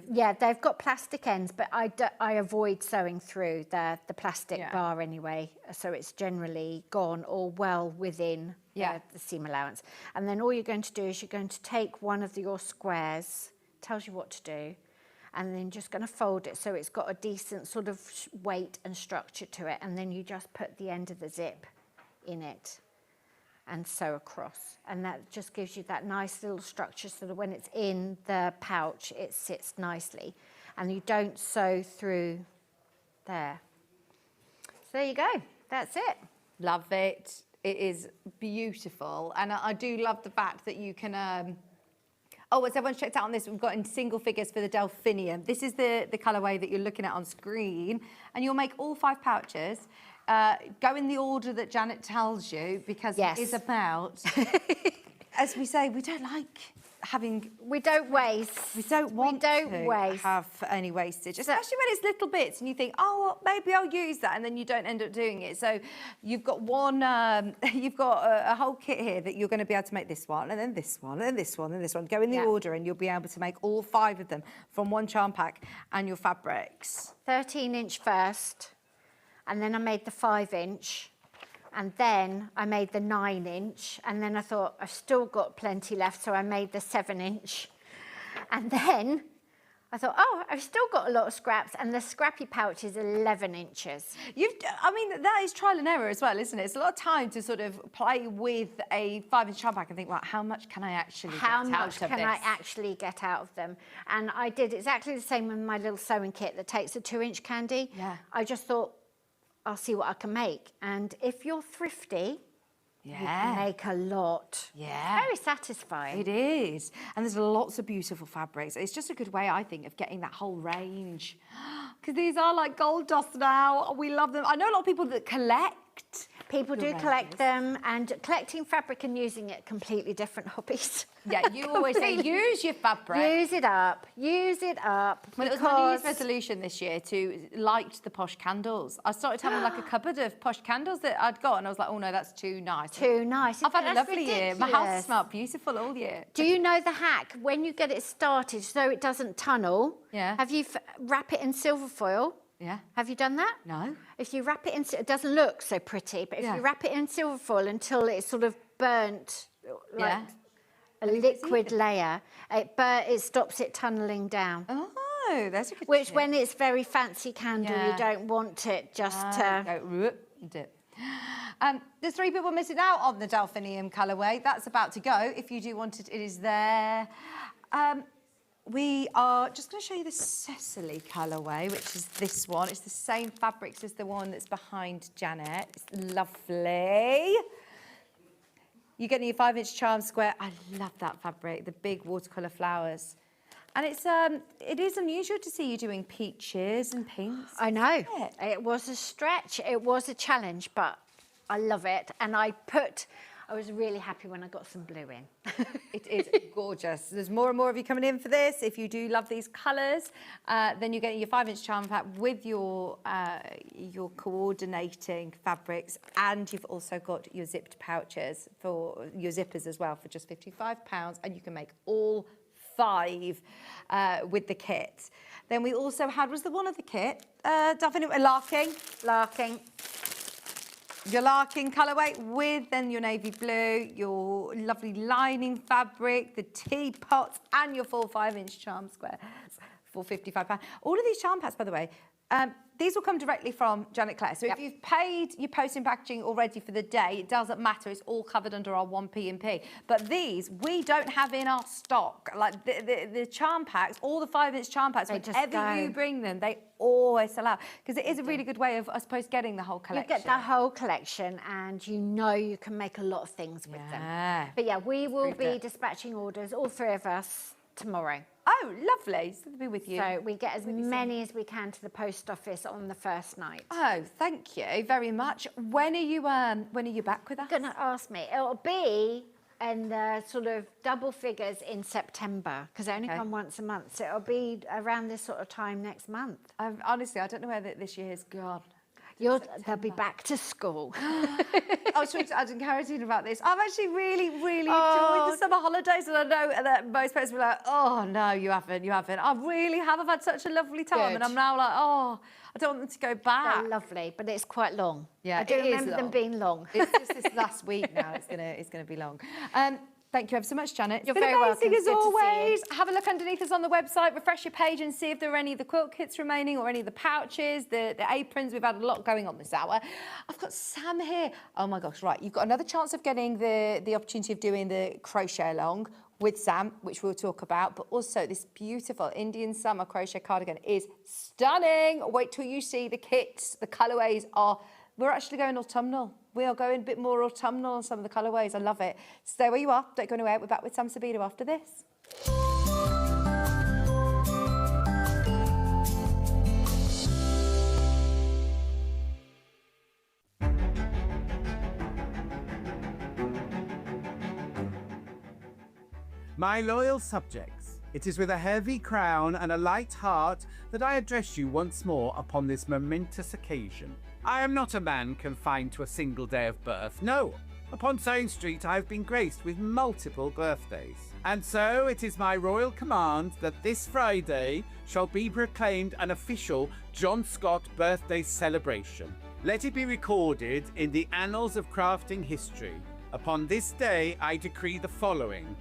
yeah, they've got plastic ends, but I avoid sewing through the plastic bar anyway. So it's generally gone or well within the seam allowance. And then all you're going to do is you're going to take one of your squares, tells you what to do, and then just going to fold it so it's got a decent sort of weight and structure to it. And then you just put the end of the zip in it and sew across. And that just gives you that nice little structure so that when it's in the pouch, it sits nicely. And you don't sew through there. So there you go. That's it. Love it. It is beautiful. And I do love the fact that you can... Oh, as everyone's checked out on this, we've got in single figures for the Delphinium. This is the colourway that you're looking at on screen. And you'll make all 5 pouches. Go in the order that Janet tells you, because it is about, as we say, we don't like having... We don't waste. We don't want to have any wastage, especially when it's little bits and you think, oh, well, maybe I'll use that, and then you don't end up doing it. So you've got you've got a whole kit here that you're going to be able to make this one, and then this one, and then this one, and this one. Go in the order and you'll be able to make all 5 of them from one charm pack and your fabrics. 13-inch first. And then I made the 5-inch, and then I made the 9-inch, and then I thought I've still got plenty left, so I made the 7-inch. And then I thought, oh, I've still got a lot of scraps, and the scrappy pouch is 11 inches. I mean, that is trial and error as well, isn't it? It's a lot of time to sort of play with a 5-inch charm pack and think, right, how much can I actually get out of this? How much can I actually get out of them? And I did exactly the same with my little sewing kit that takes a 2-inch candy. Yeah. I just thought, I'll see what I can make. And if you're thrifty, you can make a lot. Yeah. It's very satisfying. It is. And there's lots of beautiful fabrics. It's just a good way, I think, of getting that whole range. Because these are like gold dust now. We love them. I know a lot of people that collect. People do collect them, and collecting fabric and using it, completely different hobbies. Yeah, you always say use your fabric. Use it up. Use it up. Well, it was my New Year's resolution this year to light the posh candles. I started having like a cupboard of posh candles that I'd got, and I was like, oh no, that's too nice. Too nice. I've had a lovely year. My house has smelled beautiful all year. Do you know the hack? When you get it started so it doesn't tunnel, have you wrap it in silver foil? Yeah. Have you done that? No. If you wrap it in, it doesn't look so pretty, but if you wrap it in silver foil until it's sort of burnt, like a liquid layer, it stops it tunnelling down. Oh, that's a good Which, tip. when it's very fancy candle, you don't want it just to... Go dip. There's 3 people missing out on the Delphinium colourway. That's about to go. If you do want it, it is there. We are just going to show you the Cecily colourway, which is this one. It's the same fabrics as the one that's behind Janet. It's lovely. You're getting your 5-inch charm square. I love that fabric, the big watercolour flowers. And it is unusual to see you doing peaches and pinks. I know. It was a stretch. It was a challenge, but I love it. And I was really happy when I got some blue in. It is gorgeous. There's more and more of you coming in for this. If you do love these colours, then you're getting your 5-inch charm pack with your coordinating fabrics, and you've also got your zipped pouches for your zippers as well for just £55, and you can make all 5 with the kit. Then we also had, was the one of the kit, definitely Larking. Your Larkin colourway with then your navy blue, your lovely lining fabric, the teapots, and your full 5-inch charm square for £55. All of these charm packs, by the way, these will come directly from Janet Clare. So if you've paid your posting packaging already for the day, it doesn't matter. It's all covered under our 1P&P. But these, we don't have in our stock. Like the charm packs, all the 5-inch charm packs, whenever you bring them, they always sell out. Because it is a really good way of, I suppose, getting the whole collection. You get the whole collection, and you know you can make a lot of things with them. But yeah, we will be dispatching orders, all 3 of us, tomorrow. Oh, lovely. So they'll be with you. So we get as many as we can to the post office on the first night. Oh, thank you very much. When are you back with us? You're gonna ask me. It'll be in the sort of double figures in September, because they only come once a month. So it'll be around this sort of time next month. Honestly, I don't know where this year has gone. They'll be back to school. I was talking to Adam Carradine about this. I've actually really enjoyed the summer holidays, and I know that most parents will be like, oh, no, you haven't. I really have. I've had such a lovely time, and I'm now like, oh, I don't want them to go back. They're lovely, but it's quite long. Yeah, I do remember them being long. It's just this last week now. It's gonna be long. Thank you ever so much, Janet. You're very welcome. As always. Have a look underneath us on the website, refresh your page and see if there are any of the quilt kits remaining or any of the pouches, the aprons. We've had a lot going on this hour. I've got Sam here. Oh my gosh, right. You've got another chance of getting the opportunity of doing the crochet along with Sam, which we'll talk about, but also this beautiful Indian summer crochet cardigan is stunning. Wait till you see the kits. The colourways we're actually going autumnal. We are going a bit more autumnal on some of the colourways. I love it. Stay where you are. Don't go anywhere. We're back with Sam Sabino after this. My loyal subjects, it is with a heavy crown and a light heart that I address you once more upon this momentous occasion. I am not a man confined to a single day of birth, no. Upon Sewing Street I have been graced with multiple birthdays. And so it is my royal command that this Friday shall be proclaimed an official John Scott birthday celebration. Let it be recorded in the annals of crafting history. Upon this day I decree the following: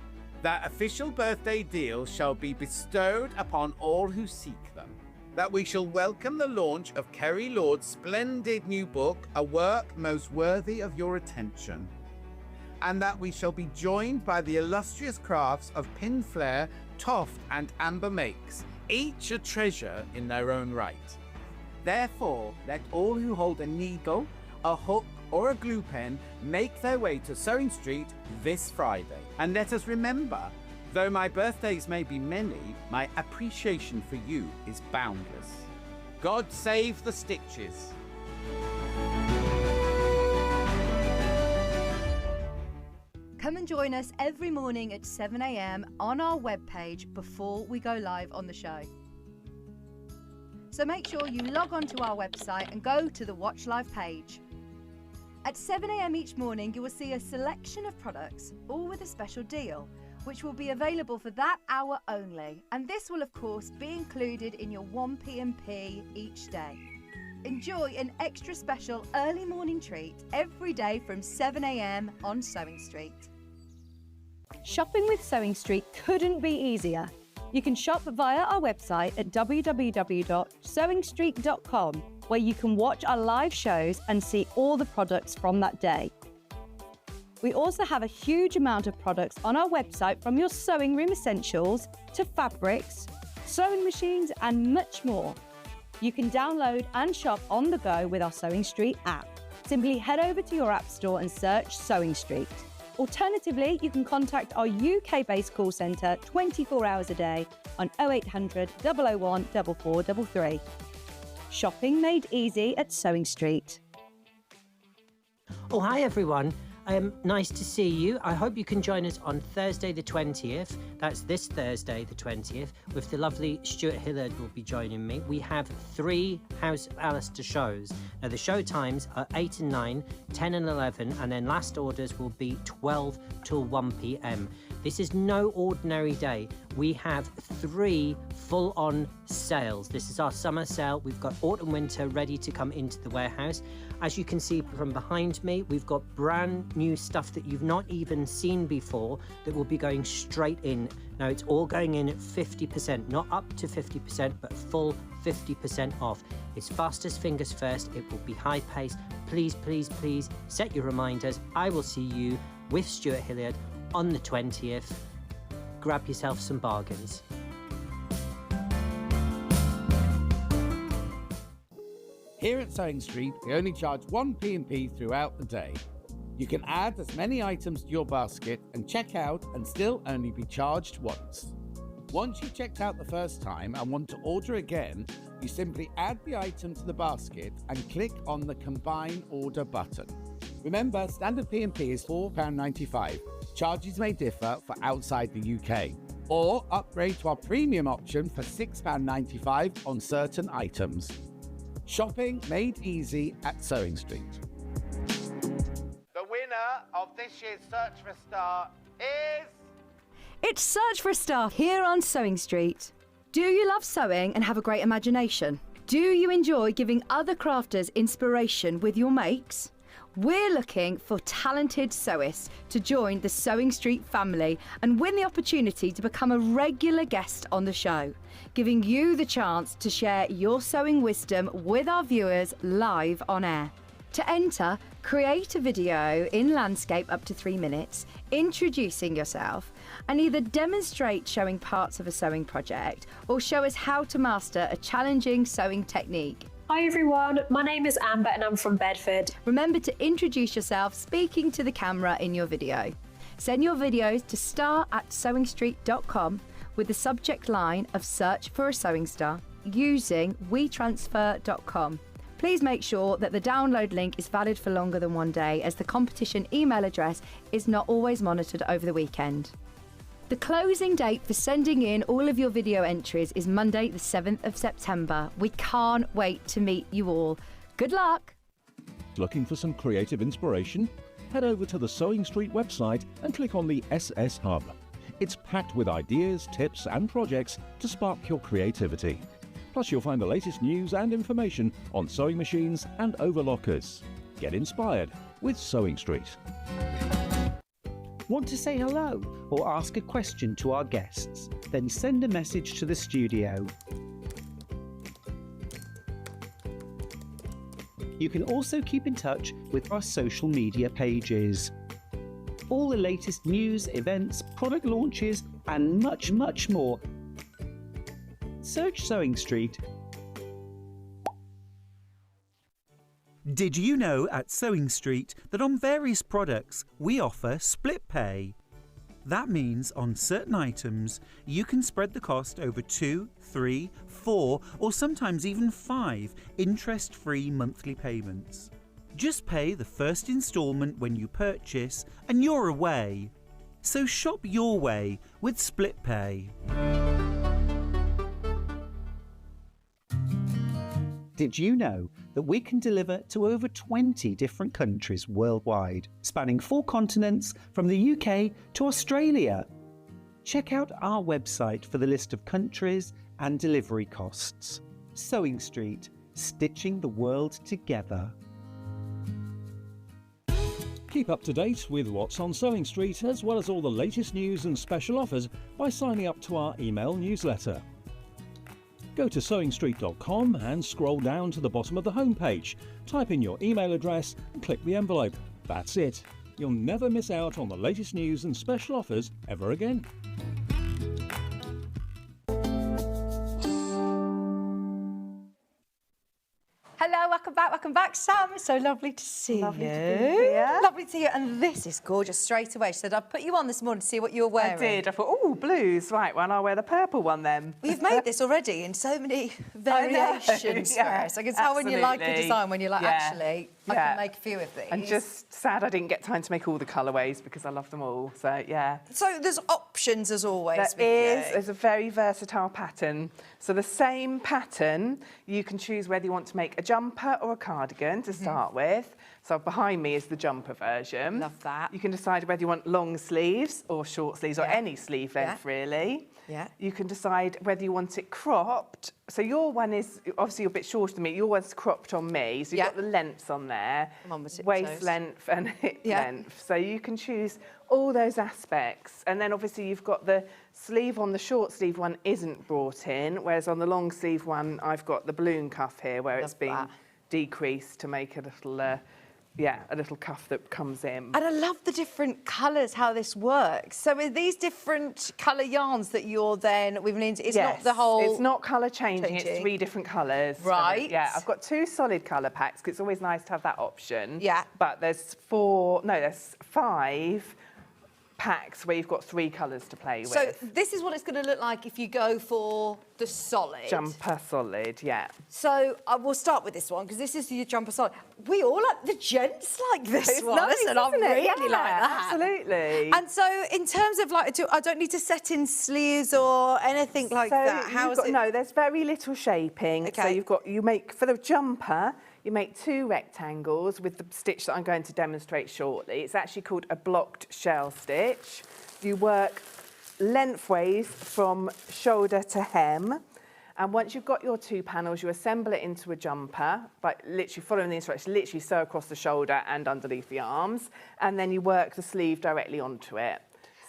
that official birthday deals shall be bestowed upon all who seek them. That we shall welcome the launch of Kerry Lord's splendid new book, a work most worthy of your attention. And that we shall be joined by the illustrious crafts of Pin Flare, Toft and Amber Makes, each a treasure in their own right. Therefore, let all who hold a needle, a hook or a glue pen make their way to Sewing Street this Friday. And let us remember, though my birthdays may be many, my appreciation for you is boundless. God save the stitches. Come and join us every morning at 7 a.m. on our webpage before we go live on the show. So make sure you log on to our website and go to the Watch Live page. At 7 a.m. each morning, you will see a selection of products, all with a special deal, which will be available for that hour only. And this will, of course, be included in your 1P&P each day. Enjoy an extra special early morning treat every day from 7 a.m. on Sewing Street. Shopping with Sewing Street couldn't be easier. You can shop via our website at www.sewingstreet.com, where you can watch our live shows and see all the products from that day. We also have a huge amount of products on our website, from your sewing room essentials to fabrics, sewing machines and much more. You can download and shop on the go with our Sewing Street app. Simply head over to your app store and search Sewing Street. Alternatively, you can contact our UK-based call centre 24 hours a day on 0800 001 4433. Shopping made easy at Sewing Street. Oh, hi everyone. Nice to see you. I hope you can join us on Thursday the 20th. That's this Thursday the 20th, with the lovely Stuart Hillard will be joining me. We have 3 House of Alistair shows. Now the show times are 8 and 9, 10 and 11, and then last orders will be 12 till 1 p.m. This is no ordinary day. We have 3 full-on sales. This is our summer sale. We've got autumn winter ready to come into the warehouse. As you can see from behind me, we've got brand new stuff that you've not even seen before that will be going straight in. Now it's all going in at 50%, not up to 50%, but full 50% off. It's fastest fingers first. It will be high paced. Please, please, please set your reminders. I will see you with Stuart Hilliard on the 20th. Grab yourself some bargains. Here at Sewing Street, we only charge 1 P&P throughout the day. You can add as many items to your basket and check out and still only be charged once. Once you've checked out the first time and want to order again, you simply add the item to the basket and click on the Combine Order button. Remember, standard P&P is £4.95. Charges may differ for outside the UK. Or upgrade to our premium option for £6.95 on certain items. Shopping made easy at Sewing Street. The winner of this year's Search for a Star is... It's Search for a Star here on Sewing Street. Do you love sewing and have a great imagination? Do you enjoy giving other crafters inspiration with your makes? We're looking for talented sewists to join the Sewing Street family and win the opportunity to become a regular guest on the show, giving you the chance to share your sewing wisdom with our viewers live on air. To enter, create a video in landscape up to 3 minutes, introducing yourself, and either demonstrate showing parts of a sewing project or show us how to master a challenging sewing technique. Hi everyone, my name is Amber and I'm from Bedford. Remember to introduce yourself speaking to the camera in your video. Send your videos to star@sewingstreet.com with the subject line of Search for a Sewing Star using wetransfer.com. Please make sure that the download link is valid for longer than 1 day, as the competition email address is not always monitored over the weekend. The closing date for sending in all of your video entries is Monday the 7th of September. We can't wait to meet you all. Good luck! Looking for some creative inspiration? Head over to the Sewing Street website and click on the SS Hub. It's packed with ideas, tips and projects to spark your creativity. Plus you'll find the latest news and information on sewing machines and overlockers. Get inspired with Sewing Street. Want to say hello or ask a question to our guests? Then send a message to the studio. You can also keep in touch with our social media pages. All the latest news, events, product launches, and much, much more. Search Sewing Street. Did you know at Sewing Street that on various products we offer split pay? That means on certain items you can spread the cost over 2, 3, 4 or sometimes even 5 interest-free monthly payments. Just pay the first instalment when you purchase and you're away. So shop your way with split pay. Did you know that we can deliver to over 20 different countries worldwide, spanning 4 continents from the UK to Australia? Check out our website for the list of countries and delivery costs. Sewing Street, stitching the world together. Keep up to date with what's on Sewing Street, as well as all the latest news and special offers by signing up to our email newsletter. Go to sewingstreet.com and scroll down to the bottom of the homepage. Type in your email address and click the envelope. That's it. You'll never miss out on the latest news and special offers ever again. Hello, welcome back, Sam. It's so lovely to see you. Lovely to be here. Lovely to see you. And this is gorgeous straight away. She said, I'd put you on this morning to see what you were wearing. I did. I thought, oh, blues. Right, well, I'll wear the purple one then. Well, you've made this already in so many variations. Yeah, I can tell when you like a design, when you're like, actually, I can make a few of these. I'm just sad I didn't get time to make all the colourways because I love them all. So, yeah. So there's options as always. There's a very versatile pattern. So the same pattern, you can choose whether you want to make a jumper or a cardigan to start with. So behind me is the jumper version. Love that. You can decide whether you want long sleeves or short sleeves or any sleeve length really. Yeah. You can decide whether you want it cropped. So your one is, obviously you're a bit shorter than me, your one's cropped on me. So you've got the lengths on there, waist length and hip length. So you can choose all those aspects. And then obviously you've got the sleeve on the short sleeve one isn't brought in, whereas on the long sleeve one, I've got the balloon cuff here where it's been decreased to make a little, a little cuff that comes in. And I love the different colours, how this works. So are these different colour yarns that you're then weaving into? It's not the whole... It's not colour changing, it's 3 different colours. Right. So, I've got 2 solid colour packs, because it's always nice to have that option. Yeah. But there's 5 packs where you've got 3 colours to play with. So this is what it's going to look like if you go for the solid. Jumper solid, yeah. So we'll start with this one, because this is the jumper solid. We all like, the gents like this one. Nice, Listen, I isn't it? really Yeah, like that. absolutely. And so in terms of like, I don't need to set in sleeves or anything like that. How is it? No, there's very little shaping. Okay. So you make, for the jumper, you make 2 rectangles with the stitch that I'm going to demonstrate shortly. It's actually called a blocked shell stitch. You work lengthways from shoulder to hem. And once you've got your 2 panels, you assemble it into a jumper by literally following the instructions, literally sew across the shoulder and underneath the arms. And then you work the sleeve directly onto it.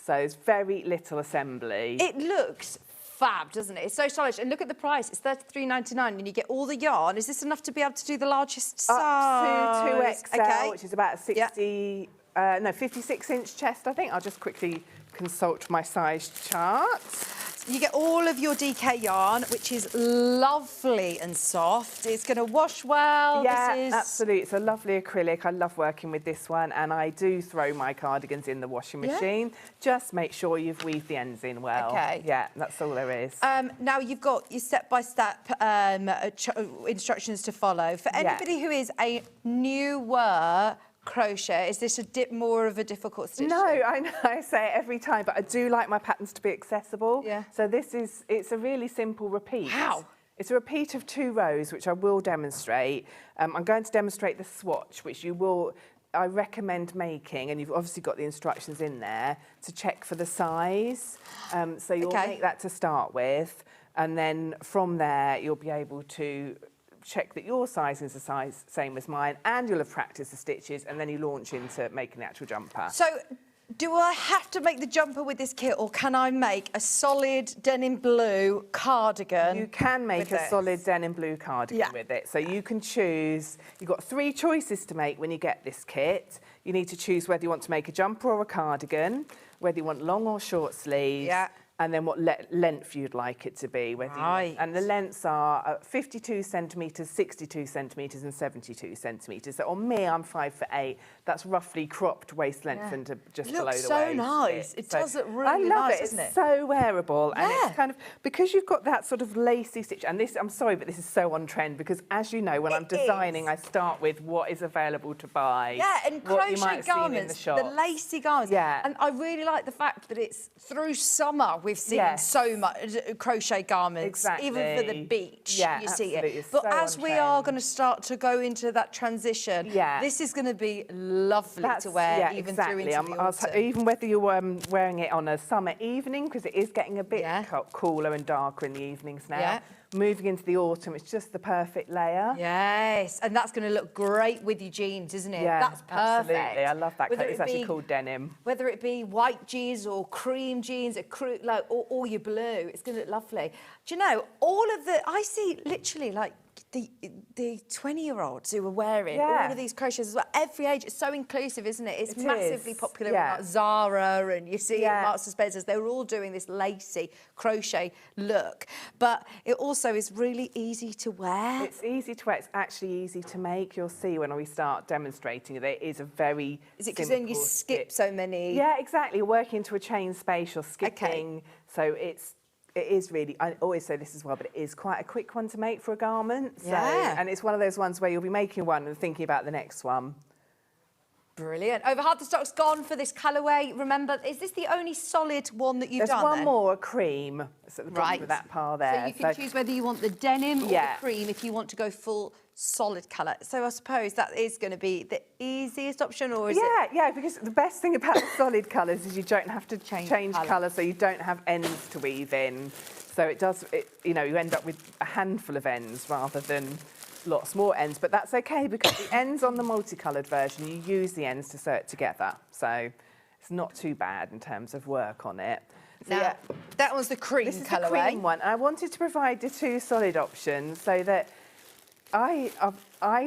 So it's very little assembly. It looks fab, doesn't it? It's so stylish. And look at the price. It's $33.99 and you get all the yarn. Is this enough to be able to do the largest size? Up to 2XL, which is about a 56-inch chest, I think. I'll just quickly consult my size chart. You get all of your DK yarn, which is lovely and soft. It's going to wash well. Yeah, this is... absolutely. It's a lovely acrylic. I love working with this one, and I do throw my cardigans in the washing machine. Just make sure you've weaved the ends in well. Okay. Yeah, that's all there is. Now you've got your step-by-step instructions to follow. For anybody who is a newer crochet, is this a more of a difficult stitch? No, I know, I say it every time, but I do like my patterns to be accessible. Yeah. So it's a really simple repeat. How? It's a repeat of 2 rows, which I will demonstrate. I'm going to demonstrate the swatch, which I recommend making, and you've obviously got the instructions in there to check for the size. So you'll make that to start with, and then from there you'll be able to check that your size is the same as mine, and you'll have practiced the stitches, and then you launch into making the actual jumper. So do I have to make the jumper with this kit, or can I make a solid denim blue cardigan? You can make a solid denim blue cardigan with it. So you can choose, you've got 3 choices to make when you get this kit. You need to choose whether you want to make a jumper or a cardigan, whether you want long or short sleeves, and then what length you'd like it to be. And the lengths are 52 centimetres, 62 centimetres and 72 centimetres. So on me, I'm 5'8". That's roughly cropped waist length and just below the waist. It looks so nice. It does look really nice, doesn't it? It's so wearable. And it's kind of, because you've got that sort of lacy stitch, and this, I'm sorry, but this is so on trend, because as you know, when I'm designing, I start with what is available to buy. Yeah, and what you crochet might have seen in garments, the shop. the lacy garments. Yeah. And I really like the fact that it's through summer we've seen so much crochet garments, even for the beach, you see it. It's but so as on we trend. are going to start to go into that transition, this is going to be lovely to wear even through into the autumn. Even whether you're wearing it on a summer evening, because it is getting a bit cooler and darker in the evenings now. moving into the autumn, it's just the perfect layer. Yes, and that's going to look great with your jeans, isn't it? Yeah, That's perfect. absolutely. I love that Whether colour. It's it actually be- called denim. Whether it be white jeans or cream jeans, or your blue, it's going to look lovely. Do you know, I see literally like the 20-year-olds who are wearing all of these crochets as well. Every age, it's so inclusive, isn't it? It's massively popular in like Zara, and you see it in Marks and Spencer's. They're all doing this lacy crochet look, but it also is really easy to wear. It's easy to wear. It's actually easy to make. You'll see when we start demonstrating it. It is a very Is it because then you skip so many? Yeah, exactly. You're working into a chain space, you're skipping. So it is really, I always say this as well, but it is quite a quick one to make for a garment. So, and it's one of those ones where you'll be making one and thinking about the next one. Brilliant. Over half the stock's gone for this colourway. Remember, is this the only solid one that you've done? There's one then? more, a cream. It's at the bottom of that pile there. So you can choose whether you want the denim or the cream if you want to go full solid colour. So I suppose that is going to be the easiest option, or is it? Yeah, because the best thing about the solid colours is you don't have to change colour, so you don't have ends to weave in. So you end up with a handful of ends rather than lots more ends, but that's okay because the ends on the multicoloured version, you use the ends to sew it together. So it's not too bad in terms of work on it. So Now, that one's the cream this is colourway. the cream one. And I wanted to provide the two solid options so that I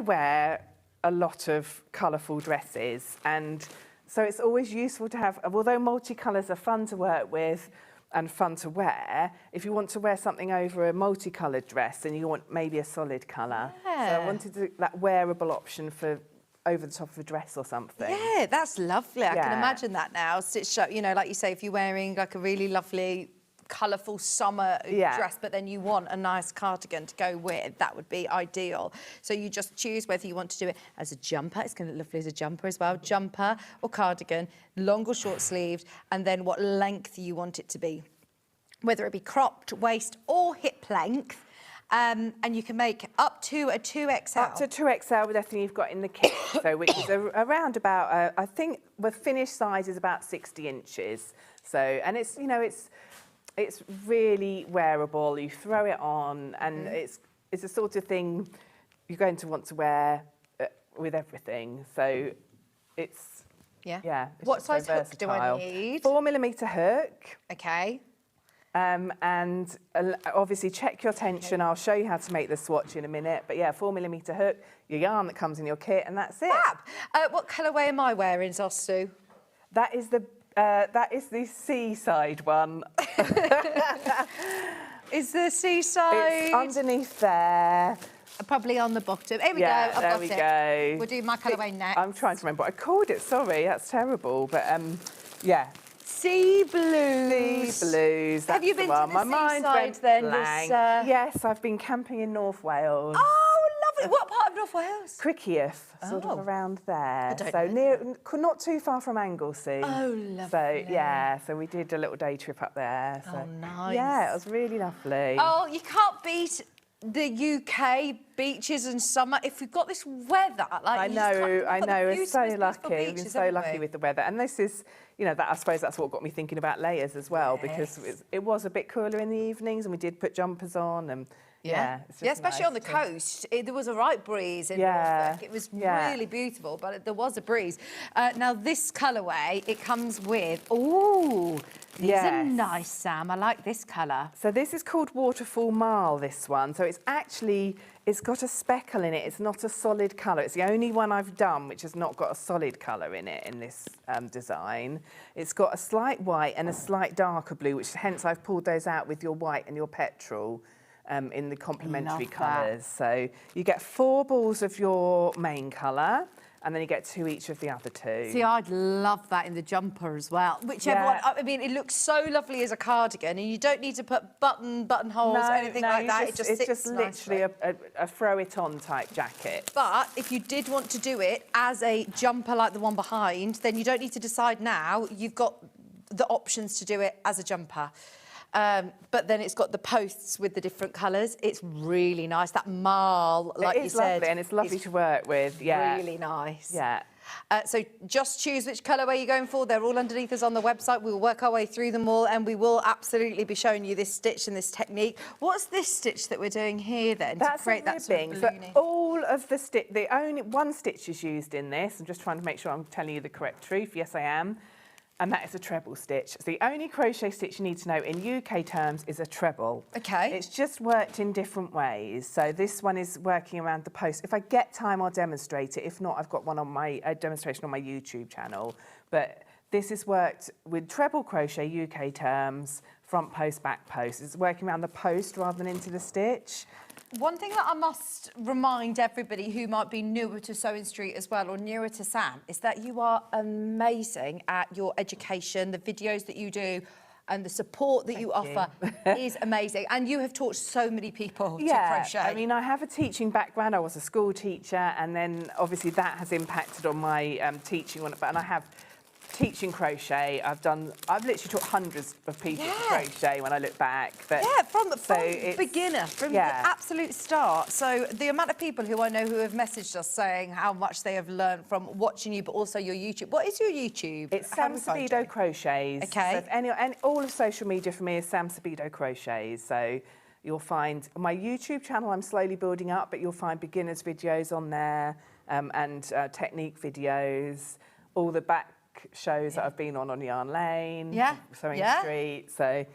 wear a lot of colourful dresses, and so it's always useful to have, although multicolours are fun to work with and fun to wear, if you want to wear something over a multicoloured dress and you want maybe a solid colour. So I wanted that wearable option for over the top of a dress or something. Yeah, that's lovely. I can imagine that now. Stitched up, like you say, if you're wearing like a really lovely colourful summer dress, but then you want a nice cardigan to go with, that would be ideal. So you just choose whether you want to do it as a jumper. It's going to look lovely as a jumper as well. Jumper or cardigan, long or short sleeved, and then what length you want it to be. Whether it be cropped, waist or hip length. And you can make up to a 2XL. Up to 2XL with everything you've got in the kit, so which is around about, I think the finished size is about 60 inches. So, and it's, it's really wearable. You throw it on, and it's the sort of thing you're going to want to wear with everything. So it's it's What just so size hook do I versatile. need? 4mm hook. Okay. And obviously check your tension. I'll show you how to make the swatch in a minute. But yeah, 4mm hook, your yarn that comes in your kit, and that's it. Fab. What colourway am I wearing, Zostu? That is the seaside one. Is the seaside? It's underneath there. Probably on the bottom. Here we go. I've got it. There we go. We'll do my colourway next. I'm trying to remember what I called it. Sorry, that's terrible. But yeah. Sea blues. Sea blues. Have you that's been the one. to My the mind seaside went then? blank. Yes, I've been camping in North Wales. Oh, lovely. What part of North Wales? Criccieth, sort of around there. I don't so know. not too far from Anglesey. Oh, lovely. So yeah, so we did a little day trip up there. So, Oh, nice. Yeah, it was really lovely. Oh, you can't beat the UK beaches and summer if we've got this weather. Like, I you just know. can't- We're so beautiful lucky. We've been beaches, so haven't lucky we? with the weather, and this is, that I suppose that's what got me thinking about layers as well, because it was a bit cooler in the evenings, and we did put jumpers on, and it's just especially nice on the to- coast. There was a right breeze in Norfolk. It was really beautiful, but there was a breeze. Now, this colourway, it comes with... Ooh, these are nice, Sam. I like this colour. So this is called Waterfall Marl, this one. So it's got a speckle in it. It's not a solid colour. It's the only one I've done which has not got a solid colour in it in this design. It's got a slight white and a slight darker blue, which hence I've pulled those out with your white and your petrol in the complementary colours. So you get 4 balls of your main colour, and then you get 2 each of the other 2. See, I'd love that in the jumper as well. Whichever one. I mean, it looks so lovely as a cardigan, and you don't need to put buttonholes or anything like that. It just sits it's just literally a throw-it-on type jacket. But if you did want to do it as a jumper like the one behind, then you don't need to decide now. You've got the options to do it as a jumper. But then it's got the posts with the different colours. It's really nice. That marl, like you said. It is lovely, and it's lovely to work with. Yeah. Really nice. Yeah. So just choose which colourway you're going for. They're all underneath us on the website. We will work our way through them all, and we will absolutely be showing you this stitch and this technique. What's this stitch that we're doing here then? That's to create that sort of ribbing. So balloony? all of the stitch, the only one stitch is used in this. I'm just trying to make sure I'm telling you the correct truth. Yes, I am. And that is a treble stitch. So the only crochet stitch you need to know in UK terms is a treble. Okay. It's just worked in different ways. So this one is working around the post. If I get time, I'll demonstrate it. If not, I've got one on my demonstration on my YouTube channel. But this is worked with treble crochet UK terms, front post, back post. It's working around the post rather than into the stitch. One thing that I must remind everybody who might be newer to Sewing Street as well, or newer to Sam, is that you are amazing at your education, the videos that you do, and the support that you offer is amazing. And you have taught so many people to crochet. I mean, I have a teaching background. I was a school teacher, and then obviously that has impacted on my teaching on it. And I have teaching crochet. I've literally taught hundreds of people to crochet when I look back. But from beginner, from the absolute start. So the amount of people who I know who have messaged us saying how much they have learned from watching you, but also your YouTube. What is your YouTube? It's Sam Sabido Crochets. Okay. So and all of social media for me is Sam Sabido Crochets. So you'll find my YouTube channel I'm slowly building up, but you'll find beginners videos on there and technique videos, all the back shows that I've been on Yarn Lane, Sewing Street. So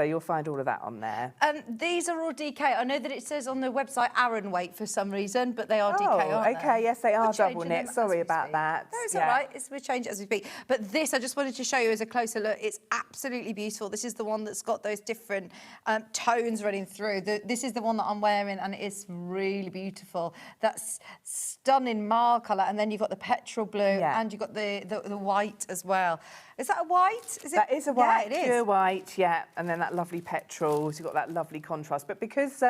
you'll find all of that on there. These are all DK. I know that it says on the website Aran weight for some reason, but they are DK, aren't they? Okay, yes, they are We're double changing knit. them Sorry as we about speak. that. No, it's all right. We change it as we speak. But this, I just wanted to show you as a closer look. It's absolutely beautiful. This is the one that's got those different tones running through. This is the one that I'm wearing, and it's really beautiful. That's stunning marl colour, and then you've got the petrol blue, and you've got the white as well. Is that a white? That is a white, yeah, it is. pure white, and then that lovely petrol. So you've got that lovely contrast. But because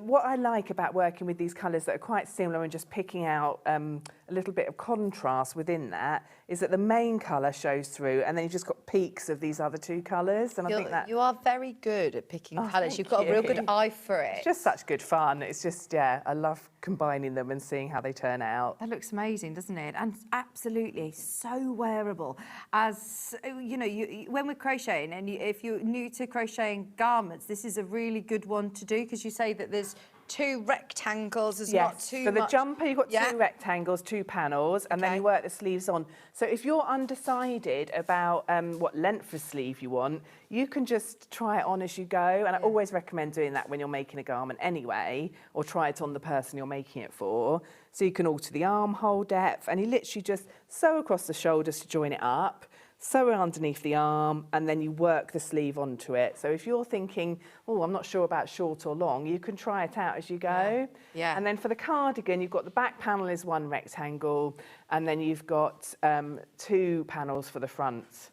what I like about working with these colours that are quite similar and just picking out a little bit of contrast within that is that the main colour shows through, and then you've just got peaks of these other two colours. And I think that you are very good at picking colours. You've got a real good eye for it. It's just such good fun. It's just I love combining them and seeing how they turn out. That looks amazing, doesn't it? And absolutely so wearable. As you know, when we're crocheting, and if you're new to crocheting garments, this is a really good one to do because you say that there's two rectangles, there's not too much. So the jumper, you've got two rectangles, two panels, and then you work the sleeves on. So if you're undecided about what length of sleeve you want, you can just try it on as you go. And I always recommend doing that when you're making a garment anyway, or try it on the person you're making it for. So you can alter the armhole depth, and you literally just sew across the shoulders to join it up, sew it underneath the arm, and then you work the sleeve onto it. So if you're thinking, oh, I'm not sure about short or long, you can try it out as you go. Yeah. And then for the cardigan, you've got the back panel is one rectangle, and then you've got two panels for the front.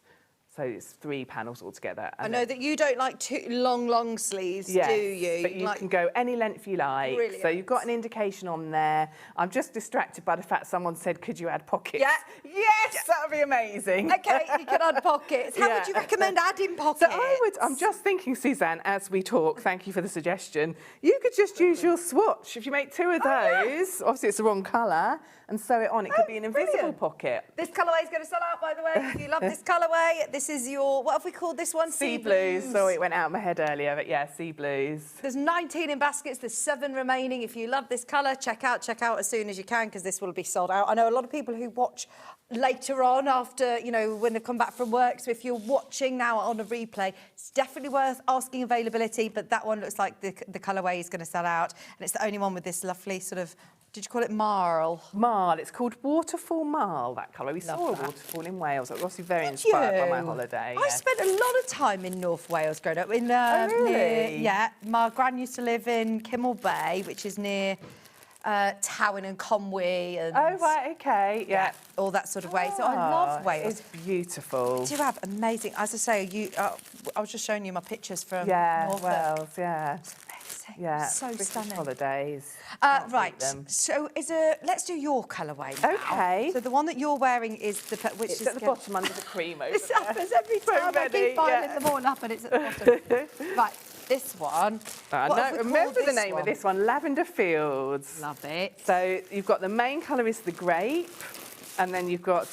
So it's 3 panels altogether. I know that you don't like too long sleeves, do you? But you can go any length you like. Brilliant. So you've got an indication on there. I'm just distracted by the fact someone said, could you add pockets? Yeah. Yes, that would be amazing. Okay, you can add pockets. How would you recommend adding pockets? So I'm just thinking, Suzanne, as we talk, thank you for the suggestion, you could just use your swatch. If you make 2 of those, obviously it's the wrong colour, and sew it on. It could be an invisible pocket. This colourway is going to sell out, by the way. If you love this colourway, this is your, what have we called this one? Sea blues. Sorry, it went out of my head earlier, but yeah, sea blues. There's 19 in baskets, there's 7 remaining. If you love this colour, check out as soon as you can, because this will be sold out. I know a lot of people who watch later on after, you know, when they come back from work. So if you're watching now on a replay, it's definitely worth asking availability, but that one looks like the colourway is going to sell out. And it's the only one with this lovely sort of, did you call it marl? Marl. It's called Waterfall Marl, that colour. We saw a waterfall in Wales. I was obviously very inspired by my holiday. I spent a lot of time in North Wales growing up. In, really? My gran used to live in Kimmel Bay, which is near Towyn and Conwy. And, oh, right, okay, yeah. All that sort of way. So I love Wales. It's beautiful. You do have amazing, as I say, I was just showing you my pictures from North Wales, yeah. Yeah, so stunning. Holidays. Right, so let's do your colourway now. Okay. So the one that you're wearing is which it's is at the bottom under the cream over This happens every time. I keep filing them all up and it's at the bottom. Right, this one. I What have know, we remember called the this name one? of this one, Lavender Fields. Love it. So you've got the main colour is the grape, and then you've got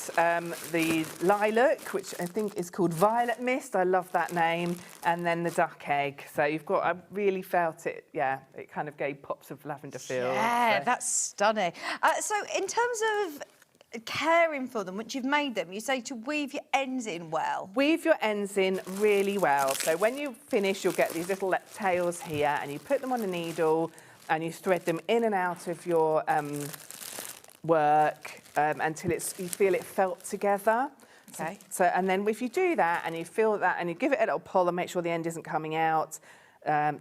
the lilac, which I think is called Violet Mist. I love that name. And then the duck egg. So you've got, I really felt it, yeah, it kind of gave pops of Lavender Fields. Yeah, so. that's stunning. So in terms of caring for them, once you've made them, you say to weave your ends in well. Weave your ends in really well. So when you finish, you'll get these little tails here, and you put them on a needle, and you thread them in and out of your work until you feel it felt together. Okay. So, and then if you do that, and you feel that, and you give it a little pull and make sure the end isn't coming out,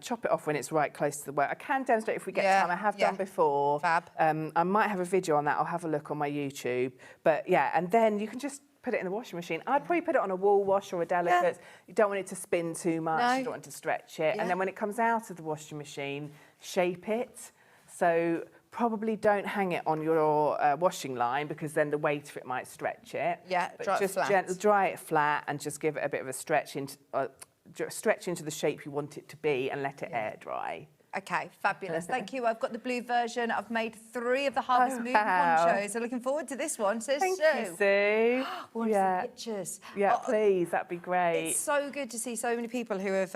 chop it off when it's right close to the work. I can demonstrate if we get time. I have done before. Fab. I might have a video on that. I'll have a look on my YouTube. But yeah, and then you can just put it in the washing machine. I'd probably put it on a wool wash or a delicate. You don't want it to spin too much. No. You don't want to stretch it. And then when it comes out of the washing machine, shape it. So probably don't hang it on your washing line, because then the weight of it might stretch it. Yeah, but dry it just flat. dry it flat and just give it a bit of a stretch into the shape you want it to be, and let it air dry. Okay, fabulous. Thank you. I've got the blue version. I've made 3 of the Harvest Moon wow. ponchos. So looking forward to this one. So Thank you, Sue. Want to see pictures? Yeah, please. That'd be great. It's so good to see so many people who have,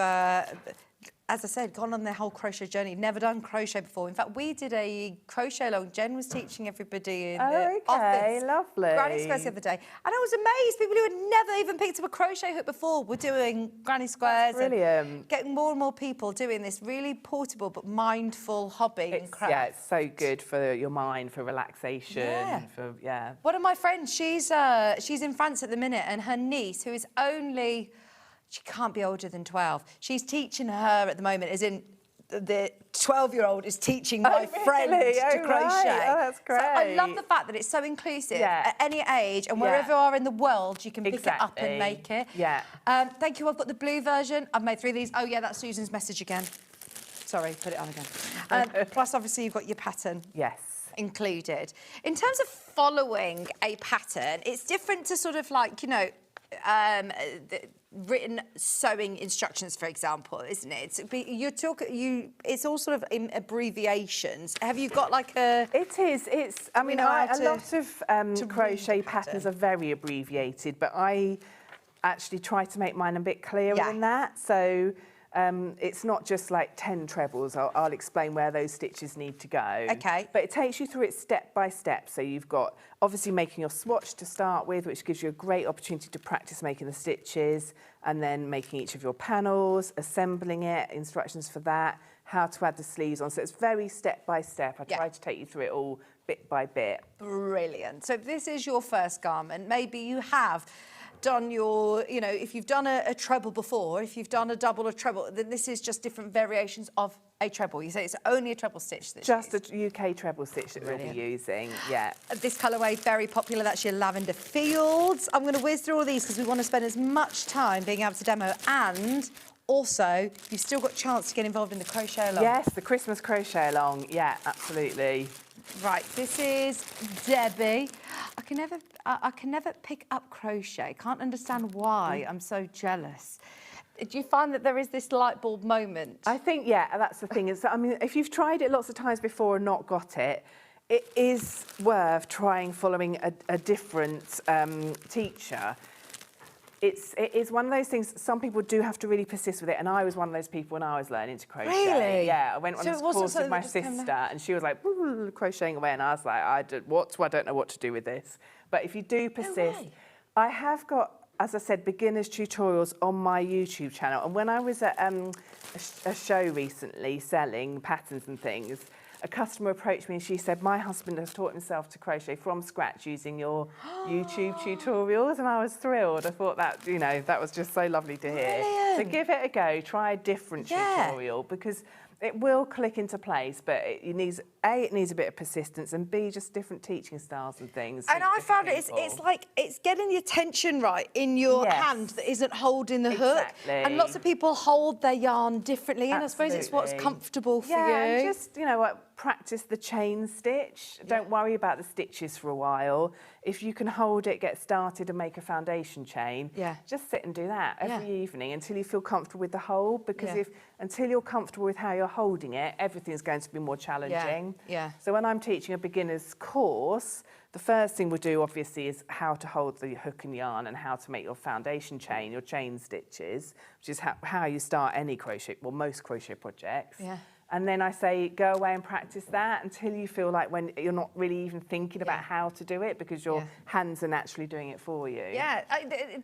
as I said, gone on their whole crochet journey, never done crochet before. In fact, we did a crochet along. Jen was teaching everybody in the office. Lovely. Granny Squares the other day. And I was amazed. People who had never even picked up a crochet hook before were doing Granny Squares. That's brilliant. And getting more and more people doing this really portable but mindful hobby and craft. Yeah, it's so good for your mind, for relaxation. One of my friends, she's in France at the minute, and her niece, who is only... She can't be older than 12. She's teaching her at the moment, as in the 12-year-old is teaching my friend to crochet. Right. Oh, that's great. So I love the fact that it's so inclusive at any age, and wherever you are in the world, you can pick it up and make it. Yeah. Thank you. I've got the blue version. I've made 3 of these. Oh, yeah, that's Susan's message again. Sorry, put it on again. Plus, obviously, you've got your pattern. Yes. Included. In terms of following a pattern, it's different to sort of like, you know, written sewing instructions, for example, isn't it? It's all sort of in abbreviations. Have you got like a? It is. It's. I mean, a lot of crochet patterns are very abbreviated, but I actually try to make mine a bit clearer than that. So. It's not just like 10 trebles. I'll explain where those stitches need to go. Okay. But it takes you through it step by step. So you've got obviously making your swatch to start with, which gives you a great opportunity to practice making the stitches, and then making each of your panels, assembling it, instructions for that, how to add the sleeves on. So it's very step by step. I try to take you through it all bit by bit. Brilliant. So if this is your first garment, maybe you have done your, you know, if you've done a treble before, if you've done a double or treble, then this is just different variations of a treble. You say it's only a treble stitch that just a UK treble stitch that we'll be using, yeah. This colourway, very popular, that's your Lavender Fields. I'm going to whiz through all these because we want to spend as much time being able to demo, and also, you've still got a chance to get involved in the crochet along. Yes, the Christmas crochet along, yeah, absolutely. Right, this is Debbie. I can never pick up crochet. Can't understand why. I'm so jealous. Do you find that there is this light bulb moment? I think, yeah, that's the thing. Is that, I mean, if you've tried it lots of times before and not got it, it is worth trying following a different teacher. It is one of those things, some people do have to really persist with it, and I was one of those people when I was learning to crochet. Really? Yeah, I went on this course with my sister, and she was like, crocheting away, and I was like, I don't know what to do with this. But if you do persist, I have got, as I said, beginners tutorials on my YouTube channel, and when I was at a show recently selling patterns and things, a customer approached me and she said, my husband has taught himself to crochet from scratch using your YouTube tutorials, and I was thrilled. I thought that, you know, that was just so lovely to hear. Brilliant. So give it a go, try a different tutorial, because it will click into place, but it needs a bit of persistence, and B, just different teaching styles and things. And I found it's like it's getting the tension right in your hand that isn't holding the hook. And lots of people hold their yarn differently, and I suppose it's what's comfortable for you. And just, you know what, practice the chain stitch. Don't worry about the stitches for a while. If you can hold it, get started and make a foundation chain, just sit and do that every evening until you feel comfortable with the hold, because until you're comfortable with how you're holding it, everything's going to be more challenging. So when I'm teaching a beginner's course, the first thing we'll do obviously is how to hold the hook and yarn and how to make your foundation chain, your chain stitches, which is how you start any crochet, well, most crochet projects. And then I say, go away and practice that until you feel like when you're not really even thinking about how to do it, because your hands are naturally doing it for you. Yeah,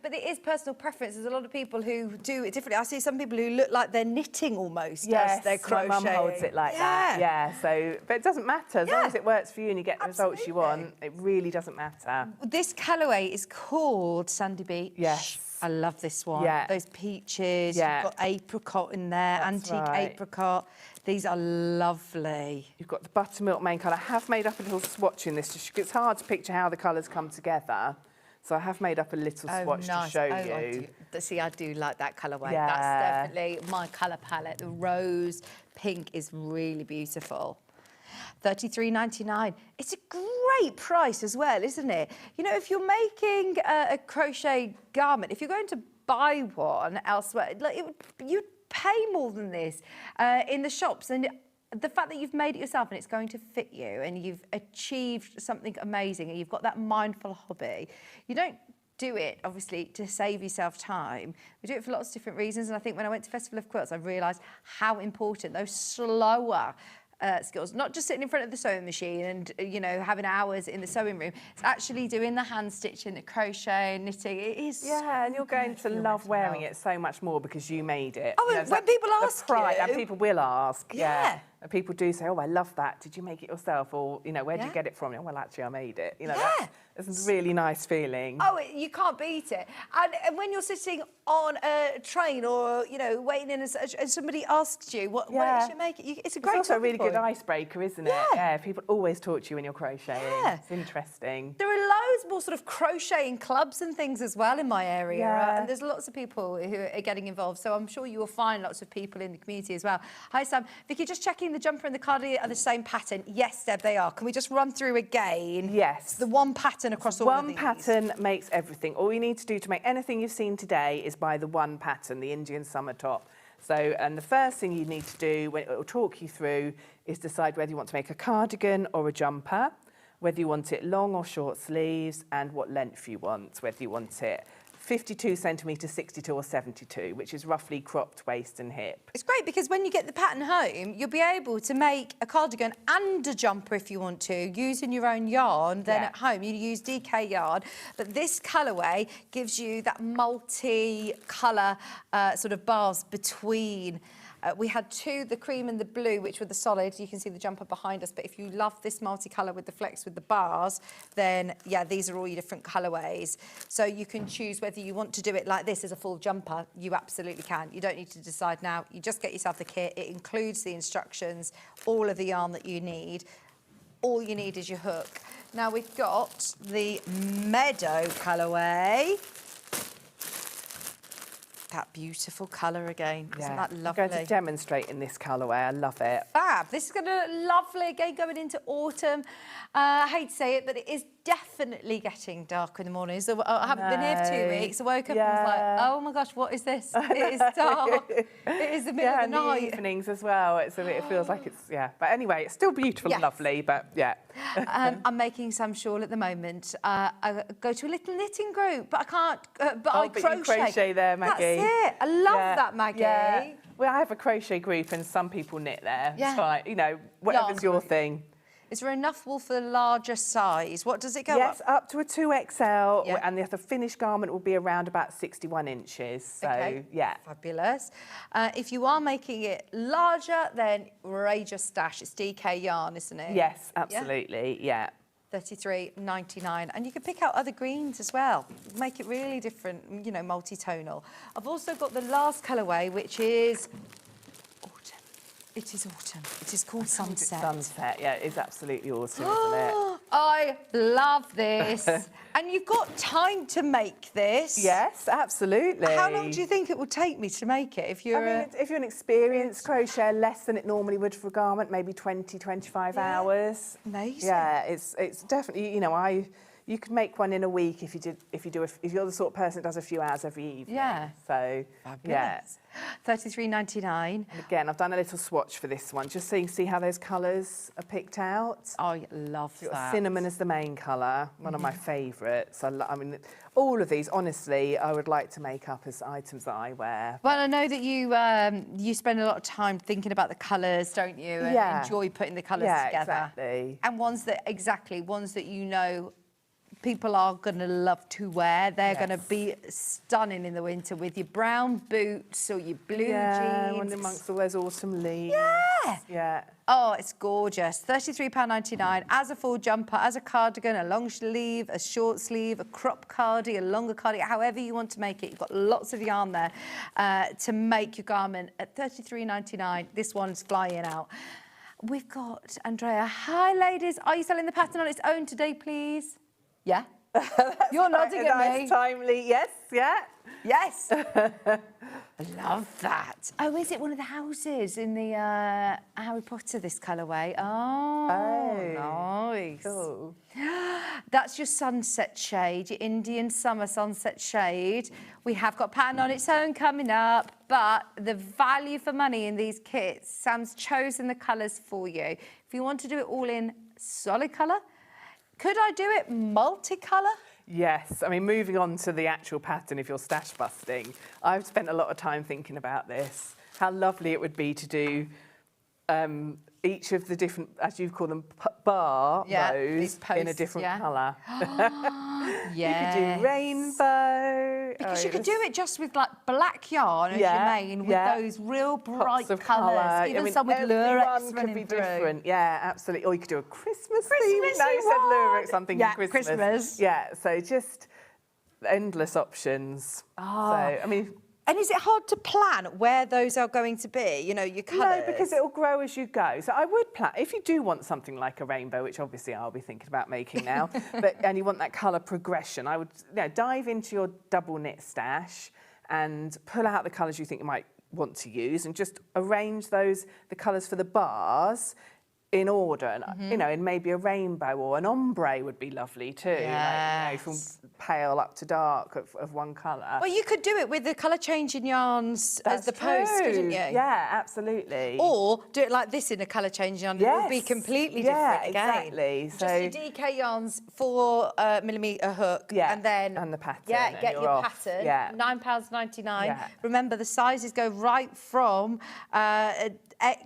but it is personal preference. There's a lot of people who do it differently. I see some people who look like they're knitting almost as they're crocheting. My mum holds it like that. So, but it doesn't matter. As long as it works for you and you get the results you want, it really doesn't matter. This colourway is called Sandy Beach. Yes. I love this one. Those peaches, you've got apricot in there, antique apricot. These are lovely. You've got the buttermilk main colour. I have made up a little swatch in this. It's hard to picture how the colours come together. So I have made up a little swatch to show you. See, I do like that colourway. That's definitely my colour palette. The rose pink is really beautiful. $33.99. It's a great price as well, isn't it? You know, if you're making a crochet garment, if you're going to buy one elsewhere, like you'd pay more than this in the shops. And the fact that you've made it yourself and it's going to fit you and you've achieved something amazing and you've got that mindful hobby, you don't do it, obviously, to save yourself time. We do it for lots of different reasons. And I think when I went to Festival of Quilts, I realised how important those slower skills, not just sitting in front of the sewing machine and, you know, having hours in the sewing room. It's actually doing the hand stitching, the crochet, knitting. It is. Yeah, and you're going to love wearing it so much more because you made it. Oh, you know, when people ask you. And people will ask. And people do say, oh, I love that. Did you make it yourself? Or, you know, where did you get it from? Oh, well, actually, I made it. You know, that's a really nice feeling. Oh, you can't beat it. And when you're sitting on a train or, you know, waiting in and somebody asks you, what did you make it? It's a great It's also a really point. good icebreaker, isn't it? Yeah, people always talk to you when you're crocheting. It's interesting. There are loads more sort of crocheting clubs and things as well in my area. And there's lots of people who are getting involved. So I'm sure you will find lots of people in the community as well. Hi, Sam. Vicky, just checking the jumper and the cardigan are the same pattern. Yes, Deb, they are. Can we just run through again? Yes. The one pattern across all of these. One pattern makes everything. All you need to do to make anything you've seen today is buy the one pattern, the Indian summer top. So, and the first thing you need to do, when it will talk you through, is decide whether you want to make a cardigan or a jumper, whether you want it long or short sleeves, and what length you want, whether you want it 52 centimetres, 62 or 72, which is roughly cropped waist and hip. It's great because when you get the pattern home, you'll be able to make a cardigan and a jumper if you want to, using your own yarn. Then at home, you use DK yarn. But this colourway gives you that multi-colour sort of bars between. We had two, the cream and the blue, which were the solid. You can see the jumper behind us. But if you love this multicolour with the flex with the bars, then, yeah, these are all your different colourways. So you can choose whether you want to do it like this as a full jumper. You absolutely can. You don't need to decide now. You just get yourself the kit. It includes the instructions, all of the yarn that you need. All you need is your hook. Now, we've got the Meadow colourway. That beautiful colour again. Isn't that lovely? I'm going to demonstrate in this colourway. I love it. Fab. This is going to look lovely again going into autumn. I hate to say it, but it is definitely getting dark in the morning. So I haven't been here for 2 weeks. I woke up and was like, oh my gosh, what is this? It is dark. It is the middle of the night. In the evenings as well. It feels like it's, But anyway, it's still beautiful and lovely, but I'm making some shawl at the moment. I go to a little knitting group, but I can't, but I crochet. You crochet there, Maggie. That's it. I love that, Maggie. Yeah. Well, I have a crochet group and some people knit there. Yeah. It's fine. You know, whatever's your thing. Is there enough wool for the larger size? What does it go up? Yes, up to a 2XL, and the finished garment will be around about 61 inches. So, Fabulous. If you are making it larger, then Rage Your Stash. It's DK yarn, isn't it? Yes, absolutely, $33.99, and you can pick out other greens as well. Make it really different, you know, multi-tonal. I've also got the last colourway, which is autumn. It is autumn. It is called Sunset. Sunset, yeah, it's absolutely autumn, isn't it? I love this. And you've got time to make this. Yes, absolutely. How long do you think it will take me to make it if you're if you're an experienced crocheter, less than it normally would for a garment, maybe 20, 25 hours. Amazing. Yeah, it's definitely, you know, you could make one in a week if you're the sort of person that does a few hours every evening. Yeah. So, yeah. £33.99. And again, I've done a little swatch for this one, just so you can see how those colours are picked out. I love You've that. got cinnamon as the main colour, one of my favourites. I mean, all of these, honestly, I would like to make up as items that I wear. Well, I know that you spend a lot of time thinking about the colours, don't you? And enjoy putting the colours together. Exactly. And ones that you know people are going to love to wear. They're going to be stunning in the winter with your brown boots or your blue jeans. And amongst all those autumn leaves. Yeah. Yeah. Oh, it's gorgeous. £33.99 as a full jumper, as a cardigan, a long sleeve, a short sleeve, a crop cardi, a longer cardi, however you want to make it. You've got lots of yarn there to make your garment at £33.99. This one's flying out. We've got Andrea. Hi, ladies. Are you selling the pattern on its own today, please? Yeah. You're nodding at me. Nice, timely. Yes, yeah. Yes. I love that. Oh, is it one of the houses in the Harry Potter, this colourway? Oh, nice. Cool. That's your sunset shade, your Indian summer sunset shade. We have got pattern on its own coming up, but the value for money in these kits, Sam's chosen the colours for you. If you want to do it all in solid colour, could I do it multicolour? Yes, I mean, moving on to the actual pattern, if you're stash busting, I've spent a lot of time thinking about this. How lovely it would be to do each of the different, as you call them, bar rows in a different colour. You could do rainbow. Because you could do it just with like black yarn as your main, with those real bright colours. Even some with lurex could be different. Yeah, absolutely. Or you could do a Christmas theme. No, you said lurex, I'm thinking Christmas. Yeah, so just endless options. So, I mean... And is it hard to plan where those are going to be, you know, your colours? No, because it'll grow as you go. So I would plan, if you do want something like a rainbow, which obviously I'll be thinking about making now, and you want that colour progression, I would dive into your double knit stash and pull out the colours you think you might want to use and just arrange the colours for the bars in order, and you know, in maybe a rainbow or an ombre would be lovely too. Like, you know, from pale up to dark of one colour. Well, you could do it with the colour changing yarns as the post, couldn't you? Yeah, absolutely. Or do it like this in a colour changing yarn. It would be completely different again. Exactly. Just your DK yarns, 4mm hook, and then the pattern. Yeah, get your pattern. Yeah. £9.99. Yeah. Remember, the sizes go right from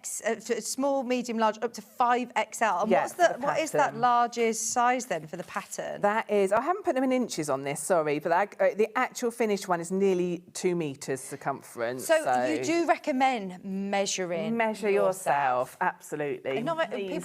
small, medium, large, up to 5XL. And what is that largest size then for the pattern? That is, I haven't put them in inches on this, sorry, but the actual finished one is nearly 2 metres circumference. So you do recommend measuring? Measure yourself, absolutely. People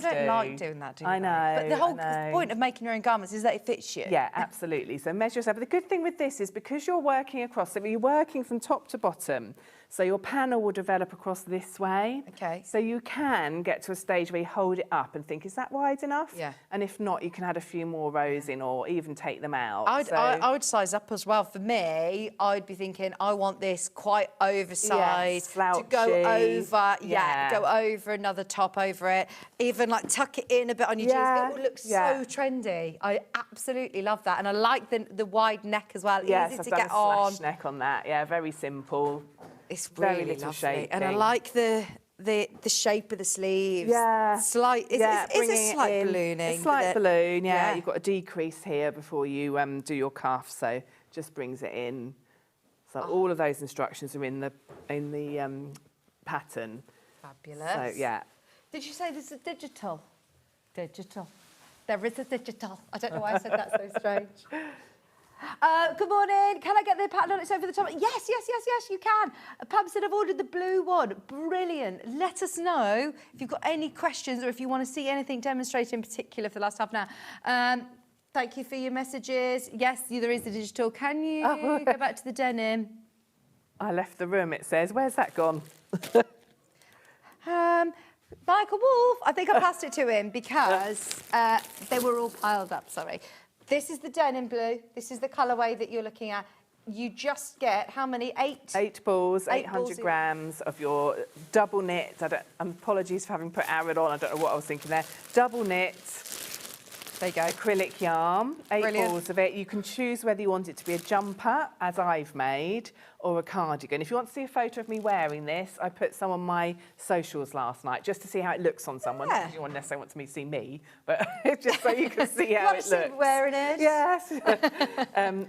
don't like doing that, do they? I know. But the whole point of making your own garments is that it fits you. Yeah, absolutely. So measure yourself. But the good thing with this is because you're working across, you're working from top to bottom, so your panel will develop across this way. Okay. So you can get to a stage where you hold it up and think, is that wide enough? Yeah. And if not, you can add a few more rows in or even take them out. I would size up as well. For me, I'd be thinking, I want this quite oversized to go over. Go over another top over it. Even like tuck it in a bit on your jeans. It will look so trendy. I absolutely love that. And I like the wide neck as well. Yes, easy I've to done get a on. slash neck on that. Yeah, very simple. It's very really little lovely. shaping. And I like the shape of the sleeves. Yeah. Slight. Is it slight ballooning? A slight balloon, yeah. You've got a decrease here before you do your cuff, so just brings it in. So all of those instructions are in the pattern. Fabulous. So yeah. Did you say there's a digital? Digital. There is a digital. I don't know why I said that so strange. Good morning. Can I get the pattern on its over the top? Yes, you can. Pam said I've ordered the blue one. Brilliant. Let us know if you've got any questions or if you want to see anything demonstrated in particular for the last half an hour. Thank you for your messages. Yes, there is a digital. Can you go back to the denim? I left the room, it says. Where's that gone? Michael Wolf. I think I passed it to him because they were all piled up, sorry. This is the denim blue. This is the colourway that you're looking at. You just get how many? 8 balls, 800 balls grams of your double knit. Apologies for having put Arid on. I don't know what I was thinking there. Double knit. There you go. Acrylic yarn, 8 Brilliant. balls of it. You can choose whether you want it to be a jumper, as I've made, or a cardigan. If you want to see a photo of me wearing this, I put some on my socials last night just to see how it looks on someone. Yeah. You don't necessarily want to see me, but just so you can see how Want it to see looks. wearing it? Yes.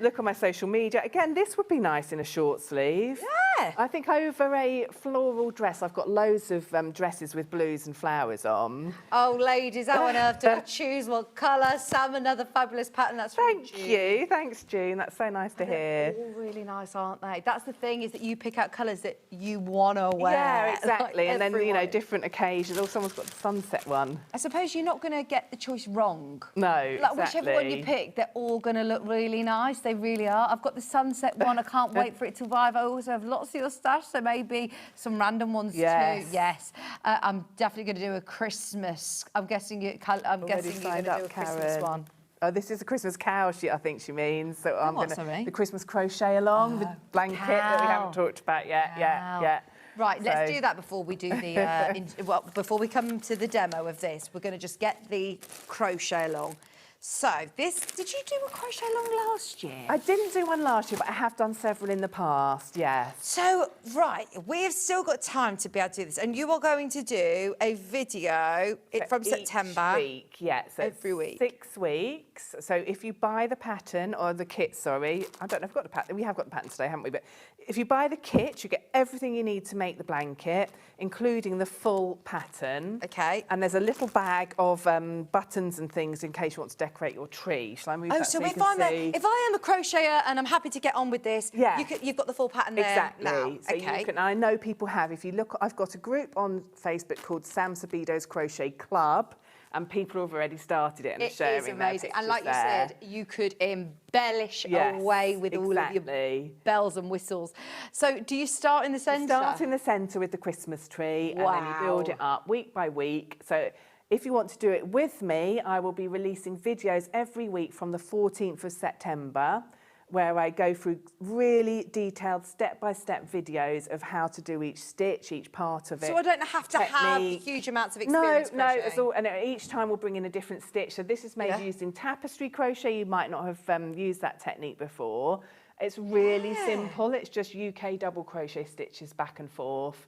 Look on my social media. Again, this would be nice in a short sleeve. Yeah. I think over a floral dress, I've got loads of dresses with blues and flowers on. Oh, ladies, how on earth do I choose what colour? Sam, another fabulous pattern. That's from Thank June. you. Thanks, June. That's so nice to hear. They're all really nice, aren't they? That's the thing, is that you pick out colours that you want to wear. Yeah, exactly. Like and then, you know, everyone. different occasions. Oh, someone's got the sunset one. I suppose you're not going to get the choice wrong. No, Like, whichever one you exactly. pick, they're all going to look really nice. They really are. I've got the sunset one. I can't wait for it to arrive. I also have lots of your stash, so maybe some random ones Yes. too. Yes. I'm definitely going to do a Christmas. I'm guessing you're going to do a Christmas one. Oh, this is a Christmas cow, I think she means. So I'm what, gonna sorry? the Christmas crochet along, the blanket that we haven't talked about yet. Yeah. Right, let's So- do that before we do the before we come to the demo of this. We're going to just get the crochet along. So did you do a crochet along last year? I didn't do one last year, but I have done several in the past, yes. So, right, we've still got time to be able to do this, and you are going to do a video from Each September. week, yeah. So every week. 6 weeks. So if you buy the pattern, or the kit, sorry, I don't know if I've got the pattern. We have got the pattern today, haven't we? But if you buy the kit, you get everything you need to make the blanket, including the full pattern. Okay. And there's a little bag of buttons and things in case you want to decorate your tree. Shall I move Oh, that so you if can see? if I am a crocheter and I'm happy to get on with this, Yeah. you've got the full pattern there Exactly. now. So Okay. you can, I know people have. If you look, I've got a group on Facebook called Sam Sabido's Crochet Club, and people have already started it and are It sharing is their amazing. And pictures like you there. said, you could embellish Yes, away with all of your exactly. bells and whistles. So do you start in the centre? Start in the centre with the Christmas tree, and then you build Wow. it up week by week. So if you want to do it with me, I will be releasing videos every week from the 14th of September, where I go through really detailed step-by-step videos of how to do each stitch, each part of it. So I don't have to have technique. huge amounts of experience No, crocheting? it's all, and each time we'll bring in a different stitch. So this is made using tapestry crochet. You might not have used that technique before. It's really simple. It's just UK double crochet stitches back and forth.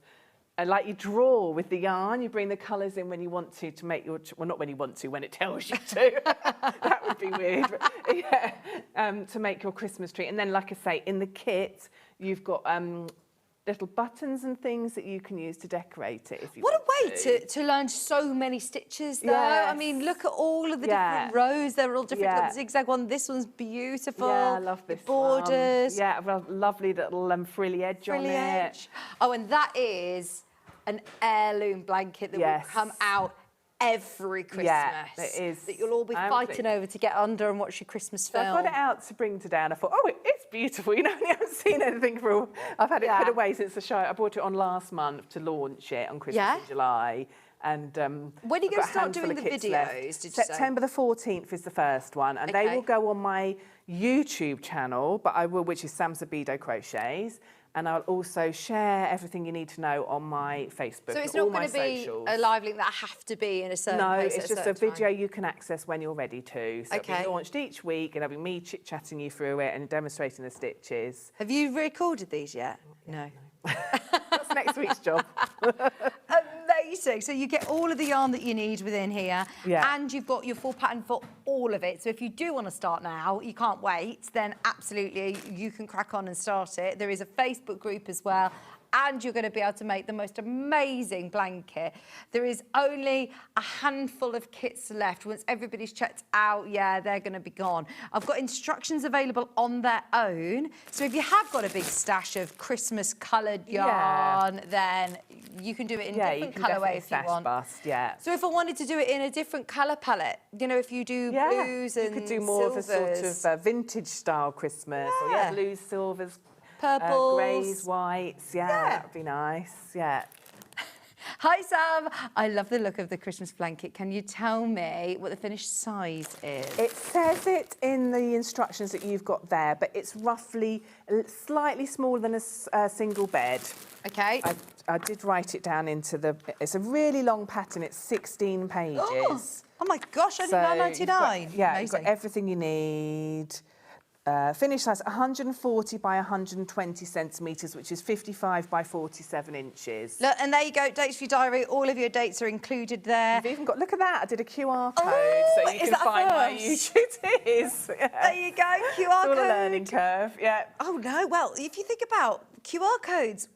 And like you draw with the yarn, you bring the colours in when you want to make your, well, not when you want to, when it tells you to. That would be weird. But, yeah, to make your Christmas tree. And then, like I say, in the kit, you've got little buttons and things that you can use to decorate it if you What a want way to learn so many stitches, though. I mean, look at all of the different rows. They're all different. You've got the zigzag one. This one's beautiful. Yeah, I love this borders. one. Yeah, I've got a lovely little frilly edge on Frilly it. edge. Oh, and that is an heirloom blanket that will come out every Christmas. Yeah, it is. That you'll all be fighting over to get under and watch your Christmas So film. I got it out to bring today, and I thought, oh, it's beautiful. You know, I haven't seen anything for. I've had it put away since the show. I bought it on last month to launch it on Christmas in July. And when are you I've going got to a start handful doing of the kits videos? left. Did you say? September the 14th is the first one, and they will go on my YouTube channel, which is Sam Sabido Crochets. And I'll also share everything you need to know on my Facebook. So it's all not my going to be socials. a live link that I have to be in a certain No, place it's at just a certain video time. you can access when you're ready to. So it'll be launched each week, and it'll be me chit-chatting you through it and demonstrating the stitches. Have you recorded these yet? No. That's next week's job. Amazing. So you get all of the yarn that you need within here, and you've got your full pattern for all of it. So if you do want to start now, you can't wait, then absolutely you can crack on and start it. There is a Facebook group as well, and you're going to be able to make the most amazing blanket. There is only a handful of kits left. Once everybody's checked out, they're going to be gone. I've got instructions available on their own. So if you have got a big stash of Christmas coloured yarn, then you can do it in different colourway if you want. So if I wanted to do it in a different colour palette, you know, if you do blues and you could do more silvers. of a sort of vintage style Christmas. Or blues, silvers, purples, greys, whites. Yeah, that would be nice. Yeah. Hi, Sam. I love the look of the Christmas blanket. Can you tell me what the finished size is? It says it in the instructions that you've got there, but it's roughly slightly smaller than a single bed. Okay. I did write it down into the... It's a really long pattern. It's 16 pages. Oh my gosh, only £9.99. Yeah, you've got everything you need. Finished size 140 by 120 centimetres, which is 55 by 47 inches. Look, and there you go, dates for your diary. All of your dates are included there. You've even got, look at that, I did a QR code so you can find my YouTube. It is. There you go, QR it's all code. a learning curve, yeah. Oh no, well, if you think about QR codes,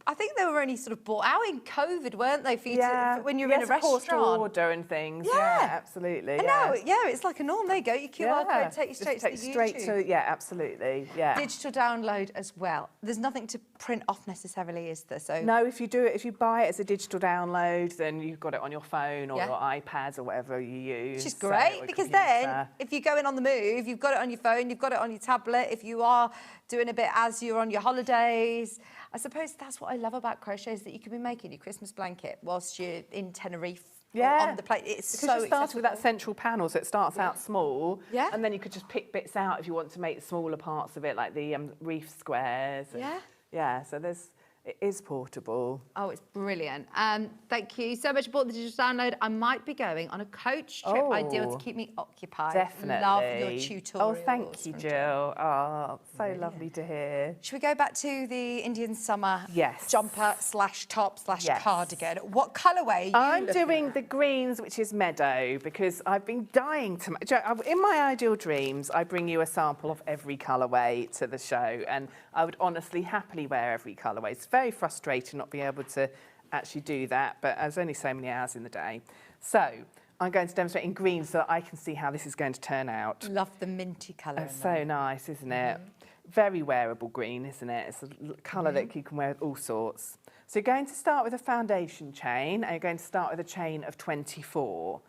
I think they were only sort of brought out in COVID, weren't they, for you to, when you're in a of course, to restaurant? order and things. Yeah, absolutely. And now, it's like a norm. There you go, your QR code takes you straight to YouTube. Yeah, absolutely. Yeah. Digital download as well. There's nothing to print off necessarily, is there? So no, if you buy it as a digital download, then you've got it on your phone or your iPads or whatever you use. Which is great, because then if you're going on the move, you've got it on your phone, you've got it on your tablet. If you are doing a bit as you're on your holidays, I suppose that's what I love about crochet, is that you can be making your Christmas blanket whilst you're in Tenerife or on the plane. It's because so you started with that central panel, so it starts out small, and then you could just pick bits out if you want to make smaller parts of it, like the reef squares. And, so it is portable. Oh, it's brilliant. Thank you so much for the digital download. I might be going on a coach trip, ideal to keep me occupied. Definitely. Love your tutorials. Oh, thank you, Jill. Oh, so lovely to hear. Should we go back to the Indian summer jumper / top / cardigan? What colourway are you I'm doing the greens, which is meadow, because I've been dying to... In my ideal dreams, I bring you a sample of every colourway to the show, and I would honestly happily wear every colourway. It's very frustrating not being able to actually do that, but there's only so many hours in the day. So I'm going to demonstrate in green so that I can see how this is going to turn out. Love the minty colour. It's so nice, isn't it? Very wearable green, isn't it? It's a colour that you can wear with all sorts. So you're going to start with a foundation chain, and you're going to start with a chain of 24.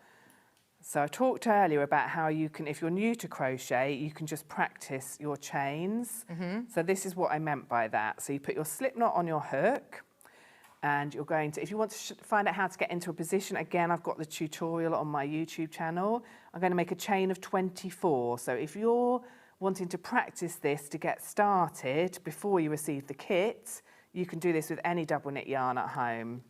So I talked earlier about how you can, if you're new to crochet, you can just practice your chains. So this is what I meant by that. So you put your slip knot on your hook, and you're going to, if you want to find out how to get into a position, again, I've got the tutorial on my YouTube channel. I'm going to make a chain of 24. So if you're wanting to practice this to get started before you receive the kit, you can do this with any double knit yarn at home.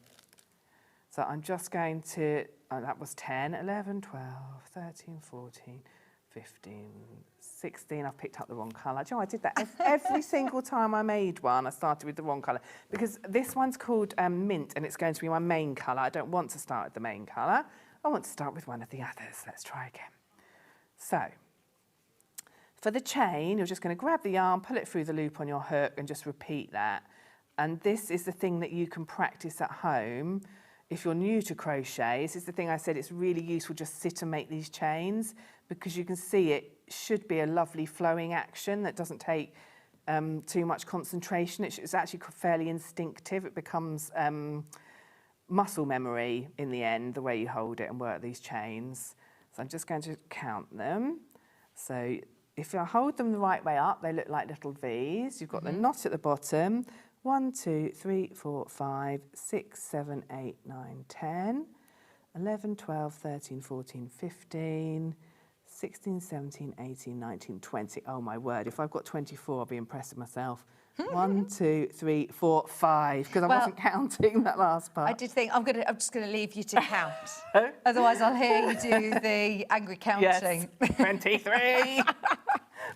So I'm just going to, that was 10, 11, 12, 13, 14, 15, 16. I've picked up the wrong colour. Do you know, I did that every single time I made one. I started with the wrong colour, because this one's called mint, and it's going to be my main colour. I don't want to start with the main colour. I want to start with one of the others. Let's try again. So for the chain, you're just going to grab the yarn, pull it through the loop on your hook, and just repeat that. And this is the thing that you can practice at home. If you're new to crochet, this is the thing I said, it's really useful just sit and make these chains, because you can see it should be a lovely flowing action that doesn't take too much concentration. It's actually fairly instinctive. It becomes muscle memory in the end, the way you hold it and work these chains. So I'm just going to count them. So if I hold them the right way up, they look like little V's. You've got the knot at the bottom. 1, 2, 3, 4, 5, 6, 7, 8, 9, 10, 11, 12, 13, 14, 15, 16, 17, 18, 19, 20. Oh my word, if I've got 24, I'll be impressed with myself. 1, 2, 3, 4, 5, because I wasn't counting that last part. I did think I'm just gonna leave you to count. Otherwise I'll hear you do the angry counting. Yes, 23.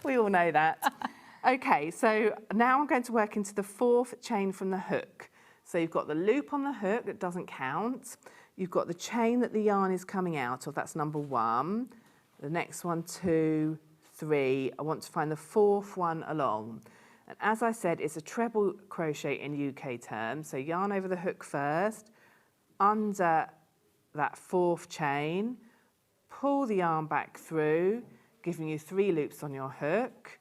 We all know that. Okay, so now I'm going to work into the 4th chain from the hook. So you've got the loop on the hook that doesn't count. You've got the chain that the yarn is coming out of, that's number 1. The next one, 2, 3. I want to find the 4th one along. And as I said, it's a treble crochet in UK terms. So yarn over the hook first, under that 4th chain, pull the yarn back through, giving you 3 loops on your hook.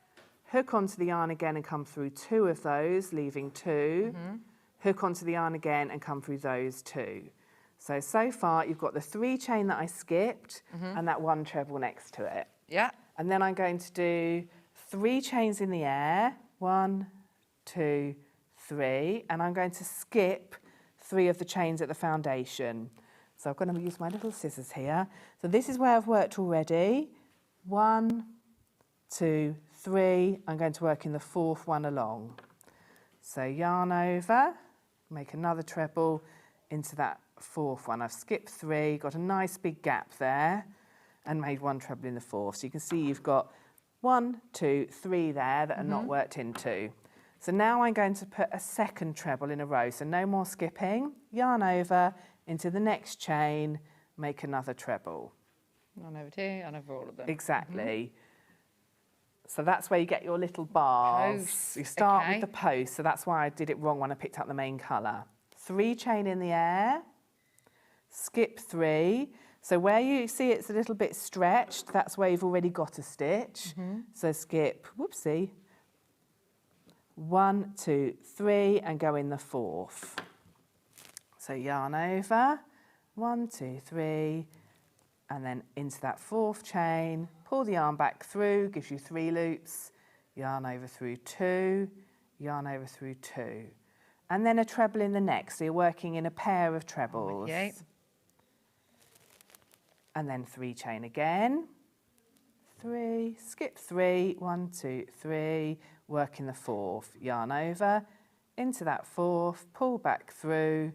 Hook onto the yarn again and come through 2 of those, leaving 2. Hook onto the yarn again and come through those 2. So far you've got the 3 chain that I skipped and that 1 treble next to it. Yeah. And then I'm going to do 3 chains in the air. 1, 2, 3. And I'm going to skip 3 of the chains at the foundation. So I'm going to use my little scissors here. So this is where I've worked already. 1, 2, 3. I'm going to work in the 4th one along. So yarn over, make another treble into that 4th one. I've skipped 3, got a nice big gap there, and made 1 treble in the 4th. So you can see you've got 1, 2, 3 there that are not worked into. So now I'm going to put a 2nd treble in a row. So no more skipping. Yarn over into the next chain, make another treble. Yarn over 2, yarn over all of them. Exactly. So that's where you get your little bars. Posts, You start with okay. the post, so that's why I did it wrong when I picked up the main colour. 3 chain in the air, skip 3. So where you see it's a little bit stretched, that's where you've already got a stitch. So skip, whoopsie, 1, 2, 3, and go in the 4th. So yarn over, 1, 2, 3, and then into that 4th chain, pull the yarn back through, gives you 3 loops, yarn over through 2, yarn over through 2. And then a treble in the next, so you're working in a pair of trebles. Okay. And then 3 chain again, 3, skip 3, 1, 2, 3, work in the 4th, yarn over, into that 4th, pull back through,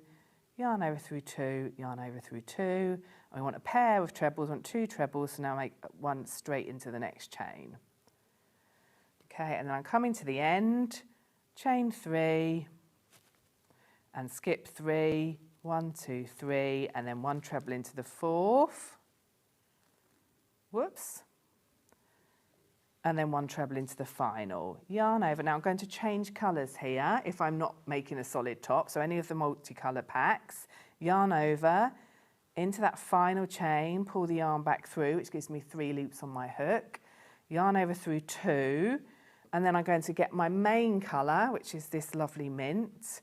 yarn over through 2, yarn over through 2. And we want a pair of trebles, we want 2 trebles, so now make 1 straight into the next chain. Okay, and then I'm coming to the end, chain 3, and skip 3, 1, 2, 3, and then 1 treble into the 4th. Whoops. And then 1 treble into the final. Yarn over. Now I'm going to change colours here if I'm not making a solid top. So any of the multicolour packs, yarn over into that final chain, pull the yarn back through, which gives me 3 loops on my hook. Yarn over through 2, and then I'm going to get my main colour, which is this lovely mint,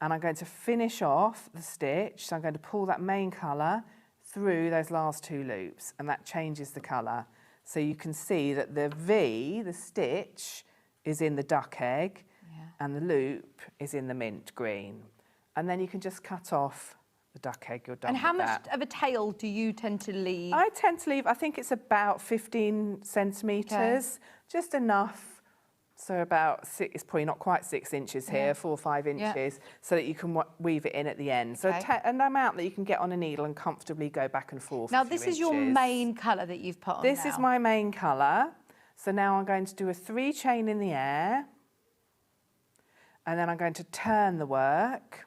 and I'm going to finish off the stitch. So I'm going to pull that main colour through those last 2 loops, and that changes the colour. So you can see that the V, the stitch, is in the duck egg, and the loop is in the mint green. And then you can just cut off the duck egg, you're done And how with much that. of a tail do you tend to leave? I tend to leave, I think it's about 15 centimetres, just enough. So about 6, it's probably not quite 6 inches here, 4 or 5 inches, so that you can weave it in at the end. So an amount that you can get on a needle and comfortably go back and forth. Now, this is your main colour that you've put on This now. is my main colour. So now I'm going to do a 3 chain in the air, and then I'm going to turn the work.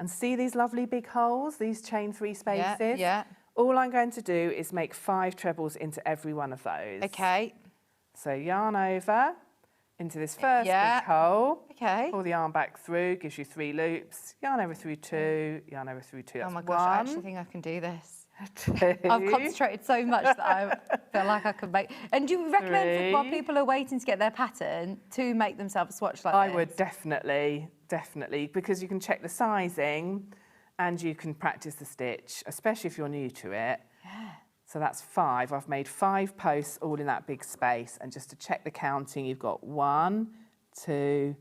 And see these lovely big holes, these chain 3 spaces? Yeah. All I'm going to do is make 5 trebles into every one of those. Okay. So yarn over into this first big hole. Okay. Pull the yarn back through, gives you 3 loops. Yarn over through 2, yarn over through 2. That's Oh my gosh, I 1. actually think I can do this. 2. I've concentrated so much that I feel like I could make... And do you recommend, while people are waiting to get their pattern, to make themselves a swatch like this? I would definitely, because you can check the sizing and you can practice the stitch, especially if you're new to it. Yeah. So that's 5. I've made 5 posts all in that big space. And just to check the counting, you've got 1, 2,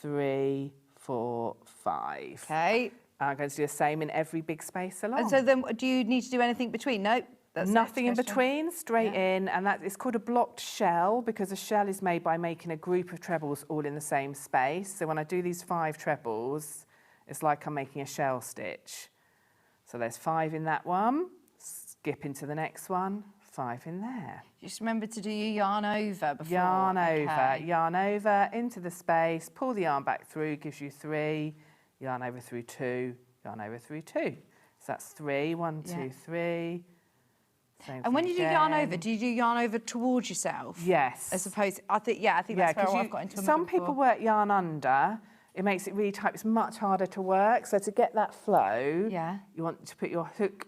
3, 4, 5. Okay. I'm going to do the same in every big space along. And so then do you need to do anything between? Nope. That's Nothing in question. between, straight in, and that it's called a blocked shell because a shell is made by making a group of trebles all in the same space. So when I do these 5 trebles, it's like I'm making a shell stitch. So there's 5 in that one, skip into the next one, 5 in there. Just remember to do your yarn over before. Yarn over into the space, pull the yarn back through, gives you 3, yarn over through 2, yarn over through 2. So that's 3, 1, 2, 3. Same And when thing you do yarn again. over, do you do yarn over towards yourself? Yes. As opposed, I think that's where 'cause I've got into some people work yarn under. It makes it really tight. It's much harder to work. So to get that flow, you want to put your hook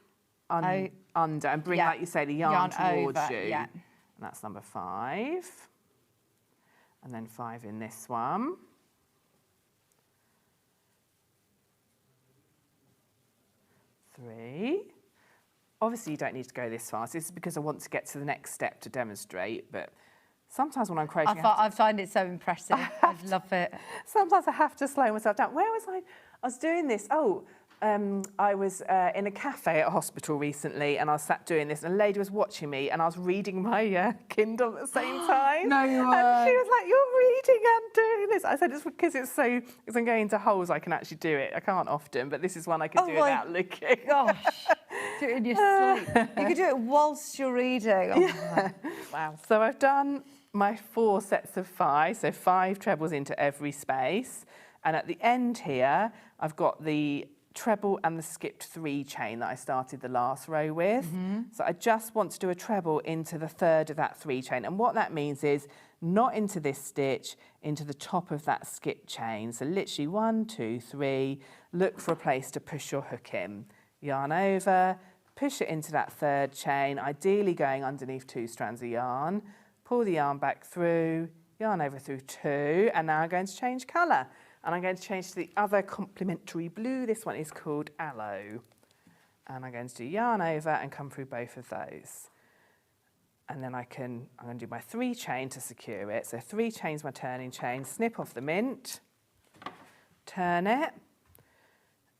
under and bring, like you say, the yarn towards over, you. yeah. And that's number 5. And then 5 in this one. Three. Obviously, you don't need to go this fast. This is because I want to get to the next step to demonstrate, but sometimes when I'm crocheting... I find it so impressive. I love it. Sometimes I have to slow myself down. Where was I? I was doing this. I was in a cafe at a hospital recently, and I was sat doing this, and a lady was watching me, and I was reading my Kindle at the same time. No, you weren't. And she was like, "You're reading and doing this." I said, "It's because it's I'm going into holes, I can actually do it. I can't often, but this is one I can do without looking." Gosh, do it in your sleep. You could do it whilst you're reading. Oh, yeah. Wow. So I've done my 4 sets of 5, so 5 trebles into every space, and at the end here, I've got the treble and the skipped 3 chain that I started the last row with. So I just want to do a treble into the third of that 3 chain. And what that means is not into this stitch, into the top of that skip chain. So literally 1, 2, 3, look for a place to push your hook in. Yarn over, push it into that 3rd chain, ideally going underneath 2 strands of yarn. Pull the yarn back through, yarn over through 2, and now I'm going to change colour. And I'm going to change to the other complementary blue. This one is called Aloe. And I'm going to do yarn over and come through both of those. And then I'm going to do my 3 chain to secure it. So 3 chains, my turning chain, snip off the mint, turn it.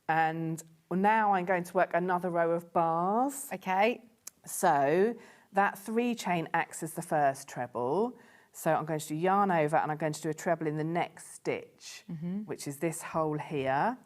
And now I'm going to work another row of bars. Okay. So that 3 chain acts as the first treble. So I'm going to do yarn over and I'm going to do a treble in the next stitch, which is this hole here.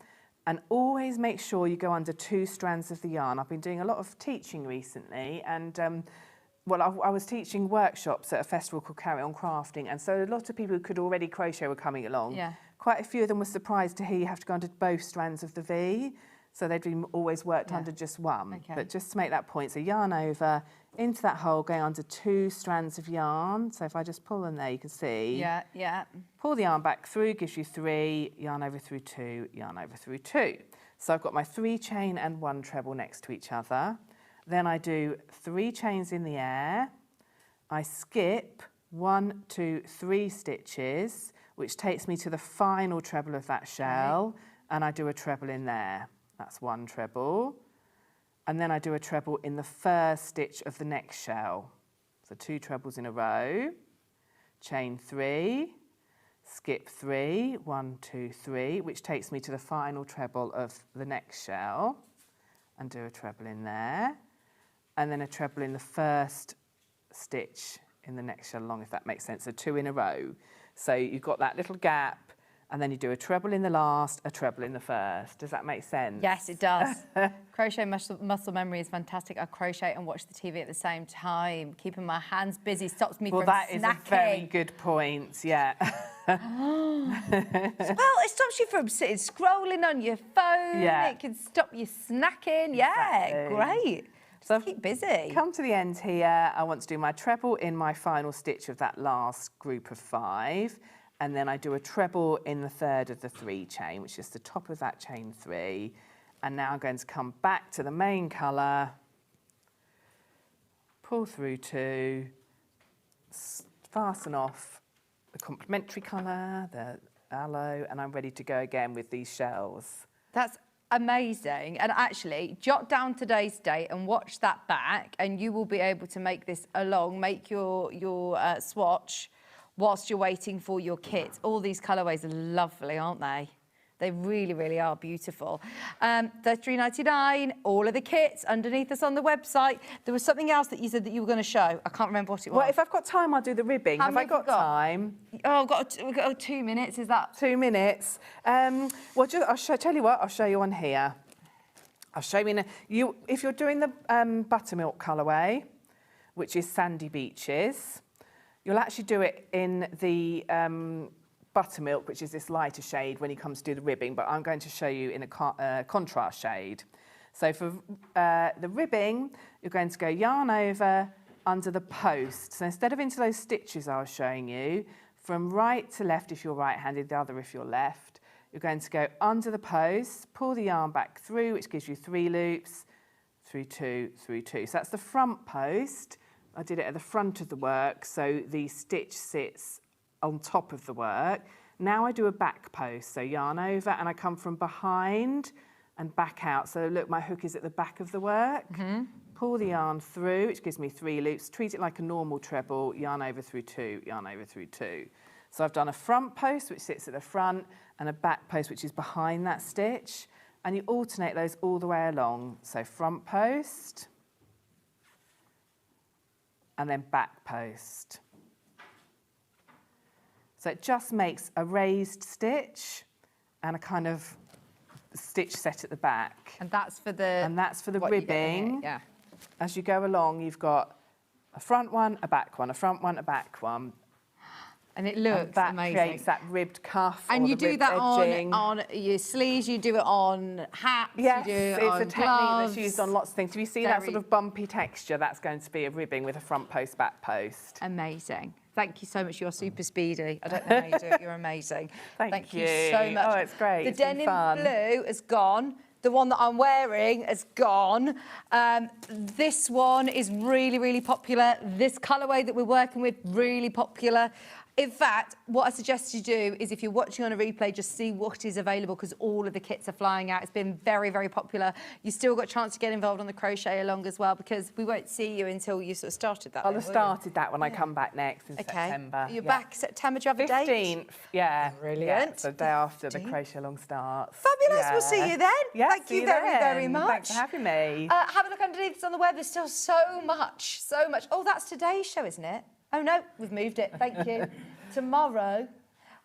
And always make sure you go under 2 strands of the yarn. I've been doing a lot of teaching recently, and I was teaching workshops at a festival called Carry On Crafting, and so a lot of people who could already crochet were coming along. Yeah. Quite a few of them were surprised to hear you have to go under both strands of the V. So they'd been always worked under just one. Okay. But just to make that point, so yarn over, into that hole, going under 2 strands of yarn. So if I just pull them there, you can see. Yeah, yeah. Pull the yarn back through, gives you 3, yarn over through 2, yarn over through 2. So I've got my 3 chain and 1 treble next to each other. Then I do 3 chains in the air. I skip 1, 2, 3 stitches, which takes me to the final treble of that shell, and I do a treble in there. That's 1 treble. And then I do a treble in the first stitch of the next shell. So 2 trebles in a row, chain 3, skip 3, 1, 2, 3, which takes me to the final treble of the next shell, and do a treble in there, and then a treble in the first stitch in the next shell along, if that makes sense. So 2 in a row. So you've got that little gap, and then you do a treble in the last, a treble in the first. Does that make sense? Yes, it does. Crochet muscle memory is fantastic. I crochet and watch the TV at the same time. Keeping my hands busy stops me from snacking. Well, that is a very good point, yeah. Well, it stops you from sitting scrolling on your phone. Yeah. It can stop you snacking. Yeah, Exactly. great. So keep busy. Come to the end here. I want to do my treble in my final stitch of that last group of 5. And then I do a treble in the third of the 3 chain, which is the top of that chain 3. And now I'm going to come back to the main colour, pull through 2, fasten off the complementary colour, the aloe, and I'm ready to go again with these shells. That's amazing. And actually, jot down today's date and watch that back, and you will be able to make this along, make your swatch whilst you're waiting for your kit. All these colourways are lovely, aren't they? They really, really are beautiful. They're $3.99, all of the kits underneath us on the website. There was something else that you said that you were going to show. I can't remember what it was. Well, if I've got time, I'll do the ribbing. Have I got time? Oh, we've got 2 minutes, is that? 2 minutes. Well, tell you what, I'll show you on here. I'll show you if you're doing the buttermilk colourway, which is Sandy Beaches, you'll actually do it in the buttermilk, which is this lighter shade when you come to do the ribbing, but I'm going to show you in a contrast shade. So for the ribbing, you're going to go yarn over under the post. So instead of into those stitches I was showing you, from right to left if you're right-handed, the other if you're left, you're going to go under the post, pull the yarn back through, which gives you 3 loops, through 2, through 2. So that's the front post. I did it at the front of the work, so the stitch sits on top of the work. Now I do a back post, so yarn over, and I come from behind and back out. So look, my hook is at the back of the work. Pull the yarn through, which gives me 3 loops. Treat it like a normal treble, yarn over through 2, yarn over through 2. So I've done a front post, which sits at the front, and a back post, which is behind that stitch. And you alternate those all the way along. So front post, and then back post. So it just makes a raised stitch and a kind of stitch set at the back. And that's for the... And that's for the what you get in ribbing. here, yeah. As you go along, you've got a front one, a back one, a front one, a back one. And it looks and that amazing. creates that ribbed cuff. And or you the do ribbed that edging. on your sleeves, you do it on hats, Yes, you do it it's on a technique gloves. that's used on lots of things. If you see that Very- sort of bumpy texture, that's going to be a ribbing with a front post, back post. Amazing. Thank you so much. You're super speedy. I don't know how you do it. You're amazing. Thank you you. so much. Oh, it's great. The It's been denim fun. blue has gone. The one that I'm wearing has gone. This one is really, really popular. This colourway that we're working with, really popular. In fact, what I suggest you do is if you're watching on a replay, just see what is available because all of the kits are flying out. It's been very, very popular. You still got a chance to get involved on the crochet along as well because we won't see you until you sort of started that. I'll then, have will you? started that when I come back next in Okay. September. You're Yeah. back September. Do you have a date? 15th, yeah. Brilliant. Yeah, so the day after the crochet along starts. Fabulous. We'll see you then. Yeah, Thank see you you very, then. very much. Thanks for having me. Have a look underneath. It's on the web. There's still so much, so much. Oh, that's today's show, isn't it? Oh, no, we've moved it. Thank you. Tomorrow,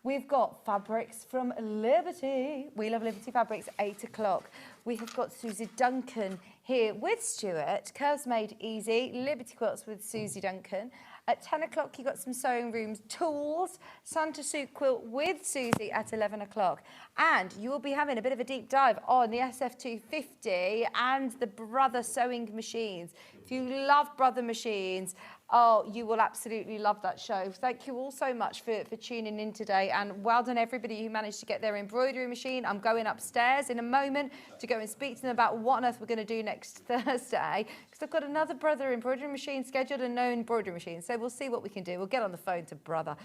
we've got fabrics from Liberty. We love Liberty Fabrics, 8 o'clock. We have got Susie Duncan here with Stuart. Curves Made Easy, Liberty Quilts with Susie Duncan. At 10 o'clock, you got some sewing rooms tools, Santa Suit Quilt with Susie at 11 o'clock. And you will be having a bit of a deep dive on the SF250 and the Brother sewing machines. If you love Brother machines, oh, you will absolutely love that show. Thank you all so much for tuning in today, and well done everybody who managed to get their embroidery machine. I'm going upstairs in a moment to go and speak to them about what on earth we're going to do next Thursday, because I've got another Brother embroidery machine scheduled and no embroidery machine, so we'll see what we can do. We'll get on the phone to Brother.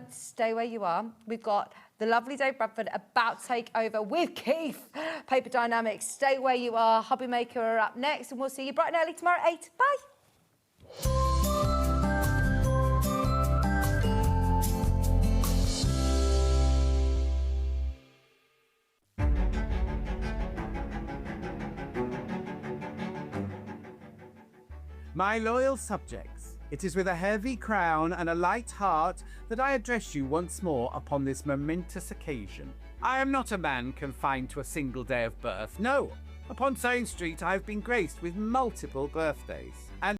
Stay where you are. We've got the lovely Dave Bradford about to take over with Keith. Paper Dynamics, stay where you are. Hobby Maker are up next, and we'll see you bright and early tomorrow at 8. Bye. My loyal subjects, it is with a heavy crown and a light heart that I address you once more upon this momentous occasion. I am not a man confined to a single day of birth. No, upon Sewing Street I have been graced with multiple birthdays.